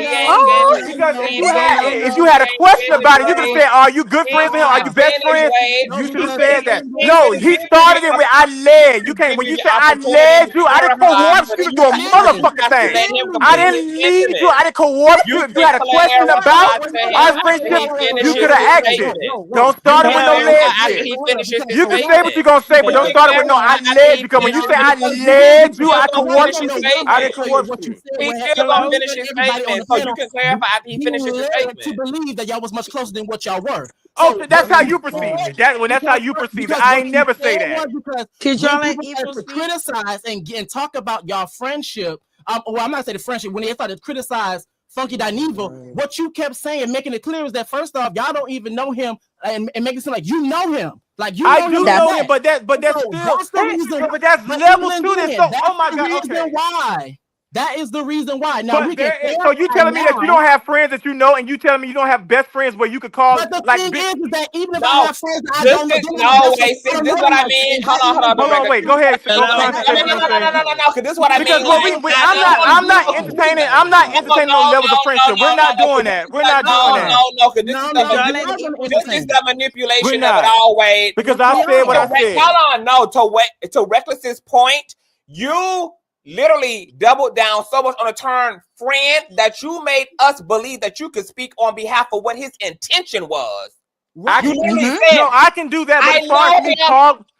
because if you had a question about it, you could have said, "Are you good friends with him? Are you best friends?" You should have said that. No, he started it with I led. You can't. When you say I led you, I didn't coerce you to do a motherfucking thing. I didn't lead you. I didn't coerce you. If you had a question about our friendship, you could have asked it. Don't start it with no led shit. You can say what you're gonna say, but don't start it with no I led you. Because when you say I led you, I coerced you. I didn't coerce you. He's still gonna finish his statement, so you can clarify after he finishes his statement. To believe that y'all was much closer than what y'all were. Oh, that's how you perceive it. That's how you perceive it. I ain't never say that. Because y'all to criticize and talk about y'all friendship. Well, I'm not saying the friendship. When they started to criticize Funky Dineva, what you kept saying, making it clear is that first off, y'all don't even know him, and making it seem like you know him. Like you I do know him, but that's still. But that's levels to this. So, oh my God, okay. Why? That is the reason why. Now, so you telling me that you don't have friends that you know, and you telling me you don't have best friends where you could call. But the thing is that even if I have friends, I this don't know. This is what I mean. Hold on. Wait. Go ahead. No. Because this is what I mean. Because I'm not entertaining. I'm not entertaining those levels of friendship. We're not doing that. We're not doing that. No. Because this is the manipulation of it all, Wade. Because I said what I said. Hold on. No. To Reckless's point, you literally doubled down so much on the term friend that you made us believe that you could speak on behalf of what his intention was. I can do that, but as far as me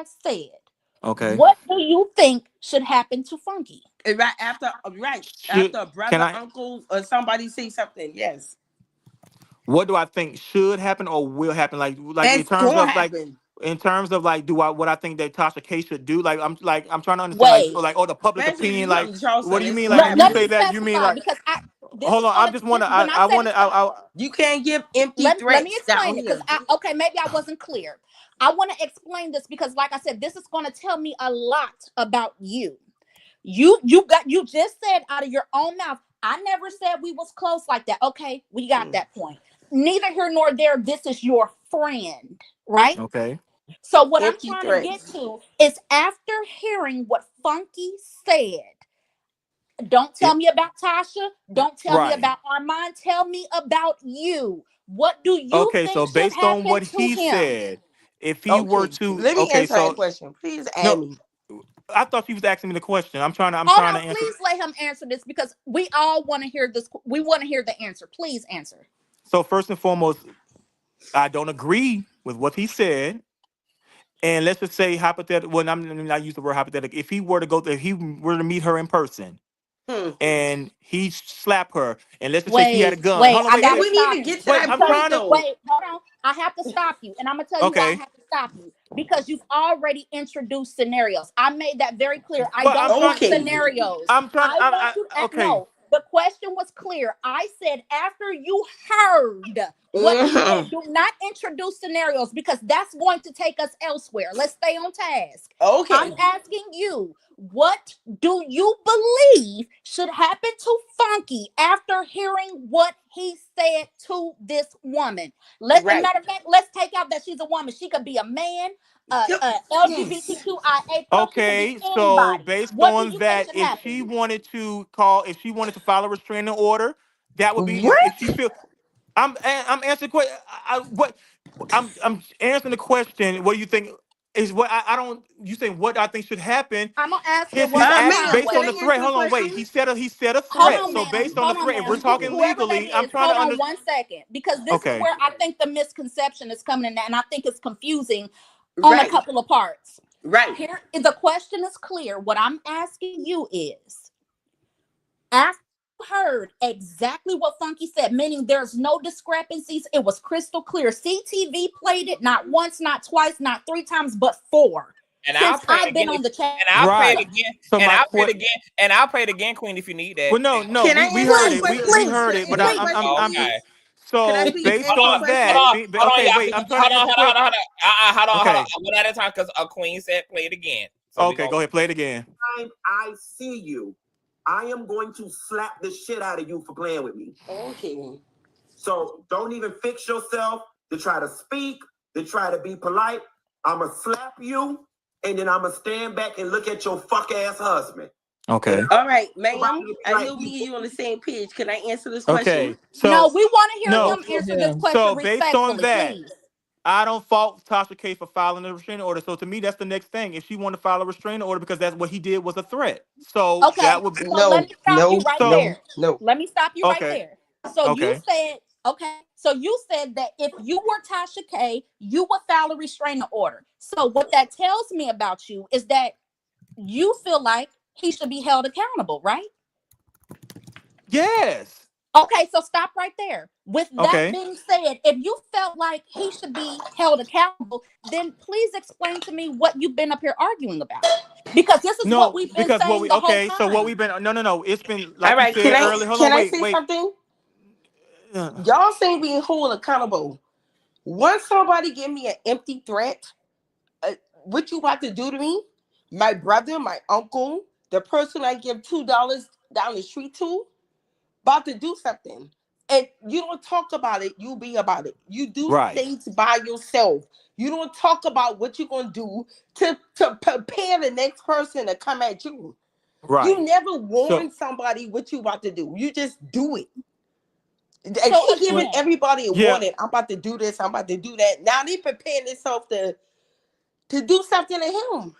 has said, Okay. what do you think should happen to Funky? Right after, after a brother, uncle, or somebody say something. Yes. What do I think should happen or will happen? Like It's gonna happen. in terms of like what I think that Tasha K should do. Like I'm trying to understand Wait. like the public Especially if opinion. you Like come to Charleston, what do you it's mean? gonna Like No, when you let happen. me say that, you mean specify like because hold on. I just want to. I want to. You can't give empty let threats me explain it because okay, maybe I wasn't clear. I want to explain this because, like I said, this is going to tell me a lot about you. You just said out of your own mouth, I never said we was close like that. Okay, we got that point. Neither here nor there. This is your friend, right? Okay. So what I'm trying to get to is after hearing what Funky said, don't tell me about Tasha. Don't tell me about Armand. Tell me about you. What do you think so based should on what happen to he him? said, if he were to let me answer that question. Please add me. I thought she was asking me the question. I'm trying to answer. Please let him answer this because we all want to hear this. We want to hear the answer. Please answer. So first and foremost, I don't agree with what he said. And let's just say hypothetical. Well, I'm not use the word hypothetical. If he were to meet her in person, and he slapped her, and let's just say she had a gun. Wait, hold on, I gotta we stop didn't even get to you. that point though. Wait, hold on. I have to stop you, and I'm gonna tell you why I have to stop you because you've already introduced scenarios. I made that very clear. I don't want scenarios. No. The question was clear. I said after you heard what he said, do not introduce scenarios because that's going to take us elsewhere. Let's stay on task. Okay. I'm asking you, what do you believe should happen to Funky after hearing what he said to this woman? Matter of fact, let's take out that she's a woman. She could be a man, LGBTQIA+. Okay, so based on that, if she wanted to file a restraining order, that would be if she feel. I'm answering question. I'm answering the question. What do you think is what I don't? You saying what I think should happen? I'm gonna ask you based on the threat. Hold on, wait. He said a threat. So based on the threat, if we're talking legally, I'm trying to understand. 1 second, because this is where I think the misconception is coming in, and I think it's confusing on a couple of parts. Right. Here, the question is clear. What I'm asking you is, after you heard exactly what Funky said, meaning there's no discrepancies, it was crystal clear. CTV played it not once, not twice, not 3 times, but 4. And I've been on the chat. And I'll play it again. And I'll play it again, Queen, if you need that. Well, no, we heard it. We heard it, but I'm so based on that. Wait, I'm trying to hold on. One at a time, because a Queen said play it again. So go ahead, play it again. I see you. I am going to slap the shit out of you for playing with me. Okay. So don't even fix yourself to try to speak, to try to be polite. I'm going to slap you, and then I'm going to stand back and look at your fuck ass husband. Okay. All right, ma'am. I know me and you on the same page. Can I answer this question? Okay. So no, we want to hear him answer this question. So based on that, please. I don't fault Tasha K for filing a restraining order. So to me, that's the next thing. If she wanted to file a restraining order, because that's what he did was a threat. So that would be let me stop you right there. No. Let me stop you right there. So you said, so you said that if you were Tasha K, you would file a restraining order. So what that tells me about you is that you feel like he should be held accountable, right? Yes. Okay, so stop right there. With that being said, if you felt like he should be held accountable, then please explain to me what you've been up here arguing about. Because this is what we've been saying the whole time. So what we've been no, it's been like all right, you said earlier. Hold on, wait. Something? Y'all saying being held accountable. Once somebody give me an empty threat, what you about to do to me? My brother, my uncle, the person I give $2 down the street to, about to do something. And you don't talk about it, you be about it. You do things by yourself. You don't talk about what you're going to do to prepare the next person to come at you. Right. You never warn somebody what you about to do. You just do it. And he giving everybody a warning. I'm about to do this. I'm about to do that. Now they preparing themselves to do something to him.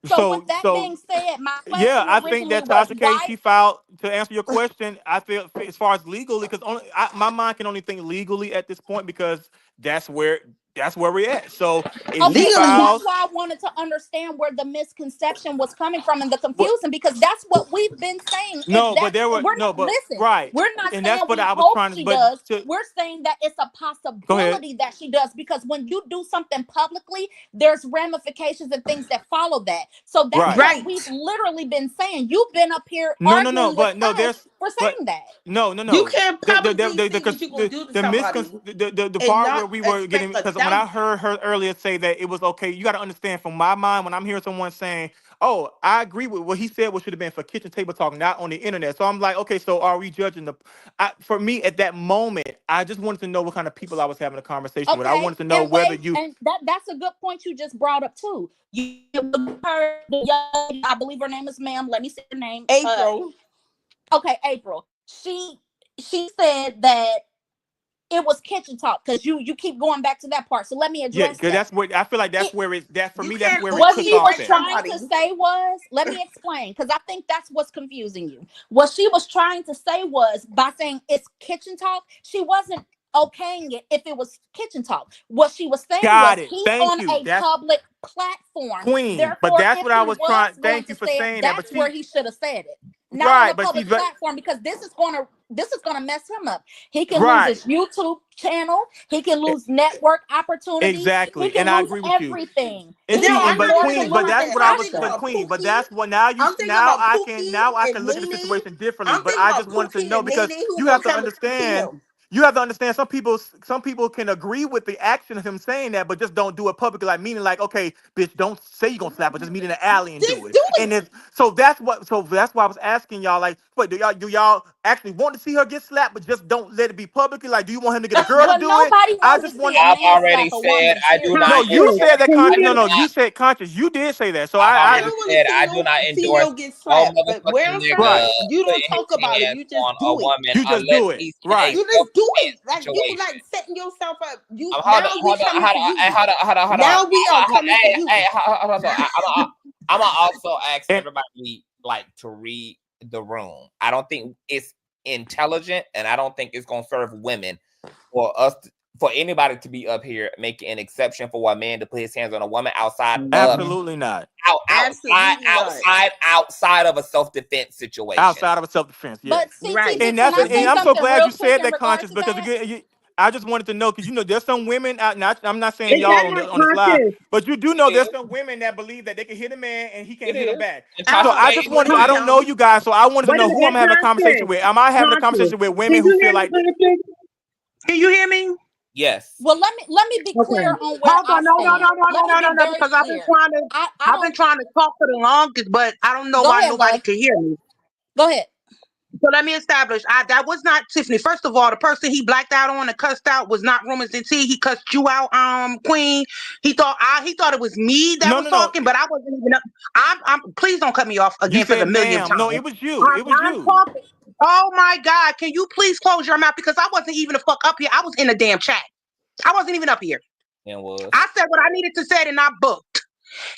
So with that being said, my question I think that Tasha K, she filed, to answer your question, I feel as far as legally, because my mind can only think legally at this point, because that's where we're at. So that's why I wanted to understand where the misconception was coming from and the confusion, because that's what we've been saying. We're not saying that's what I was trying to. We're saying that it's a possibility that she does, because when you do something publicly, there's ramifications and things that follow that. So that's what we've literally been saying. You've been up here arguing with us for saying that. No. You can't publicly say what you're gonna do to somebody the and part not where we were getting, expect a because when I doubt. heard her earlier say that it was okay, you got to understand from my mind when I'm hearing someone saying, "Oh, I agree with what he said," what should have been for kitchen table talk, not on the internet. So I'm like, okay, so are we judging the? For me at that moment, I just wanted to know what kind of people I was having a conversation with. I Okay, wanted to know and whether wait, you. and that's a good point you just brought up too. You heard the young, I believe her name is ma'am. Let me say her name. April. Okay, April. She said that it was kitchen talk because you keep going back to that part. So let me Yeah, address because that. that's what I feel like. That's where it. That for You me, that's can't where it What took she off was at. trying to say was, let me explain, because I think that's what's confusing you. What she was trying to say was, by saying it's kitchen talk, she wasn't okaying it if it was kitchen talk. What she was saying was, Got it. he's Thank on you. a That's public platform. Queen. But Therefore, that's if what I he was was trying. going Thank you to for say it, saying that. But that's where see, he should have said it. Not on right. a But see, public but platform, because this is gonna mess him up. He can lose right. his YouTube channel. He can lose network opportunities. He Exactly, can and I lose agree with you. everything. And He No, see, has and I'm but not more even to Queen, but talking lose about than that's that. what I I'm was. thinking Tasha. But about Queen, but Pookie. that's what now you I'm thinking now about I can Pookie now I and can look at the Nene. situation differently. I'm But thinking I about just wanted to Pookie know and because Nene who's you on have to camera with understand. him. You have to understand. Some people can agree with the action of him saying that, but just don't do it publicly. Like meaning, like, okay, bitch, don't say you gonna slap, but just meet in the alley and do Just it. do And it. it's so that's what. So that's why I was asking y'all. Like, wait, do y'all actually want to see her get slapped, but just don't let it be publicly? Like, do you want him to get a girl to Well, do it? nobody I wants just to see wanted. a I've man already slap a said woman. I do Period. not No, you endorse. said that I conscious. do No, not. you said conscious. You did say that. So I've I already don't want to said see I do no not endorse female get no slapped, but where motherfucking I'm from, nigga right. you don't putting talk his about it. hands You on just a do it. woman You just unless do it. he's in a Right. You just do self-defense it. Like you situation. like setting yourself up. You Hold on, now we hold on, coming hold for on, you. hold on. Now we are coming for Hey, you. hey, hold on. So I'm gonna also ask And everybody like to read the room. I don't think it's intelligent, and I don't think it's gonna serve women for us for anybody to be up here making an exception for a man to put his hands on a woman outside of absolutely not. Absolutely not. outside of a self-defense situation. Outside of a self-defense, But yes. Right. CTG, And can that's I and say I'm so something glad real you quick said in that, regards conscious, to because that? again, I just wanted to know because there's some women out. Not I'm not saying Is y'all that on not on this live, conscious? but you do know It there's is. some women that believe that they can hit a man and he It can't hit them is. back. And So Tasha I K just would wanted to, tell I you. don't know you guys, so I wanted to But know who I'm having a conversation with. Am I having a conversation with women Can who you feel hear me, like conscious? Can you hear me? Yes. Well, let me be Okay. clear on where Hold I on, stand. Let me be no, very because clear. I I've been don't trying to talk for the longest, but I don't know go why ahead, nobody love. can hear me. Go ahead. So let me establish. That was not Tiffany. First of all, the person he blacked out on and cussed out was not Rumors and T. He cussed you out, Queen. He thought it was me that was no. talking, but I wasn't even up. I'm please don't cut me off You again for the said millionth ma'am. No, time. it was you. It was I'm you. talking. Oh my God. Can you please close your mouth? Because I wasn't even the fuck up here. I was in the damn chat. I wasn't even up here. It was. I said what I needed to say and I booked.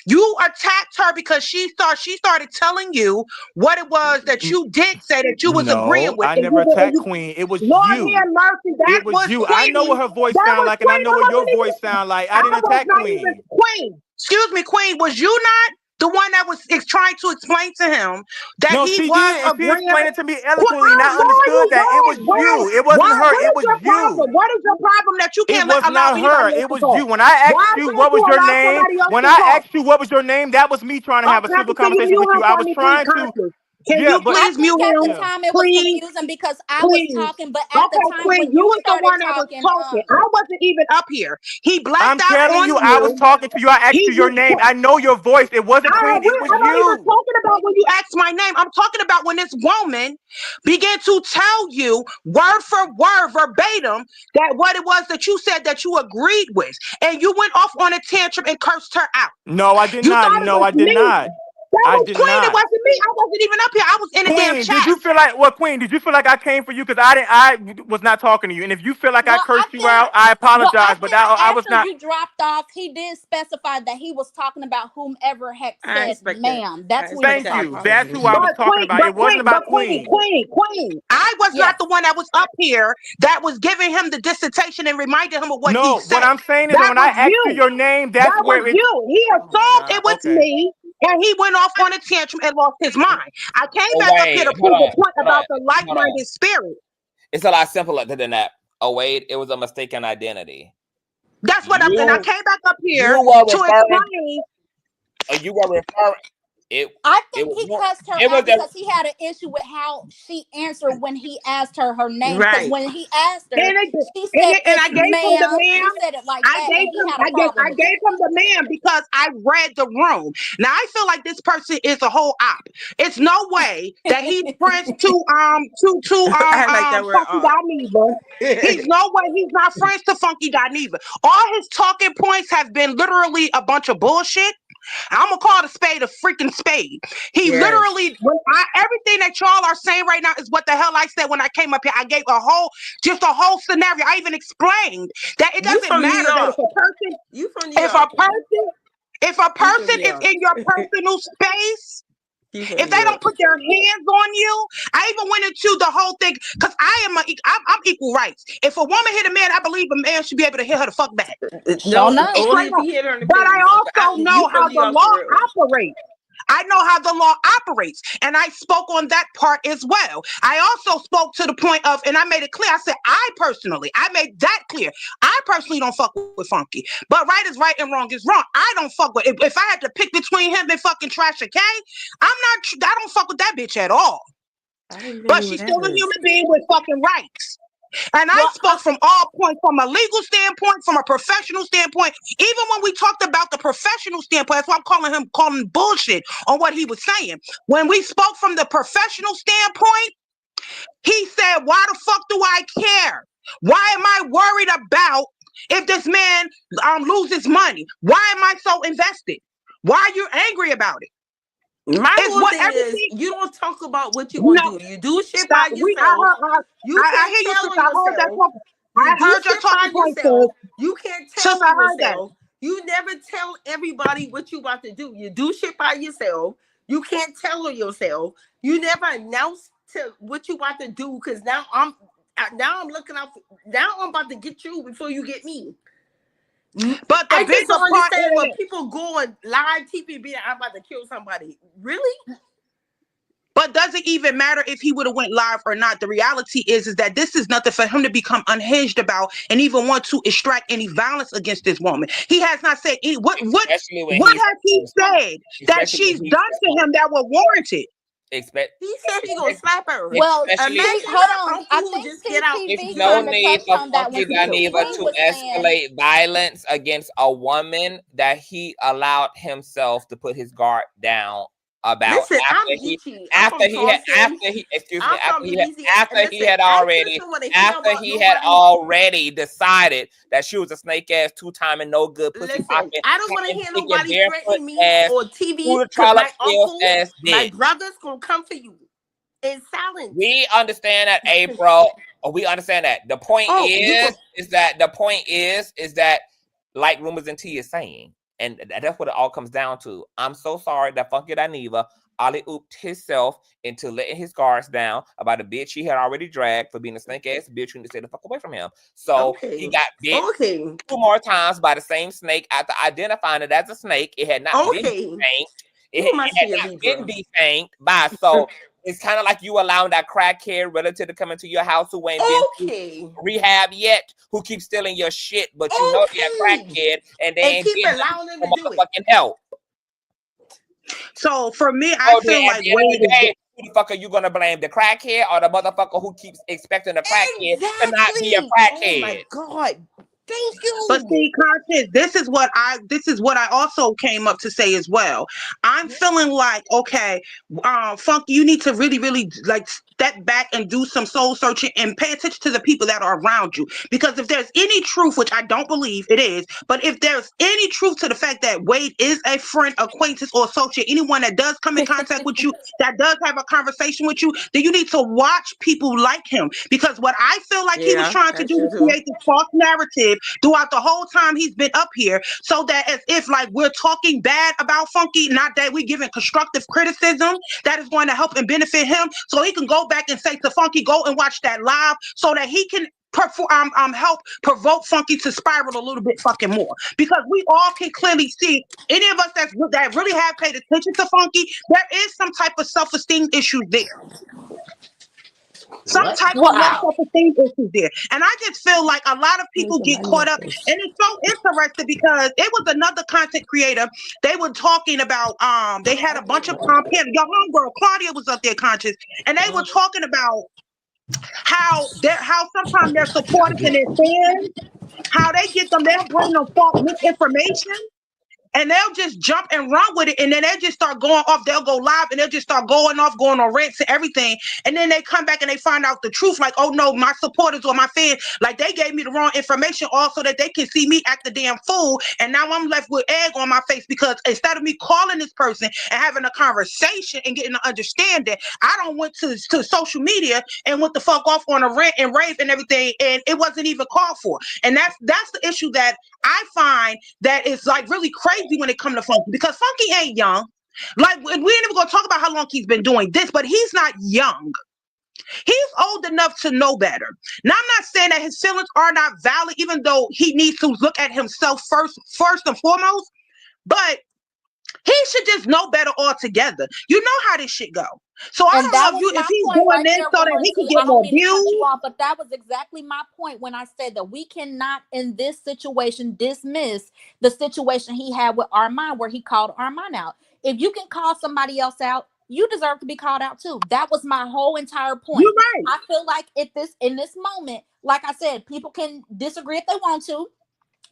You attacked her because she started telling you what it was that you did say that you was agreeing No, with. I And never attacked you, Queen. It was Lord you. have mercy, that It was was you. I know what Queen. her voice That sound was like, and I Queen. know I what your wasn't voice even, sound like. I I didn't was attack not even Queen. Queen. Excuse me, Queen. Was you not the one that was trying to explain to him that No, he she was did, and she agreeing? explained it to me Well, eloquently, and I Lord, you understood that it was good. you. It wasn't her. What It is was your problem? you. What is your problem that you It can't was allow not her. anybody else It to was talk? you. When I Why asked you can't what you was your allow name, somebody else when to I talk? asked you what was your name, that was me trying to have a Okay, civil can you conversation mute with you. him I for was me, please, trying to, Conscious? Can yeah, you but I please think mute at the him? yeah. time it was Please, confusing because I was please. talking, but at the Okay, time Queen, when you you was the started one that was talking, talking. I wasn't even up here. He blacked I'm out telling on you, I was you. talking to you. I asked you your He name. I know your voice. It wasn't Queen. It was I'm not even you. talking about when you asked my name. I'm talking about when this woman began to tell you word for word, verbatim, that what it was that you said that you agreed with. And you went off on a tantrum and cursed her out. No, I did You not. thought it No, was I did me. not. That I was did Queen. It not. wasn't me. I wasn't even up here. I was in a damn Queen, did chat. you feel like Queen? Did you feel like I came for you? Because I was not talking to you. And if you feel like I well, I cursed you think out, I apologize. But I was after not. you dropped off, he did specify that he was talking about whomever had I said expect that. ma'am. I That's who he was expect Thank that you. talking to. That's apology. who I was talking about. It wasn't about Queen. Queen. I was not Yes. the one that was up here that was giving him the dissertation and reminding him of what he No, what said. I'm saying is that That when I was asked you you. your name, that's That was where it. you. He Oh my assumed it God. was Okay. me, and he went off on a tantrum and lost his mind. I came Oh back up here wait, to hold prove a on, point hold about on, the hold on. like-minded spirit. It's a lot simpler than that. Oh wait, it was a mistaken identity. That's what and I came back up here you were to referring. explain. You were referring. I think he was cussed her out because he had an issue with how she answered when he asked her name. Because Right. when he asked her, And she said, I "It's gave him the ma'am." He ma'am. said it like I that, gave and he him had a problem I with gave that. him the ma'am because I read the room. Now I feel like this person is a whole op. It's no way that he's friends to I like that word Funky Dineva. He's no way he's not friends to Funky Dineva. All his talking points have been literally a bunch of bullshit. I'm gonna call the spade a freaking spade. He Yes. literally, everything that y'all are saying right now is what the hell I said when I came up here. I gave a whole scenario. I even explained that it You doesn't from New matter that York. if a person, You from New if York. a person New is York. in your personal space, You from if New they don't York. put their hands on you, I even went into the whole thing because I'm equal rights. If a woman hit a man, I believe a man should be able to hit her the fuck back. No, enough. only if he hit her in the But face. I also know You how from New the York law for real. operates. I know how the law operates, and I spoke on that part as well. I also spoke to the point of, and I made it clear. I said, I made that clear. I personally don't fuck with Funky, but right is right and wrong is wrong. I don't fuck with. If I had to pick between him and fucking Tasha K, I don't fuck with that bitch at all. But she's still a human being with fucking rights. And I spoke from all points, from a legal standpoint, from a professional standpoint. Even when we talked about the professional standpoint, that's why I'm calling bullshit on what he was saying. When we spoke from the professional standpoint, he said, why the fuck do I care? Why am I worried about if this man loses money? Why am I so invested? Why are you angry about it? My whole thing is you don't talk about what you want to do. You do shit Stop. by yourself. I hear you, sis. I heard that. I heard your talking point, sis. You can't tell on yourself. You never tell everybody what you about to do. You do shit by yourself. You can't tell on yourself. You never announce to what you about to do because now I'm looking out. Now I'm about to get you before you get me. But I just don't understand when people go on live TV and be like, I'm about to kill somebody. Really? But does it even matter if he would have went live or not? The reality is that this is nothing for him to become unhinged about and even want to extract any violence against this woman. He has not said any, what has he said that she's done to him that will warrant it? He said he gonna slap her. Well, imagine hold on. I think just get out. CTV No kind of need touched for on that Funky when Dineva to escalate violence against a woman that he allowed himself to put his guard down about. Listen, after he had already decided that she was a snake ass 2-time and no good pussy popping. I don't want to hear nobody threaten me or TV because my uncle, my brother's gonna come for you in silence. We understand that, April. We understand that. The point is that like Rumors and T is saying, and that's what it all comes down to. I'm so sorry that Funky Dineva alley-ooped himself into letting his guards down about a bitch he had already dragged for being a snake ass bitch who need to stay the fuck away from him. So he got bit 2 more times by the same snake after identifying it as a snake. It had not been defanged. It had not been defanged by so. It's kind of like you allowing that crackhead relative to come into your house who ain't been to rehab yet, who keeps stealing your shit, but you know they're a crackhead and they ain't keep allowing them to do it. Help. So for me, I feel like who the fuck are you gonna blame? The crackhead or the motherfucker who keeps expecting the crackhead to not be a crackhead? Oh my God. Thank you. But see, Conscious, this is what I also came up to say as well. I'm feeling like, okay, Funky, you need to really, really like step back and do some soul searching and pay attention to the people that are around you. Because if there's any truth, which I don't believe it is, but if there's any truth to the fact that Wade is a friend, acquaintance, or associate, anyone that does come in contact with you, that does have a conversation with you, then you need to watch people like him. Because what I feel like he was trying to do is create this false narrative throughout the whole time he's been up here, so that as if like we're talking bad about Funky, not that we're giving constructive criticism that is going to help and benefit him, so he can go back and say to Funky, go and watch that live, so that he can help provoke Funky to spiral a little bit fucking more. Because we all can clearly see, any of us that really have paid attention to Funky, there is some type of self-esteem issue there. Some type of low self-esteem issues there. And I just feel like a lot of people get caught up. And it's so interesting because it was another content creator. They were talking about, they had a bunch of panels. Your homegirl, Claudia, was up there, Conscious. And they were talking about how sometimes their supporters and their fans, how they get them, they'll bring them false misinformation. And they'll just jump and run with it. And then they'll just start going off. They'll go live and they'll just start going off, going on rants and everything. And then they come back and they find out the truth. Like, oh no, my supporters or my fans, like they gave me the wrong information also that they can see me act the damn fool. And now I'm left with egg on my face because instead of me calling this person and having a conversation and getting to understand that, I don't went to social media and went the fuck off on a rant and rave and everything. And it wasn't even called for. And that's the issue that I find that is like really crazy when it comes to Funky, because Funky ain't young. Like, we ain't even gonna talk about how long he's been doing this, but he's not young. He's old enough to know better. Now, I'm not saying that his feelings are not valid, even though he needs to look at himself first and foremost, but he should just know better altogether. You know how this shit go. So I don't know if he's doing this so that he can get more views. But that was exactly my point when I said that we cannot, in this situation, dismiss the situation he had with Armand, where he called Armand out. If you can call somebody else out, you deserve to be called out too. That was my whole entire point. You're right. I feel like in this moment, like I said, people can disagree if they want to.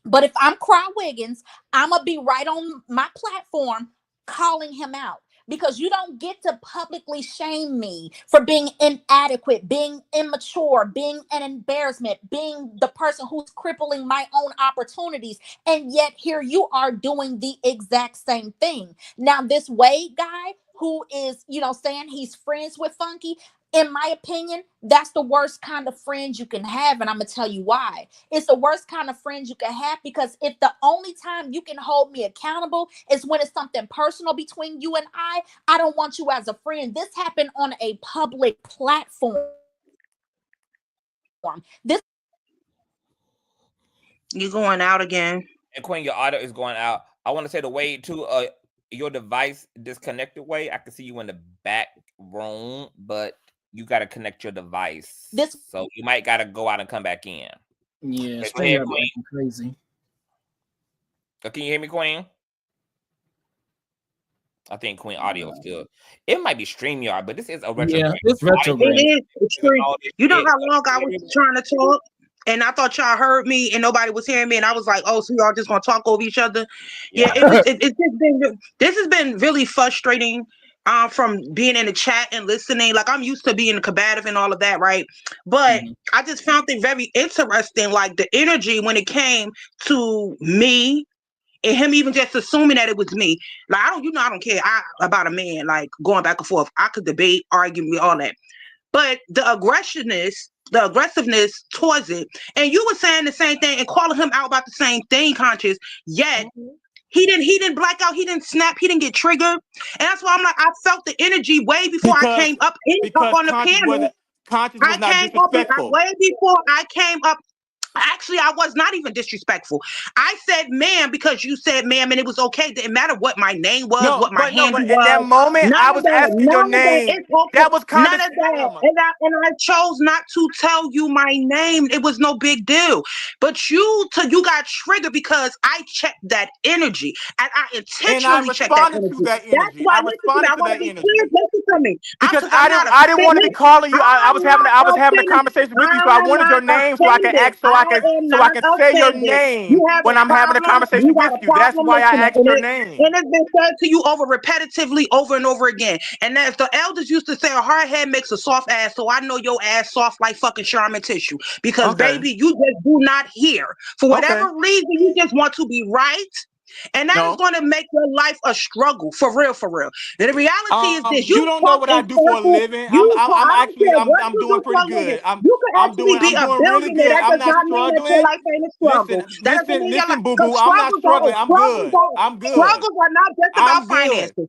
But if I'm Cry Wiggins, I'm going to be right on my platform calling him out, because you don't get to publicly shame me for being inadequate, being immature, being an embarrassment, being the person who's crippling my own opportunities. And yet here you are doing the exact same thing. Now, this Wade guy who is, saying he's friends with Funky, in my opinion, that's the worst kind of friends you can have. And I'm going to tell you why. It's the worst kind of friends you can have, because if the only time you can hold me accountable is when it's something personal between you and I don't want you as a friend. This happened on a public platform. You're going out again. And Queen, your audio is going out. I want to say the way to your device disconnected way. I can see you in the back room, but you got to connect your device. So you might got to go out and come back in. Yeah, it's crazy. Can you hear me, Queen? I think Queen audio still. It might be StreamYard, but this is a retrograde. Yeah, it's retrograde. It is. It's true. You know how long I was trying to talk, and I thought y'all heard me, and nobody was hearing me, and I was like, "Oh, so y'all just gonna talk over each other?" Yeah, this has been really frustrating. From being in the chat and listening, like I'm used to being combative and all of that, right? But I just found it very interesting, like the energy when it came to me and him even just assuming that it was me. Like I don't care about a man, like going back and forth. I could debate, argue, all that. But the aggressiveness towards it, and you were saying the same thing and calling him out about the same thing, Conscious, yet he didn't black out, he didn't snap, he didn't get triggered. And that's why I'm like, I felt the energy way before I came up on the panel. Conscious was not disrespectful. Way before I came up. Actually, I was not even disrespectful. I said ma'am because you said ma'am, and it was okay. It didn't matter what my name was, what my handle was. At that moment, I was asking your name. That was kind of that. And I chose not to tell you my name. It was no big deal. But you got triggered because I checked that energy, and I intentionally checked that energy. That's why I responded to that energy. Listen to me. Because I didn't want to be calling you. I was having a conversation with you, so I wanted your name so I can ask. So I can say your name when I'm having a conversation with you. That's why I asked your name. And it's been said to you repetitively over and over again. And as the elders used to say, a hard head makes a soft ass. So I know your ass soft like fucking Charmin tissue. Because baby, you just do not hear. For whatever reason, you just want to be right. And that is going to make your life a struggle, for real, for real. The reality is this: you don't know what I do for a living. I'm doing pretty good. I'm doing really good. I'm not struggling. Listen, boo boo. I'm not struggling. I'm good. Struggles are not just about finances.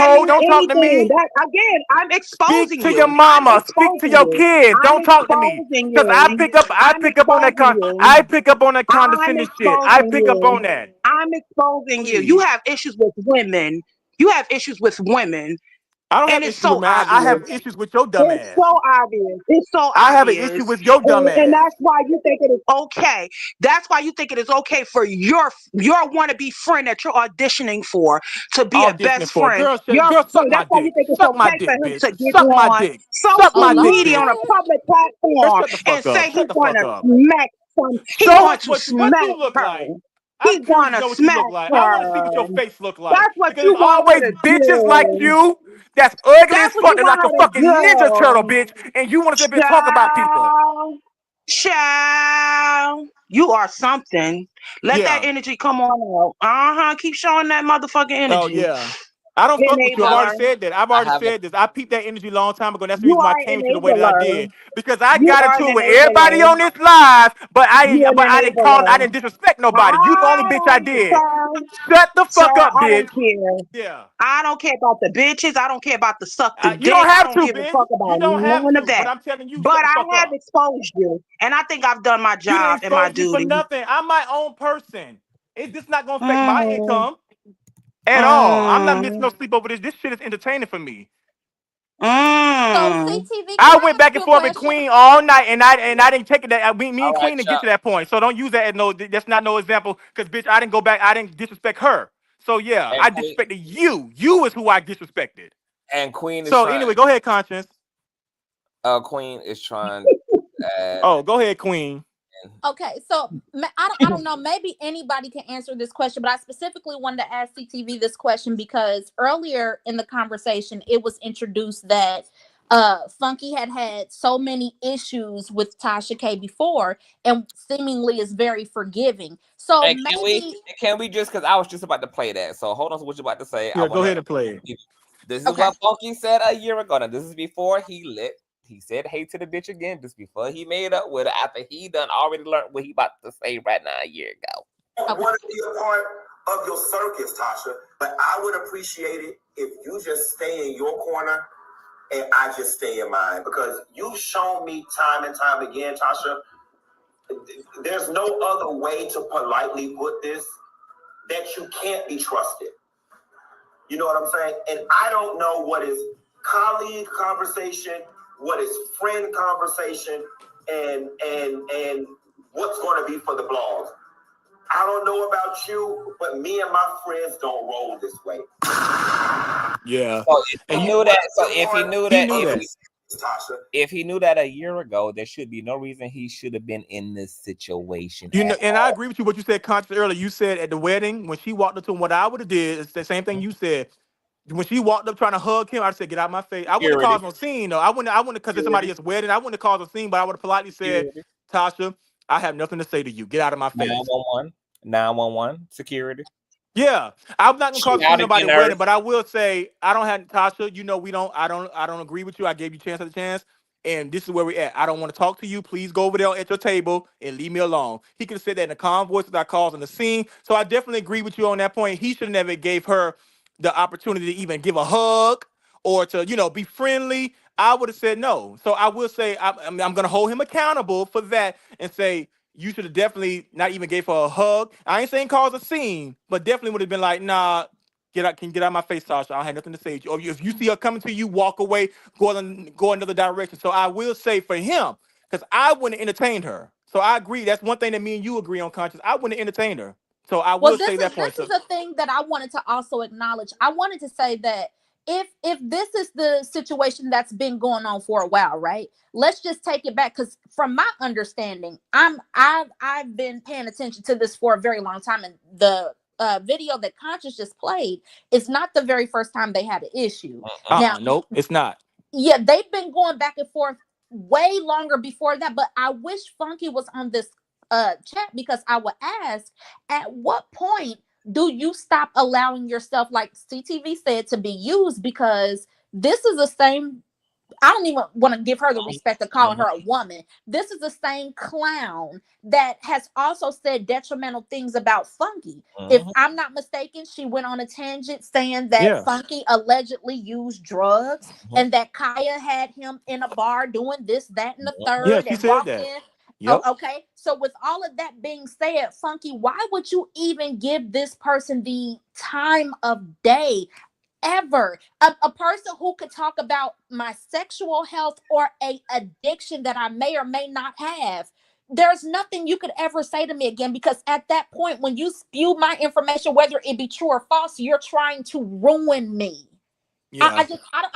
that hoe. mean Don't talk to anything. me. That again, I'm Speak exposing to your you. I'm mama. Speak to exposing your you. kids. I'm Don't talk to me. exposing Cause I you. pick up I'm on that exposing you. I pick up on that I'm condescending shit. I exposing pick up you. on that. I'm exposing you. You Please. have issues with women. You have issues with women. I don't have And it's issues with so man. I have obvious. issues with your dumb It's ass. so obvious. It's so I have an obvious. issue with your dumb And ass. that's why you think it is okay. That's why you think it is okay for your wannabe friend that you're auditioning for to be a Auditioning best for friend. girl, Your girl, suck my that's why you dick. think it's Suck my okay for dick, him bitch. to get Suck my on dick. Suck social my dick, media bitch. on a public Girl, platform shut the and fuck up. say he's Shut the going fuck to up. smack some. He's Show going us to what smack you look her. like. I'm He's curious going to to know what you look smack like. I want to see what your her. face look like. That's what Because you it's want always her to bitches like do. you that's ugly as That's what fuck you and like want a her to fucking ninja turtle, do. bitch. And you want to sit there and talk about people. Child, you are something. Let that Yeah. energy come on out. Keep showing that motherfucking energy. Oh, yeah. I don't fuck with you. I've already said that. I've already said this. I peeped that energy a long time ago. And that's the You reason why are I an came to the way that I enabler. did. Because I You got are into an it with everybody enabler. on this live, but I You an didn't call, I enabler. didn't disrespect nobody. You the only bitch I did. Shut the Sir, fuck up, I bitch. don't care. Yeah. I don't care about the bitches. I don't care about the suck the You don't dick. I have don't to, give a bitch. fuck You about don't have none to. of that. But I'm telling you, But shut the I fuck have up. exposed you. And I think I've done my You didn't job and my expose me for duty. nothing. I'm my own person. It's just not gonna affect my income at all. I'm not missing no sleep over this. This shit is entertaining for me. So CTV, I went back and forth with Queen all night, and I didn't take it that me and Queen didn't get to that point. So don't use that as no. That's not no example, because bitch, I didn't go back. I didn't disrespect her. So yeah, I disrespected you. You is who I disrespected. And Queen is so trying. Anyway, go ahead, Conscience. Queen is trying. Oh, go ahead, Queen. Okay, so I don't know. Maybe anybody can answer this question, but I specifically wanted to ask CTV this question because earlier in the conversation, it was introduced that Funky had so many issues with Tasha K before, and seemingly is very forgiving. So and maybe can we just, because I was just about to play that. So hold on to what you're about to say. Yeah, go ahead and play it. This is what Funky said a year ago. Now this is before he said hey to the bitch again, just before he made up with her, after he done already learned what he about to say right now a year ago. I want to be a part of your circus, Tasha, but I would appreciate it if you just stay in your corner and I just stay in mine, because you've shown me time and time again, Tasha, there's no other way to politely put this, that you can't be trusted. You know what I'm saying? And I don't know what is colleague conversation, what is friend conversation, and what's going to be for the blogs. I don't know about you, but me and my friends don't roll this way. Yeah. So if he knew that a year ago, there should be no reason he should have been in this situation. You know, and I agree with you what you said, Conscious, earlier. You said at the wedding when she walked up to him, what I would have did is the same thing you said. When she walked up trying to hug him, I said, "Get out of my face." I wouldn't have caused no scene though. I wouldn't because it's somebody else's wedding. I wouldn't have caused a scene, but I would have politely said, "Tasha, I have nothing to say to you. Get out of my face." 911 security. Yeah, I'm not gonna cause a scene nobody's wedding, but I will say I don't have Tasha. You know, I don't agree with you. I gave you chance after chance, and this is where we're at. I don't want to talk to you. Please go over there at your table and leave me alone. He could have said that in a calm voice without causing a scene. So I definitely agree with you on that point. He should have never gave her the opportunity to even give a hug or to, be friendly. I would have said no. So I will say I'm going to hold him accountable for that and say you should have definitely not even gave her a hug. I ain't saying cause a scene, but definitely would have been like, nah, get out of my face, Tasha. I had nothing to say to you. Or if you see her coming to you, walk away, go another direction. So I will say for him, because I wouldn't have entertained her. So I agree. That's one thing that me and you agree on, Conscious. I wouldn't have entertained her. So I will say that point. This is a thing that I wanted to also acknowledge. I wanted to say that if this is the situation that's been going on for a while, right? Let's just take it back, because from my understanding, I've been paying attention to this for a very long time, and the video that Conscious just played is not the very first time they had an issue. Now, nope, it's not. Yeah, they've been going back and forth way longer before that, but I wish Funky was on this chat, because I would ask, at what point do you stop allowing yourself, like CTV said, to be used? Because this is the same, I don't even want to give her the respect of calling her a woman. This is the same clown that has also said detrimental things about Funky. If I'm not mistaken, she went on a tangent saying that Funky allegedly used drugs and that Kaya had him in a bar doing this, that, and the third. Yeah, she and said walked that. in. Yep. Oh, okay. So with all of that being said, Funky, why would you even give this person the time of day? ever. A person who could talk about my sexual health or a addiction that I may or may not have. There's nothing you could ever say to me again, because at that point, when you spew my information, whether it be true or false, you're trying to ruin me. Yeah. I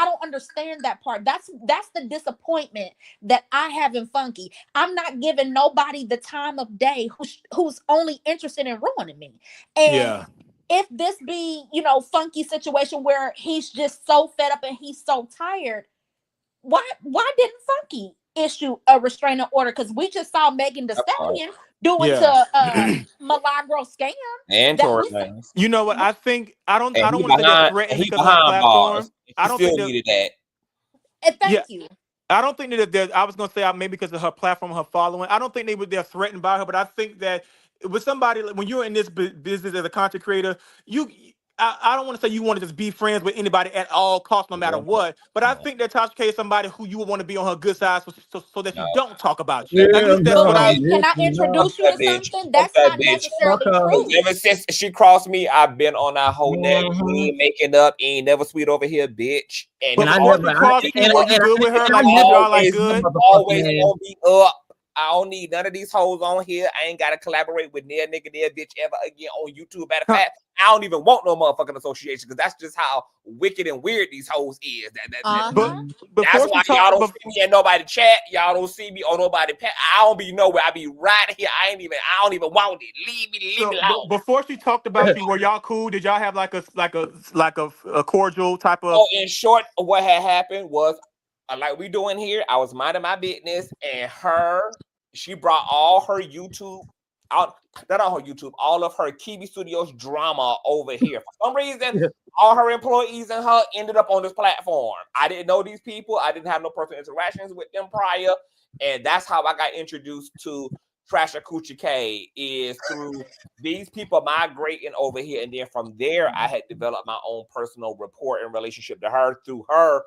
don't understand that part. That's the disappointment that I have in Funky. I'm not giving nobody the time of day who's only interested in ruining me. And if this be, Funky situation where he's just so fed up and he's so tired, why didn't Funky issue a restraining order? Because we just saw Megan Thee Stallion doing to Milagro Scam. And Tory Lanez. You know what? I think I don't want to say they're threatened because of her behind platform. bars. I don't still think needed that. And thank you. I don't think that I was gonna say maybe because of her platform, her following. I don't think they're threatened by her, but I think that with somebody when you're in this business as a content creator, I don't want to say you want to just be friends with anybody at all costs, no matter what. But I think that Tasha K is somebody who you would want to be on her good side, so that she don't talk about you. At least that's what I. Can I introduce you to something? That's not necessarily true. Ever since she crossed me, I've been on that whole neck. We ain't making up. Ain't never sweet over here, bitch. And before she crossed you, were you good with her? Like y'all like good? Always gonna be up. I don't need none of these hoes on here. I ain't gotta collaborate with near nigga near bitch ever again on YouTube. Matter of fact, I don't even want no motherfucking association because that's just how wicked and weird these hoes is. That's why y'all don't see me and nobody chat. Y'all don't see me on nobody. I don't be nowhere. I be right here. I don't even want it. Leave me alone. Before she talked about you, were y'all cool? Did y'all have like a cordial type of? Oh, in short, what had happened was like we doing here. I was minding my business, and she brought all her YouTube out. Not all her YouTube, all of her TV Studios drama over here. For some reason, all her employees and her ended up on this platform. I didn't know these people. I didn't have no personal interactions with them prior. And that's how I got introduced to Tasha K is through these people migrating over here. And then from there, I had developed my own personal rapport and relationship to her through her.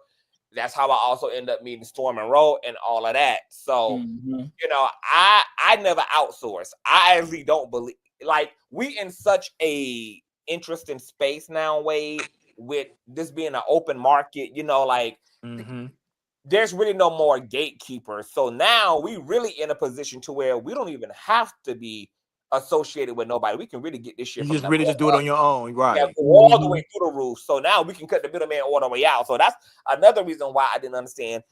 That's how I also end up meeting Storm and Rowe and all of that. So, I never outsource. I actually don't believe, like, we in such a interesting space now, Wade, with this being an open market, there's really no more gatekeepers. So now we really in a position to where we don't even have to be associated with nobody. We can really get this shit. You just really just do it on your own, right? Yeah, go all the way through the roof. So now we can cut the middleman all the way out. So that's another reason why I didn't understand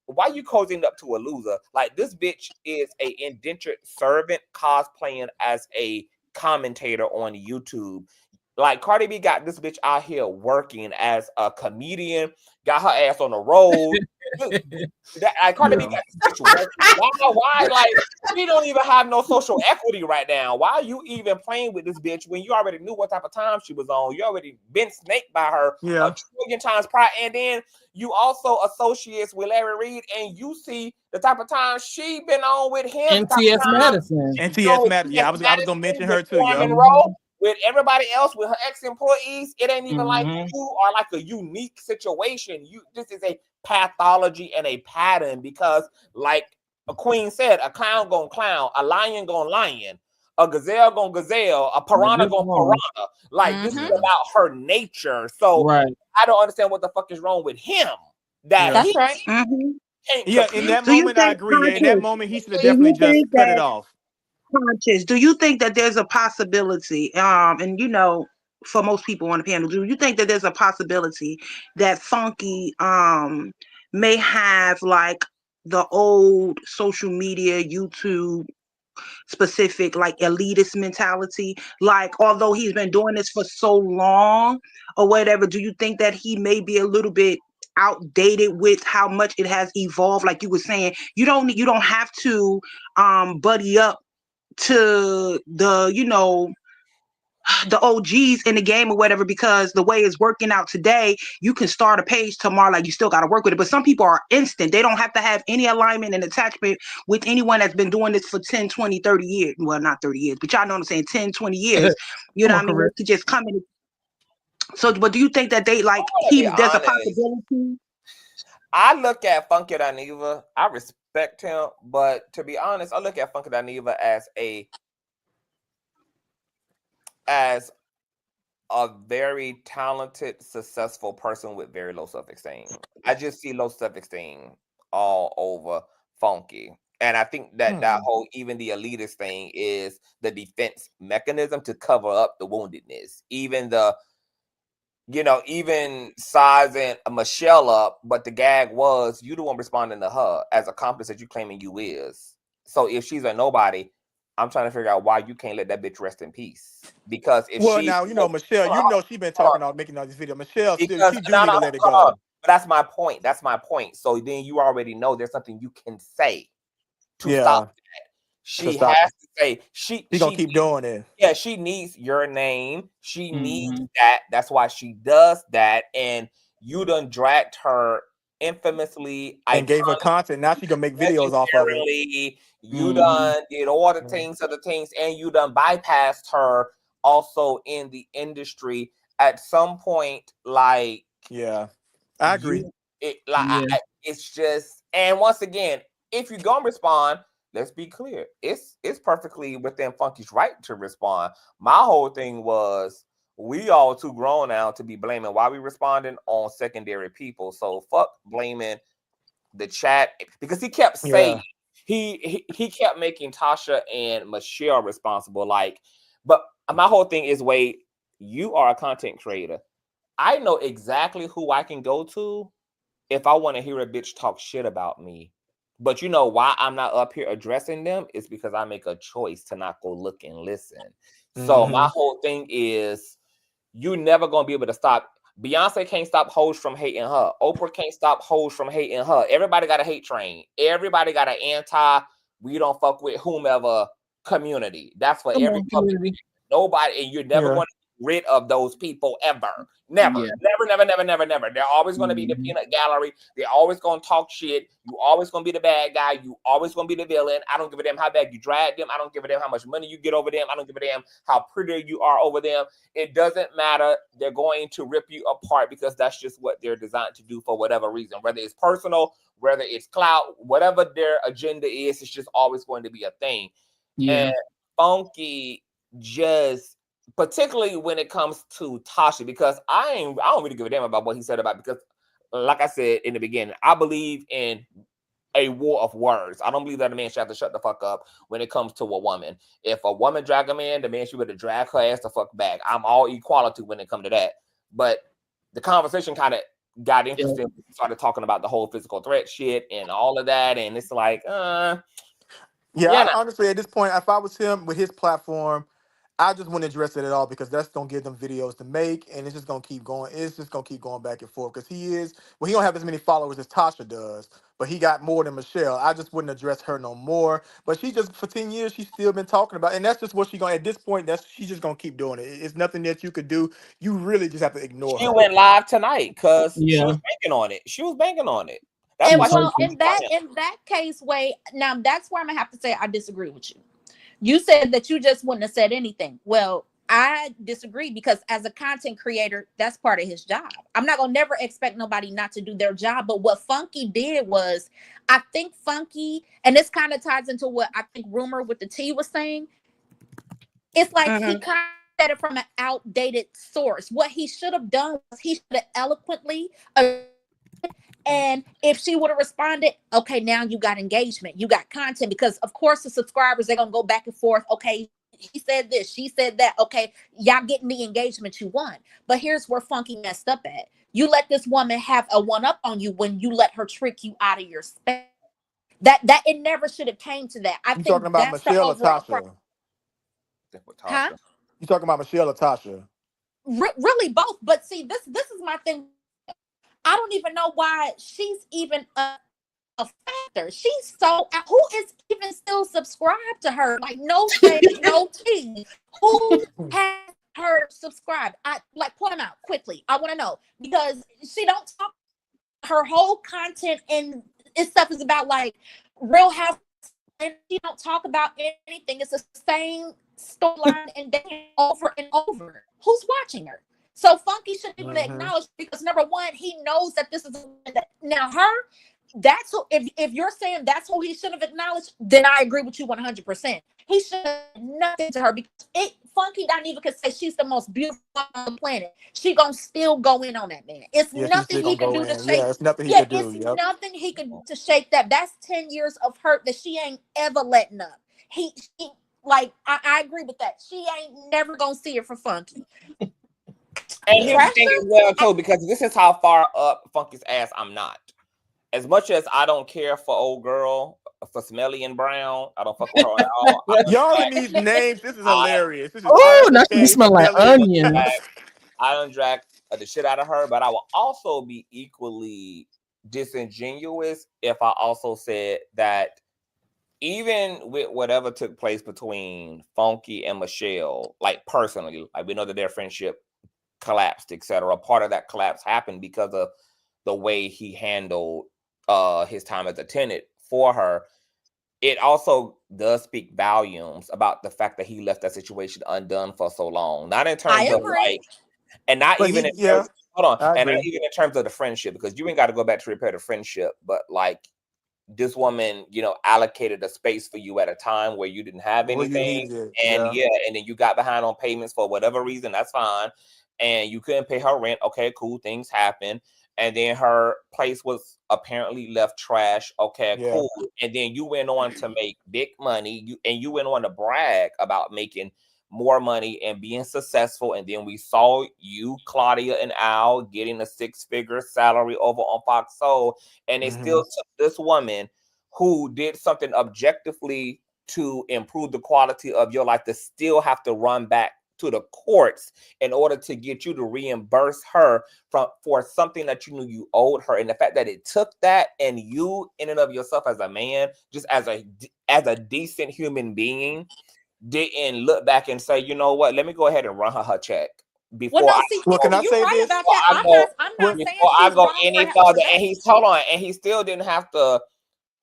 why you cozying up to a loser. Like, this bitch is a indentured servant cosplaying as a commentator on YouTube. Like, Cardi B got this bitch out here working as a comedian, got her ass on the road. Cardi B got this bitch working. Why? Like, she don't even have no social equity right now. Why are you even playing with this bitch when you already knew what type of time she was on? You already been snaked by her a trillion times prior. And then you also associates with Larry Reid, and you see the type of time she been on with him. NTS Madison. NTS Madison. Yeah, I was gonna mention her too, with everybody else, with her ex-employees, it ain't even like you are like a unique situation. This is a pathology and a pattern because, like a queen said, a clown gonna clown, a lion gonna lion, a gazelle gonna gazelle, a piranha gonna piranha. Like, this is about her nature. So I don't understand what the fuck is wrong with him. That's right. Yeah, in that moment, I agree. In that moment, he should have definitely just cut it off. Conscious, do you think that there's a possibility, and for most people on the panel, do you think that there's a possibility that Funky may have like the old social media, YouTube specific, like elitist mentality? Like, although he's been doing this for so long or whatever, do you think that he may be a little bit outdated with how much it has evolved? Like you were saying, you don't have to buddy up to the the OGs in the game or whatever, because the way it's working out today, you can start a page tomorrow, like you still got to work with it. But some people are instant. They don't have to have any alignment and attachment with anyone that's been doing this for 10, 20, 30 years. Well, not 30 years, but y'all know what I'm saying, 10, 20 years. You know what I mean? To just come in. So, but do you think that they like there's a possibility? I look at Funky Dineva. I respect him, but to be honest, I look at Funky Dineva as a very talented, successful person with very low self-esteem. I just see low self-esteem all over Funky. And I think that that whole, even the elitist thing is the defense mechanism to cover up the woundedness. Even the, even sizing Michelle up, but the gag was you the one responding to her as accomplice that you claiming you is. So if she's a nobody, I'm trying to figure out why you can't let that bitch rest in peace. Because if Well, she, now Michelle, she been talking about making all these videos. Michelle still, because she do need to let it go. But that's my point. That's my point. So then you already know there's something you can say to stop that. She has to say she gonna keep doing it. Yeah, she needs your name. She needs that. That's why she does that. And you done dragged her infamously And gave her content. Now she can make videos off of it. You done did all the things, and you done bypassed her also in the industry at some point. Like, yeah, I agree. It's just, and once again, if you gonna respond, let's be clear. It's perfectly within Funky's right to respond. My whole thing was we all too grown now to be blaming why we responding on secondary people. So fuck blaming the chat, because he kept saying he kept making Tasha and Michelle responsible. Like, but my whole thing is, wait, you are a content creator. I know exactly who I can go to if I want to hear a bitch talk shit about me. But you know why I'm not up here addressing them? It's because I make a choice to not go look and listen. So my whole thing is, you never gonna be able to stop. Beyonce can't stop hoes from hating her. Oprah can't stop hoes from hating her. Everybody got a hate train. Everybody got an we don't fuck with whomever community. That's for every community. Nobody, and you're never going to get rid of those people ever. Never. They're always going to be the peanut gallery. They're always going to talk shit. You always going to be the bad guy. You always going to be the villain. I don't give a damn how bad you drag them. I don't give a damn how much money you get over them. I don't give a damn how pretty you are over them. It doesn't matter. They're going to rip you apart because that's just what they're designed to do for whatever reason. Whether it's personal, whether it's clout, whatever their agenda is, it's just always going to be a thing. And Funky just, particularly when it comes to Tasha, because I don't really give a damn about what he said about, because like I said in the beginning, I believe in a war of words. I don't believe that a man should have to shut the fuck up when it comes to a woman. If a woman drag a man, the man should be able to drag her ass the fuck back. I'm all equality when it comes to that. But the conversation kind of got interesting. We started talking about the whole physical threat shit and all of that, and it's like, honestly, at this point, if I was him with his platform, I just wouldn't address it at all, because that's gonna give them videos to make, and it's just gonna keep going. It's just gonna keep going back and forth, because he don't have as many followers as Tasha does, but he got more than Michelle. I just wouldn't address her no more. But she just, for 10 years, she's still been talking about, and that's just what at this point, she's just gonna keep doing it. It's nothing that you could do. You really just have to ignore her. She went live tonight because she was banking on it. She was banking on it. That's and why well, in that case, way now that's where I'm gonna have to say I disagree with you. You said that you just wouldn't have said anything. Well, I disagree, because as a content creator, that's part of his job. I'm not gonna never expect nobody not to do their job. But what Funky did was, I think Funky, and this kind of ties into what I think Rumor with the T was saying. It's like he kind of said it from an outdated source. What he should have done was he should have eloquently. And if she would have responded, okay, now you got engagement, you got content, because of course the subscribers, they're gonna go back and forth. Okay, he said this, she said that. Okay, y'all getting the engagement you want. But here's where Funky messed up at. You let this woman have a one-up on you when you let her trick you out of your space. That it never should have came to that. I think talking about that's Michelle the overall or Tasha? Huh? You talking about Michelle or Tasha? Really both. But see, this is my thing. I don't even know why she's even a factor. She's so, who is even still subscribed to her? Like, no shade, no tea. Who has her subscribed? I like, point them out quickly. I want to know, because she don't talk. Her whole content and stuff is about like Real House, and she don't talk about anything. It's the same storyline and over and over. Who's watching her? So Funky shouldn't even acknowledge, because number one, he knows that this is now her. That's who. If you're saying that's who he should have acknowledged, then I agree with you 100%. He should have nothing to her because Funky Dineva could say she's the most beautiful on the planet. She gonna still go in on that man. It's Yeah, she's nothing still he gonna can go do to in. shake. Yeah, it's nothing he Yeah, could do. it's Yep. nothing he could to shake that. That's 10 years of hurt that she ain't ever letting up. He like I agree with that. She ain't never gonna see it for Funky. And here's the thing as well too, because this is how far up Funky's ass I'm not. As much as I don't care for old girl, for Smelly and Brown, I don't fuck with her at all. Y'all in these names, this is hilarious. This is Oh, Tasha now you K, smell like Smelly, onions. I don't drag the shit out of her, but I will also be equally disingenuous if I also said that even with whatever took place between Funky and Michelle, like personally, like we know that their friendship collapsed, etc. Part of that collapse happened because of the way he handled his time as a tenant for her. It also does speak volumes about the fact that he left that situation undone for so long. Not in terms of like, and not But even he- in yeah, terms, hold I on, and not agree. even in terms of the friendship, because you ain't got to go back to repair the friendship, but like this woman, you know, allocated a space for you at a time where you didn't have Well, you anything, needed it. and Yeah. and then you got behind on payments for whatever reason. That's fine, and you couldn't pay her rent. Okay, cool, things happen, and then her place was apparently left trash. Okay, Yeah. cool, and then you went on to make big money. You went on to brag about making more money and being successful, and then we saw you, Claudia and Al, getting a 6-figure salary over on Fox Soul, and it still took this woman who did something objectively to improve the quality of your life to still have to run back to the courts in order to get you to reimburse her for something that you knew you owed her. And the fact that it took that, and you in and of yourself as a man, just as a decent human being, didn't look back and say, you know what, let me go ahead and run her check before Can I you're say right this? about that. I'm not saying before I she's go wrong any for further. that. And he's hold on, and he still didn't have to.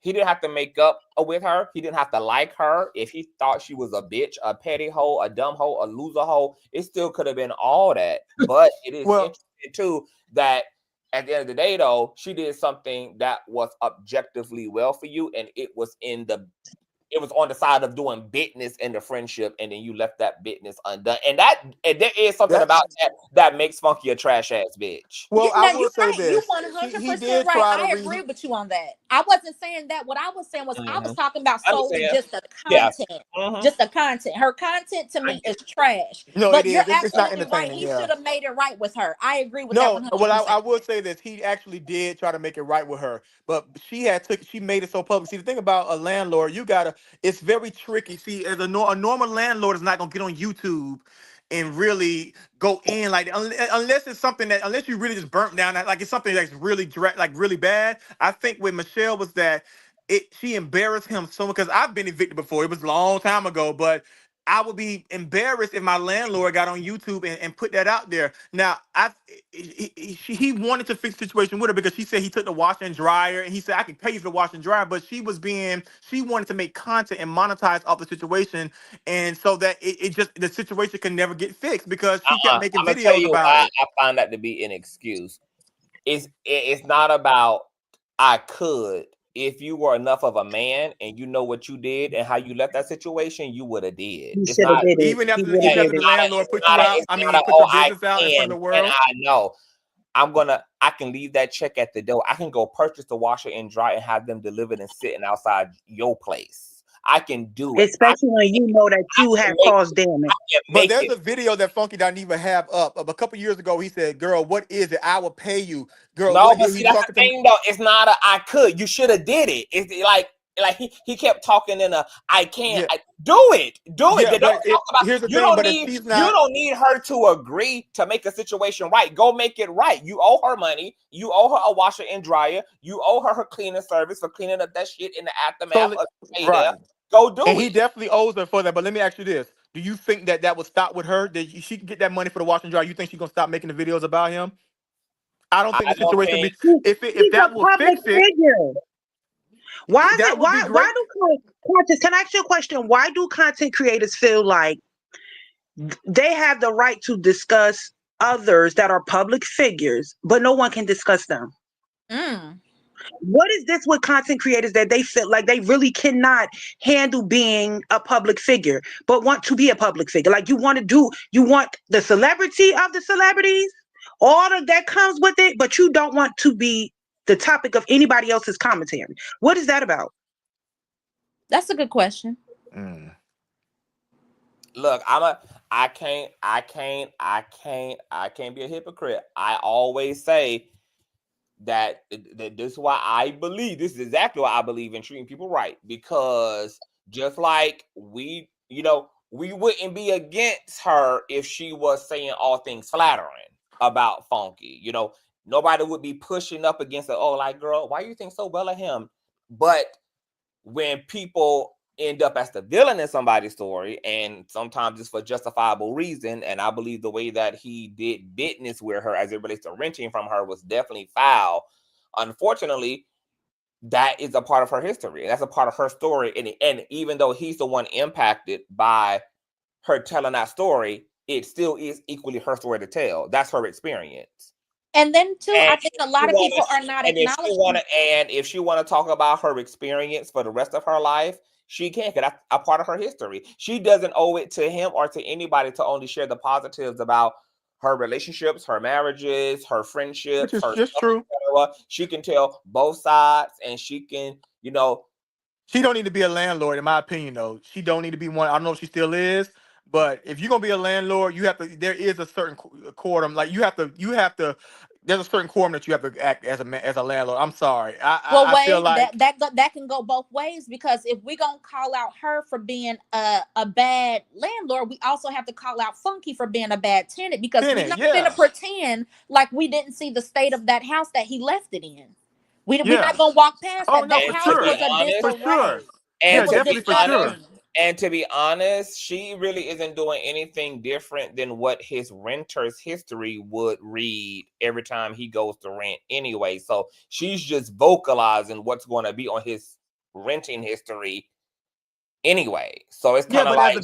He didn't have to make up with her. He didn't have to like her. If he thought she was a bitch, a petty hoe, a dumb hoe, a loser hoe, it still could have been all that. But it is interesting too that at the end of the day, though, she did something that was objectively well for you, and it was on the side of doing business in the friendship, and then you left that business undone. And there is something about that makes Funky a trash ass bitch. Well, I will say Right. You this. 100% right. I agree with you on that. I wasn't saying that. What I was saying was I was talking about solely just the content. Just the content. Her content to me is trash. No, but it you're is. It's not absolutely right. entertaining. He Yeah. should have made it right with her. I agree with No, that 100%. well, I will say this. He actually did try to make it right with her, but she made it so public. See, the thing about a landlord, it's very tricky. See, as a normal landlord is not gonna get on YouTube and really go in like unless it's something unless you really just burnt down, like it's something that's really really bad. I think with Michelle was that she embarrassed him so much, because I've been evicted before. It was a long time ago, but I would be embarrassed if my landlord got on YouTube and put that out there. Now, he wanted to fix the situation with her because she said he took the washer and dryer, and he said I can pay you for the washer and dryer, but she wanted to make content and monetize off the situation, and so that the situation can never get fixed because she kept making I'm gonna tell videos you about why it. I find that to be an excuse. It's not about I could. If you were enough of a man and you know what you did and how you left that situation, you would have did. You It's should have not did it. Even He after would have did the it. landlord put you out, put oh, your business out in front of the world. And I know. I can leave that check at the door. I can go purchase the washer and dryer and have them delivered and sitting outside your place. I can do it. Especially when you know that you have caused damage. But there's a video that Funky don't even have up of a couple years ago. He said, "Girl, what is it? I will pay you." Girl, no, what but is see, he that's talking the to? thing, though. It's not a I could. You should have did it. It's like he kept talking in a I can't. Yeah. Do it. Yeah, Don't but talk about. here's the You thing. don't But if need. she's You not, don't need her to agree to make a situation right. Go make it right. You owe her money. You owe her a washer and dryer. You owe her cleaning service for cleaning up that shit in the aftermath of the day there. Go do and it. he definitely owes her for that. But let me ask you this: do you think that would stop with her? That she can get that money for the wash and dry? You think she's gonna stop making the videos about him? I don't think the situation be if He's a that will public fix it. figure. Why is That it? would be Why great. do content? Can I ask you a question? Why do content creators feel like they have the right to discuss others that are public figures, but no one can discuss them? What is this with content creators that they feel like they really cannot handle being a public figure, but want to be a public figure? Like you want the celebrity of the celebrities, all of that comes with it, but you don't want to be the topic of anybody else's commentary. What is that about? That's a good question. Look, I can't be a hypocrite. I always say that this is why I believe, this is exactly why I believe in treating people right, because just like we wouldn't be against her if she was saying all things flattering about Funky. Nobody would be pushing up against it. Oh, like, girl, why you think so well of him? But when people end up as the villain in somebody's story, and sometimes it's for justifiable reason, and I believe the way that he did business with her as it relates to renting from her was definitely foul. Unfortunately, that is a part of her history. That's a part of her story. And even though he's the one impacted by her telling that story, it still is equally her story to tell. That's her experience. And then too, I think a lot of people are not acknowledging. And if she want to talk about her experience for the rest of her life, she can, because that's a part of her history. She doesn't owe it to him or to anybody to only share the positives about her relationships, her marriages, her friendships. Which is just true. She can tell both sides, and she can, She don't need to be a landlord, in my opinion, though. She don't need to be one. I don't know if she still is, but if you're gonna be a landlord, you have to. There is a certain quorum. Like you have to. There's a certain quorum that you have to act as a landlord. I'm sorry. I feel like that can go both ways, because if we're gonna call out her for being a bad landlord, we also have to call out Funky for being a bad tenant, because we're not gonna pretend like we didn't see the state of that house that he left it in. We're not gonna walk past that. That house was a disarray. Definitely for sure. And to be honest, she really isn't doing anything different than what his renter's history would read every time he goes to rent anyway. So she's just vocalizing what's going to be on his renting history anyway. So it's kind of but as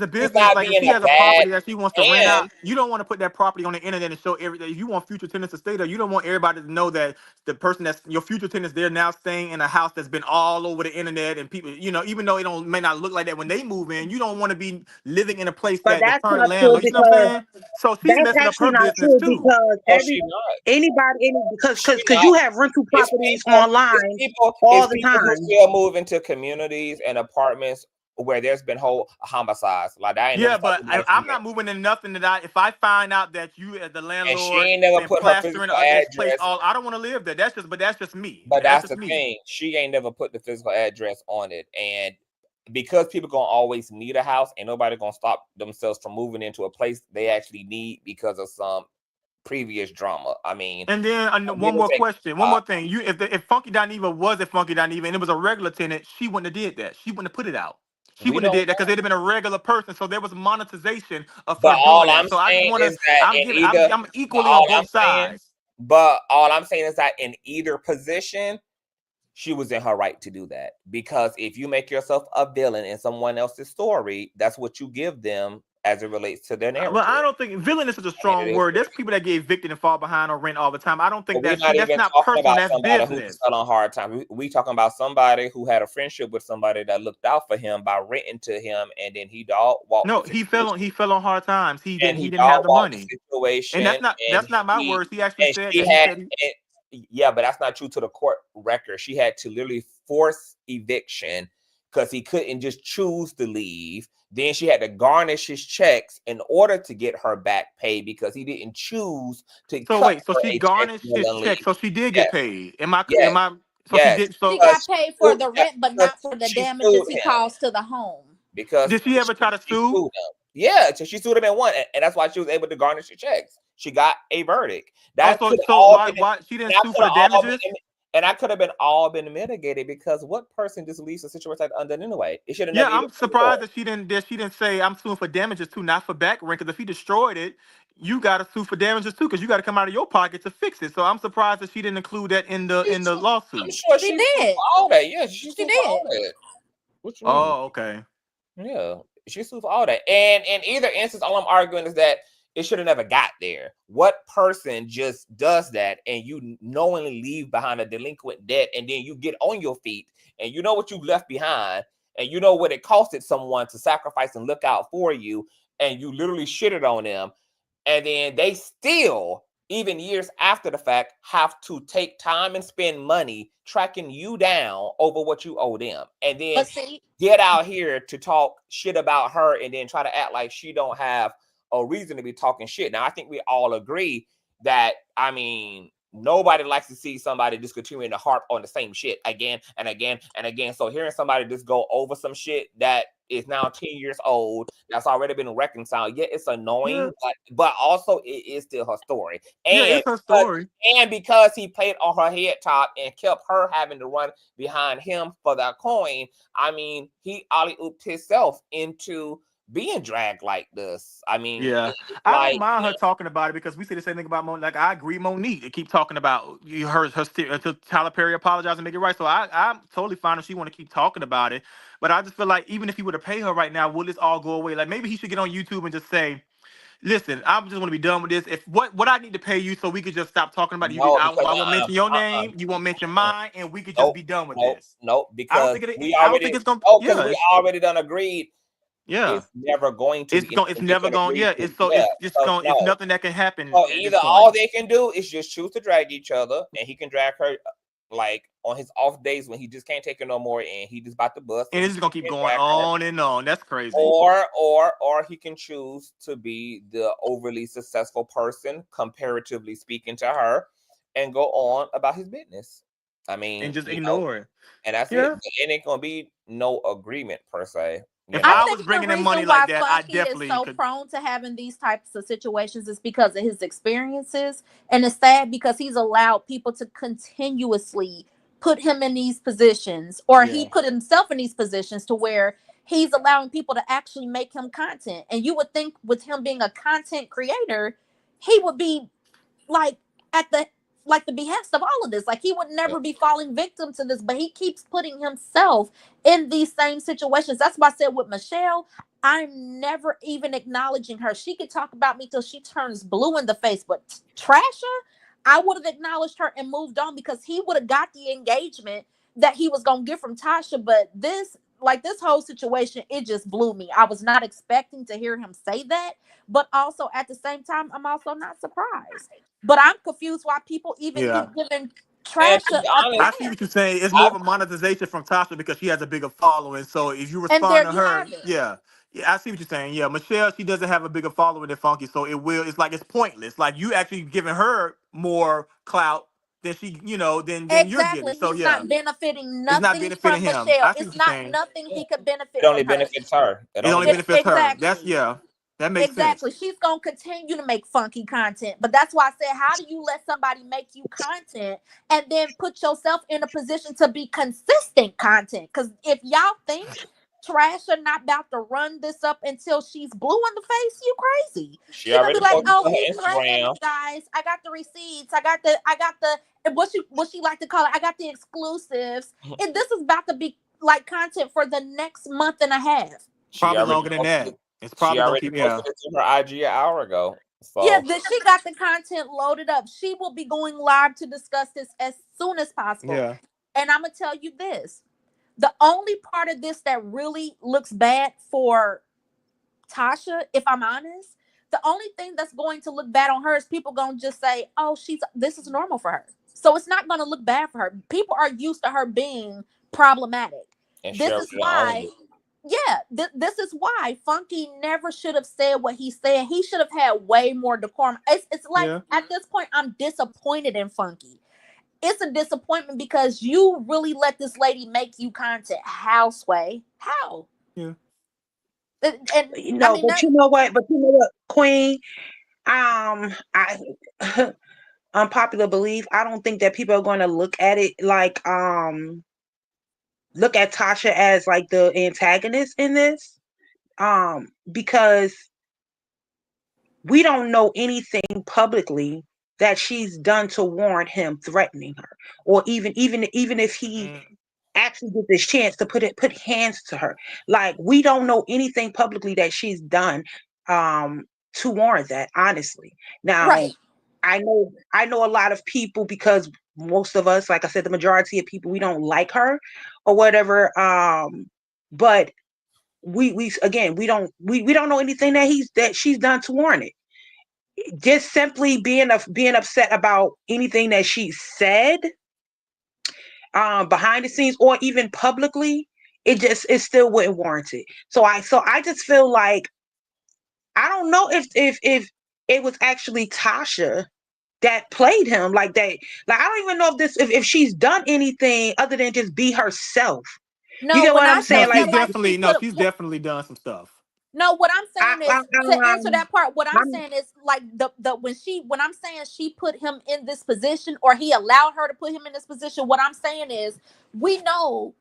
a business, like if she has a property that she wants to rent out, you don't want to put that property on the internet and show everything. If you want future tenants to stay there, you don't want everybody to know that the person that's your future tenants, they're now staying in a house that's been all over the internet, and people, even though it may not look like that when they move in, you don't want to be living in a place that the current landlord, you know what I'm saying? So she's messing up her business too. Because you have rental properties online all the time. Who still move into communities and apartments where there's been whole homicides like that. But I'm not moving in nothing that if I find out that you as the landlord and she ain't never put her physical address. I don't want to live there. That's just me. But that's the thing. She ain't never put the physical address on it, and because people gonna always need a house, ain't nobody gonna stop themselves from moving into a place they actually need because of some previous drama. I mean, and then one more question, one more thing. If Funky Dineva was a Funky Dineva and it was a regular tenant, she wouldn't have did that. She wouldn't have put it out. She wouldn't have did that because they'd have been a regular person. So there was monetization of her doing that. So I'm equally on both sides. But all I'm saying is that in either position, she was in her right to do that. Because if you make yourself a villain in someone else's story, that's what you give them as it relates to their narrative. Well, I don't think villainous is a strong word. There's people that get evicted and fall behind on rent all the time. I don't think that's not personal. That's business. On hard time. We talking about somebody who had a friendship with somebody that looked out for him by renting to him, and then he walked. No, he fell on hard times. He didn't have the money. Situation, and that's not my words. He actually said yeah, but that's not true to the court record. She had to literally force eviction because he couldn't just choose to leave. Then she had to garnish his checks in order to get her back paid because he didn't choose to. So she garnished his check. So she did get paid. She got paid for the rent, but not for the damages he caused to the home. Because did she ever try to sue? Yeah, so she sued him and won, and that's why she was able to garnish the checks. She got a verdict. Why she didn't sue for the damages? And that could have been all been mitigated because what person just leaves a situation like undone anyway? It should have. Yeah, I'm surprised that she didn't say I'm suing for damages too, not for back rent. Because if he destroyed it, you got to sue for damages too, because you got to come out of your pocket to fix it. So I'm surprised that she didn't include that in the lawsuit. I'm sure she did all that. Yeah, she did. All that. What you mean? Oh, okay. Yeah, she sued for all that. And in either instance, all I'm arguing is that it should have never got there. What person just does that and you knowingly leave behind a delinquent debt and then you get on your feet and you know what you left behind and you know what it costed someone to sacrifice and look out for you and you literally shitted on them and then they still, even years after the fact, have to take time and spend money tracking you down over what you owe them. And then get out here to talk shit about her and then try to act like she don't have a reason to be talking shit. Now, I think we all agree that, I mean, nobody likes to see somebody just continuing to harp on the same shit again and again and again. So hearing somebody just go over some shit that is now 10 years old, that's already been reconciled. Yeah, it's annoying, but also it is still her story. And it's her story. And because he played on her head top and kept her having to run behind him for that coin, I mean, he alley-ooped himself into being dragged like this. I mean, I don't mind her talking about it because we say the same thing about Monique. Like, I agree, Monique. They keep talking about her until Tyler Perry apologized and make it right. So I'm totally fine if she want to keep talking about it. But I just feel like even if he were to pay her right now, will this all go away? Like, maybe he should get on YouTube and just say, listen, I just want to be done with this. If what I need to pay you so we could just stop talking about it. I won't mention your name, you won't mention mine, and we could just be done with this. Because we already done agreed. It's never going to. It's never going. Yeah, it's it's nothing that can happen. So either all they can do is just choose to drag each other, and he can drag her like on his off days when he just can't take it no more, and he just about to bust. And it's just gonna keep going on and on. That's crazy. Or he can choose to be the overly successful person, comparatively speaking to her, and go on about his business. I mean, and just ignore it. And that's it. It ain't gonna be no agreement per se. If I was bringing in money like that, I definitely is so prone to having these types of situations is because of his experiences, and it's sad because he's allowed people to continuously put him in these positions, or he put himself in these positions to where he's allowing people to actually make him content. And you would think with him being a content creator, he would be like at the behest of all of this. Like he would never be falling victim to this, but he keeps putting himself in these same situations. That's why I said with Michelle, I'm never even acknowledging her. She could talk about me till she turns blue in the face, but Trasha, I would have acknowledged her and moved on because he would have got the engagement that he was going to get from Tasha. But this whole situation, it just blew me. I was not expecting to hear him say that, but also at the same time, I'm also not surprised. But I'm confused why people even keep giving Tasha. I see what you're saying. It's more of a monetization from Tasha because she has a bigger following. So if you respond to her, I see what you're saying. Yeah, Michelle, she doesn't have a bigger following than Funky, so it's like it's pointless. Like you actually giving her more clout than she, than you're getting. So he's not benefiting nothing from him. Michelle. It's not nothing he could benefit. It only benefits her. It only benefits her. That's that makes sense. She's gonna continue to make funky content, but that's why I said, how do you let somebody make you content and then put yourself in a position to be consistent content? Because if y'all think Trash are not about to run this up until she's blue in the face, you crazy. She's gonna be like, oh, he's Instagram. Guys, I got the receipts, I got the what she like to call it, I got the exclusives, and this is about to be like content for the next month and a half. Probably longer than that. It's probably already posted it to her IG an hour ago. So. Yeah, she got the content loaded up. She will be going live to discuss this as soon as possible. Yeah. And I'm gonna tell you this: the only part of this that really looks bad for Tasha, if I'm honest, the only thing that's going to look bad on her is people gonna just say, "Oh, this is normal for her." So it's not gonna look bad for her. People are used to her being problematic. And this is why. This is why Funky never should have said what he said. He should have had way more decorum. It's like at this point, I'm disappointed in Funky. It's a disappointment because you really let this lady make you content. How, Sway? How? Yeah. You know what, Queen? Unpopular belief. I don't think that people are going to look at it like look at Tasha as like the antagonist in this, because we don't know anything publicly that she's done to warrant him threatening her, or even if he actually get this chance to put hands to her. Like, we don't know anything publicly that she's done to warrant that, honestly. Now, Right. I know a lot of people, because most of us, like I said, the majority of people, we don't like her or whatever. But we again, we don't know anything that she's done to warrant it. Just simply being upset about anything that she said behind the scenes or even publicly, it still wouldn't warrant it. So I just feel like, I don't know if it was actually Tasha that played him like that. Like, I don't even know if she's done anything other than just be herself. You No, get when what I I'm No, saying? said Like, that, like she put she's definitely done some stuff. no, what I'm I, saying is, to answer that part, what I'm I'm, saying is, like, when I'm saying she put him in this position, or he allowed her to put him in this position, what I'm saying is, we know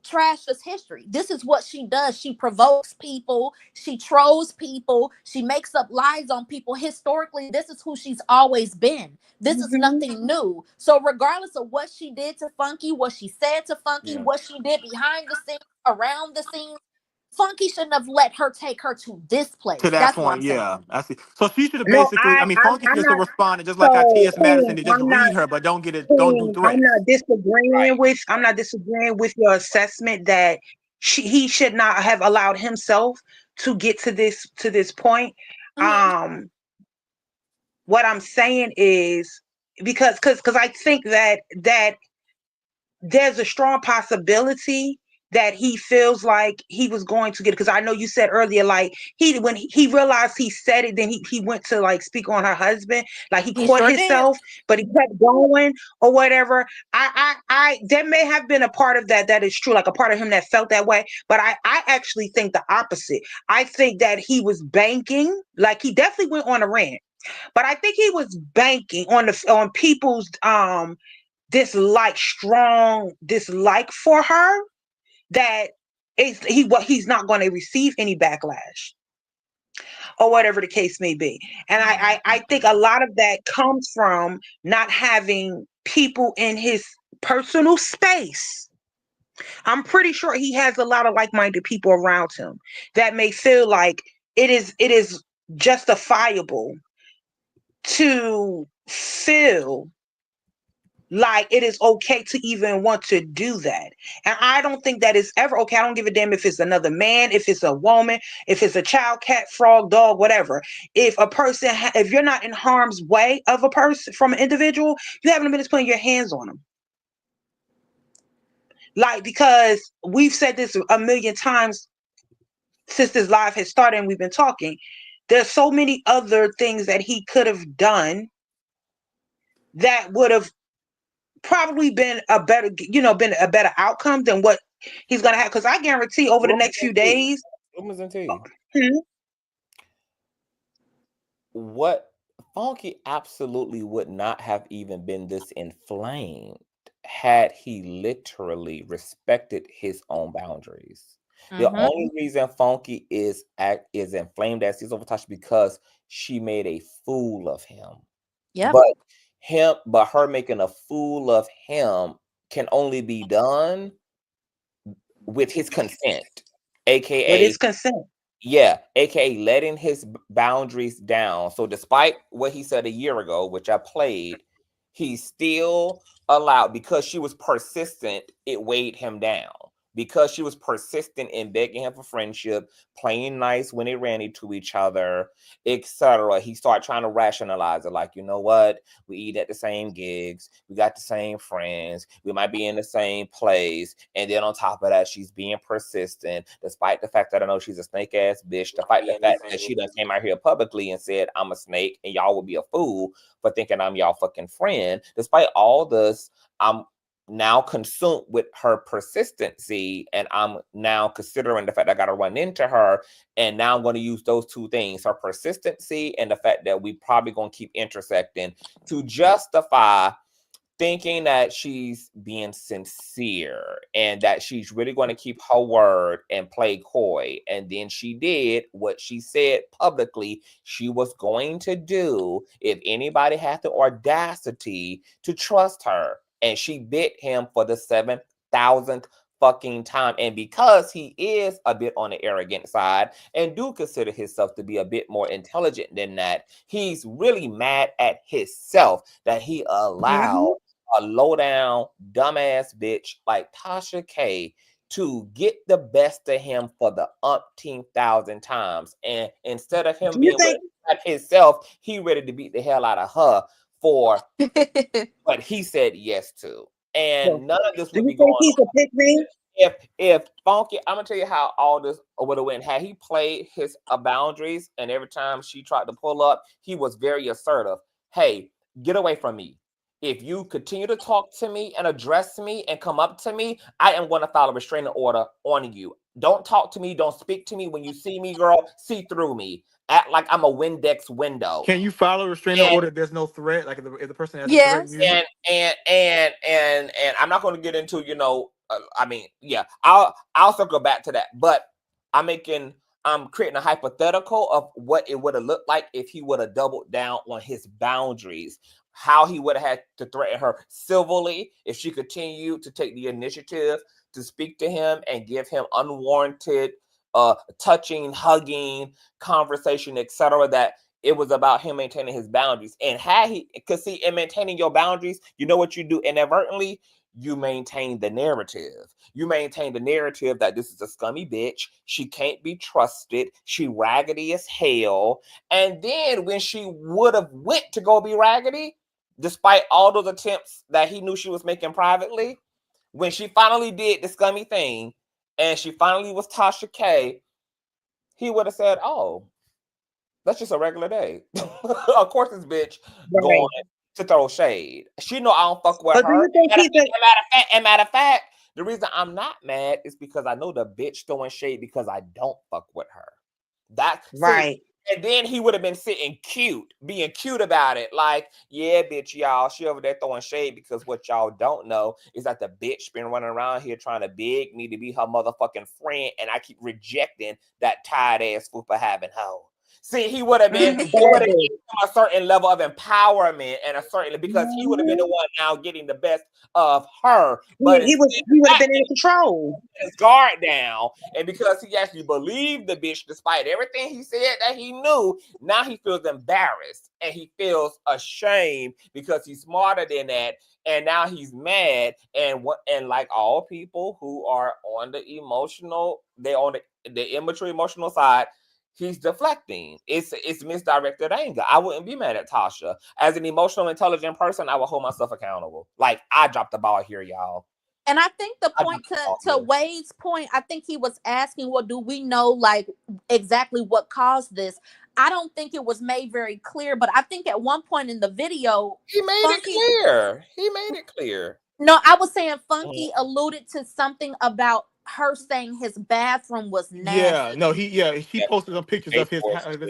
Trash's history. This is what she does. She provokes people, she trolls people, she makes up lies on people. Historically, this is who she's always been. This is nothing new. So regardless of what she did to Funky, what she said to Funky, what she did behind the scenes, around the scenes, Funky shouldn't have let her take her to this To place. that That's what I'm point, saying. yeah, I see. So she should have no, basically, I mean, Funky I'm should have not. responded just like how So, T.S. Madison did, just I'm not. read her, but don't do I'm threats. not disagreeing Right. with. I'm not disagreeing with your assessment that he should not have allowed himself to get to this point. What I'm saying is, because I think that there's a strong possibility that he feels like he was going to get, because I know you said earlier, like, when he realized he said it, then he went to, like, speak on her husband, like he He caught sure did. himself, but he kept going or whatever. I there may have been a part of that is true, like a part of him that felt that way, but I actually think the opposite. I think that he was banking, like, he definitely went on a rant, but I think he was banking on people's strong dislike for her, that he's not going to receive any backlash or whatever the case may be. And I think a lot of that comes from not having people in his personal space. I'm pretty sure he has a lot of like-minded people around him that may feel like it is justifiable to feel like it is okay to even want to do that. And I don't think that is ever okay. I don't give a damn if it's another man, if it's a woman, if it's a child, cat, frog, dog, whatever. If a person, if you're not in harm's way of a person, from an individual, you haven't been putting your hands on them. Like, because we've said this a million times since this live has started and we've been talking, there's so many other things that he could have done that would have probably been a better outcome than what he's gonna have. Because I guarantee over the next few days. What Funky absolutely would not have even been this inflamed had he literally respected his own boundaries. The only reason Funky is inflamed as he's over Tasha because she made a fool of him. Yep. But her making a fool of him can only be done with his consent, aka with his consent. Yeah, aka letting his boundaries down. So despite what he said a year ago, which I played, he still allowed, because she was persistent, it weighed him down. Because she was persistent in begging him for friendship, playing nice when they ran into each other, etc. He started trying to rationalize it, like, you know what? We eat at the same gigs, we got the same friends, we might be in the same place, and then on top of that, she's being persistent, despite the fact that I know she's a snake ass bitch, despite the fact that she done came out here publicly and said I'm a snake and y'all would be a fool for thinking I'm y'all fucking friend. Despite all this, I'm now consumed with her persistency, and I'm now considering the fact that I got to run into her, and now I'm going to use those two things, her persistency and the fact that we probably going to keep intersecting, to justify thinking that she's being sincere and that she's really going to keep her word and play coy. And then she did what she said publicly she was going to do if anybody had the audacity to trust her. And she bit him for the 7,000th fucking time. And because he is a bit on the arrogant side and do consider himself to be a bit more intelligent than that, he's really mad at himself that he allowed a low down dumbass bitch like Tasha K to get the best of him for the umpteen thousand times. And instead of him being ready to himself, he ready to beat the hell out of her for what he said yes to. And none of this would be going on. If Funky, I'm gonna tell you how all this would have went. Had he played his boundaries, and every time she tried to pull up, he was very assertive. Hey, get away from me. If you continue to talk to me and address me and come up to me, I am going to file a restraining order on you. Don't talk to me. Don't speak to me. When you see me, girl, see through me. Act like I'm a Windex window. Can you file a restraining order if there's no threat? Like if the person has a threat you? And I'm not going to get into, I'll circle back to that. But I'm creating a hypothetical of what it would have looked like if he would have doubled down on his boundaries. How he would have had to threaten her civilly if she continued to take the initiative to speak to him and give him unwarranted touching, hugging, conversation, etc. That it was about him maintaining his boundaries. And in maintaining your boundaries, you know what you do inadvertently? You maintain the narrative. You maintain the narrative that this is a scummy bitch. She can't be trusted. She raggedy as hell. And then when she would have went to go be raggedy, despite all those attempts that he knew she was making privately, when she finally did the scummy thing and she finally was Tasha K, he would have said, oh, that's just a regular day. Of course this bitch going to throw shade. She know I don't fuck with her. Matter of fact, the reason I'm not mad is because I know the bitch throwing shade because I don't fuck with her. That's right. And then he would have been sitting cute, being cute about it. Like, yeah, bitch, y'all, she over there throwing shade because what y'all don't know is that the bitch been running around here trying to beg me to be her motherfucking friend. And I keep rejecting that tired ass fupa having hoe. See, he would have been a certain level of empowerment and because he would have been the one now getting the best of her. But he would have been in control. His guard down. And because he actually believed the bitch, despite everything he said that he knew, now he feels embarrassed and he feels ashamed because he's smarter than that. And now he's mad. And like all people who are on the emotional, they're on the immature emotional side, he's deflecting. It's misdirected anger. I wouldn't be mad at Tasha. As an emotional, intelligent person, I would hold myself accountable. Like, I dropped the ball here, y'all. And I think the point to Wade's point, I think he was asking, well, do we know like exactly what caused this? I don't think it was made very clear, but I think at one point in the video, he made it clear. No, I was saying Funky alluded to something about her saying his bathroom was nasty. Yeah, no, he posted some pictures of his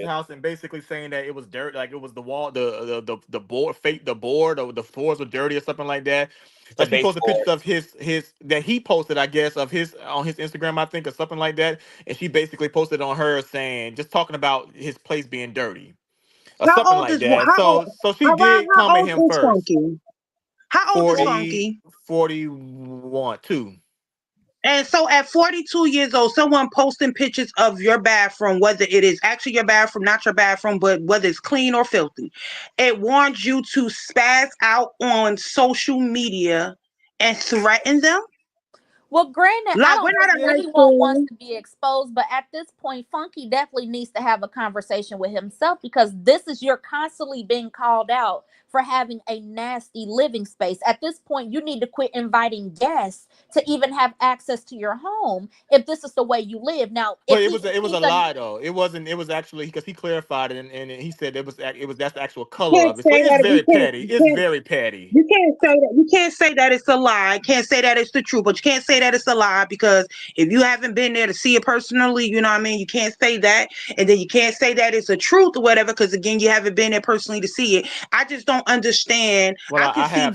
house and basically saying that it was dirt, like it was the wall, the board, the board or the floors were dirty or something like that. Like he posted pictures of his that he posted, I guess, of his on his Instagram, I think, or something like that. And she basically posted on her saying, just talking about his place being dirty or something like that. So she did comment him first. Funky? How old is Funky? 41, 2. And so at 42 years old, someone posting pictures of your bathroom, whether it is actually your bathroom, not your bathroom, but whether it's clean or filthy, it warns you to spaz out on social media and threaten them? Well, granted, I don't think anyone wants to be exposed, but at this point, Funky definitely needs to have a conversation with himself because you're constantly being called out for having a nasty living space. At this point, you need to quit inviting guests to even have access to your home if this is the way you live. Now, but it was a lie though. It wasn't. It was actually because he clarified it and he said that's the actual color of it. So it's very petty. It's very petty. You can't say that. You can't say that it's a lie. Can't say that it's the truth, but you can't say that it's a lie because if you haven't been there to see it personally, you know what I mean. You can't say that, and then you can't say that it's a truth or whatever because again, you haven't been there personally to see it. I just don't understand. Well, I can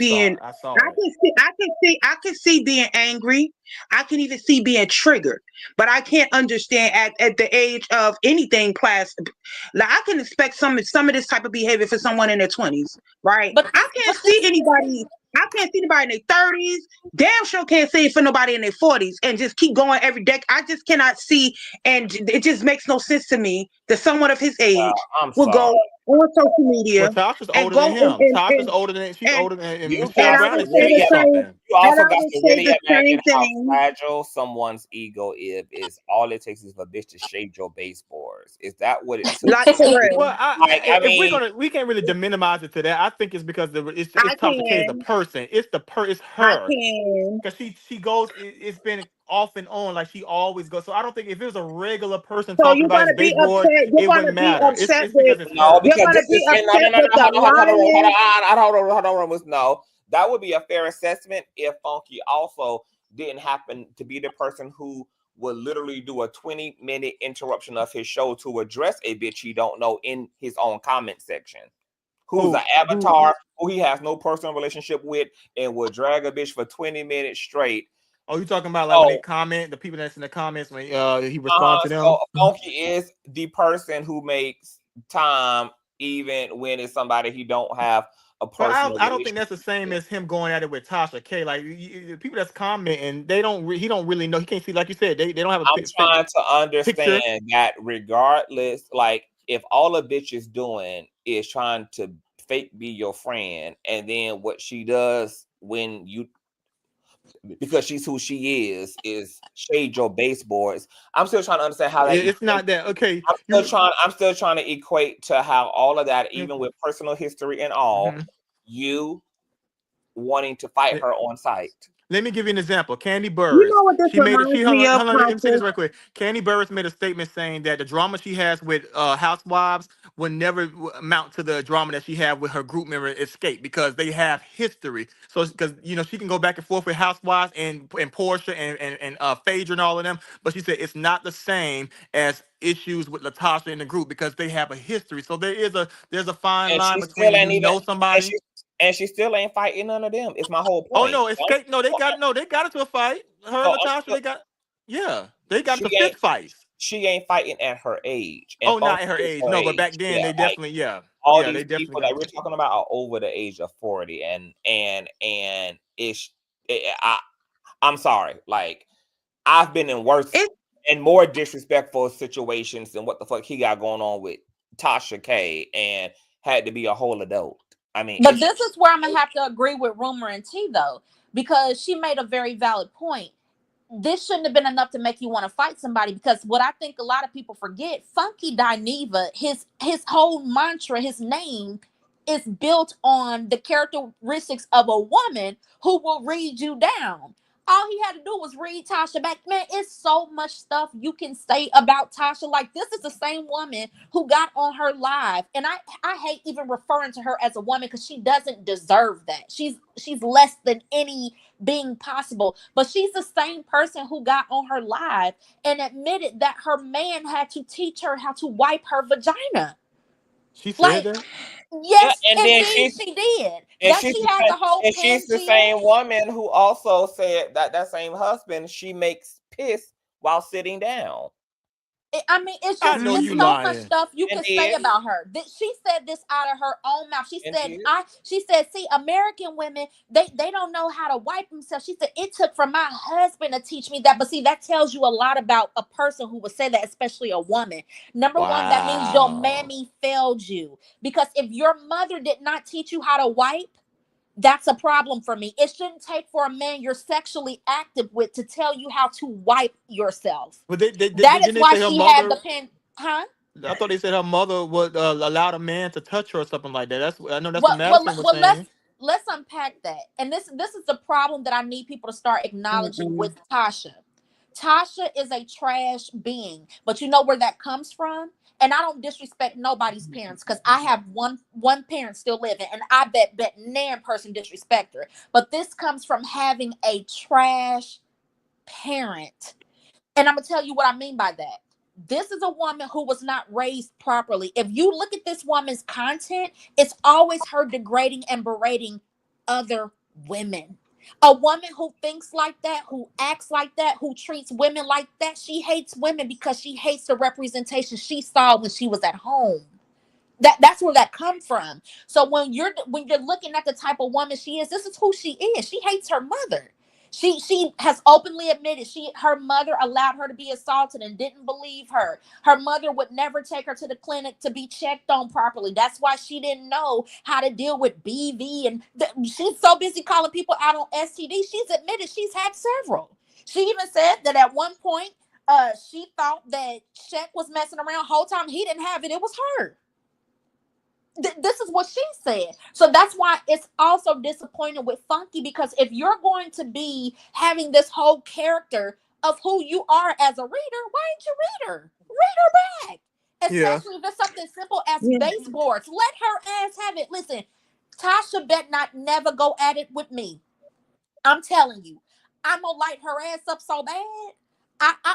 see being angry. I can even see being triggered, but I can't understand at the age of anything plastic. Like I can expect some of this type of behavior for someone in their 20s, right? But I can't see anybody I can't see anybody in their 30s. Damn sure can't see it for nobody in their 40s and just keep going every day. I just cannot see, and it just makes no sense to me that someone of his age I'm will sorry. go on social media Well, Tasha's and older go than him. Tasha's older than she's and older than and You Michelle and got I Brown to would is say really the 50 same. something. you And also I got would to say really the imagine same how thing. fragile someone's ego is all it takes is for a bitch to shade your baseboards. Is that what it took Like to for really real. Well, like I if mean we can't really minimize it to that. I think it's because I it's Tasha K as a can. person. It's I her. can. Because she goes, it's been off and on, like she always goes. So I don't think if it was a regular person So talking you're about his gonna be baseboard, upset. You're it gonna wouldn't be matter. upset It's with because it's no, her. you're because gonna this be is no, upset no, no, with no. the lion. No, that would be a fair assessment if Funky also didn't happen to be the person who would literally do a 20-minute interruption of his show to address a bitch he don't know in his own comment section. Who's an avatar who he has no personal relationship with and will drag a bitch for 20 minutes straight. Oh, you talking about like when they comment, the people that's in the comments when he responds to them? So Funky is the person who makes time even when it's somebody he don't have a But personal I don't think that's relationship the same with. as him going at it with Tasha K. Like the people that's commenting, they don't he don't really know. He can't see, like you said, they don't have a I'm trying to picture. understand that regardless, like if all a bitch is doing is trying to fake be your friend, and then what she does when you because she's who she is shade your baseboards. I'm still trying to understand how that It's not that okay. I'm still trying to equate to how all of that, even with personal history and all, you wanting to fight her on site. Let me give you an example. Candy You Burris. know what this reminds me of, Hold on, let me say this Conscious? real quick. Candy Burris made a statement saying that the drama she has with housewives would never amount to the drama that she had with her group member Escape because they have history. So because she can go back and forth with housewives and Portia and Phaedra and all of them, but she said it's not the same as issues with Latasha in the group because they have a history. So there's a fine And line she between still when ain't you even know somebody. and she still ain't fighting none of them. It's my whole Oh point. no, Escape. They got into a fight. Her So and Latasha, they got she into ain't fist fights. she ain't fighting at her age. And Oh, not Funky at her is age. her No, but age. back then Yeah, they like definitely, all they these definitely people got that into we're talking about are over the age of 40, and I'm sorry, like I've been in worse and more disrespectful situations than what the fuck he got going on with Tasha K and had to be a whole adult. I mean, But this is where I'm gonna have to agree with Rumor and T though, because she made a very valid point. This shouldn't have been enough to make you want to fight somebody, because what I think a lot of people forget, Funky Dineva, his whole mantra, his name is built on the characteristics of a woman who will read you down. All he had to do was read Tasha back. Man, it's so much stuff you can say about Tasha. Like, this is the same woman who got on her live. And I hate even referring to her as a woman because she doesn't deserve that. She's less than any being possible. But she's the same person who got on her live and admitted that her man had to teach her how to wipe her vagina. She said Like, that? yeah, yes, and then indeed she did. and That she has a whole she's the Pangea. same woman who also said that same husband she makes piss while sitting down. I mean, it's I just, know it's you so much lying. stuff you can say Indeed. about her. She said this out of her own mouth. She said, Indeed. see, American women, they don't know how to wipe themselves. She said, it took for my husband to teach me that. But see, that tells you a lot about a person who would say that, especially a woman. Number one, that means your Wow. mammy failed you. Because if your mother did not teach you how to wipe, that's a problem for me. It shouldn't take for a man you're sexually active with to tell you how to wipe yourself. But That is didn't they why say her she had the mother? pen, huh? I thought they said her mother would allow the man to touch her or something like that. I know that's what Well, well, Madison was well saying. let's unpack that. And this is the problem that I need people to start acknowledging with Tasha. Tasha is a trash being, but you know where that comes from? And I don't disrespect nobody's parents because I have one parent still living, and I bet nan person disrespect her. But this comes from having a trash parent. And I'm gonna tell you what I mean by that. This is a woman who was not raised properly. If you look at this woman's content, it's always her degrading and berating other women. A woman who thinks like that, who acts like that, who treats women like that, she hates women because she hates the representation she saw when she was at home. That's where that come from. So when you're looking at the type of woman she is, this is who she is. She hates her mother. She has openly admitted her mother allowed her to be assaulted and didn't believe her. Her mother would never take her to the clinic to be checked on properly. That's why she didn't know how to deal with BV, and she's so busy calling people out on STD. She's admitted she's had several. She even said that at one point she thought that Shaq was messing around whole time. He didn't have it. It was her. This is what she said. So that's why it's also disappointing with Funky, because if you're going to be having this whole character of who you are as a reader, why ain't you read her? Read her back. Especially if it's something simple as baseboards. Let her ass have it. Listen, Tasha bet not never go at it with me. I'm telling you, I'm gonna light her ass up so bad.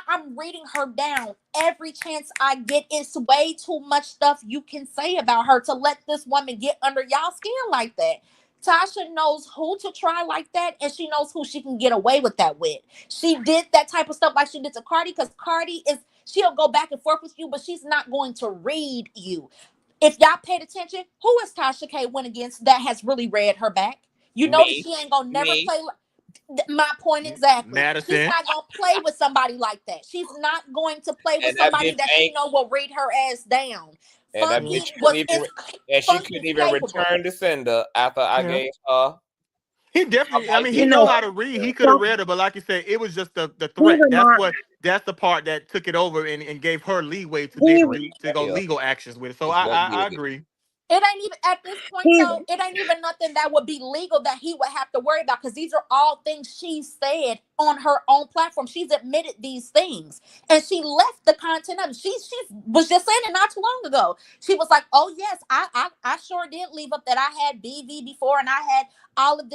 I'm reading her down every chance I get. It's way too much stuff you can say about her to let this woman get under y'all skin like that. Tasha knows who to try like that, and she knows who she can get away with that with. She did that type of stuff like she did to Cardi, because Cardi she'll go back and forth with you, but she's not going to read you. If y'all paid attention, who is Tasha K went against that has really read her back? You know that she ain't gonna never play. My point exactly. Madison. She's not gonna play with somebody like that. She's not going to play with somebody that she know will read her ass down. And Funky she couldn't even return the sender after I gave her. He definitely. I mean, he know how to read. He could have read it, but like you said, it was just the threat. That's the part that took it over and gave her leeway to go legal actions with it. So I agree. It ain't even at this point, though. It ain't even nothing that would be legal that he would have to worry about, because these are all things she said on her own platform. She's admitted these things, and she left the content of it. She was just saying it not too long ago. She was like, "Oh yes, I sure did leave up that I had BV before, and I had all of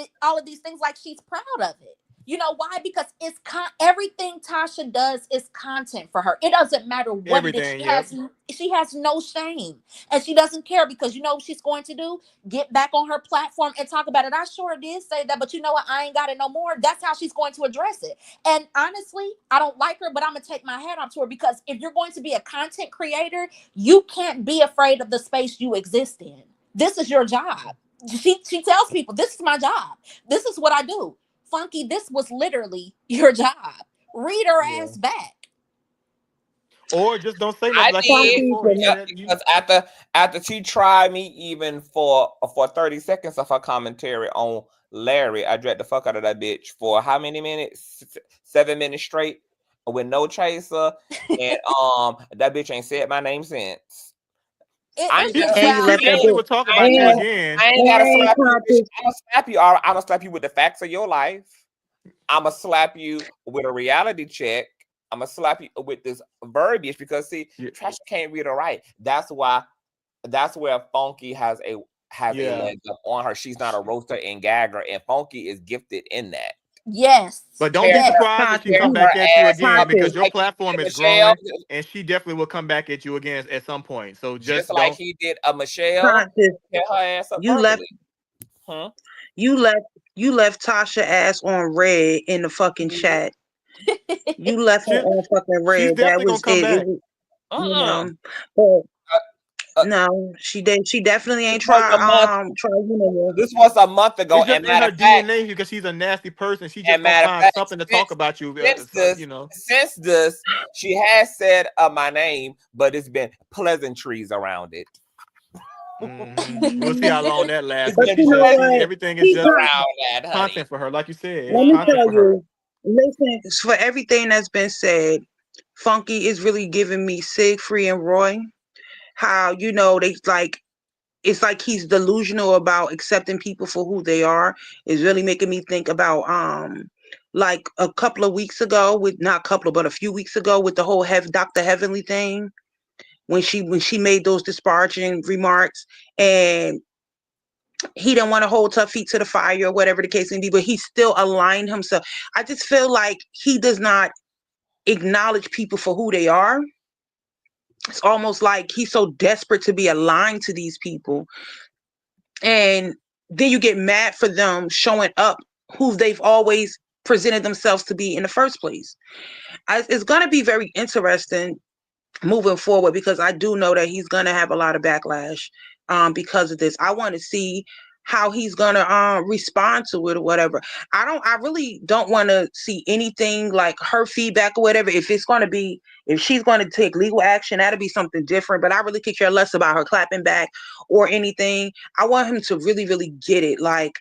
these things." Like, she's proud of it. You know why? Because it's everything Tasha does is content for her. It doesn't matter what it is. She has no shame, and she doesn't care, because you know what she's going to do? Get back on her platform and talk about it. I sure did say that, but you know what? I ain't got it no more. That's how she's going to address it. And honestly, I don't like her, but I'm gonna take my hat off to her, because if you're going to be a content creator, you can't be afraid of the space you exist in. This is your job. She tells people, "This is my job. This is what I do." Funky, this was literally your job. Read her ass back. Or just don't say nothing. Because after she tried me even for 30 seconds of her commentary on Larry, I dragged the fuck out of that bitch for how many minutes? 7 minutes straight with no chaser. And that bitch ain't said my name since. She definitely would talk about you again. I ain't gotta slap you. I'm gonna slap you. I'm gonna slap you with the facts of your life. I'm gonna slap you with a reality check. I'm gonna slap you with this verbiage, because see, Tasha can't read or write. That's where Funky has a leg up on her. She's not a roaster and gagger, and Funky is gifted in that. Yes. But don't be surprised if she come back at you again, because your platform is growing, and she definitely will come back at you again at some point. So just like he did a Michelle, get her ass up. You left Tasha ass on red in the fucking chat. You left her on fucking red. She's definitely gonna come back. No, she definitely ain't try. This was a month ago, and her DNA, because she's a nasty person. She just gonna find something to talk about you. Since this, she has said my name, but it's been pleasantries around it. We'll see how long that lasts. Everything is just content for her, like you said. Let me tell you, listen, for everything that's been said, Funky is really giving me Siegfried and Roy. How, you know, it's like he's delusional about accepting people for who they are. Is really making me think about like a few weeks ago with the whole Dr. Heavenly thing, when she made those disparaging remarks, and he didn't want to hold her feet to the fire or whatever the case may be, but he still aligned himself. I just feel like he does not acknowledge people for who they are. It's almost like he's so desperate to be aligned to these people. And then you get mad for them showing up who they've always presented themselves to be in the first place. It's going to be very interesting moving forward, because I do know that he's gonna have a lot of backlash because of this. I want to see how he's gonna respond to it or whatever. I really don't want to see anything like her feedback or whatever. If she's going to take legal action, that'll be something different. But I really could care less about her clapping back or anything. I want him to really, really get it. Like,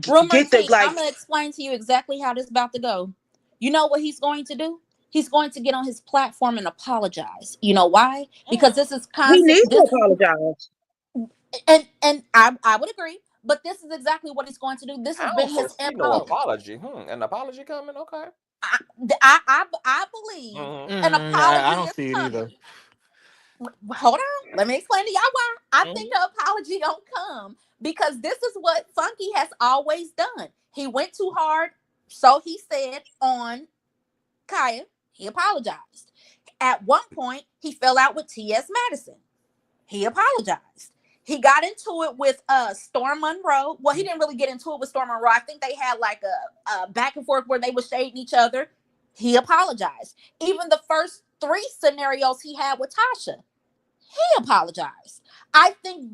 Rumor T, I'm gonna explain to you exactly how this is about to go. You know what he's going to do? He's going to get on his platform and apologize. You know why? Because this is constant. He needs to apologize. And I would agree, but this is exactly what he's going to do. This has been his MO. No apology. An apology coming? Okay. I believe an apology. I don't see it either. Hold on, let me explain to y'all why I think the apology don't come, because this is what Funky has always done. He went too hard, so he said, on Kaya. He apologized. At one point, he fell out with T.S. Madison. He apologized. He got into it with Storm Monroe. Well, he didn't really get into it with Storm Monroe. I think they had like a back and forth where they were shading each other. He apologized. Even the first 3 scenarios he had with Tasha, he apologized. I think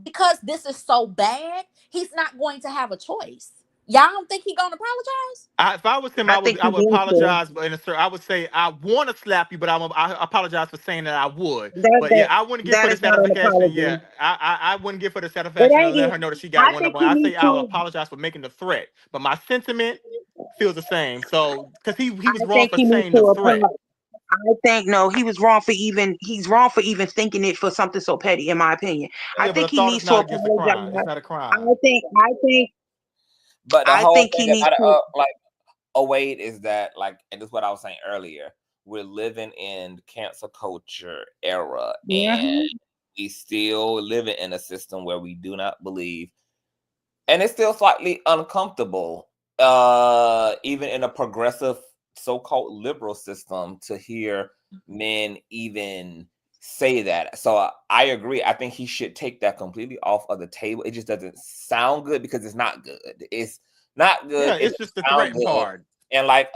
because this is so bad, he's not going to have a choice. Y'all don't think he's gonna apologize? If I was him, I would apologize, but I would say I want to slap you, but I apologize for saying that I would. I wouldn't give her the satisfaction. Yeah, I wouldn't give her the satisfaction to let her know that she got one up. I say I'll apologize for making the threat, but my sentiment feels the same. So because he was wrong for saying the threat. I think he was wrong for even thinking it for something so petty, in my opinion. Yeah, I think he needs to apologize. It's not a crime. I think. But the whole thing about Wade is that, like, and this is what I was saying earlier, we're living in cancel culture era, and we still living in a system where we do not believe, and it's still slightly uncomfortable, even in a progressive so-called liberal system, to hear men even say that. So I agree. I think he should take that completely off of the table. It just doesn't sound good because it's not good. It's not good. Yeah, it's just the threat part. And like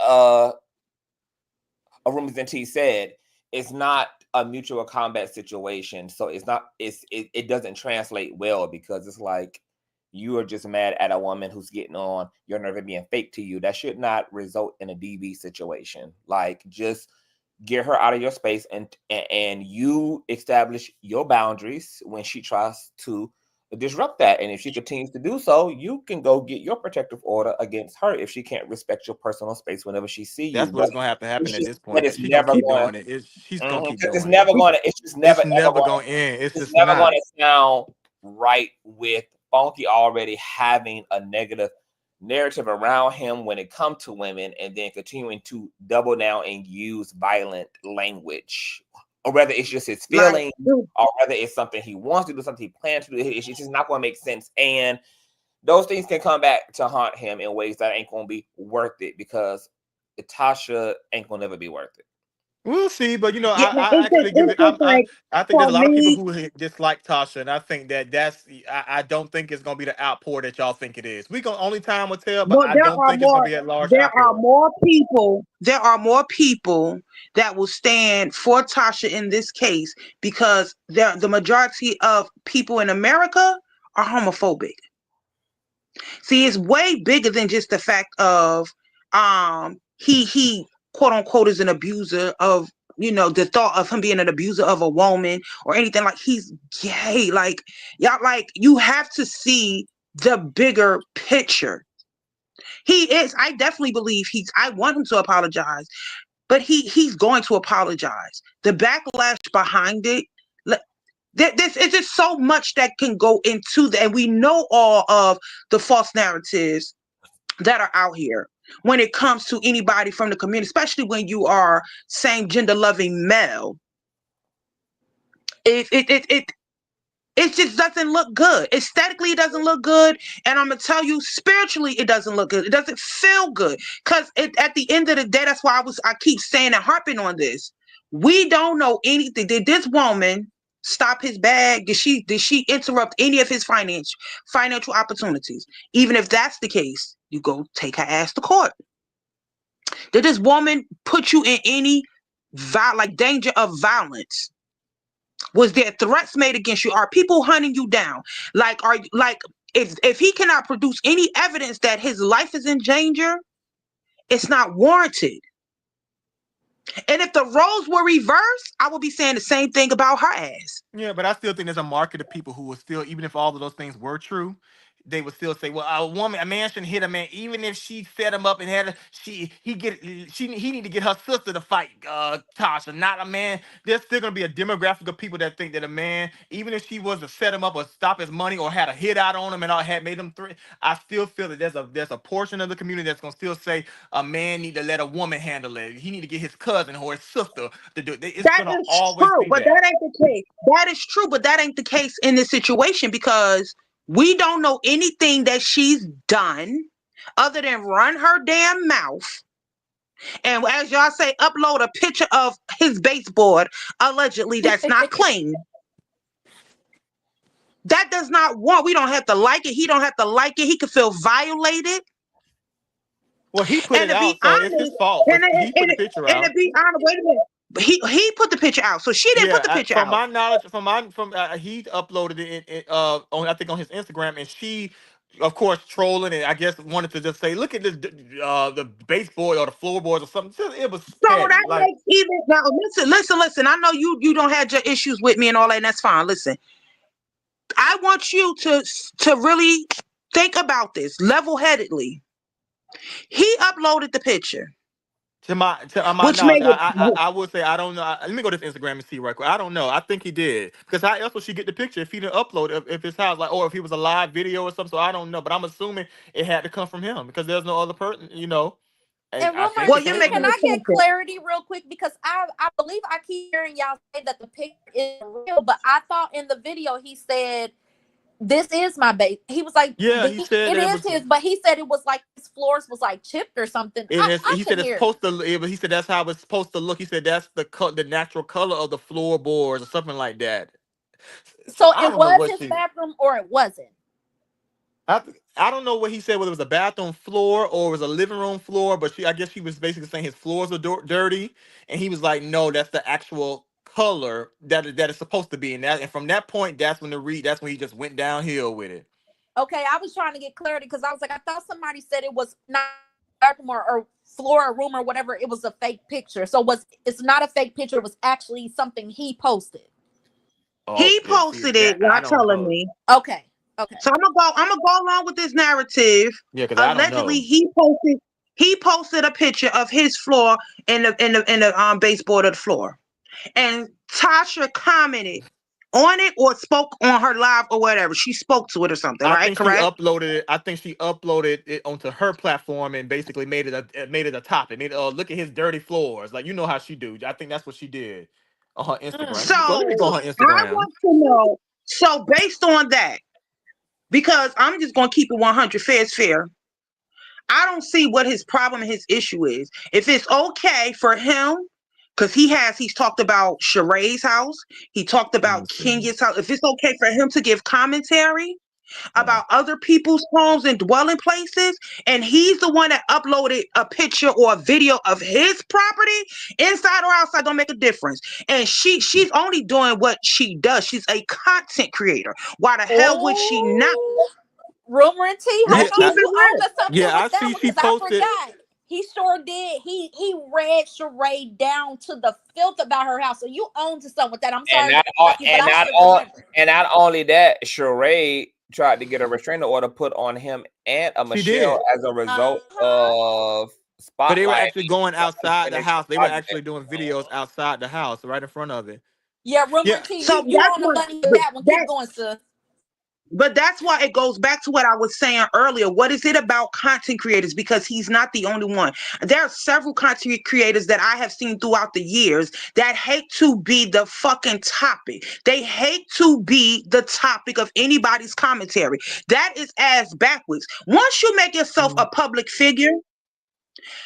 Rumors and T said, it's not a mutual combat situation. So it doesn't translate well, because it's like you are just mad at a woman who's getting on your nerve and being fake to you. That should not result in a DV situation. Like, just get her out of your space, and you establish your boundaries when she tries to disrupt that. And if she continues to do so, you can go get your protective order against her if she can't respect your personal space whenever she sees you. That's what's gonna have to happen at this point. But it's never going to. She's gonna keep doing it. It's never going to. It's just never going to end. It's just never going to sound right with Funky already having a negative narrative around him when it comes to women, and then continuing to double down and use violent language, or whether it's just his feeling, or whether it's something he wants to do, something he plans to do. It's just not going to make sense, and those things can come back to haunt him in ways that ain't going to be worth it, because Tasha ain't going to never be worth it. We'll see, but I actually give it. I think there's a lot of people who dislike Tasha, and I think I don't think it's gonna be the outpour that y'all think it is. Only time will tell, but I don't think it's gonna be at large. There are more people that will stand for Tasha in this case, because the majority of people in America are homophobic. See, it's way bigger than just the fact of he quote unquote is an abuser of, the thought of him being an abuser of a woman or anything. Like, he's gay. Like, y'all, like, you have to see the bigger picture. He is. I definitely believe I want him to apologize, but he's going to apologize. The backlash behind it, this is just so much that can go into that, and we know all of the false narratives that are out here when it comes to anybody from the community, especially when you are same gender loving male. It just doesn't look good. Aesthetically, it doesn't look good, and I'm gonna tell you, spiritually, it doesn't look good. It doesn't feel good, because at the end of the day, that's why I keep saying and harping on this. We don't know anything. Did this woman stop his bag? Did she interrupt any of his financial opportunities? Even if that's the case, you go take her ass to court. Did this woman put you in any like danger of violence? Was there threats made against you? Are people hunting you down? Like, are like if he cannot produce any evidence that his life is in danger, it's not warranted. And if the roles were reversed, I would be saying the same thing about her ass. Yeah, but I still think there's a market of people who will still, even if all of those things were true, they would still say, "Well, a man shouldn't hit a man, even if she set him up and had he need to get her sister to fight Tasha, not a man." There's still gonna be a demographic of people that think that a man, even if she was to set him up or stop his money or had a hit out on him and all had made him I still feel that there's a portion of the community that's gonna still say a man need to let a woman handle it. He need to get his cousin or his sister to do it. It's That gonna is always true, be but that. that ain't the case. That is true, but that ain't the case in this situation because we don't know anything that she's done other than run her damn mouth. And as y'all say, upload a picture of his baseboard, allegedly, that's not clean. That does not want, we don't have to like it. He don't have to like it. He could feel violated. Well, he put And it to be out, so it's his honest, fault. But he put the picture and to out. be honest, wait a minute. He put the picture out, so she didn't put the picture From out. my knowledge, he uploaded it on I think on his Instagram, and she, of course, trolling and I guess wanted to just say, "Look at this, the baseboard or the floorboards or something." It was So petty. that Like, makes even now. Listen. I know you don't have your issues with me and all that, and that's fine. Listen, I want you to really think about this level-headedly. He uploaded the picture. to my Which knowledge, made it. I would say I don't know. Let me go to his Instagram and see right quick. I don't know. I think he did because how else would she get the picture if he didn't upload it? If his house like, or if he was a live video or something. So I don't know, but I'm assuming it had to come from him because there's no other person. And I Rumor think Well, it's you're T, his. making can I the get assumption. clarity real quick? Because I believe I keep hearing y'all say that the picture is real, but I thought in the video he said, "This is my base." He was like, Yeah, he said "It that it is was. his," but he said it was like his floors was like chipped or something. I He said couldn't it's hear. supposed to. He said that's how it's supposed to look. He said that's the natural color of the floorboards or something like that. So So I it don't know was what his she. bathroom or it wasn't. I don't know what he said, whether it was a bathroom floor or it was a living room floor, but I guess she was basically saying his floors are dirty, and he was like, no, that's the actual color that it's supposed to be. And from that point, that's when he just went downhill with it. Okay, I was trying to get clarity because I was like, I thought somebody said it was not bathroom or floor or room or whatever. It was a fake picture. So it's not a fake picture. It was actually something he posted. He posted it. Y'all telling me. Okay. So I'm gonna go along with this narrative. Yeah, because I don't Allegedly, know. he posted a picture of his floor in the baseboard of the floor, and Tasha commented on it or spoke on her live or whatever. She spoke to it or something, I right? think she Correct. uploaded it. I think she uploaded it onto her platform and basically made it a topic. Made it, look at his dirty floors. Like, you know how she do. I think that's what she did on her Instagram. So Let me go on her I Instagram. want to know. So based on that, because I'm just gonna keep it 100, fair is fair. I don't see what his problem and his issue is. If it's okay for him, because he's talked about Sheree's house, he talked about Kenya's house. If it's okay for him to give commentary about other people's homes and dwelling places, and he's the one that uploaded a picture or a video of his property, inside or outside, don't make a difference. And she's only doing what she does. She's a content creator. Why the hell would she not? Rumor and T, hold Let's keep on. it You owned real. us something Yeah, I with that see one she because I posted. forgot. He sure did. He read Sheree down to the filth about her house. So you owned to something with that. I'm sorry, not only that, Sheree tried to get a restraining order put on him and Michelle as a result of But they were spotlight. actually going outside the house. They were actually doing videos outside the house, right in front of it. Yeah, Rumor and T, you on the money with that one. Keep going, sis. But that's why it goes back to what I was saying earlier. What is it about content creators? Because he's not the only one. There are several content creators that I have seen throughout the years that hate to be the fucking topic. They hate to be the topic of anybody's commentary. That is ass backwards. Once you make yourself a public figure,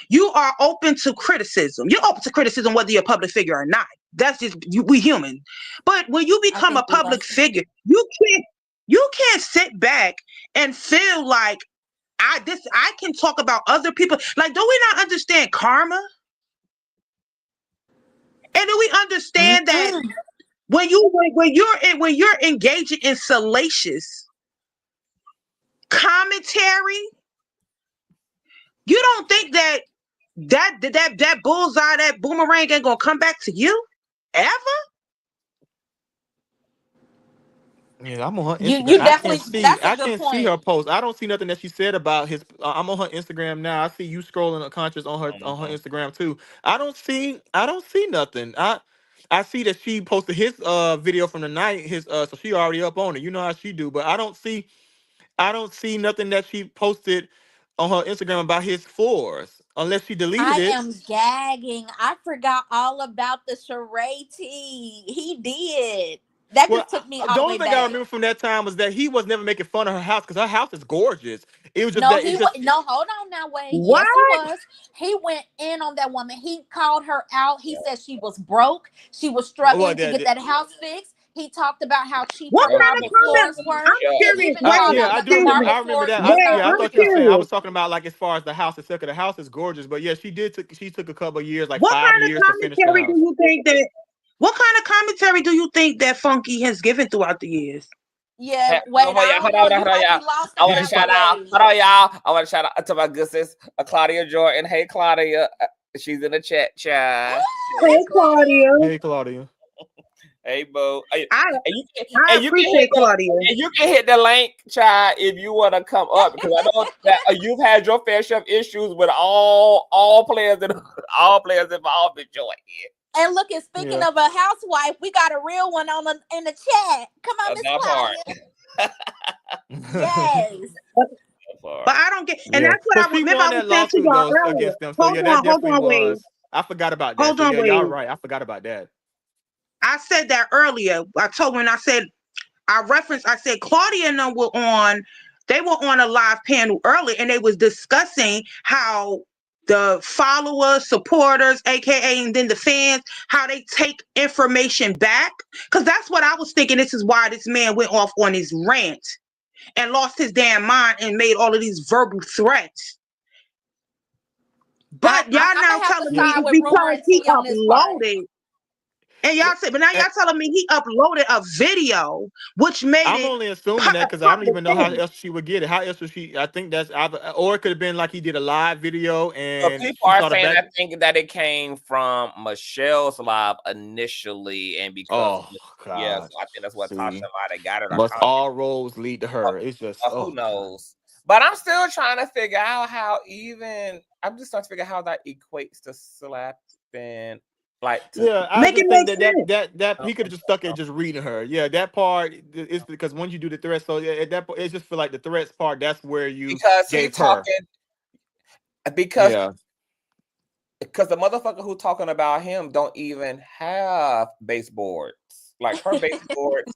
you are open to criticism. You're open to criticism whether you're a public figure or not. That's just we human. But when you become a public figure, you can't sit back and feel like I can talk about other people. Like, do we not understand karma? And do we understand that when you're engaging in salacious commentary, you don't think that bullseye, that boomerang ain't gonna come back to you ever? Yeah, I'm on her You Instagram. definitely, that's a I good can't see point. her post. I don't see nothing that she said about his. I'm on her Instagram now. I see you scrolling unconscious on her Instagram too. I don't see nothing. I see that she posted his video from the night. His so she already up on it. You know how she do, but I don't see nothing that she posted on her Instagram about his floors unless she deleted I it. am gagging. I forgot all about the charade tea. He did. That Well, just took me the all the only way thing I back. remember from that time was that he was never making fun of her house because her house is gorgeous. It was just No, that he it's was just no. Hold on now, Wade. What? Yes, he was. He went in on that woman. He called her out. He said she was broke. She was struggling to get that house fixed. He talked about how cheap What her kind of marble floors comment? were. I'm He curious. even called Wait, out I that the do. excuse me. marble I remember floors that. was Wait, not I I'm thought you were saying. I was curious. talking about like as far as the house itself. 'Cause the house is gorgeous, but yeah, she took a couple of years, like What 5 kind of years to finish the commentary do house. you think that? What kind of commentary do you think that Funky has given throughout the years? Yeah, Wade. I don't know. You might be lost I in want to there, shout out. Wade. Hold on, y'all. I want to shout out to my good sis, Claudia Jordan. Hey, Claudia. She's in the chat, chat. Hey, Claudia. Hey, Claudia. Hey, boo. I You appreciate Claudia. can hit the link, chat, if you want to come up because I know that you've had your fair share of issues with all players and all players involved in joint here. And look, and speaking of a housewife, we got a real one in the chat. Come on, Miss That Claudia. part. Yes. But I don't get, and Yeah, that's what but I she remember. won I was that saying to lawsuit y'all though earlier. against them. So yeah, that Hold definitely on, Wade. was. I forgot about that. Hold So on, yeah, y'all Wade. right. I forgot about that. I said that earlier. I told when I said I said Claudia and them they were on a live panel earlier and they was discussing how the followers, supporters, aka and then the fans, how they take information back. Cause that's what I was thinking. This is why this man went off on his rant and lost his damn mind and made all of these verbal threats. But y'all now telling me it's because he uploaded. And y'all said, but now y'all telling me he uploaded a video, which made I'm it only assuming that because I don't even know how else she would get it. How else would she? I think that's either, or it could have been like he did a live video and People are saying I think that it came from Michelle's live initially, and because yeah, so I think that's what Tasha might have got it. Must all roads lead to her. It's just who knows. But I'm still trying to figure out how I'm just trying to figure out how that equates to slapping. Like I just think that he could have just stuck at just reading her. Yeah, that part is because once you do the threats, so at that point, it just feel like the threats part. That's where you gave her. Because the motherfucker who talking about him don't even have baseboards. Like her baseboards,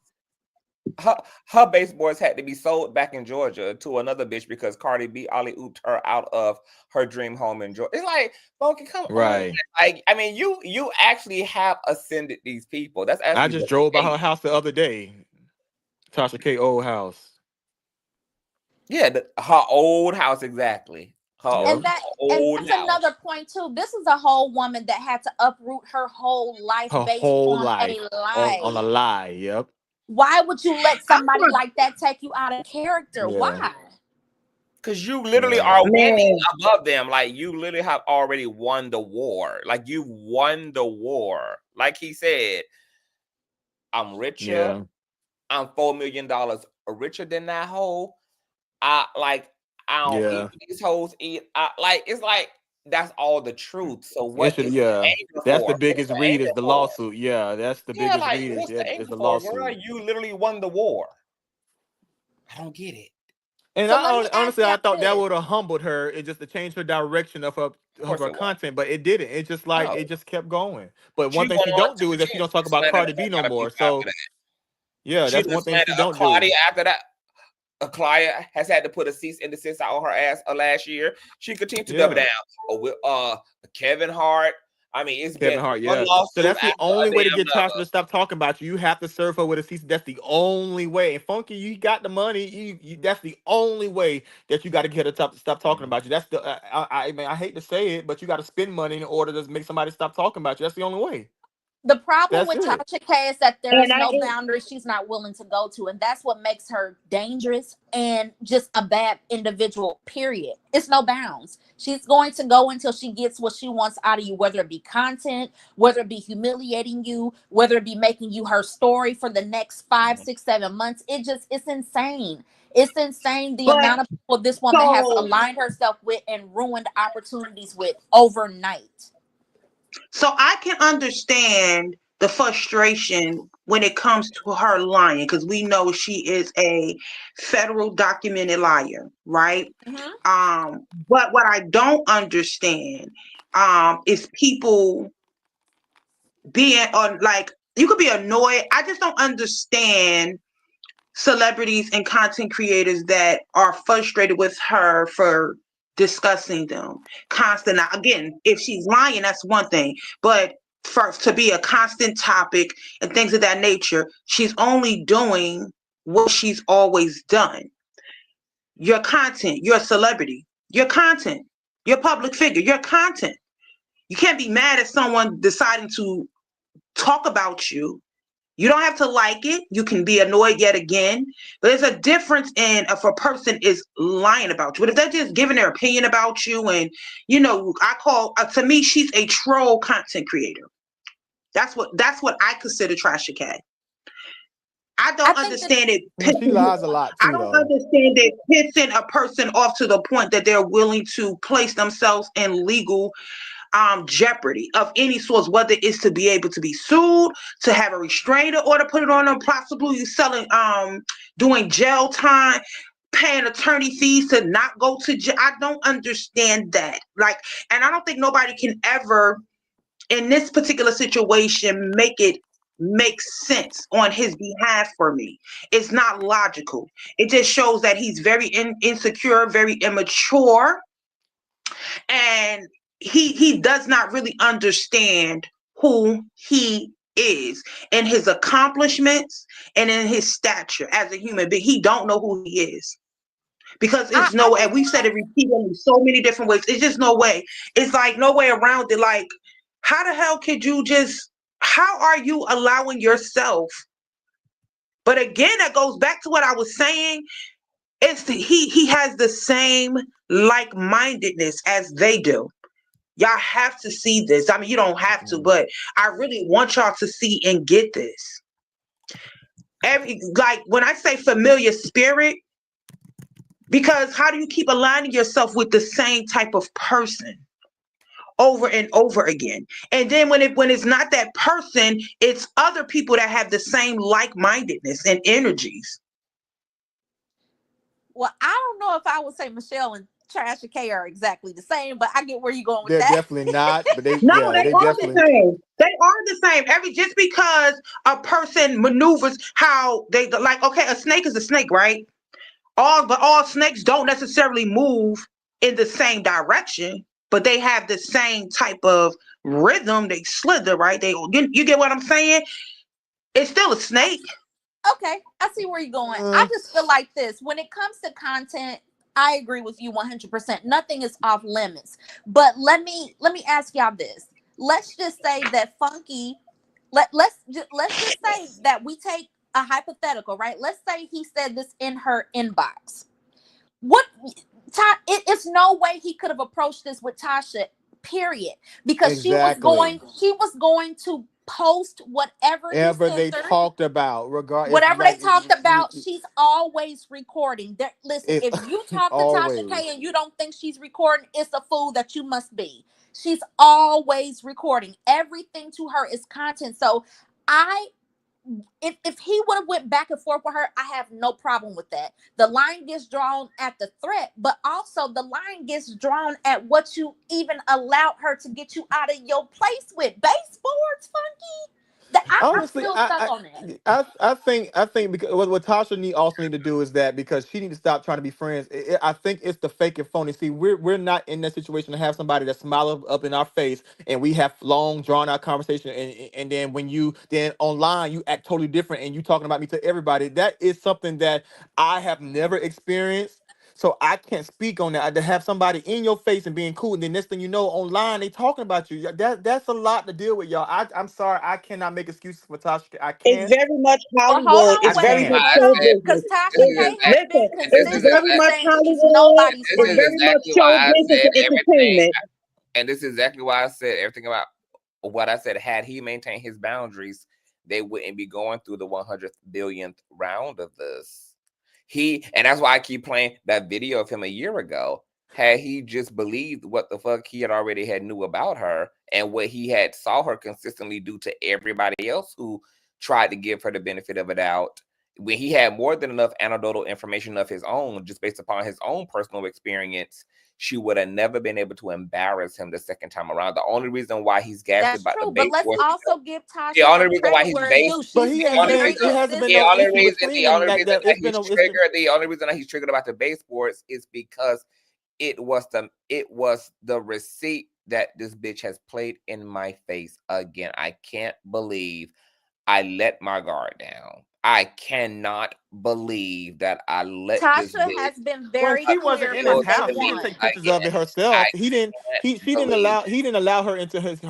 her baseboards had to be sold back in Georgia to another bitch because Cardi B alley-ooped her out of her dream home in Georgia. It's like, Funky, come on. Like, I mean, you actually have ascended these people. That's actually I just drove by her house the other day. Tasha K old house. Yeah, her old house, exactly. And that's another point too. This is a whole woman that had to uproot her whole life based on a lie. On a lie. Yep. Why would you let somebody like that take you out of character? Yeah. Why? Because you literally are winning above them. Like, you literally have already won the war. Like, you won the war. Like he said, I'm richer. Yeah. I'm $4 million richer than that hoe. I don't eat these hoes eat. It's like that's all the truth. So what is the anger that's for? the biggest read is the lawsuit. Yeah, that's the biggest read is the lawsuit. Girl, you literally won the war. I don't get it. And honestly, I thought that would have humbled her. It just to change her direction of her content, but it didn't. It just it just kept going. But one thing she don't do is that she don't talk about Cardi B no more. So yeah, that's one thing she don't do. Claudia after that. Claudia has had to put a cease and desist out on her ass last year. She continued to double down with Kevin Hart. I mean, it's Kevin Hart, so that's the only way to get Tasha to stop talking about you. You have to serve her with a cease. That's the only way. And Funky, you got the money. You that's the only way that you got to get her to stop talking about you. That's the I mean, I hate to say it, but you got to spend money in order to make somebody stop talking about you. That's the only way. The problem That's with it. Tasha K is that there is And I no boundary she's not willing to go to, and that's what makes her dangerous and just a bad individual. Period. It's no bounds. She's going to go until she gets what she wants out of you, whether it be content, whether it be humiliating you, whether it be making you her story for the next 5, 6, 7 months. It's insane. It's insane the but amount of people this woman has so aligned herself with and ruined opportunities with overnight. so I can understand the frustration when it comes to her lying, because we know she is a federal documented liar, right? But what I don't understand is people being on, like, you could be annoyed. I just don't understand celebrities and content creators that are frustrated with her for discussing them constant. Now, again, if she's lying, that's one thing, but for to be a constant topic and things of that nature, she's only doing what she's always done. Your content, you're a celebrity, your content, you're a public figure, your content. You can't be mad at someone deciding to talk about you. You don't have to like it. You can be annoyed yet again. But there's a difference in if a person is lying about you. But if they're just giving their opinion about you, and, you know, I call, to me, she's a troll content creator. That's what I consider Tasha K. I don't understand it. She lies a lot I too, don't though. understand it pissing a person off to the point that they're willing to place themselves in legal jeopardy of any sort, whether it's to be able to be sued, to have a restraining order put it on them, possibly selling, doing jail time, paying attorney fees to not go to jail. I don't understand that. Like, and I don't think nobody can ever, in this particular situation, make it make sense on his behalf for me. It's not logical. It just shows that he's very insecure, very immature, and he does not really understand who he is and his accomplishments and in his stature as a human being. He don't know who he is, because it's no way. And we've said it repeatedly so many different ways. It's just no way. It's like no way around it. Like, how the hell could you just, how are you allowing yourself? But again, that goes back to what I was saying. He has the same like-mindedness as they do. Y'all have to see this. I mean, you don't have to, but I really want y'all to see and get this. Like when I say familiar spirit, because how do you keep aligning yourself with the same type of person over and over again? And then when it's not that person, it's other people that have the same like-mindedness and energies. Well, I don't know if I would say Michelle and Tasha K are exactly the same, but I get where you're going with They're that. definitely not, but they, No, yeah, they they are definitely. the same. They are the same. Just because a person maneuvers how they like, okay, a snake is a snake, right? All snakes don't necessarily move in the same direction, but they have the same type of rhythm. They slither, right? You get what I'm saying? It's still a snake. Okay, I see where you're going. I just feel like this. When it comes to content, I agree with you 100%. Nothing is off limits. But let me ask y'all this. Let's just say that Funky, let's just say that we take a hypothetical, right? Let's say he said this in her inbox. It's no way he could have approached this with Tasha, period, because Exactly. she was going to post whatever he they censored, talked about, whatever they talked about. She's always recording. Listen, if you talk to Tasha K always. and you don't think she's recording, it's a fool that you must be. She's always recording. Everything to her is content. So if he would have went back and forth with her, I have no problem with that. The line gets drawn at the threat, but also the line gets drawn at what you even allowed her to get you out of your place with. Baseboards, Funky. I'm Honestly, still stuck on that. I think because what Tasha also need to do is that, because she need to stop trying to be friends. I think it's the fake and phony. See, we're not in that situation to have somebody that smile up in our face and we have long drawn out conversation, and then when you then online you act totally different and you talking about me to everybody. That is something that I have never experienced. So I can't speak on that. To have somebody in your face and being cool, and then next thing you know, online they talking about you. That's a lot to deal with, y'all. I'm sorry, I cannot make excuses for Tasha. I It's can't. very much Well, hold Hollywood. on, I It's very wait, much can't. hold show on, business. because Tasha It's, K has been listen, it's very consistently much saying he's Hollywood. nobody's It's friend. very much show business and entertainment. And this is exactly why I said everything about what I said. Had he maintained his boundaries, they wouldn't be going through the 100th billionth round of this. And that's why I keep playing that video of him a year ago. Had he just believed what the fuck he already knew about her and what he had saw her consistently do to everybody else who tried to give her the benefit of a doubt, when he had more than enough anecdotal information of his own, just based upon his own personal experience, she would have never been able to embarrass him the second time around. The only reason why he's gassed That's about the true, but base let's was also give the Tasha only some reason why credit he's where it's based. due. But She's he been hasn't very been. It hasn't been consistent. The no only issue reason, between the them. only reason that It's he's been. triggered, the only reason that he's triggered about the baseboards is because it was the receipt that this bitch has played in my face again. I can't believe I let my guard down. I cannot believe that I let this Tasha bitch has been Well, very she wasn't clear in his from day house. She didn't one. take pictures of again. it herself. He didn't. Can't She didn't believe allow. He didn't allow her into his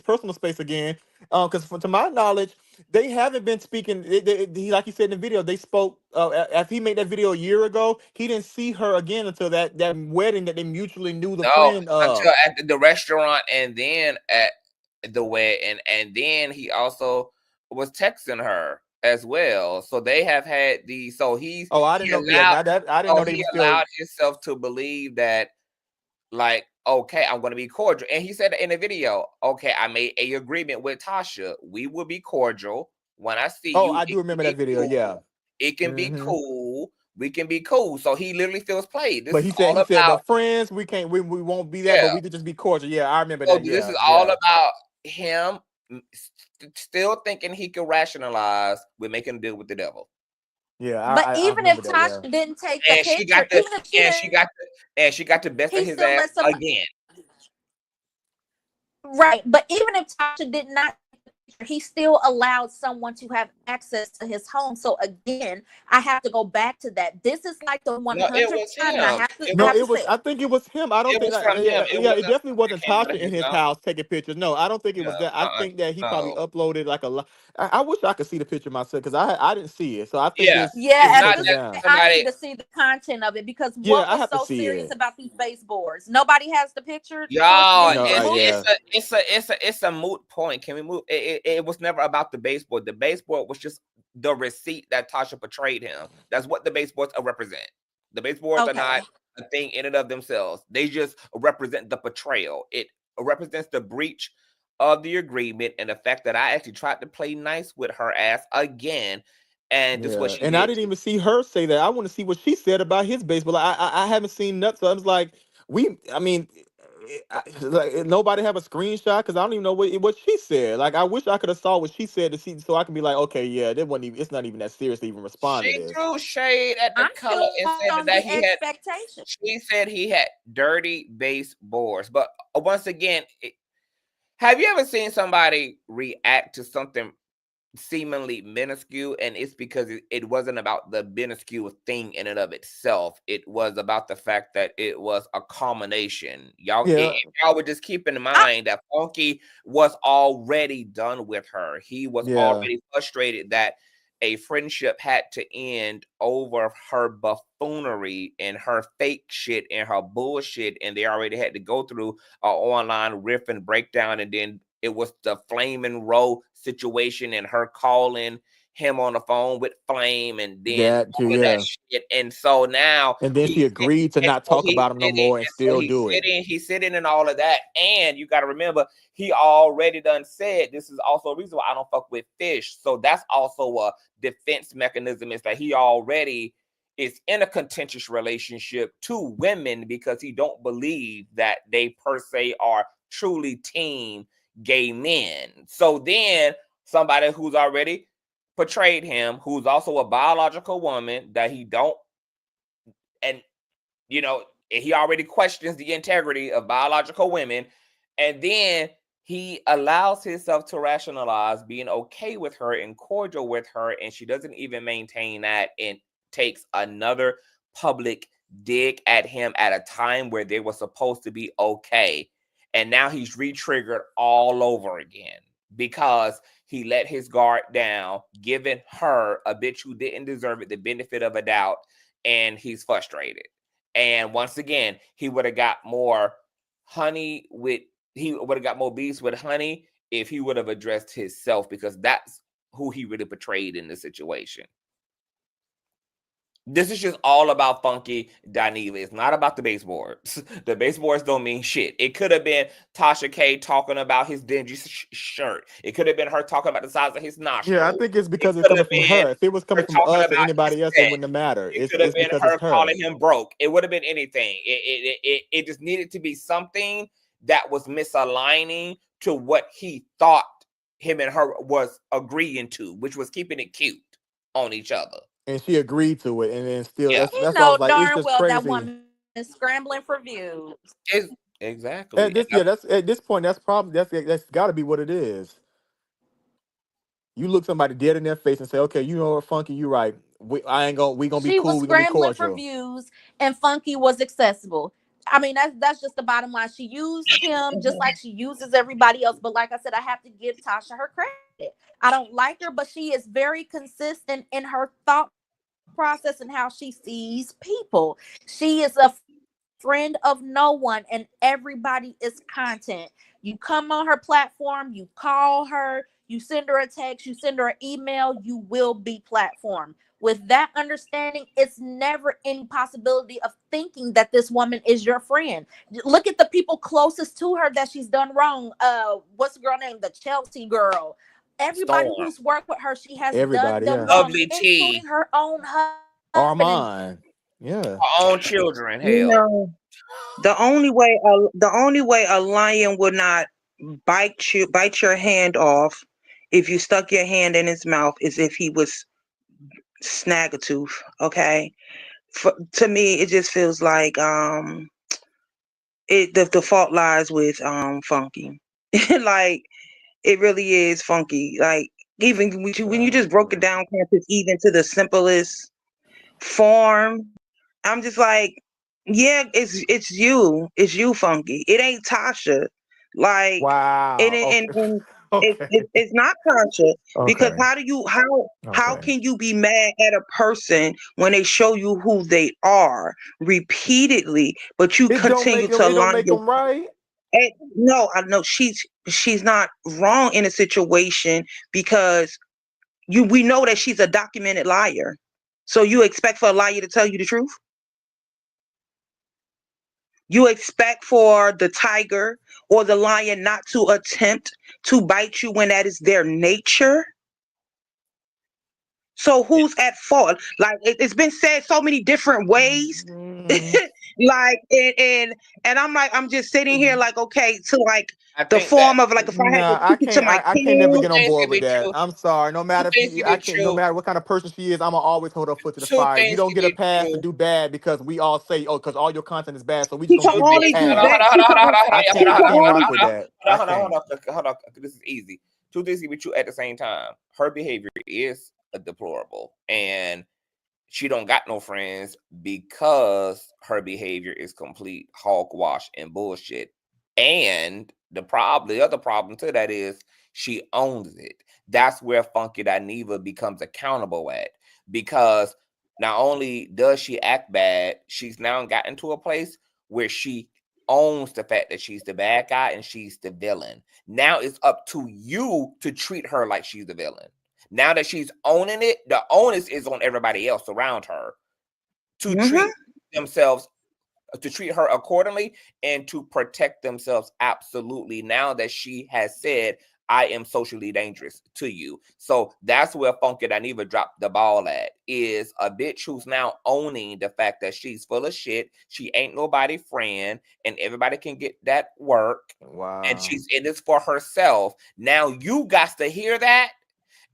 personal space again. Because to my knowledge, they haven't been speaking. Like you said in the video, they spoke. After he made that video a year ago, he didn't see her again until that wedding that they mutually knew the no friend of. until at the restaurant and then at the wedding, and then he also was texting her as well. So they have had these. So Oh, I didn't know. Yeah, I didn't know they he were still. allowed himself to believe that, like, okay, I'm going to be cordial. And he said in the video, okay, I made a agreement with Tasha. We will be cordial. When I see Oh, you, I do remember that video. cool. Yeah. It can be cool. We can be cool. So he literally feels played. This But is he all said, about, but friends, we can't. We won't be that. yeah. But we could just be cordial. Yeah, I remember So that. this Yeah, is all yeah. about him still thinking he can rationalize with making a deal with the devil. Yeah, But I even remember if that. Tasha Yeah. didn't take the And picture, even if she didn't, she got the best of he his still ass let somebody. again. Right, but even if Tasha did not, he still allowed someone to have access to his home. So again, I have to go back to that. This is like the 100th No, it was time, and I him. have to, It I No, have was, to it was. say I think it was him. I don't it think. was from him. It Yeah, it wasn't definitely wasn't came out Tasha of in his his mouth. house taking pictures. No, I don't think it was No, that. I think that he probably no. uploaded like a lot. I wish I could see the picture myself because I didn't see it. So I think Yeah, it's yeah, it's been not at taken this that down. point, I somebody. need to see the content of it because Yeah, what I was have to so see serious it. about these baseboards? Nobody has the picture. So Y'all, then No, we move. yeah, it's a moot point. Can we move? It was never about the baseboard. The baseboard was just the receipt that Tasha portrayed him. That's what the baseboards represent. The baseboards are not a thing in and of themselves. They just represent the portrayal. It represents the breach of the agreement and the fact that I actually tried to play nice with her ass again. And this is what yeah. she And I did. didn't even see her say that. I want to see what she said about his baseball. I haven't seen nothing. So I was like, I mean, like nobody have a screenshot because I don't even know what she said. Like I wish I could have saw what she said to see so I can be like, okay, yeah, that wasn't even. It's not even that serious to even respond to She this. threw shade at the I'm color still and said on that the he had. expectation. She said he had dirty baseboards. But once again, have you ever seen somebody react to something seemingly minuscule, and it's because it wasn't about the minuscule thing in and of itself. It was about the fact that it was a culmination. Y'all, Yeah, y'all would just keep in mind that Funky was already done with her. He was yeah, already frustrated that a friendship had to end over her buffoonery and her fake shit and her bullshit, and they already had to go through an online riff and breakdown, and then it was the Flaming Row situation and her calling him on the phone with Flame and then that too. all of that Yeah, shit. And so now and then she agreed to not talk about him no more and still do it. he's sitting in all of that. And you got to remember, he already done said this is also a reason why I don't fuck with fish. So that's also a defense mechanism, is that he already is in a contentious relationship to women because he don't believe that they per se are truly team gay men. So then somebody who's already portrayed him, who's also a biological woman that he don't, and you know, he already questions the integrity of biological women, and then he allows himself to rationalize being okay with her and cordial with her, and she doesn't even maintain that and takes another public dig at him at a time where they were supposed to be okay. And now he's re-triggered all over again because he let his guard down, giving her, a bitch who didn't deserve it, the benefit of a doubt, and he's frustrated. And once again, he would have got more honey with, he would have got more bees with honey if he would have addressed himself, because that's who he really portrayed in the situation. This is just all about Funky Dineva. It's not about the baseboards. The baseboards don't mean shit. It could have been Tasha K talking about his dingy shirt. It could have been her talking about the size of his nostrils. Yeah, I think it's because it's coming from her. If it was coming from us or anybody else, it wouldn't have mattered. It could have been because her it's her. calling him broke. It would have been anything. It just needed to be something that was misaligning to what he thought him and her was agreeing to, which was keeping it cute on each other. And she agreed to it, and then still, Yeah. that's why I was like, it's darn just well crazy. that woman is scrambling for views. Exactly. At this point, that's got to be what it is. You look somebody dead in their face and say, "Okay, you know what, Funky, you right. We gonna be cool. She was We gonna be scrambling for cordial." views, and Funky was accessible. I mean, that's just the bottom line. She used him just like she uses everybody else. But like I said, I have to give Tasha her credit. I don't like her, but she is very consistent in her thought process and how she sees people. She is a friend of no one, and everybody is content. You come on her platform, you call her, you send her a text, you send her an email, you will be platformed. With that understanding, it's never any possibility of thinking that this woman is your friend. Look at the people closest to her that she's done wrong. What's the girl name? The Chelsea girl. Everybody Storm. who's worked with her, she has Everybody, done them yeah. wrong, Lovely including her own husband. Armand, yeah, Her own children. Hell, You know, the only way a lion would not bite your hand off if you stuck your hand in his mouth is if he was Snaggletooth. Okay, to me, it just feels like the fault lies with Funky. Like it really is Funky. Like even when you just broke it down, Campus, even to the simplest form, I'm just like, yeah, it's you, Funky. It ain't Tasha. Like, wow. and Okay. it's not Tasha, because Okay. how can you be mad at a person when they show you who they are repeatedly, but you It don't continue make them. to It don't align make your them right. no, I know she's not wrong in a situation because we know that she's a documented liar. So you expect for a liar to tell you the truth? You expect for the tiger or the lion not to attempt to bite you when that is their nature? So who's at fault? Like it's been said so many different ways. Like and I'm just sitting here like, okay, to like the form of like, if I had to I speak it to can't. my I can't never kids. get on things board can with be that. true. I'm sorry. No matter Two things if can I be can't. No true. matter what kind of person she is, I'ma always hold her foot to the Two fire. You things don't can get a be pass to true. do bad because we all say, oh, because all your content is bad, so we just She gonna can give you a only do pass. that. I can't rock with that. I Hold can't. on. This is easy. Two things can be true at the same time. Her behavior is deplorable, and she don't got no friends because her behavior is complete hogwash and bullshit. And the other problem to that is she owns it. That's where Funky Dineva becomes accountable at, because not only does she act bad, she's now gotten to a place where she owns the fact that she's the bad guy and she's the villain. Now it's up to you to treat her like she's the villain. Now that she's owning it, the onus is on everybody else around her to treat themselves, to treat her accordingly, and to protect themselves absolutely. Now that she has said, I am socially dangerous to you. So that's where Funky Dineva dropped the ball at, is a bitch who's now owning the fact that she's full of shit. She ain't nobody friend, and everybody can get that work. Wow. And she's in this for herself. Now you got to hear that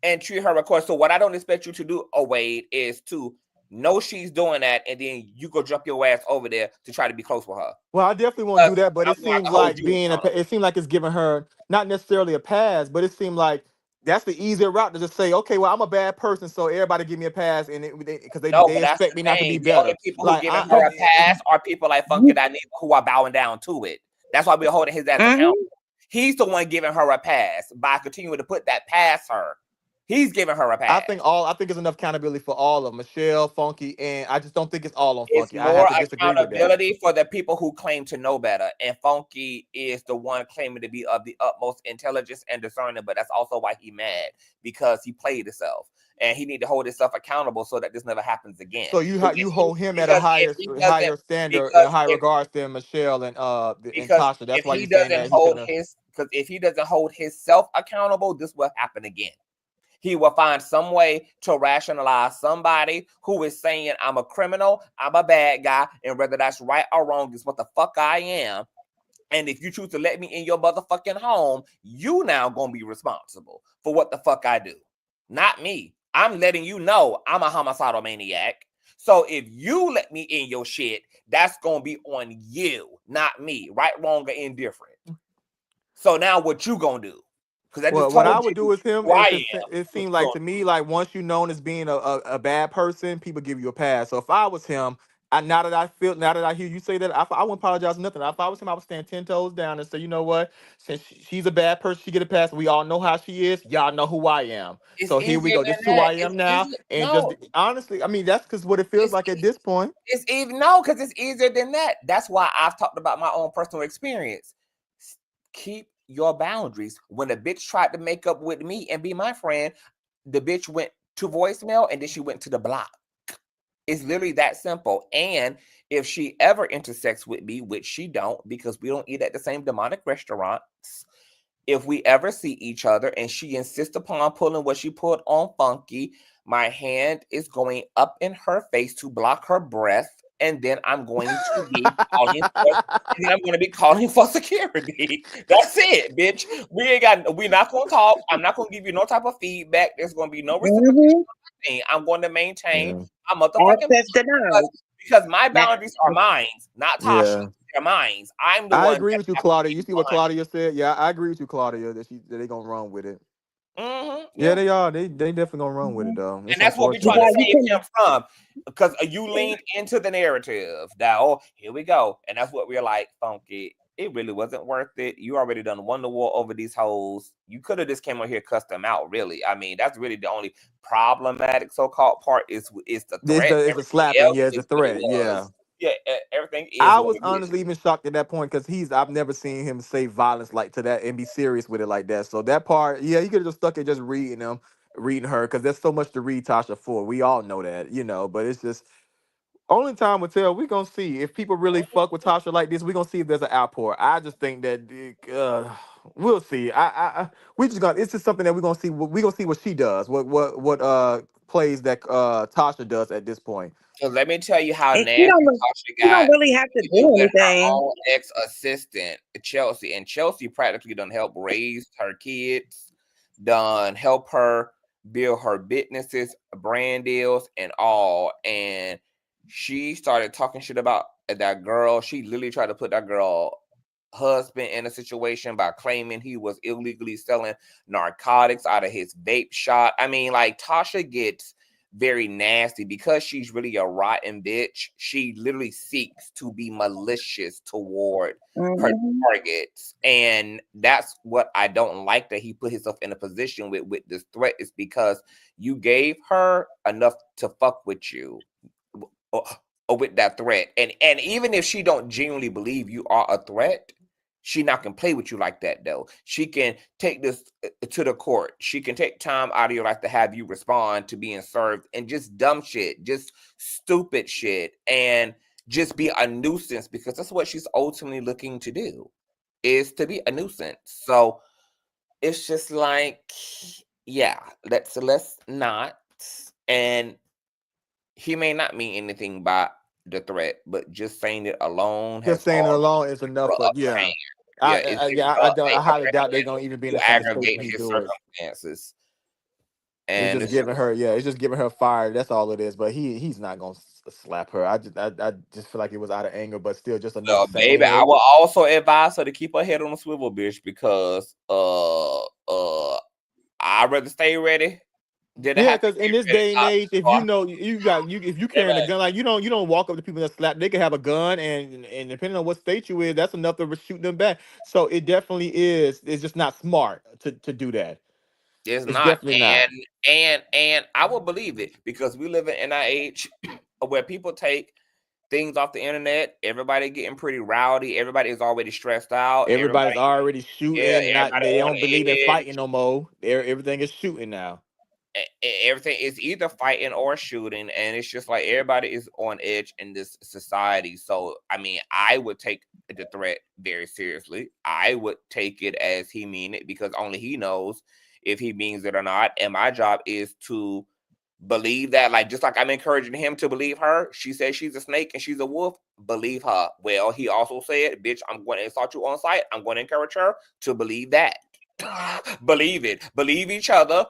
and treat her accordingly. So what I don't expect you to do, Wade, is to know she's doing that, and then you go jump your ass over there to try to be close with her. Well, I definitely won't do that, but I'm it gonna seems hold like you accountable. it seemed like it's giving her not necessarily a pass, but it seemed like that's the easier route to just say, okay, well, I'm a bad person, so everybody give me a pass, and because No, they but that's expect the me not to be thing. The only better. people who Like giving her a pass are people like Funky Dineva who are bowing down to it. That's why we're holding his ass accountable. He's the one giving her a pass by continuing to put that past her. He's giving her a pass. I think it's enough accountability for all of them, Michelle, Funky, and I just don't think it's all on It's Funky. I have more to disagree with that. accountability for the people who claim to know better. And Funky is the one claiming to be of the utmost intelligence and discerning, but that's also why he mad, because he played himself. And he need to hold himself accountable so that this never happens again. So you hold him at a higher standard and high regards than Michelle and Tasha. That's why you're saying that because if he doesn't hold himself accountable, this will happen again. He will find some way to rationalize somebody who is saying, I'm a criminal, I'm a bad guy, and whether that's right or wrong is what the fuck I am. And if you choose to let me in your motherfucking home, you now gonna be responsible for what the fuck I do. Not me. I'm letting you know I'm a homicidal maniac. So if you let me in your shit, that's gonna be on you, not me. Right, wrong, or indifferent. So now what you gonna do? Well, what I would do with him is it seemed like to me, like once you're known as being a bad person, people give you a pass. So if I was him, now that I hear you say that, I wouldn't apologize for nothing. If I was him, I would stand 10 toes down and say, you know what? Since she's a bad person, she get a pass. We all know how she is. Y'all know who I am. So here we go. This is who I am now. And just honestly, I mean, that's because what it feels like at this point. It's because it's easier than that. That's why I've talked about my own personal experience. Keep your boundaries. When a bitch tried to make up with me and be my friend, the bitch went to voicemail and then she went to the block. It's literally that simple. And if she ever intersects with me, which she don't, because we don't eat at the same demonic restaurants, if we ever see each other and she insists upon pulling what she pulled on Funky, my hand is going up in her face to block her breath. And then I'm going to be calling for security. That's it, bitch. We're not gonna talk. I'm not gonna give you no type of feedback. There's gonna be no reciprocation. I'm going to maintain my motherfucking because my boundaries are mine, not Tasha. They're mine. I'm the one. I agree with you, Claudia. You see what Claudia said? Yeah, I agree with you, Claudia, that they're gonna run with it. Yeah, they are. They definitely gonna run with it though. And that's what we're trying to save him from, because you leaned into the narrative that, oh, here we go, and that's what we're like, Funky. It really wasn't worth it. You already done won the war over these hoes. You could have just came on here, cussed them out. Really, I mean, that's really the only problematic so-called part is the threat. It's a slapping. Yeah, it's a threat. Yeah. Yeah, everything is. I was honestly even shocked at that point because I've never seen him say violence like to that and be serious with it like that. So that part, yeah, he could have just stuck at just reading her, because there's so much to read Tasha for. We all know that, but it's just only time will tell. We're gonna see if people really fuck with Tasha like this. We're gonna see if there's an outpour. I just think that we'll see. We just gonna. It's just something that we're gonna see. We're gonna see what she does. What plays that Tasha does at this point. So let me tell you how nasty Tasha got. You don't really have to do anything. Her own ex-assistant, Chelsea, and Chelsea practically done help raise her kids, done help her build her businesses, brand deals, and all. And she started talking shit about that girl. She literally tried to put that girl husband in a situation by claiming he was illegally selling narcotics out of his vape shop. I mean, like, Tasha gets very nasty because she's really a rotten bitch. She literally seeks to be malicious toward her targets, and that's what I don't like, that he put himself in a position with this threat, is because you gave her enough to fuck with you or with that threat, and even if she don't genuinely believe you are a threat, she not can play with you like that though. She can take this to the court. She can take time out of your life to have you respond to being served, and just dumb shit, just stupid shit, and just be a nuisance, because that's what she's ultimately looking to do, is to be a nuisance. So it's just like, yeah, let's not. And he may not mean anything by the threat, but just saying it alone. Just saying it alone is enough. But yeah, I highly doubt they're gonna even be in the same space when he do it. Circumstances. And it's just giving her, it's just giving her fire. That's all it is. But he's not gonna slap her. I just feel like it was out of anger, but still just enough. No, baby, I will also advise her to keep her head on a swivel, bitch, because I I'd rather stay ready. Did I Yeah, have to because in get this ready? day and age, if you know if you carrying a gun, like you don't walk up to people that slap. They can have a gun, and depending on what state you in, that's enough to shoot them back. So it definitely is. It's just not smart to do that. It's It's not, definitely not. and I will believe it because we live in an age where people take things off the internet. Everybody getting pretty rowdy. Everybody is already stressed out. Everybody's already shooting. Not Everybody they on don't believe in edge. fighting no more. Everything is shooting now. Everything is either fighting or shooting, and it's just like everybody is on edge in this society. So I mean, I would take the threat very seriously. I would take it as he mean it because only he knows if he means it or not. And my job is to believe that, like, just like I'm encouraging him to believe her. She says she's a snake and she's a wolf. Believe her. Well, he also said, bitch, I'm going to insult you on site. I'm going to encourage her to believe that. Believe it. Believe each other.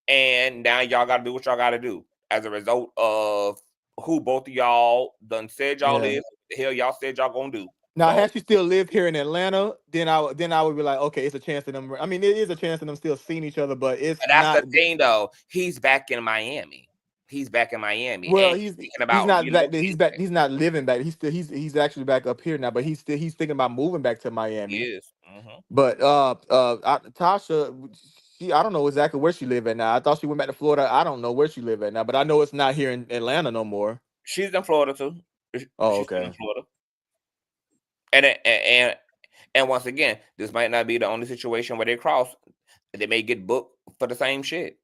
And now y'all got to do what y'all got to do as a result of who both of y'all done said y'all is. The hell y'all said y'all gonna do. Now, So, had she still lived here in Atlanta, then I would be like, okay, it's a chance of them. I mean, it is a chance of them still seeing each other, but it's that's not. the thing, though. He's back in Miami. He's back in Miami. Well, And he's thinking about not back there. He's back. He's not living back. He's actually back up here now, but he's thinking about moving back to Miami. He is. But Tasha, I don't know exactly where she live at now. I thought she went back to Florida. I don't know where she live at now, but I know it's not here in Atlanta no more. She's in Florida too. Oh, She's okay. in Florida. And once again, this might not be the only situation where they cross. They may get booked for the same shit.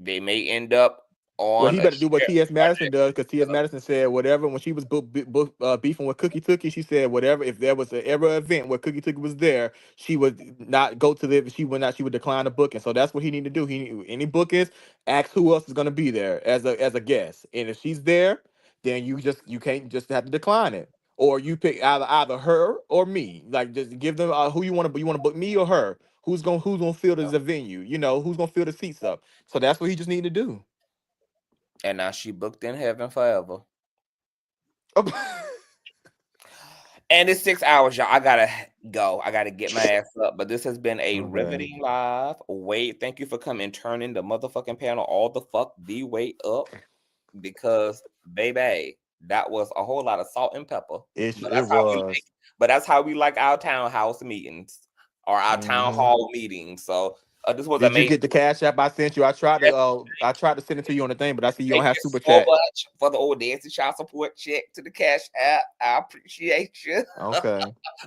They may end up on. Well, he better do what T.S. Madison does, because T.S. Madison said whatever when she was beefing with Cookie Tookie. She said whatever if there was ever event where Cookie Tookie was there, she would not go to the. She would not. She would decline the booking. So that's what he need to do. Any bookings, ask who else is going to be there as a guest, and if she's there, then you can't just have to decline it, or you pick either her or me. Like just give them who you want to. You want to book me or her? Who's gonna fill this venue? You know who's gonna fill the seats up. So that's what he just need to do. And now she booked in heaven forever. And it's 6 hours, y'all. I gotta go. I gotta get my ass up. But this has been a riveting live. Wait, thank you for coming, turning the motherfucking panel all the fuck the way up. Because baby, that was a whole lot of salt and pepper. But that's how we like our townhouse meetings or our town hall meetings. So this was Did amazing. you get the cash app I sent you? I tried to send it to you on the thing, but I see you don't have super so chat. much for the old Nancy child support check to the cash app. I appreciate you. Okay.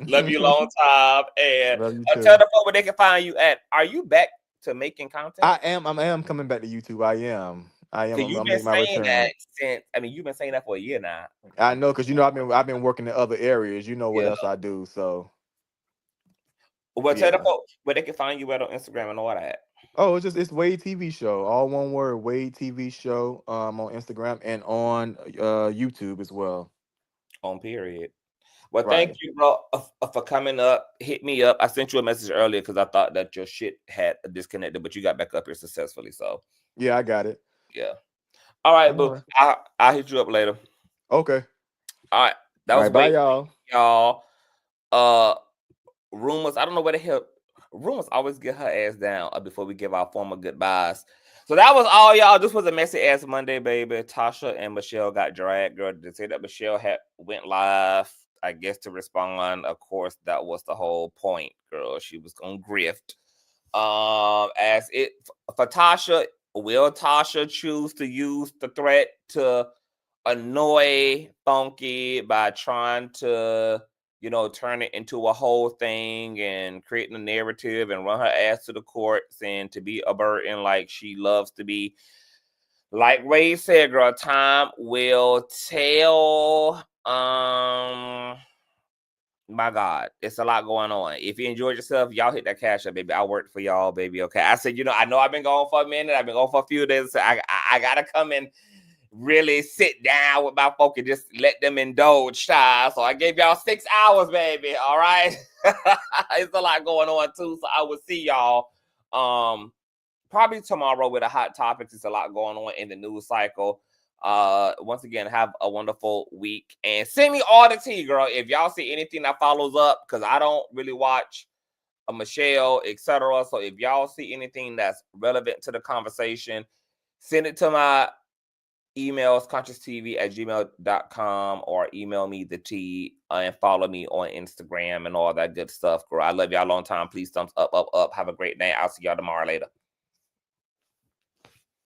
Love you long time. And Love you too. tell the folks where they can find you at. Are you back to making content? I am coming back to YouTube. I am. You've been saying that since. I mean, you've been saying that for a year now. I know, because I've been working in other areas. You know what else I do. So. Well, tell the folks where they can find you at on Instagram and all that. Oh, it's Wade TV Show. All one word, Wade TV Show. On Instagram and on YouTube as well. On period. Well, thank you, bro, for coming up. Hit me up. I sent you a message earlier because I thought that your shit had disconnected, but you got back up here successfully. So yeah, I got it. Yeah. All right, boo. I'll hit you up later. Okay. All right. That was bye, y'all. Rumors. I don't know where the hell. Rumors always get her ass down before we give our formal goodbyes. So that was all, y'all. This was a messy ass Monday, baby. Tasha and Michelle got dragged. Girl, to say that Michelle went live, I guess, to respond. Of course, that was the whole point, girl. She was gonna grift. As it for Tasha, will Tasha choose to use the threat to annoy Funky by trying to, turn it into a whole thing and creating a narrative and run her ass to the courts and to be a burden like she loves to be? Like Ray said, girl, time will tell. My God, it's a lot going on. If you enjoyed yourself, y'all hit that cash up, baby. I worked for y'all, baby. Okay. I said, I know I've been gone for a minute. I've been gone for a few days. So I gotta come and really sit down with my folk and just let them indulge, child. So I gave y'all 6 hours, baby. All right. It's a lot going on too. So I will see y'all probably tomorrow with a hot topic. There's a lot going on in the news cycle. Once again, have a wonderful week and send me all the tea, girl. If y'all see anything that follows up, because I don't really watch Michelle, etc. So if y'all see anything that's relevant to the conversation, send it to my emails, consciouztv@gmail.com, or email me the tea, and follow me on Instagram and all that good stuff, girl. I love y'all a long time. Please thumbs up, up, up. Have a great day. I'll see y'all tomorrow later.